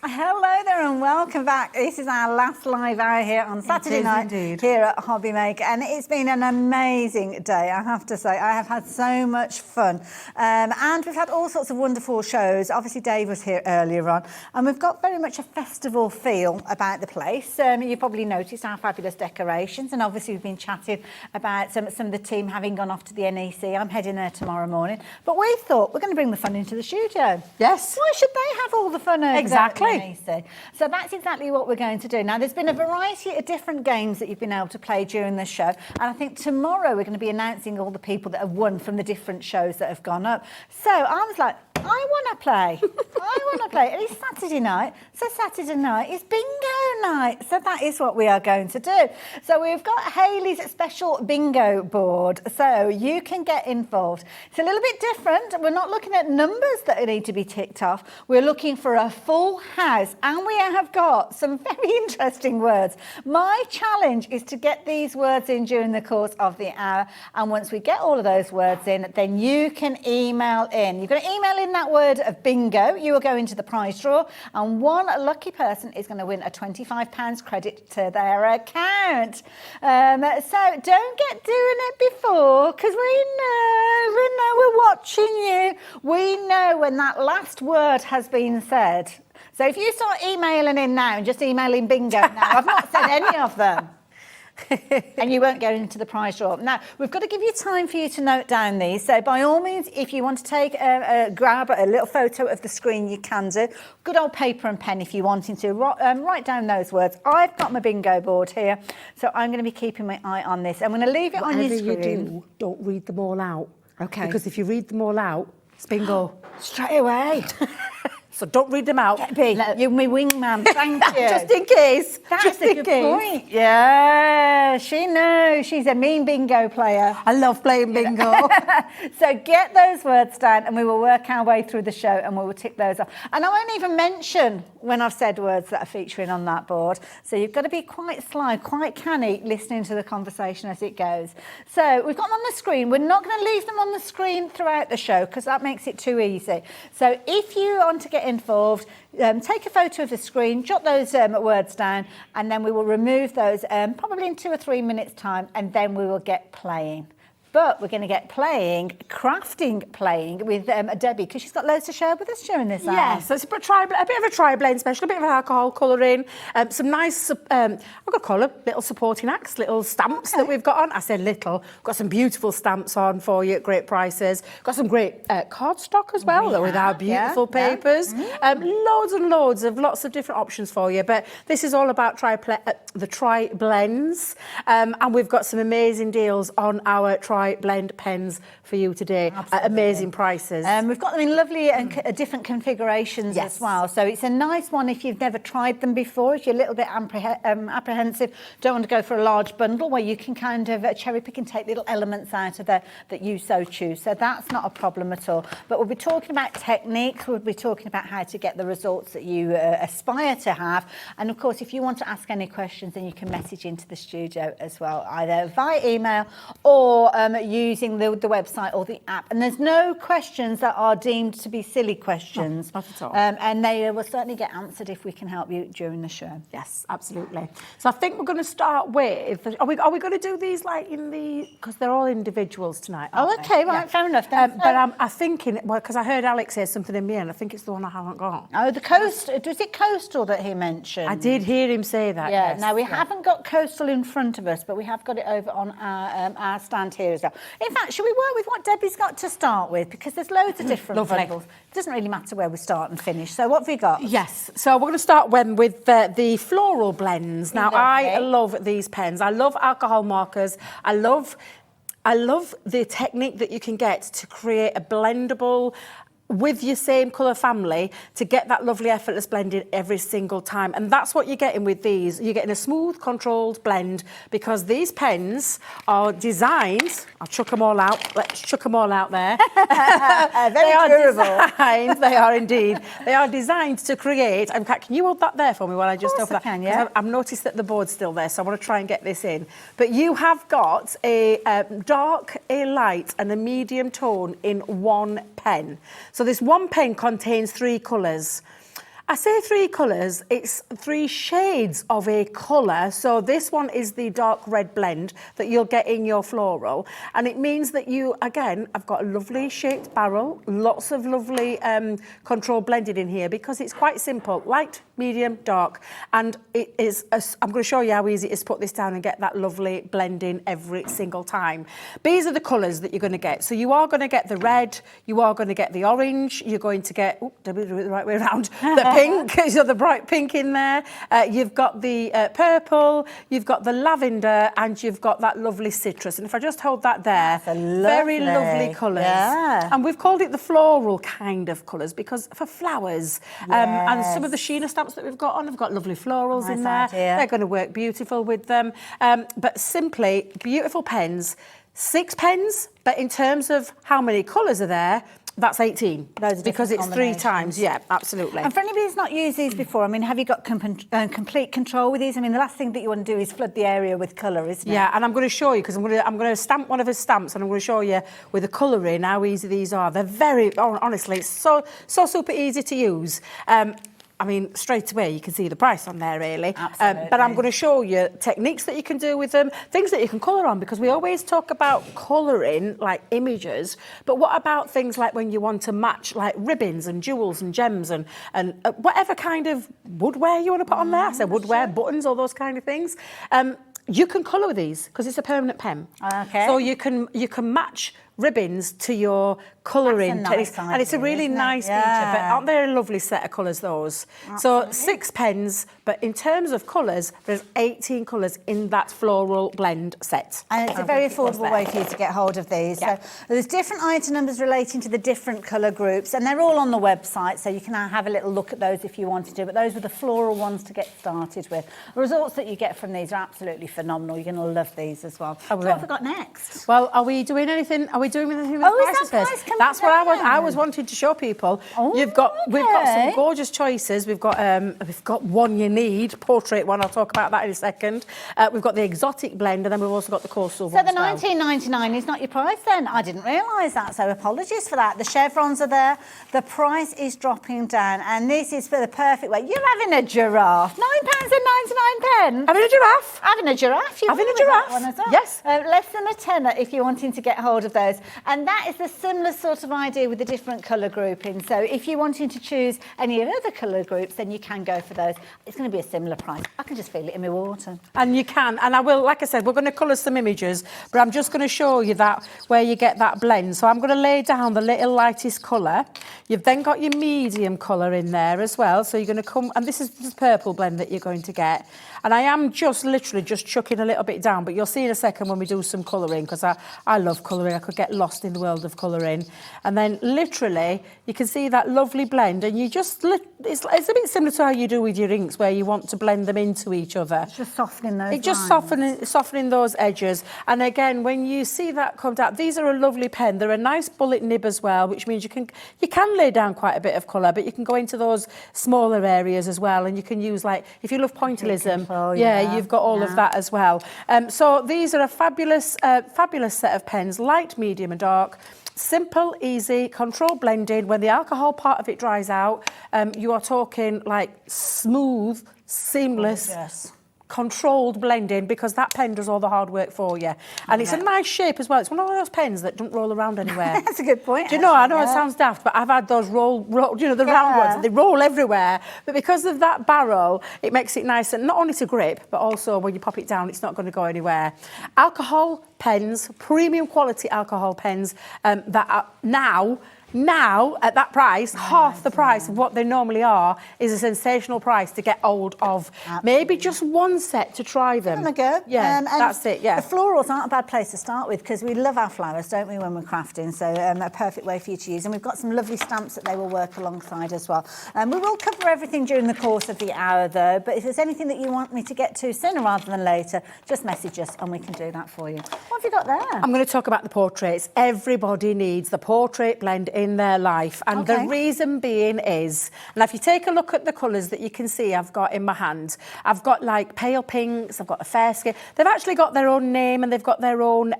Hello there and welcome back. This is our last live hour here on Saturday night here at Hobbymaker, and it's been an amazing day, I have to say. I have had so much fun and we've had all sorts of wonderful shows. Obviously Dave was here earlier on and we've got very much a festival feel about the place. You probably noticed our fabulous decorations, and obviously we've been chatting about some of the team having gone off to the NEC. I'm heading there tomorrow morning, but we thought we're going to bring the fun into the studio. Yes. Why should they have all the fun over Exactly. there at the NEC? So that's exactly what we're going to do. Now, there's been a variety of different games that you've been able to play during the show, and I think tomorrow we're going to be announcing all the people that have won from the different shows that have gone up. So I was like, I want to play. I want to play. And it's Saturday night, so Saturday night is bingo night. So that is what we are going to do. So we've got Hayley's special bingo board, so you can get involved. It's a little bit different. We're not looking at numbers that need to be ticked off. We're looking for a full house, and we have got some very interesting words. My challenge is to get these words in during the course of the hour, and once we get all of those words in, then you can email in. You're going to email in that word of bingo. You will go into the prize draw, and one lucky person is going to win a £25 credit to their account. So don't get doing it before, because we know we're watching you. We know when that last word has been said. So if you start emailing in now and just emailing bingo now, I've not said any of them. And you won't go into the prize draw. Now, we've got to give you time for you to note down these. So by all means, if you want to take grab a little photo of the screen, you can do. Good old paper and pen if you're wanting to. Write down those words. I've got my bingo board here, so I'm going to be keeping my eye on this. I'm going to leave it on your screen. Whatever you do, don't read them all out. Okay. Because if you read them all out, it's bingo. Straight away. So don't read them out. Debbie, you're my wingman. Thank you. Just in case. That's just a in good case. point. Yeah, she knows. She's a mean bingo player. I love playing bingo. So get those words down and we will work our way through the show and we will tick those off. And I won't even mention when I've said words that are featuring on that board. So you've got to be quite sly, quite canny, listening to the conversation as it goes. So we've got them on the screen. We're not going to leave them on the screen throughout the show because that makes it too easy. So if you want to get involved, take a photo of the screen, jot those words down, and then we will remove those probably in 2 or 3 minutes' time, and then we will get playing. But we're going to get crafting playing with Debbie because she's got loads to share with us during this hour. Yeah, so it's a bit of a tri-blend special, a bit of alcohol colouring, some nice, I've got to call them little supporting acts, little stamps that we've got on. I said little, got some beautiful stamps on for you at great prices. Got some great cardstock as well with our beautiful papers. Loads and loads of lots of different options for you. But this is all about the tri-blends. And we've got some amazing deals on our tri-blend pens for you today at amazing prices. We've got them in lovely and different configurations as well. So it's a nice one if you've never tried them before, if you're a little bit apprehensive, don't want to go for a large bundle where you can kind of cherry pick and take little elements out of there that you so choose. So that's not a problem at all. But we'll be talking about techniques, we'll be talking about how to get the results that you aspire to have. And of course, if you want to ask any questions, then you can message into the studio as well, either via email or using the website or the app. And there's no questions that are deemed to be silly questions. No, not at all. And they will certainly get answered if we can help you during the show. Yes, absolutely. So I think we're going to start with, are we going to do these like in the, because they're all individuals tonight. Oh, okay, right, fair enough. Then. But I'm thinking, well, because I heard Alex say something in me and I think it's the one I haven't got. Oh, the coast, was it coastal that he mentioned? I did hear him say that. Yeah, yes. now we haven't got coastal in front of us, but we have got it over on our stand here as well. In fact, should we work with what Debbie's got to start with? Because there's loads of different bundles. It doesn't really matter where we start and finish. So what have we got? Yes, so we're going to start with the floral blends. Now, I love these pens. I love alcohol markers. I love the technique that you can get to create a blendable with your same colour family to get that lovely effortless blending every single time. And that's what you're getting with these. You're getting a smooth, controlled blend because these pens are designed, I'll chuck them all out, let's chuck them all out there. Very durable. They are indeed. They are designed to create, in fact, can you hold that there for me while I just open that? Can, yeah. I've noticed that the board's still there, so I want to try and get this in. But you have got a dark, a light and a medium tone in one pen. So this one pen contains 3 colours. I say 3 colours, it's 3 shades of a colour. So this one is the dark red blend that you'll get in your floral. And it means that you, again, I've got a lovely shaped barrel, lots of lovely control blended in here because it's quite simple, light, medium, dark. And it is, I'm going to show you how easy it is to put this down and get that lovely blending every single time. These are the colours that you're going to get. So you are going to get the red, you are going to get the orange, you're going to get, did we do it the right way around? The pink, so the bright pink in there. You've got the purple, you've got the lavender, and you've got that lovely citrus. And if I just hold that there, very lovely colours. Yeah. And we've called it the floral kind of colours because for flowers. And some of the Sheena stamps that we've got on have got lovely florals in there. Idea. They're going to work beautiful with them. But simply, beautiful pens. 6 pens, but in terms of how many colours are there, that's 18. Because it's 3 times. Yeah, absolutely. And for anybody who's not used these before, I mean, have you got complete control with these? I mean, the last thing that you want to do is flood the area with colour, isn't it? Yeah, and I'm going to show you because I'm going to stamp one of his stamps and I'm going to show you with the colouring how easy these are. They're very, honestly, it's so super easy to use. I mean, straight away, you can see the price on there, really. Absolutely. But I'm going to show you techniques that you can do with them, things that you can colour on, because we always talk about colouring, like images, but what about things like when you want to match, like ribbons and jewels and gems and whatever kind of woodware you want to put on there? I said woodware, buttons, all those kind of things. You can colour these, because it's a permanent pen. Okay. So you can match ribbons to your colouring That's a nice techniques. And it's a idea, really isn't it? nice feature, but Yeah. aren't they a lovely set of colours, those? So 6 pens, but in terms of colours, there's 18 colours in that floral blend set. And it's a very affordable way for you to get hold of these. Yeah. So there's different item numbers relating to the different colour groups, and they're all on the website, so you can have a little look at those if you wanted to. But those were the floral ones to get started with. The results that you get from these are absolutely phenomenal. You're going to love these as well. So what have we got next? Well, are we doing anything? Are we doing anything with Oh, is prices that first? price coming That's what I down? was wanting to show people. Oh, We've got some okay. gorgeous choices. We've got one you need, portrait one. I'll talk about that in a second. We've got the exotic blend, and then we've also got the coastal So one the as well. $19.99 is not your price then? I didn't realise that, so apologies for that. The chevrons are there. The price is dropping down, and this is for the perfect way. You're having a giraffe. £9.99. Having a giraffe. Having a giraffe. Having a with that giraffe. one as well. Yes. Less than a tenner if you're wanting to get hold of those. And that is the similar sort of idea with the different colour groupings. So if you're wanting to choose any of the other colour groups, then you can go for those. It's going to be a similar price. I can just feel it in my water. And you can, and I will, like I said, we're going to colour some images, but I'm just going to show you that where you get that blend. So I'm going to lay down the little lightest colour. You've then got your medium colour in there as well. So you're going to come, and this is the purple blend that you're going to get. And I am just literally just chucking a little bit down, but you'll see in a second when we do some colouring, because I love colouring. I could get lost in the world of colouring. And then literally, you can see that lovely blend, and you just, it's a bit similar to how you do with your inks, where you want to blend them into each other. It's just softening those It just lines. softening those edges. And again, when you see that come down, these are a lovely pen. They're a nice bullet nib as well, which means you can lay down quite a bit of colour, but you can go into those smaller areas as well. And you can use, like, if you love pointillism, you've got all of that as well. So these are a fabulous set of pens, light, medium and dark. Simple, easy, controlled blending. When the alcohol part of it dries out, you are talking like smooth, seamless, Gorgeous. controlled blending, because that pen does all the hard work for you. And it's a nice shape as well. It's one of those pens that don't roll around anywhere. That's a good point. Do you know, I know actually, it sounds daft, but I've had those round ones, they roll everywhere. But because of that barrel, it makes it nice, and not only to grip, but also when you pop it down, it's not going to go anywhere. Alcohol pens, premium quality alcohol pens, that are now at that price, half the price of what they normally are, is a sensational price to get hold of. Maybe just one set to try them. Have a go. Yeah, And that's it, yeah. The florals aren't a bad place to start with, because we love our flowers, don't we, when we're crafting? So a perfect way for you to use. And we've got some lovely stamps that they will work alongside as well. We will cover everything during the course of the hour, though. But if there's anything that you want me to get to sooner rather than later, just message us and we can do that for you. What have you got there? I'm going to talk about the portraits. Everybody needs the portrait blend in their life. And the reason being is, and if you take a look at the colours that you can see I've got in my hand, I've got like pale pinks, I've got a fair skin. They've actually got their own name, and they've got their own...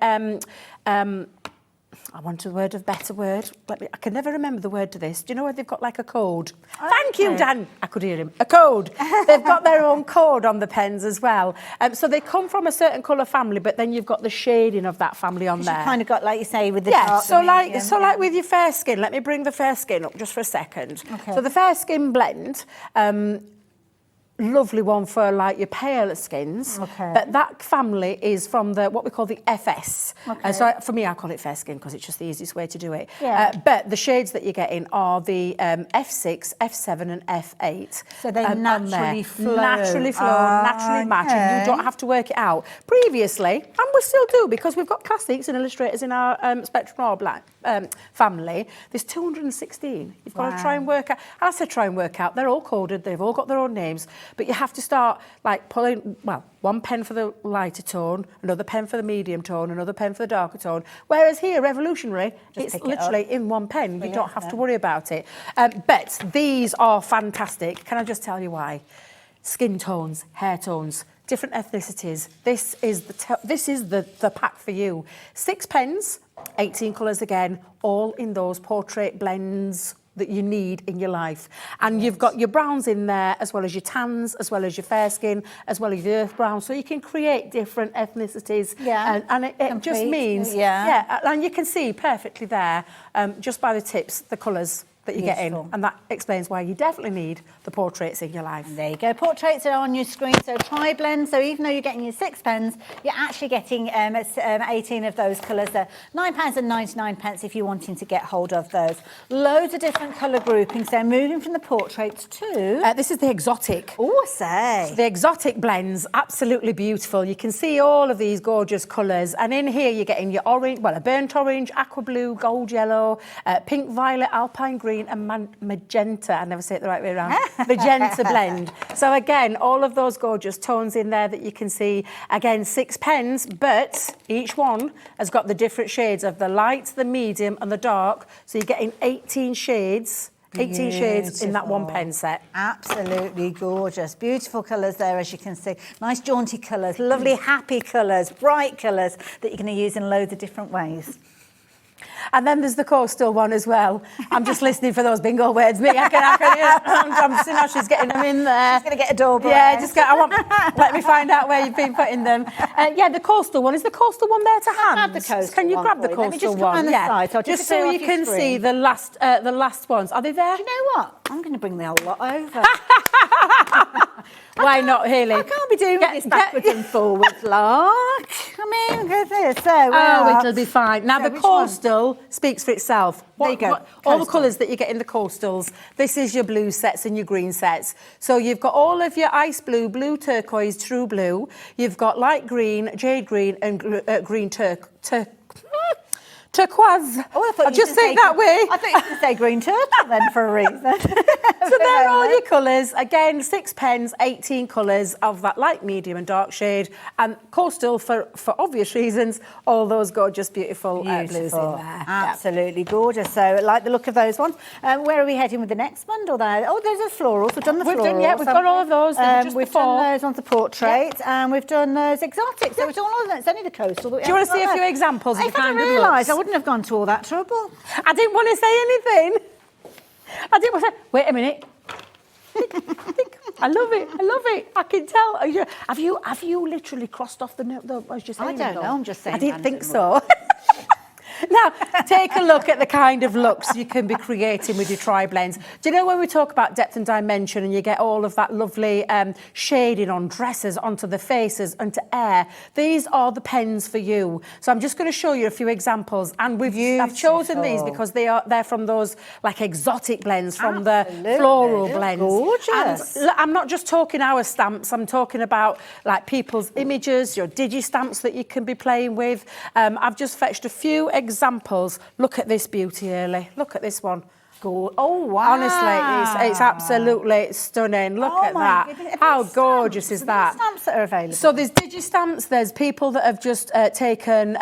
I want a better word. I can never remember the word to this. Do you know where they've got like a code? Thank you, Dan. I could hear him. A code. They've got their own code on the pens as well. So they come from a certain colour family, but then you've got the shading of that family on there. You kind of got, like you say, with the Yeah, dark, so the like medium, like with your fair skin, let me bring the fair skin up just for a second. Okay. So the fair skin blend, lovely one for like your paler skins. Okay. But that family is from the what we call the FS. Okay. So for me, I call it fair skin because it's just the easiest way to do it. Yeah. But the shades that you're getting are the F6, F7 and F8. So they on naturally there. flow. Naturally flow, naturally match, and you don't have to work it out. Previously, and we still do, because we've got classics and illustrators in our Spectrum R Black family, there's 216. You've got to try and work out. And I said try and work out. They're all coded. They've all got their own names. But you have to start like pulling, well, one pen for the lighter tone, another pen for the medium tone, another pen for the darker tone. Whereas here, Revolutionary, it's literally in one pen. You don't have to worry about it. But these are fantastic. Can I just tell you why? Skin tones, hair tones, different ethnicities. This is the pack for you. 6 pens, 18 colours again, all in those portrait blends that you need in your life. And you've got your browns in there, as well as your tans, as well as your fair skin, as well as your earth brown, so you can create different ethnicities. Yeah. And it just means, and you can see perfectly there, just by the tips, the colours that you're getting. Beautiful. And that explains why you definitely need the portraits in your life. There you go. Portraits are on your screen, so tri-blend. So even though you're getting your 6 pens, you're actually getting 18 of those colours there. £9.99 if you're wanting to get hold of those. Loads of different colour groupings. So moving from the portraits to... This is the exotic. Oh, say. The exotic blends, absolutely beautiful. You can see all of these gorgeous colours. And in here, you're getting your orange, well, a burnt orange, aqua blue, gold yellow, pink violet, alpine green, and magenta. I never say it the right way around. Magenta blend. So again, all of those gorgeous tones in there that you can see. Again, 6 pens, but each one has got the different shades of the light, the medium, and the dark. So you're getting 18 shades. 18 shades in that 1 pen set. Absolutely gorgeous. Beautiful colours there, as you can see. Nice jaunty colours, lovely happy colours, bright colours that you're going to use in loads of different ways. And then there's the coastal one as well. I'm just listening for those bingo words. Me, I'm seeing how she's getting them in there. She's going to get a doorbell. Yeah, let me find out where you've been putting them. Yeah, the coastal one. Is the coastal one there to hand? Grab the coastal Can you one grab the for you. Let me coastal just come one? on the Yeah, side, so I'll just disappear so off you your can see screen. the last ones. Are they there? Do you know what? I'm going to bring the whole lot over. Why not, Haley? I can't be doing this backwards and forwards, like. I mean, look at this. So, it'll be fine. Now, So the which one? coastal speaks for itself. There you go. All the Coastal. colours that you get in the coastals. This is your blue sets and your green sets. So you've got all of your ice blue, blue turquoise, true blue. You've got light green, jade green, and green turquoise. Oh, I thought I'll you just were say gonna it that way. I thought you were going to say green turtle then for a reason. So they're all your colours. Again, 6 pens, 18 colours of that light, medium and dark shade. And coastal, for obvious reasons, all those gorgeous, beautiful blues in there. Absolutely gorgeous. So, like the look of those ones. Where are we heading with the next bundle there? Oh, those are florals. We've done the florals. We've got all of those. We've done those ones, the portraits, and we've done those exotics. So it's all of them. It's only the coastal. Do you want to see a few examples of the If I kind of realised, looks? I wouldn't have gone to all that trouble. I didn't want to say anything. I didn't want to say, wait a minute. I love it. I love it. I can tell. Have you literally crossed off the note? I was just saying. I don't know. I'm just saying. I didn't think so. Now, take a look at the kind of looks you can be creating with your tri-blends. Do you know when we talk about depth and dimension and you get all of that lovely shading on dresses, onto the faces, onto hair? These are the pens for you. So I'm just going to show you a few examples. And I've chosen these because they're from those like exotic blends, from the floral blends. Gorgeous. And I'm not just talking our stamps. I'm talking about like people's images, your digi stamps that you can be playing with. I've just fetched a few examples. Look at this beauty, Early. Look at this one. Oh, wow. Honestly, it's absolutely stunning. Look at that. Goodness. How gorgeous is that? Stamps that are available. So there's digi-stamps, there's people that have just taken,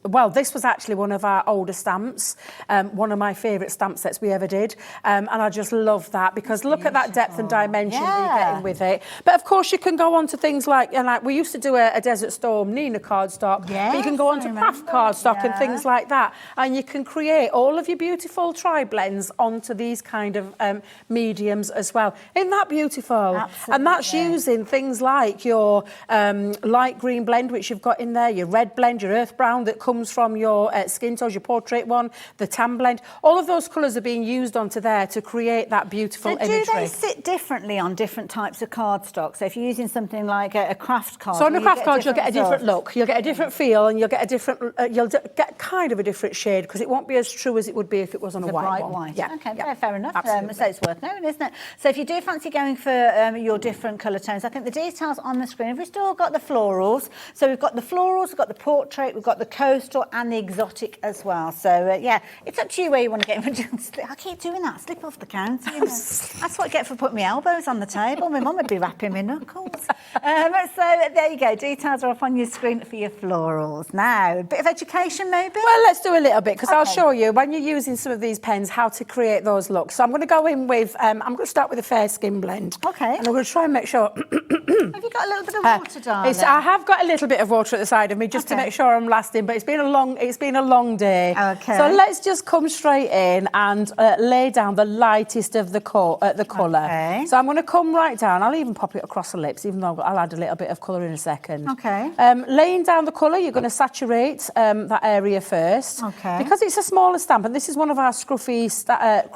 well, this was actually one of our older stamps, one of my favourite stamp sets we ever did, and I just love that because look at that depth and dimension that you're getting with it. But of course you can go on to things like we used to do a Desert Storm Nina cardstock, but you can go on to craft cardstock and things like that, and you can create all of your beautiful tri-blends onto these kind of mediums as well. Isn't that beautiful? Absolutely. And that's using things like your light green blend, which you've got in there, your red blend, your earth brown that comes from your skin tones, your portrait one, the tan blend. All of those colours are being used onto there to create that beautiful imagery. Do they sit differently on different types of cardstock? So if you're using something like a craft card, so on a craft card, you'll get a different look, you'll get a different feel, and you'll get a different, get kind of a different shade because it won't be as true as it would be if it was on a white one. Yeah. Okay, fair enough. Absolutely. So it's worth knowing, isn't it? So if you do fancy going for your different colour tones, I think the details on the screen. We've still got the florals. So we've got the florals, we've got the portrait, we've got the coastal and the exotic as well. So yeah, it's up to you where you want to get. I keep doing that. Slip off the counter. You know. That's what I get for putting my elbows on the table. My mum would be rapping my knuckles. So there you go. Details are up on your screen for your florals. Now, a bit of education maybe? Well, let's do a little bit because I'll show you when you're using some of these pens how to create those looks. So I'm going to go in with, I'm going to start with a fair skin blend. Okay. And I'm going to try and make sure. Have you got a little bit of water, darling? I have got a little bit of water at the side of me just to make sure I'm lasting, but it's been a long day. Okay. So let's just come straight in and lay down the lightest of the colour. Okay. So I'm going to come right down. I'll even pop it across the lips, even though I'll add a little bit of colour in a second. Okay. Laying down the colour, you're going to saturate that area first. Okay. Because it's a smaller stamp, and this is one of our scruffy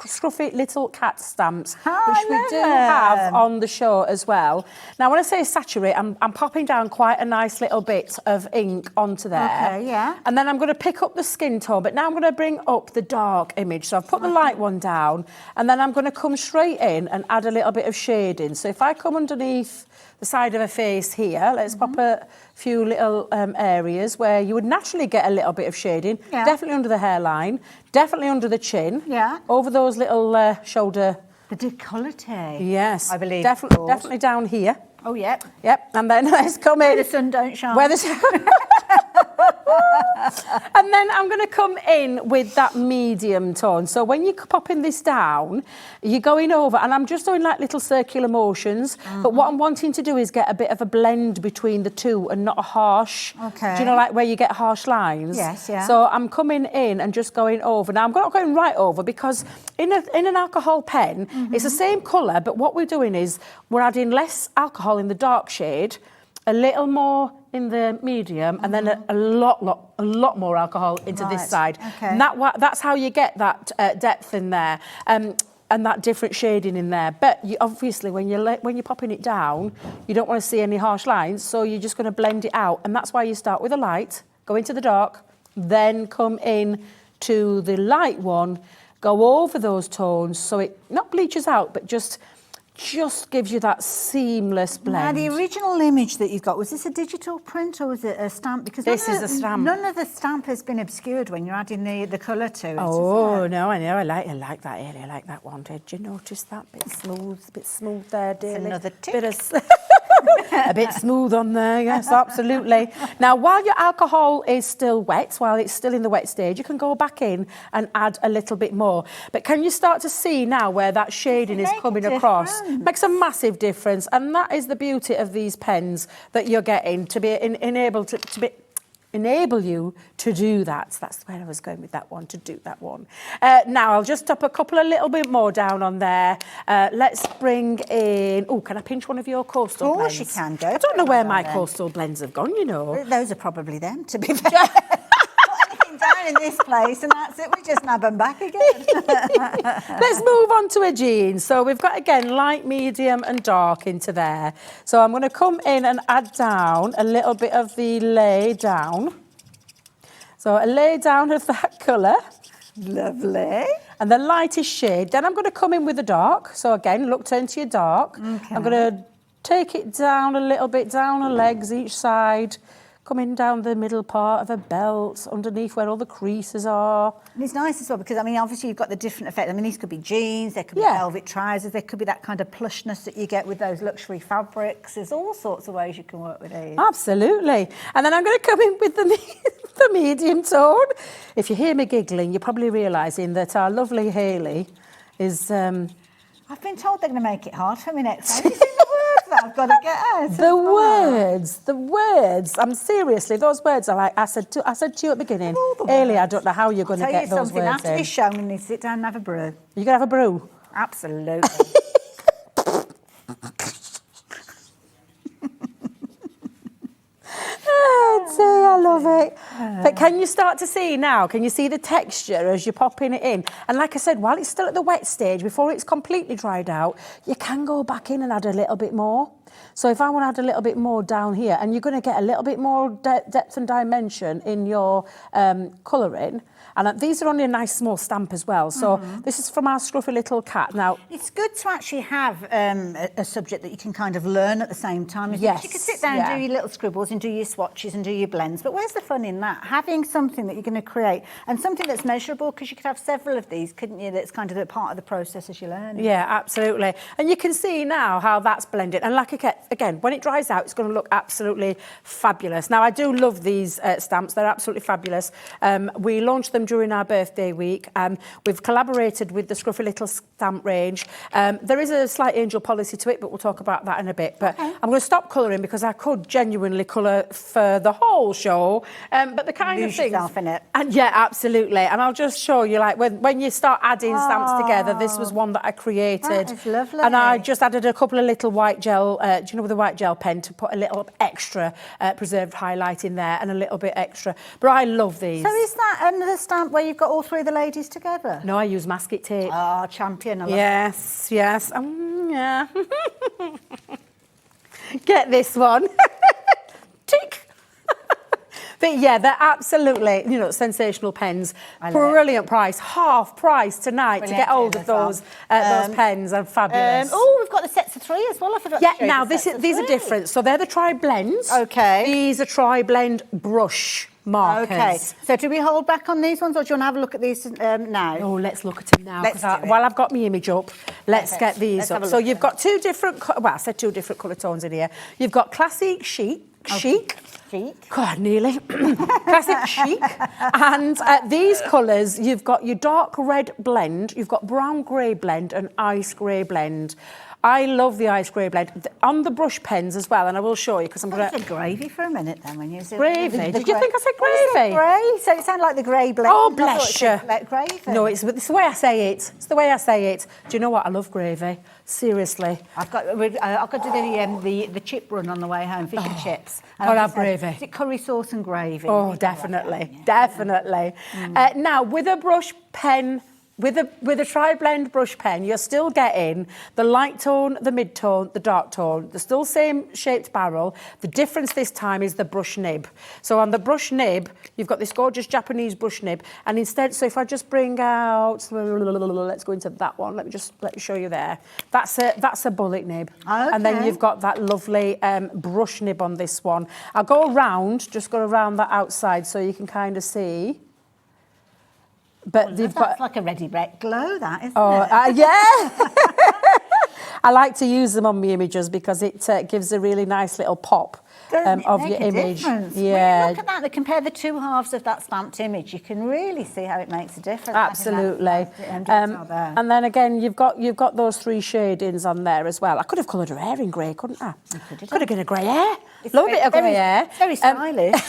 scruffy little cat stamps, Oh, which I we love do have them. on the show as well. Now, when I say saturate, I'm popping down quite a nice little bit of ink onto there. Okay, yeah. And then I'm going to pick up the skin tone, but now I'm going to bring up the dark image. So I've put the light one down, and then I'm going to come straight in and add a little bit of shading. So if I come underneath the side of a face here, let's pop a few little areas where you would naturally get a little bit of shading. Yeah. Definitely under the hairline, definitely under the chin. Yeah. Over those little shoulder. The décolleté. Yes. I believe. Definitely down here. Oh, yep. Yep. And then let's come in. Where the sun don't shine. Where the sun... And then I'm going to come in with that medium tone. So when you're popping this down, you're going over, and I'm just doing like little circular motions. But what I'm wanting to do is get a bit of a blend between the two and not a harsh. Okay. Do you know, like where you get harsh lines? Yes, yeah. So I'm coming in and just going over. Now, I'm not going right over because in an alcohol pen, it's the same colour, but what we're doing is we're adding less alcohol in the dark shade, a little more in the medium, and then a lot more alcohol into this Right, side. okay. And that's how you get that depth in there. And that different shading in there. But obviously, when you're popping it down, you don't want to see any harsh lines, so you're just going to blend it out. And that's why you start with a light, go into the dark, then come in to the light one, go over those tones, so it not bleaches out, but just gives you that seamless Now, blend. the original image that you've got, was this a digital print or was it a stamp? Because This is a stamp. None of the stamp has been obscured when you're adding the colour to it. Oh, isn't it? no, I know. I like that area. I like that one. Did you notice that? Bit smooth there, dearly. another tick. Bit of a bit smooth on there, yes, absolutely. Now, while your alcohol is still wet, while it's still in the wet stage, you can go back in and add a little bit more. But can you start to see now where that shading is make a coming across? difference. Makes a massive difference. And that is the beauty of these pens that you're getting, to be enable you to do that. That's where I was going with that one, to do that one. Now, I'll just up a couple a little bit more down on there. Let's bring in... Oh, can I pinch one of your coastal Of course blends? you can, go. I don't know where Put it my on there. coastal blends have gone, you know. Those are probably them, to be fair. Not anything down in this place, and that's it. We just nab them back again. Let's move on to a jean. So we've got, again, light, medium and dark into there. So I'm going to come in and add down a little bit of the lay down. So a lay down of that colour. Lovely. And the lightest shade. Then I'm going to come in with the dark. So again, turn to your dark. Okay. I'm going to take it down a little bit, down her legs each side, coming down the middle part of her belt, underneath where all the creases are. And it's nice as well because, I mean, obviously you've got the different effect. I mean, these could be jeans, there could be Yeah. velvet trousers, there could be that kind of plushness that you get with those luxury fabrics. There's all sorts of ways you can work with these. Absolutely. And then I'm going to come in with the medium tone. If you hear me giggling, you're probably realising that our lovely Hayley is... I've been told they're going to make it hard for me next time. Have you seen the words that I've got to get out? The words. I'm seriously, those words are like I said to you at the beginning. All the Hayley, I words. don't know how you're going to Tell you get those something, words after in. this show, we need to sit down and have a brew. You're going to have a brew? Absolutely. I love it. But can you start to see now? Can you see the texture as you're popping it in? And like I said, while it's still at the wet stage, before it's completely dried out, you can go back in and add a little bit more. So if I want to add a little bit more down here, and you're going to get a little bit more depth and dimension in your colouring. And these are only a nice small stamp as well. So this is from our scruffy little cat. Now, It's good to actually have a subject that you can kind of learn at the same time. Isn't it? Yes, You can sit down yeah. and do your little scribbles and do your swatches and do your blends, but where's the fun in that? Having something that you're going to create and something that's measurable, because you could have several of these, couldn't you? That's kind of a part of the process as you learn. yeah, absolutely. And you can see now how that's blended. And like again, when it dries out, it's going to look absolutely fabulous. Now, I do love these stamps. They're absolutely fabulous. We launched them during our birthday week. We've collaborated with the Scruffy Little Stamp range. There is a slight angel policy to it, but we'll talk about that in a bit. But I'm going to stop colouring because I could genuinely colour for the whole show. But the kind Lose of things... yourself in it. And yeah, absolutely. And I'll just show you, like, when you start adding stamps together, this was one that I created. That is lovely. And I just added a couple of little white gel do you know, with a white gel pen to put a little extra preserved highlight in there and a little bit extra. But I love these. So is that another stamp where you've got all three of the ladies together? No, I use masking tape. Oh, champion. I love Yes. Yeah. Get this one. Tick. But yeah, they're absolutely, you know, sensational pens. Brilliant price, half price tonight to get hold of those pens are fabulous. Oh, we've got the sets of three as well. I forgot to show you Now the sets of these are three. different. So they're the tri-blends. Okay. These are tri-blend brush markers. Okay. So do we hold back on these ones, or do you want to have a look at these now? Oh, let's look at them now. Let's do it. While I've got my image up, let's Perfect. get these Let's have up. a So look you've at got two different, well, I said two different colour tones in here. You've got classic chic. God, nearly. Classic chic. And these colours, you've got your dark red blend, you've got brown grey blend and ice grey blend. I love the ice grey blend. On the brush pens as well, and I will show you because I'm going I said gravy for a minute then when you said Gravy? Did you think I said Well, gravy? you said grey, so it sounded like the grey blend. Oh, I thought bless it you. said gravy. No, it's the way I say it. It's the way I say it. Do you know what? I love gravy. Seriously. I've got to do the chip run on the way home, fish and chips. And I'll I have just said, gravy. Is it curry sauce and gravy? Oh, definitely, definitely. Now, with a brush pen, with a tri-blend brush pen, you're still getting the light tone, the mid-tone, the dark tone. They're still same shaped barrel. The difference this time is the brush nib. So on the brush nib, you've got this gorgeous Japanese brush nib, and instead, so if I just bring out, let's go into that one. Let me show you there. That's a bullet nib, and then Okay. you've got that lovely brush nib on this one. I'll go around, just go around that outside so you can kind of see. But they've That's got like a ready red glow, that, isn't Oh, it? yeah. I like to use them on my images because it gives a really nice little pop Doesn't it of make your a image. difference? When Yeah. you look at that, they compare the two halves of that stamped image. You can really see how it makes a difference. Absolutely. And And then again, you've got those three shadings on there as well. I could have coloured her hair in grey, couldn't I? Could have been a grey hair. Love a bit of grey hair. Very stylish.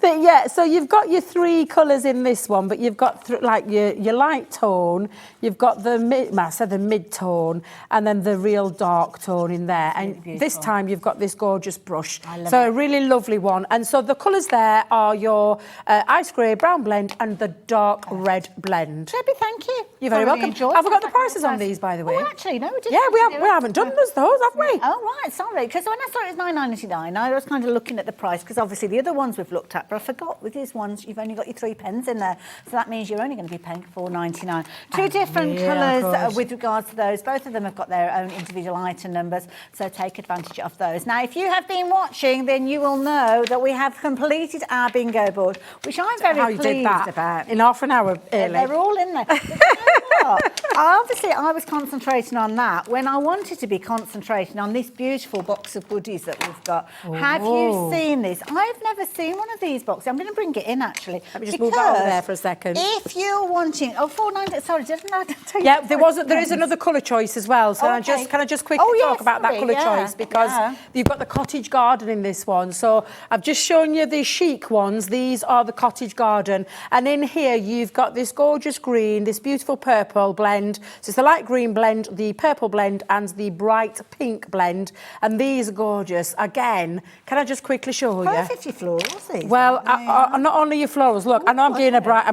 But yeah, so you've got your three colours in this one, but you've got like your light tone, you've got the mid-tone, and then the real dark tone in there. And this time you've got this gorgeous brush. So a really lovely one. And so the colours there are your ice grey brown blend and the dark red blend. Debbie, thank you. You're very Thoroughly welcome. enjoyed Have we got that. the prices on these, by the way? Oh, actually, no, we didn't. Yeah, we haven't done those, have we? Oh, right, sorry. Because when I saw it was $9.99, I was kind of looking at the price, because obviously the other ones we've looked at, but I forgot with these ones, you've only got your 3 pens in there. So that means you're only going to be paying $4.99. Two different colours with regards to those. Both of them have got their own individual item numbers, so take advantage of those. Now, if you have been watching, then you will know that we have completed our bingo board, which I'm very pleased about. In half an hour early. They're all in there. But you know what? Obviously, I was concentrating on that when I wanted to be concentrating on this beautiful box of goodies that we've got. Have you seen this? I've never seen one of these boxes. I'm going to bring it in, actually. Let me just move that over there for a second. If you're wanting... Oh, $4.99. Sorry, didn't I tell you? Yeah, there is another colour choice as well. So can I just quickly talk about that colour choice, because you've got the cottage garden in this one. So I've just shown you the chic ones. These are the cottage garden. And in here, you've got this gorgeous green, this beautiful purple blend. So it's the light green blend, the purple blend, and the bright pink blend. And these are gorgeous. Again, can I just quickly show you? Perfectly florals, these. Well, not only your florals. Look, I know I'm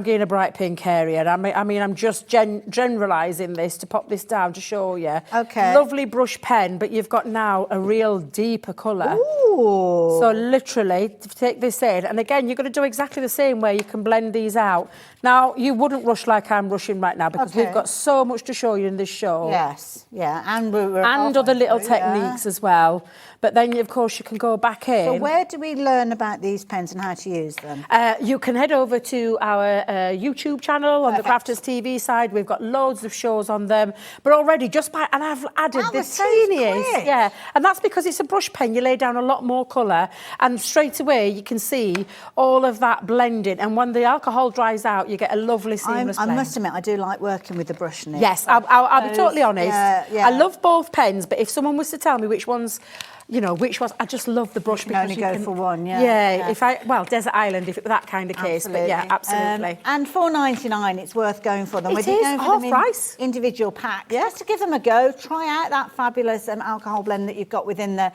getting a bright pink area. I mean, I'm just generalising this to pop this down to show you. Okay. Lovely brush pen, but you've got now a real deeper colour. Ooh. So literally, take this in, and again, you're going to do exactly the same way. You can blend these out. Now, you wouldn't rush like I'm rushing right now, because we've got so much to show you in this show. Yes, yeah. And other little techniques as well. But then, of course, you can go back in. So where do we learn about these pens and how to use them? You can head over to our YouTube channel on the Crafter'S TV side. We've got loads of shows on them. But already, and I've added the teeniest. Yeah, and that's because it's a brush pen. You lay down a lot more colour, and straight away you can see all of that blending. And when the alcohol dries out, you get a lovely seamless blend. I must admit, I do like working with the brush nib. Yes, I'll be totally honest. Yeah. I love both pens, but if someone was to tell me which ones you know, which was, I just love the brush. You can only go for one, yeah. Yeah, Desert Island, if it were that kind of case, but yeah, absolutely. And $4.99, it's worth going for them. It Whether you're is, going for half them in price. individual packs, just to give them a go. Try out that fabulous alcohol blend that you've got within there.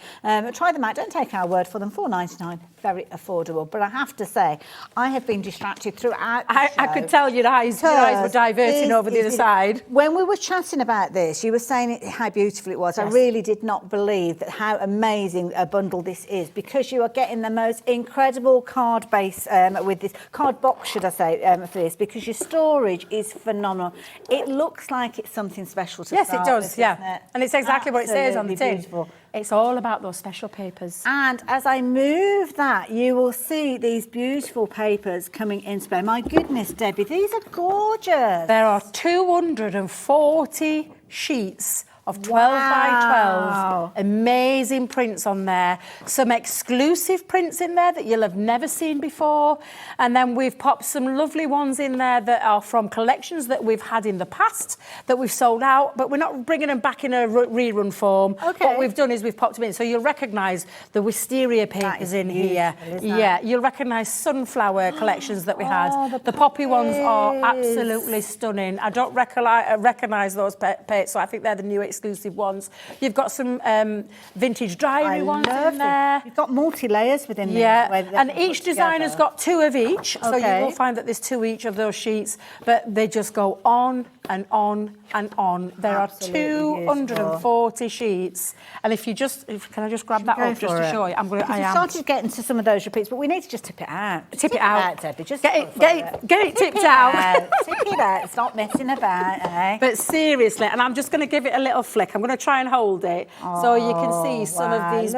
Try them out. Don't take our word for them. $4.99, very affordable. But I have to say, I have been distracted throughout the show. I could tell your eyes were diverting over the other side. When we were chatting about this, you were saying how beautiful it was. Yes. I really did not believe that how amazing a bundle this is, because you are getting the most incredible card base with this card box, should I say, for this, because your storage is phenomenal. It looks like it's something special to Yes, start it does, with, yeah. doesn't it? And it's exactly what it says on the tin. Beautiful. It's all about those special papers. And as I move that, you will see these beautiful papers coming into play. My goodness, Debbie, these are gorgeous. There are 240 sheets of 12 by 12. Amazing prints on there. Some exclusive prints in there that you'll have never seen before. And then we've popped some lovely ones in there that are from collections that we've had in the past that we've sold out, but we're not bringing them back in a rerun form. Okay. What we've done is we've popped them in. So you'll recognise the wisteria papers in here. Yeah, you'll recognise sunflower collections that we had. The poppy ones are absolutely stunning. I don't recognise those papers, so I think they're the new exclusive ones. You've got some vintage diary ones in there. You've got multi-layers within there. Yeah, and each designer's got 2 of each, so you will find that there's 2 each of those sheets, but they just go on and on and on. There are 240 sheets, and if you just, can I just grab that up just to show you? We started getting to some of those repeats, but we need to just tip it out. Tip it out, Debbie. Just get it tipped out. Tip it out. Stop messing about, eh? But seriously, and I'm just going to give it a little flick. I'm going to try and hold it so you can see some of these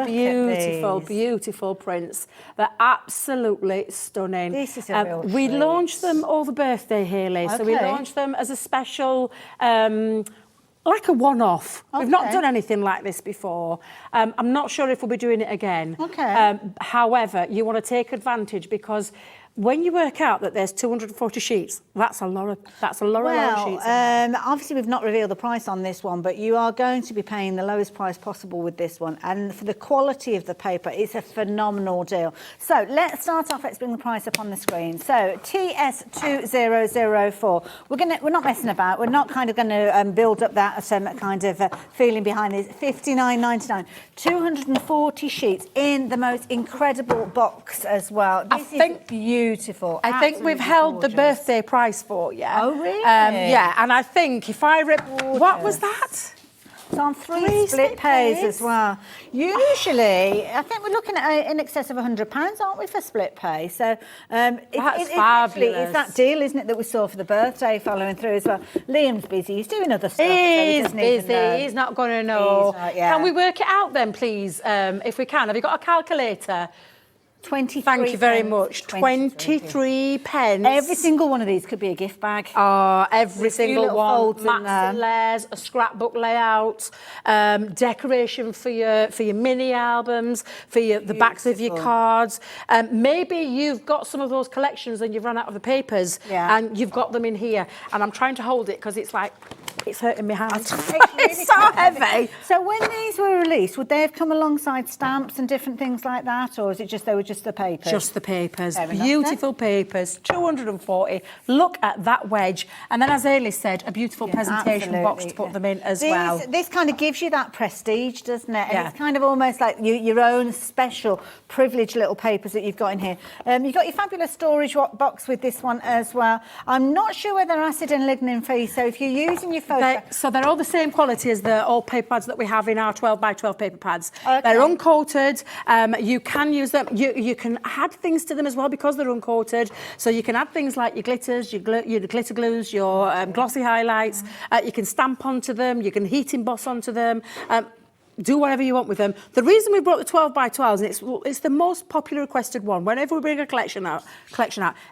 beautiful prints. They're absolutely stunning. This is a real we treat. launched them over birthday, Hayley. So we launched them as a special, like a one-off. We've not done anything like this before. I'm not sure if we'll be doing it again. However, you want to take advantage, because when you work out that there's 240 sheets, that's a lot of sheets. Obviously we've not revealed the price on this one, but you are going to be paying the lowest price possible with this one, and for the quality of the paper, it's a phenomenal deal. So let's start off. Let's bring the price up on the screen. So TS2004. We're not messing about. We're not kind of going to build up that kind of feeling behind this. $59.99. 240 sheets in the most incredible box as well. This is beautiful. I think we've held the birthday price for you. Oh, really? Yeah, and I think if I... What was that? It's on 3 split pays as well. Usually, I think we're looking at in excess of £100, aren't we, for split pay? So that's fabulous. It's that deal, isn't it, that we saw for the birthday following through as well. Liam's busy. He's doing other stuff. He's busy. He's not going to know. Can we work it out then, please, if we can? Have you got a calculator? 23 Thank you very pence. much. 23 pence. Every single one of these could be a gift bag. Oh, every single one. folds in Mats and layers, a scrapbook layout, decoration for your mini albums, for the backs of your cards. Maybe you've got some of those collections and you've run out of the papers, and you've got them in here. And I'm trying to hold it because it's like, it's hurting my hands. It's so heavy. So when these were released, would they have come alongside stamps and different things like that, or is it just they were just the papers? Just the papers. Beautiful papers. 240. Look at that wedge. And then, as Ailey said, a beautiful presentation box to put them in as well. This kind of gives you that prestige, doesn't it? And it's kind of almost like your own special, privileged little papers that you've got in here. You've got your fabulous storage box with this one as well. I'm not sure whether they're acid and lignin free, so if you're using your photo... So they're all the same quality as the old paper pads that we have in our 12 by 12 paper pads. They're uncoated. You can use them. You can add things to them as well because they're uncoated. So you can add things like your glitters, your glitter glues, your glossy highlights. You can stamp onto them. You can heat emboss onto them. Do whatever you want with them. The reason we brought the 12 by 12s, and it's the most popular requested one. Whenever we bring a collection out,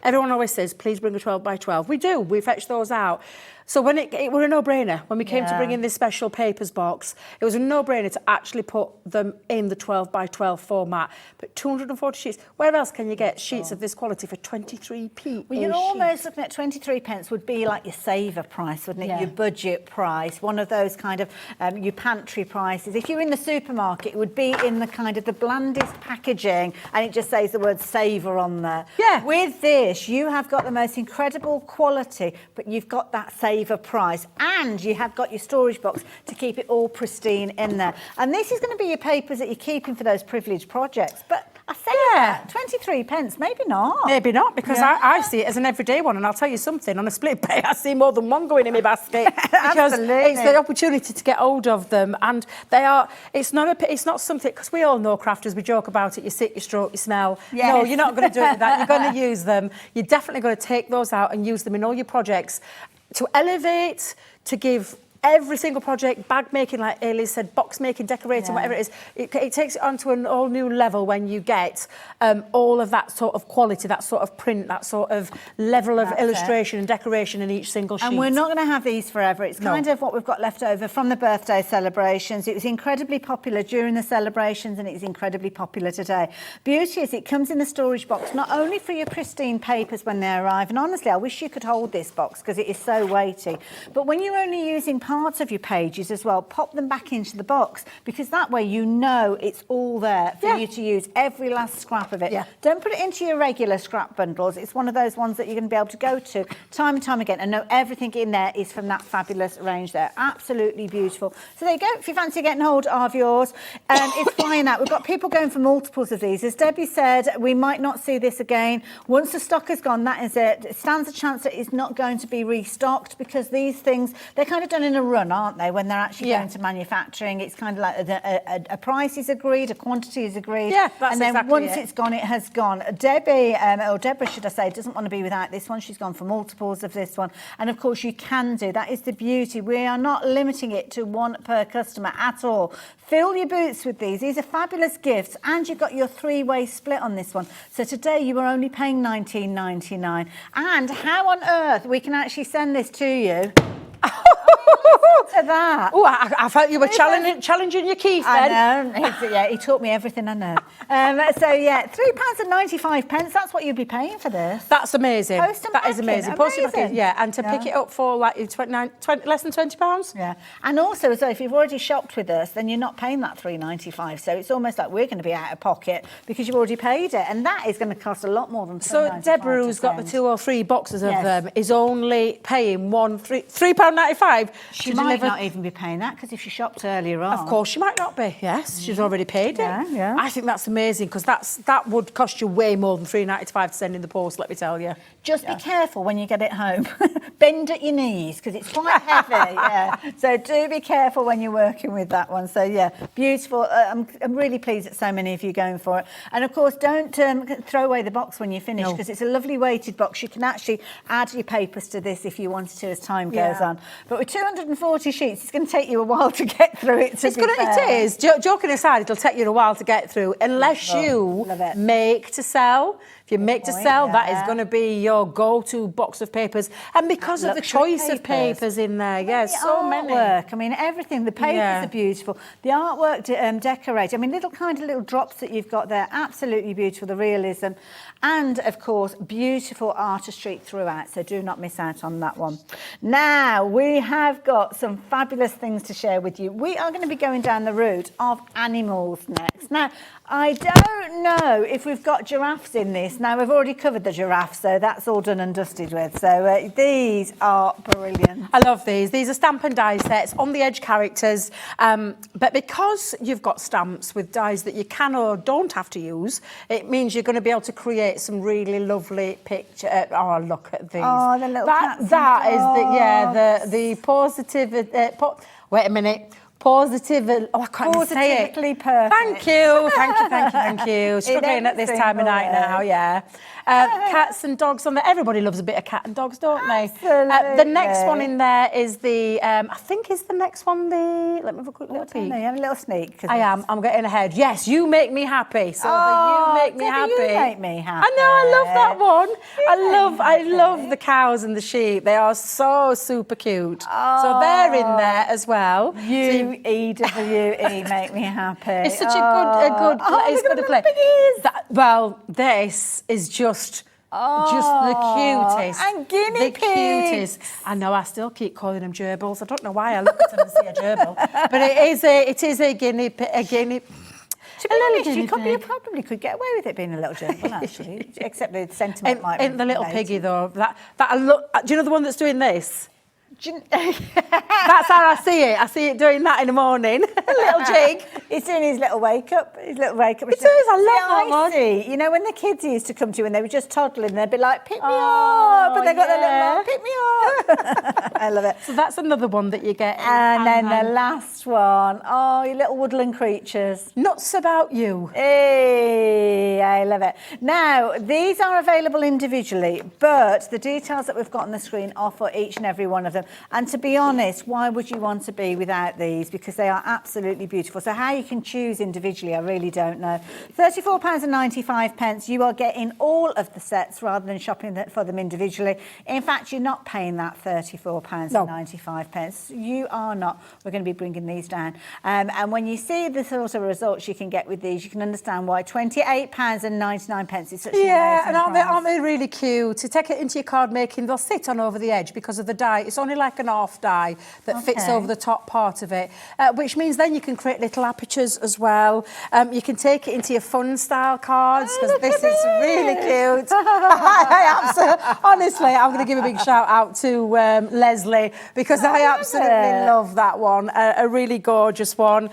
everyone always says, please bring a 12 by 12. We do. We fetch those out. So when it were a no-brainer, when we came to bring in this special papers box, it was a no-brainer to actually put them in the 12 by 12 format. But 240 sheets, where else can you get sheets of this quality for 23p? Well, you're almost looking at 23 pence would be like your saver price, wouldn't it? Yeah. Your budget price, one of those kind of your pantry prices. If you're in the supermarket, it would be in the kind of the blandest packaging, and it just says the word saver on there. Yeah. With this, you have got the most incredible quality, but you've got that saver price, and you have got your storage box to keep it all pristine in there. And this is going to be your papers that you're keeping for those privileged projects. But I say that, 23 pence, maybe not. Maybe not, because I see it as an everyday one, and I'll tell you something, on a split pay, I see more than one going in my basket. Because it's the opportunity to get hold of them, and they are, it's not something, because we all know crafters, we joke about it, you sit, you stroke, you smell. Yes. No, you're not going to do it with that, you're going to use them. You're definitely going to take those out and use them in all your projects to elevate, to give every single project, bag making, like Ailey said, box making, decorating, whatever it is, it takes it onto an all new level when you get all of that sort of quality, that sort of print, that sort of level of illustration and decoration in each single sheet. And we're not going to have these forever. It's kind of what we've got left over from the birthday celebrations. It was incredibly popular during the celebrations, and it's incredibly popular today. Beauty is it comes in the storage box, not only for your pristine papers when they arrive, and honestly, I wish you could hold this box because it is so weighty, but when you're only using parts of your pages as well, pop them back into the box, because that way you know it's all there for you to use, every last scrap of it. Don't put it into your regular scrap bundles. It's one of those ones that you're going to be able to go to time and time again and know everything in there is from that fabulous range there. Absolutely beautiful. So there you go. If you fancy getting hold of yours, it's flying out. We've got people going for multiples of these. As Debbie said, we might not see this again. Once the stock has gone, that is it. It stands a chance that it's not going to be restocked, because these things, they're kind of done in a run, aren't they, when they're actually going to manufacturing. It's kind of like a price is agreed, a quantity is agreed, and then once it's gone, it has gone. Debbie, or Deborah should I say, doesn't want to be without this one. She's gone for multiples of this one, and of course you can do. That is the beauty. We are not limiting it to one per customer at all. Fill your boots with these. These are fabulous gifts, and you've got your three-way split on this one. So today you are only paying $19.99. And how on earth we can actually send this to you? To that. Oh, I felt you were challenging your Keith then. I know. He taught me everything I know. So yeah, £3.95. That's what you'd be paying for this. That's amazing. Post and that is packing, amazing. Post and packing, amazing. and to pick it up for like less than £20. Yeah, and also, so if you've already shopped with us, then you're not paying that $3.95. So it's almost like we're going to be out of pocket because you've already paid it, and that is going to cost a lot more than $3.95. So Deborah, who's got the 2 or 3 boxes of them, is only paying £3.95. She might not even be paying that, because if she shopped earlier on. Of course, she might not be. Yes, she's already paid it. Yeah. I think that's amazing, because that would cost you way more than £3.95 to send in the post. Let me tell you. Just be careful when you get it home. Bend at your knees, because it's quite heavy. So do be careful when you're working with that one. So yeah, beautiful. I'm really pleased that so many of you are going for it. And of course, don't throw away the box when you finish, because it's a lovely weighted box. You can actually add your papers to this if you wanted to as time goes on. But with 240 sheets, it's going to take you a while to get through it. It is. Joking aside, it'll take you a while to get through, unless you make to sell. If you make to sell, that is going to be your go-to box of papers. And because of the choice of papers in there, so many. I mean, everything. The papers are beautiful. The artwork decorated. I mean, little drops that you've got there, absolutely beautiful. The realism. And, of course, beautiful artistry throughout. So do not miss out on that one. Now, we have got some fabulous things to share with you. We are going to be going down the route of animals next. Now, I don't know if we've got giraffes in this. Now, we've already covered the giraffe, so that's all done and dusted with. So these are brilliant. I love these. These are stamp and die sets, on the edge characters. But because you've got stamps with dies that you can or don't have to use, it means you're going to be able to create some really lovely pictures. Oh, look at these. Oh, the little cats. That is the positive. Wait a minute. positive. Oh, I can't even say it. Positively perfect. Thank you, thank you. Struggling at this time of night now, yeah. Cats and dogs on there. Everybody loves a bit of cat and dogs, don't they? Absolutely. The next one in there is the, I think is the next one the, let me have a quick little peek. You have a little sneak. I am. I'm getting ahead. Yes, you make me happy. So you make me happy. You make me happy. I know. I love that one. I love the cows and the sheep. They are so super cute. So they're in there as well. You EWE make me happy. It's such a good it's good to play. Well, this is just the cutest. And guinea the cutest. I know, I still keep calling them gerbils. I don't know why I look at them and see a gerbil. But it is a guinea To be honest, you probably could get away with it being a little gerbil, actually. Except the sentiment might be. Ain't the little piggy though. That I look. Do you know the one that's doing this? That's how I see it. I see it doing that in the morning. A little jig. He's doing his little wake up. It is. I love that one. See, you know, when the kids used to come to you when they were just toddling, they'd be like, pick me up. But they got their little mouth, pick me up. I love it. So that's another one that you get. And then the last one. Oh, you little woodland creatures. Nuts About You. Hey, I love it. Now, these are available individually, but the details that we've got on the screen are for each and every one of them. And to be honest, why would you want to be without these? Because they are absolutely beautiful. So how you can choose individually, I really don't know. £34.95, you are getting all of the sets rather than shopping for them individually. In fact, you're not paying that £34.95. You are not. We're going to be bringing these down. And when you see the sort of results you can get with these, you can understand why £28.99 is such an amazing aren't they really cute? To take it into your card making, they'll sit on over the edge because of the die. It's only like an half die that fits over the top part of it, which means then you can create little apertures as well. You can take it into your fun style cards because this is really cute. Honestly, I'm going to give a big shout out to Leslie because I absolutely love that one. A really gorgeous one.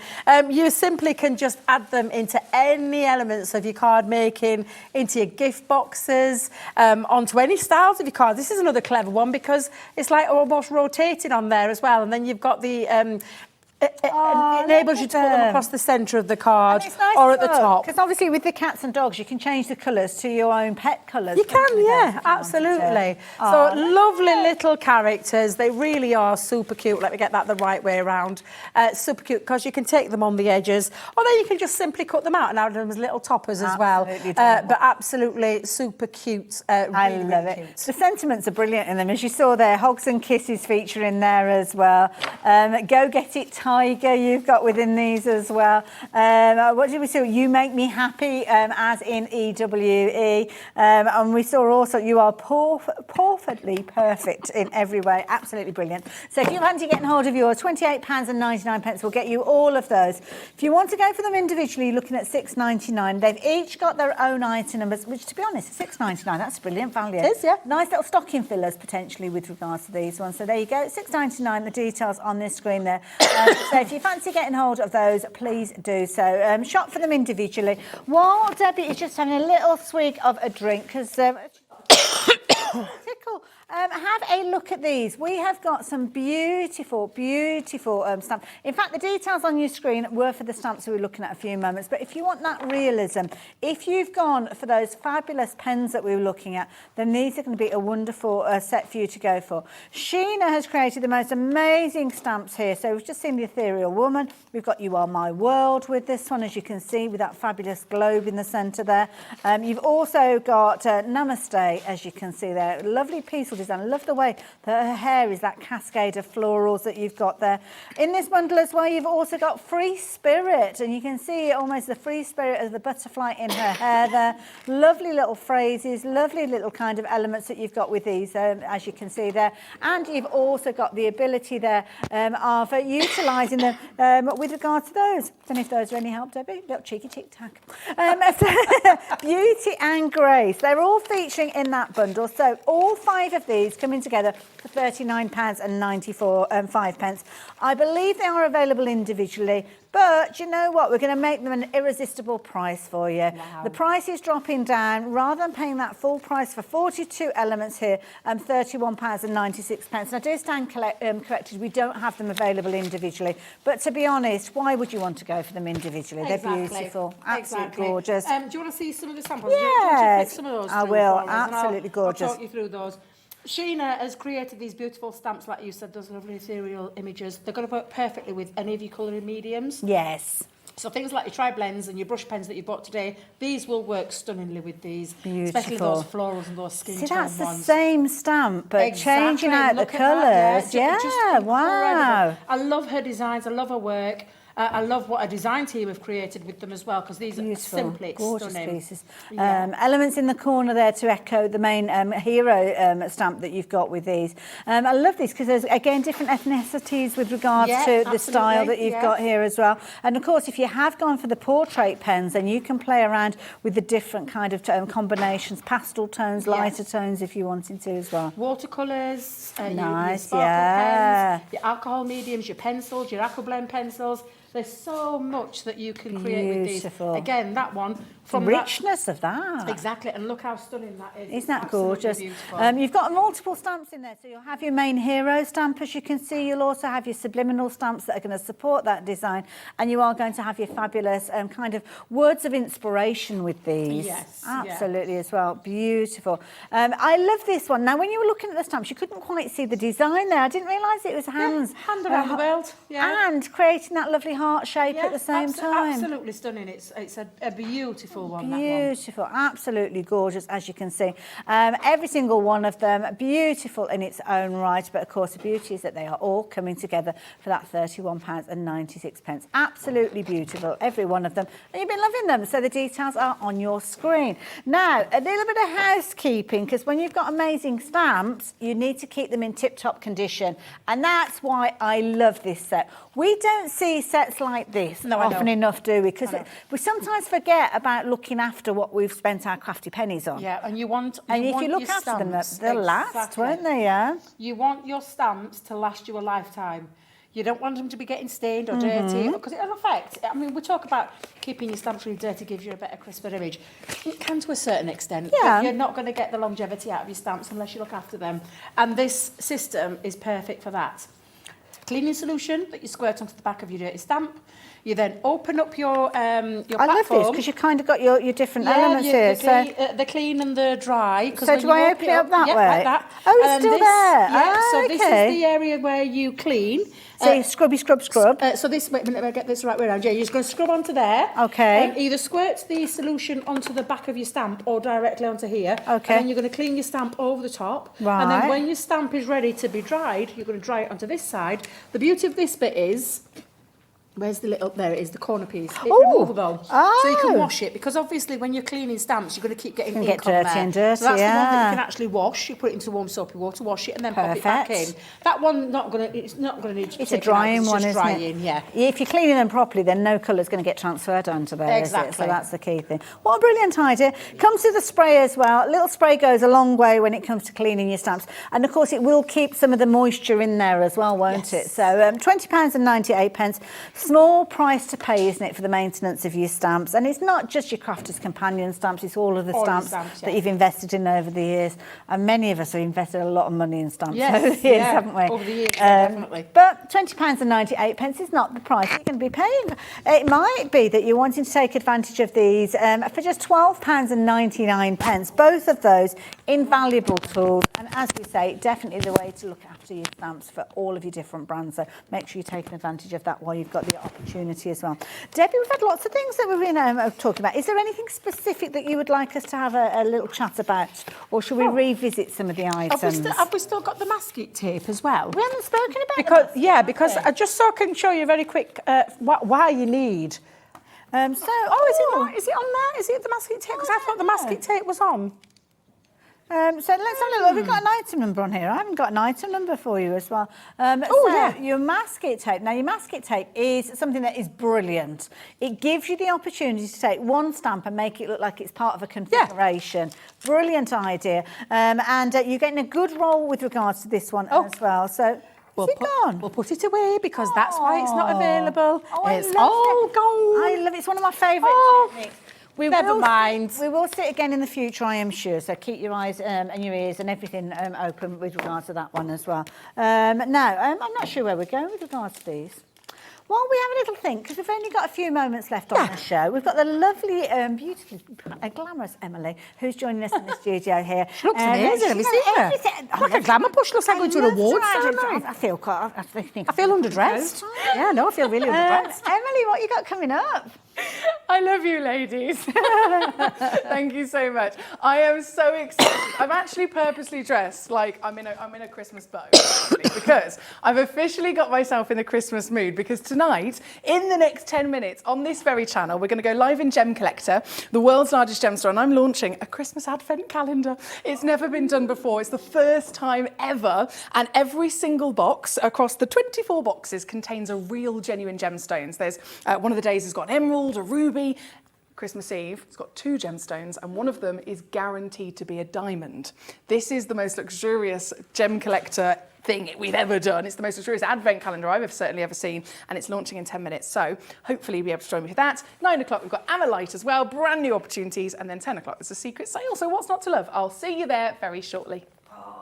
You simply can just add them into any elements of your card making, into your gift boxes, onto any styles of your card. This is another clever one because it's like almost rotating on there as well, and then you've got the it enables you to put them across the centre of the card or at the top. Because obviously with the cats and dogs, you can change the colours to your own pet colours. You can, yeah, absolutely. So lovely little characters. They really are super cute. Let me get that the right way around. Super cute because you can take them on the edges, or then you can just simply cut them out and add them as little toppers as well. But absolutely super cute. I love it. Cute. The sentiments are brilliant in them. As you saw there, Hugs and Kisses feature in there as well. Go Get It Tiger you've got within these as well. What did we see? You Make Me Happy, as in EWE. And we saw also You Are Perfectly Perfect in every way. Absolutely brilliant. So if you fancy getting hold of yours, £28.99 will get you all of those. If you want to go for them individually, you're looking at $6.99. They've each got their own item numbers, which to be honest, $6.99. That's brilliant value. It is, yeah. Nice little stocking fillers potentially with regards to these ones. So there you go, $6.99. The details on this screen there. So if you fancy getting hold of those, please do so. Shop for them individually. While Debbie is just having a little swig of a drink, because tickle. Have a look at these. We have got some beautiful, beautiful stamps. In fact, the details on your screen were for the stamps we were looking at a few moments. But if you want that realism, if you've gone for those fabulous pens that we were looking at, then these are going to be a wonderful set for you to go for. Sheena has created the most amazing stamps here. So we've just seen the Ethereal Woman. We've got You Are My World with this one, as you can see, with that fabulous globe in the centre there. You've also got Namaste, as you can see there. Lovely peaceful design. I love the way that her hair is that cascade of florals that you've got there. In this bundle as well, you've also got Free Spirit, and you can see almost the free spirit of the butterfly in her hair there. Lovely little phrases, lovely little kind of elements that you've got with these, as you can see there. And you've also got the ability there of utilising them with regard to those. I don't know if those are any help, Debbie. Little cheeky tic-tac. Beauty and Grace. They're all featuring in that bundle. So all 5 of these these coming together for £39.95. I believe they are available individually, but you know what? We're going to make them an irresistible price for you. Wow. The price is dropping down. Rather than paying that full price for 42 elements here, £31.96. And I do stand corrected, we don't have them available individually. But to be honest, why would you want to go for them individually? They're beautiful, absolutely gorgeous. Do you want to see some of the samples? Yes, Do you want to flick some of those I through will, for us? And absolutely gorgeous. I'll talk you through those. Sheena has created these beautiful stamps, like you said, those lovely ethereal images. They're going to work perfectly with any of your colouring mediums. Yes. So things like your tri-blends and your brush pens that you bought today, these will work stunningly with these. Beautiful. Especially those florals and those skin See, tone that's the ones. same stamp, but Exactly. changing out the Look at that, colours. yeah. Yeah, Just incredible. wow. I love her designs. I love her work. I love what a design team have created with them as well, because these Beautiful, are simply gorgeous stunning. pieces. Yeah. Elements in the corner there to echo the main hero stamp that you've got with these. I love these because there's, again, different ethnicities with regards to the style that you've got here as well. And of course, if you have gone for the portrait pens, then you can play around with the different kind of combinations, pastel tones, lighter tones if you wanted to as well. Watercolours, Nice, your sparkle yeah. pens, your alcohol mediums, your pencils, your aqua blend pencils. There's so much that you can create with these. Beautiful. Again, that one from Richness of that. Exactly, and look how stunning that is. Isn't that Absolutely gorgeous? beautiful. You've got multiple stamps in there, so you'll have your main hero stamp, as you can see. You'll also have your subliminal stamps that are going to support that design, and you are going to have your fabulous kind of words of inspiration with these. Yes, absolutely, as well. Beautiful. I love this one. Now, when you were looking at the stamps, you couldn't quite see the design there. I didn't realise it was hands. Hand around the world. Yeah. And creating that lovely heart shape at the same time. Absolutely stunning. It's a beautiful one. That one. Beautiful, absolutely gorgeous, as you can see. Every single one of them beautiful in its own right, but of course the beauty is that they are all coming together for that £31.96. Absolutely beautiful, every one of them, and you've been loving them, so the details are on your screen. Now, a little bit of housekeeping, because when you've got amazing stamps, you need to keep them in tip-top condition, and that's why I love this set. We don't see sets like this often enough, do we? Because we sometimes forget about looking after what we've spent our crafty pennies on. Yeah, and you want And if you look your after them, stamps, they'll last, won't they? Yeah. You want your stamps to last you a lifetime. You don't want them to be getting stained or dirty, because it'll affect. I mean, we talk about keeping your stamps really dirty gives you a better, crisper image. It can to a certain extent. Yeah. But you're not going to get the longevity out of your stamps unless you look after them. And this system is perfect for that. Cleaning solution that you squirt onto the back of your dirty stamp. You then open up your platform. I love this because you've kind of got your different elements here. The clean and the dry. So do I open it up that way? Like that. Oh, it's still there. Yeah, so okay. this is the area where you clean. So you scrubby, scrub. So this, wait a minute, let me get this the right way around. Yeah, you're just going to scrub onto there. Okay. Either squirt the solution onto the back of your stamp or directly onto here. Okay. And then you're going to clean your stamp over the top. Right. And then when your stamp is ready to be dried, you're going to dry it onto this side. The beauty of this bit is... Where's the little... There it is, the corner piece. It's removable. Oh. So you can wash it, because obviously when you're cleaning stamps, you're going to keep getting ink get on dirty there. and dirty, so that's the one that yeah. you can actually wash. You put it into warm soapy water, wash it, and then pop it back in. Perfect. That one, it's not going to need to be It's a taken out, drying it's one, just isn't drying, it? yeah. If you're cleaning them properly, then no colour's going to get transferred onto there, is it? Exactly. So that's the key thing. What a brilliant idea. Comes with a spray as well. A little spray goes a long way when it comes to cleaning your stamps. And of course, it will keep some of the moisture in there as well, won't it? So £20.98. Small price to pay, isn't it, for the maintenance of your stamps? And it's not just your Crafter's Companion stamps, it's all of the stamps that you've invested in over the years. And many of us have invested a lot of money in stamps over the years, haven't we? Over the years, definitely. But £20.98 is not the price you're going to be paying. It might be that you're wanting to take advantage of these for just £12.99. Both of those invaluable tools. And as we say, definitely the way to look after your stamps for all of your different brands. So make sure you're taking advantage of that while you've got the opportunity as well. Debbie, we've had lots of things that we've been talking about. Is there anything specific that you would like us to have a little chat about? Or should we revisit some of the items? Have we still got the masking tape as well? We haven't spoken about because I just so I can show you very quick why you need. Is it Is it on there? Is it the masking tape? Because I thought the masking tape was on. So let's have a look. We've got an item number on here. I haven't got an item number for you as well. Your masket tape. Now, your masket tape is something that is brilliant. It gives you the opportunity to take one stamp and make it look like it's part of a configuration. Brilliant idea. And you're getting a good roll with regards to this one as well. So, We'll put it away because that's why it's not available. It's I all gone. I love it. It's one of my favourite techniques. Never mind. We will sit again in the future, I am sure. So keep your eyes and your ears and everything open with regards to that one as well. Now, I'm not sure where we're going with regards to these. While we have a little think, because we've only got a few moments left on the show, we've got the lovely, beautiful, glamorous Emily, who's joining us in the studio here. She looks amazing. Have you seen her? Like a glamour push. Looks like going to an awards ceremony. I feel underdressed. Yeah, no, I feel really underdressed. Emily, what you got coming up? I love you, ladies. Thank you so much. I am so excited. I've actually purposely dressed like I'm in a Christmas bow, actually, because I've officially got myself in the Christmas mood. Because tonight, in the next 10 minutes, on this very channel, we're going to go live in Gem Collector, the world's largest gem store, and I'm launching a Christmas advent calendar. It's never been done before. It's the first time ever, and every single box across the 24 boxes contains a real, genuine gemstones. There's one of the days has got an emerald, a ruby. Christmas Eve, it's got 2 gemstones, and one of them is guaranteed to be a diamond. This is the most luxurious gem collector thing we've ever done. It's the most luxurious advent calendar I've certainly ever seen, and it's launching in 10 minutes. So hopefully you'll be able to join me for that. 9 o'clock, we've got Amalite as well, brand new opportunities, and then 10 o'clock there's a secret sale. So what's not to love? I'll see you there very shortly.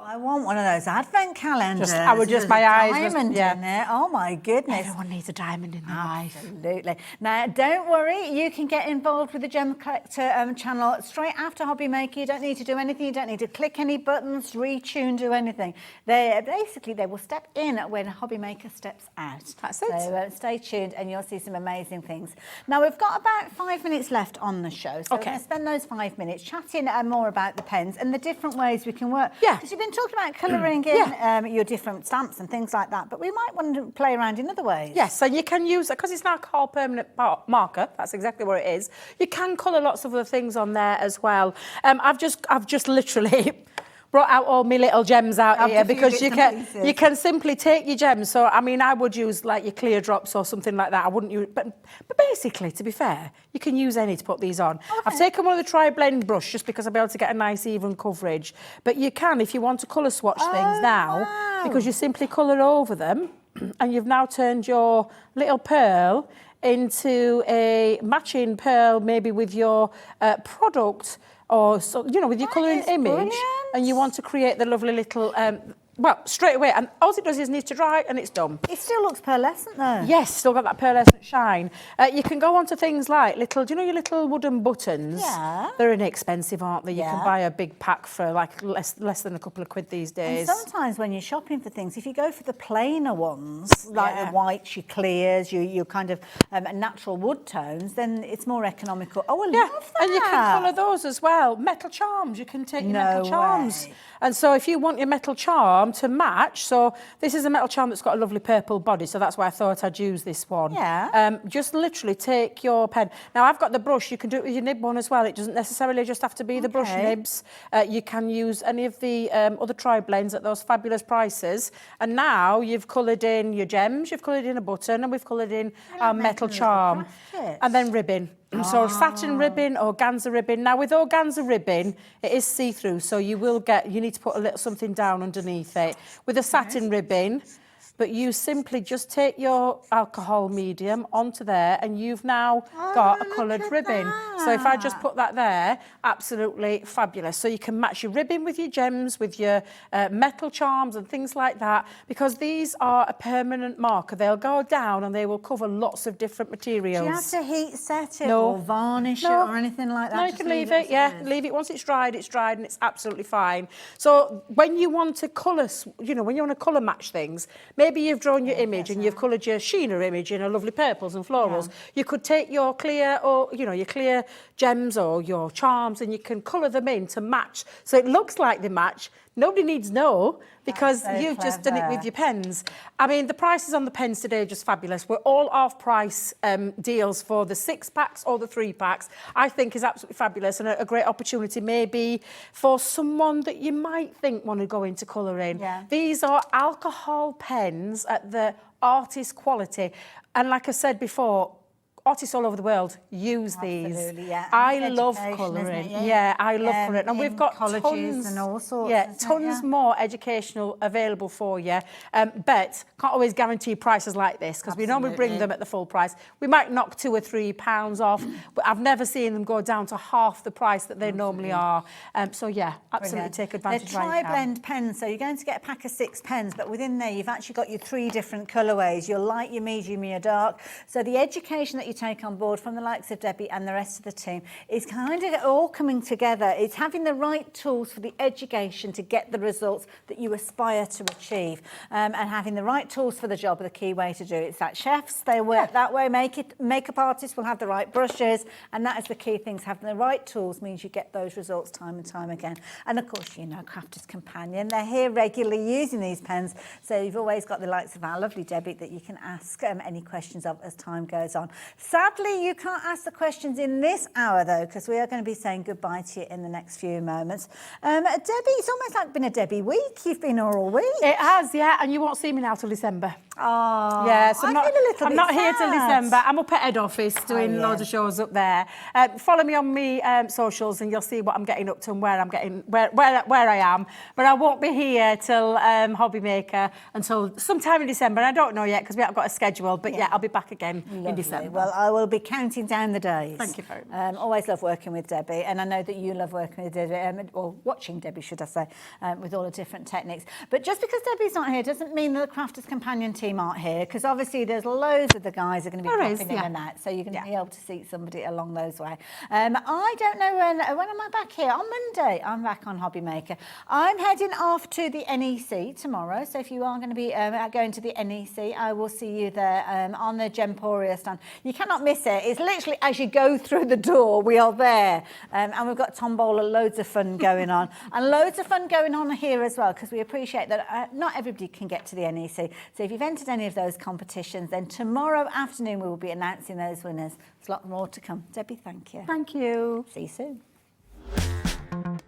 I want one of those advent calendars. My eyes. Diamond in there. Oh my goodness. Everyone needs a diamond in their life. Absolutely. Now, don't worry. You can get involved with the Gem Collector channel straight after Hobby Maker. You don't need to do anything. You don't need to click any buttons, retune, do anything. They will step in when Hobby Maker steps out. That's it. So stay tuned and you'll see some amazing things. Now, we've got about 5 minutes left on the show. So we're going to spend those 5 minutes chatting more about the pens and the different ways we can work. Yeah. Because you've been talking about colouring in your different stamps and things like that, but we might want to play around in other ways. Yes, so you can use, because it's an alcohol permanent marker, that's exactly what it is, you can colour lots of other things on there as well. I've just literally brought out all my little gems out here because you can simply take your gems. So, I mean, I would use like your clear drops or something like that. I wouldn't use, but basically, to be fair, you can use any to put these on. Okay. I've taken one of the tri-blend brush just because I'll be able to get a nice even coverage. But you can, if you want to colour swatch things now, because you simply colour over them, and you've now turned your little pearl into a matching pearl, maybe with your product, or so, you know, with your colouring image, brilliant. And you want to create the lovely little, well, straight away, and all it does is needs to dry and it's done. It still looks pearlescent though. Yes, still got that pearlescent shine. You can go on to things like little, do you know your little wooden buttons? Yeah. They're inexpensive, aren't they? You can buy a big pack for like less than a couple of quid these days. And sometimes when you're shopping for things, if you go for the plainer ones, like the whites, your clears, your kind of natural wood tones, then it's more economical. Oh, I love that. And you can colour those as well. Metal charms, you can take your metal charms. And so if you want your metal charm to match, so this is a metal charm that's got a lovely purple body, so that's why I thought I'd use this one. Yeah. Just literally take your pen. Now, I've got the brush. You can do it with your nib one as well. It doesn't necessarily just have to be the brush nibs. You can use any of the other tri-blends at those fabulous prices. And now you've coloured in your gems, you've coloured in a button, and we've coloured in our metal charm. And then ribbon. So satin ribbon, organza ribbon. Now with organza ribbon, it is see-through, so you need to put a little something down underneath it. With a satin ribbon, but you simply just take your alcohol medium onto there and you've now got a coloured ribbon. So if I just put that there, absolutely fabulous. So you can match your ribbon with your gems, with your metal charms and things like that, because these are a permanent marker. They'll go down and they will cover lots of different materials. Do you have to heat set it or varnish it or anything like that? No, you can leave it, leave it. Once it's dried and it's absolutely fine. So when you want to colour, when you want to colour match things, maybe maybe you've drawn your image and you've coloured your Sheena image in a lovely purples and florals. You could take your clear or, you know, your clear gems or your charms and you can colour them in to match. So it looks like they match. Nobody needs to know because you've just done it with your pens. I mean, the prices on the pens today are just fabulous. We're all off-price deals for the 6-packs or the 3-packs. I think is absolutely fabulous and a great opportunity maybe for someone that you might think want to go into colouring. Yeah. These are alcohol pens at the artist quality. And like I said before, artists all over the world use these. Absolutely, yeah. I It's love education, isn't colouring. it? Yeah, I love colouring. And we've in got colleges tons and all sorts, Yeah, isn't it? tons Yeah. more educational available for you. But can't always guarantee prices like this because we normally bring them at the full price. We might knock £2 or £3 off, but I've never seen them go down to half the price that they normally are. So yeah, absolutely Brilliant. take advantage. They're while you can. tri-blend pens, so you're going to get a pack of 6 pens, but within there you've actually got your 3 different colourways, your light, your medium, your dark. So the education that you take on board from the likes of Debbie and the rest of the team is kind of all coming together. It's having the right tools for the education to get the results that you aspire to achieve, and having the right tools for the job are the key way to do it. It's like chefs, they work that way. Makeup artists will have the right brushes, and that is the key things. Having the right tools means you get those results time and time again. And of course, you know, Crafter's Companion, they're here regularly using these pens, so you've always got the likes of our lovely Debbie that you can ask any questions of as time goes on. Sadly, you can't ask the questions in this hour though, because we are going to be saying goodbye to you in the next few moments. Debbie, it's almost like been a Debbie week. You've been all week. It has, yeah, and you won't see me now till December. Oh, yes, I'm not here till December. I'm up at head office doing yeah. loads of shows up there. Follow me on me socials and you'll see what I'm getting up to and where I'm getting where I am. But I won't be here till Hobby Maker until sometime in December. I don't know yet because we haven't got a schedule. But yeah, I'll be back again in December. Well, I will be counting down the days. Thank you very much. Always love working with Debbie, and I know that you love working with Debbie, or watching Debbie, should I say, with all the different techniques. But just because Debbie's not here doesn't mean that the Crafter's Companion team aren't here, because obviously there's loads of the guys are going to be popping in and out, so you're going to be able to see somebody along those way. I don't know when am I back here? On Monday, I'm back on Hobby Maker. I'm heading off to the NEC tomorrow, so if you are going to be going to the NEC, I will see you there on the Gemporia stand. You cannot miss it. It's literally as you go through the door, we are there. And we've got tombola, loads of fun going on. And loads of fun going on here as well, because we appreciate that not everybody can get to the NEC. So if you've entered any of those competitions, then tomorrow afternoon we will be announcing those winners. There's a lot more to come. Debbie, thank you. Thank you. See you soon.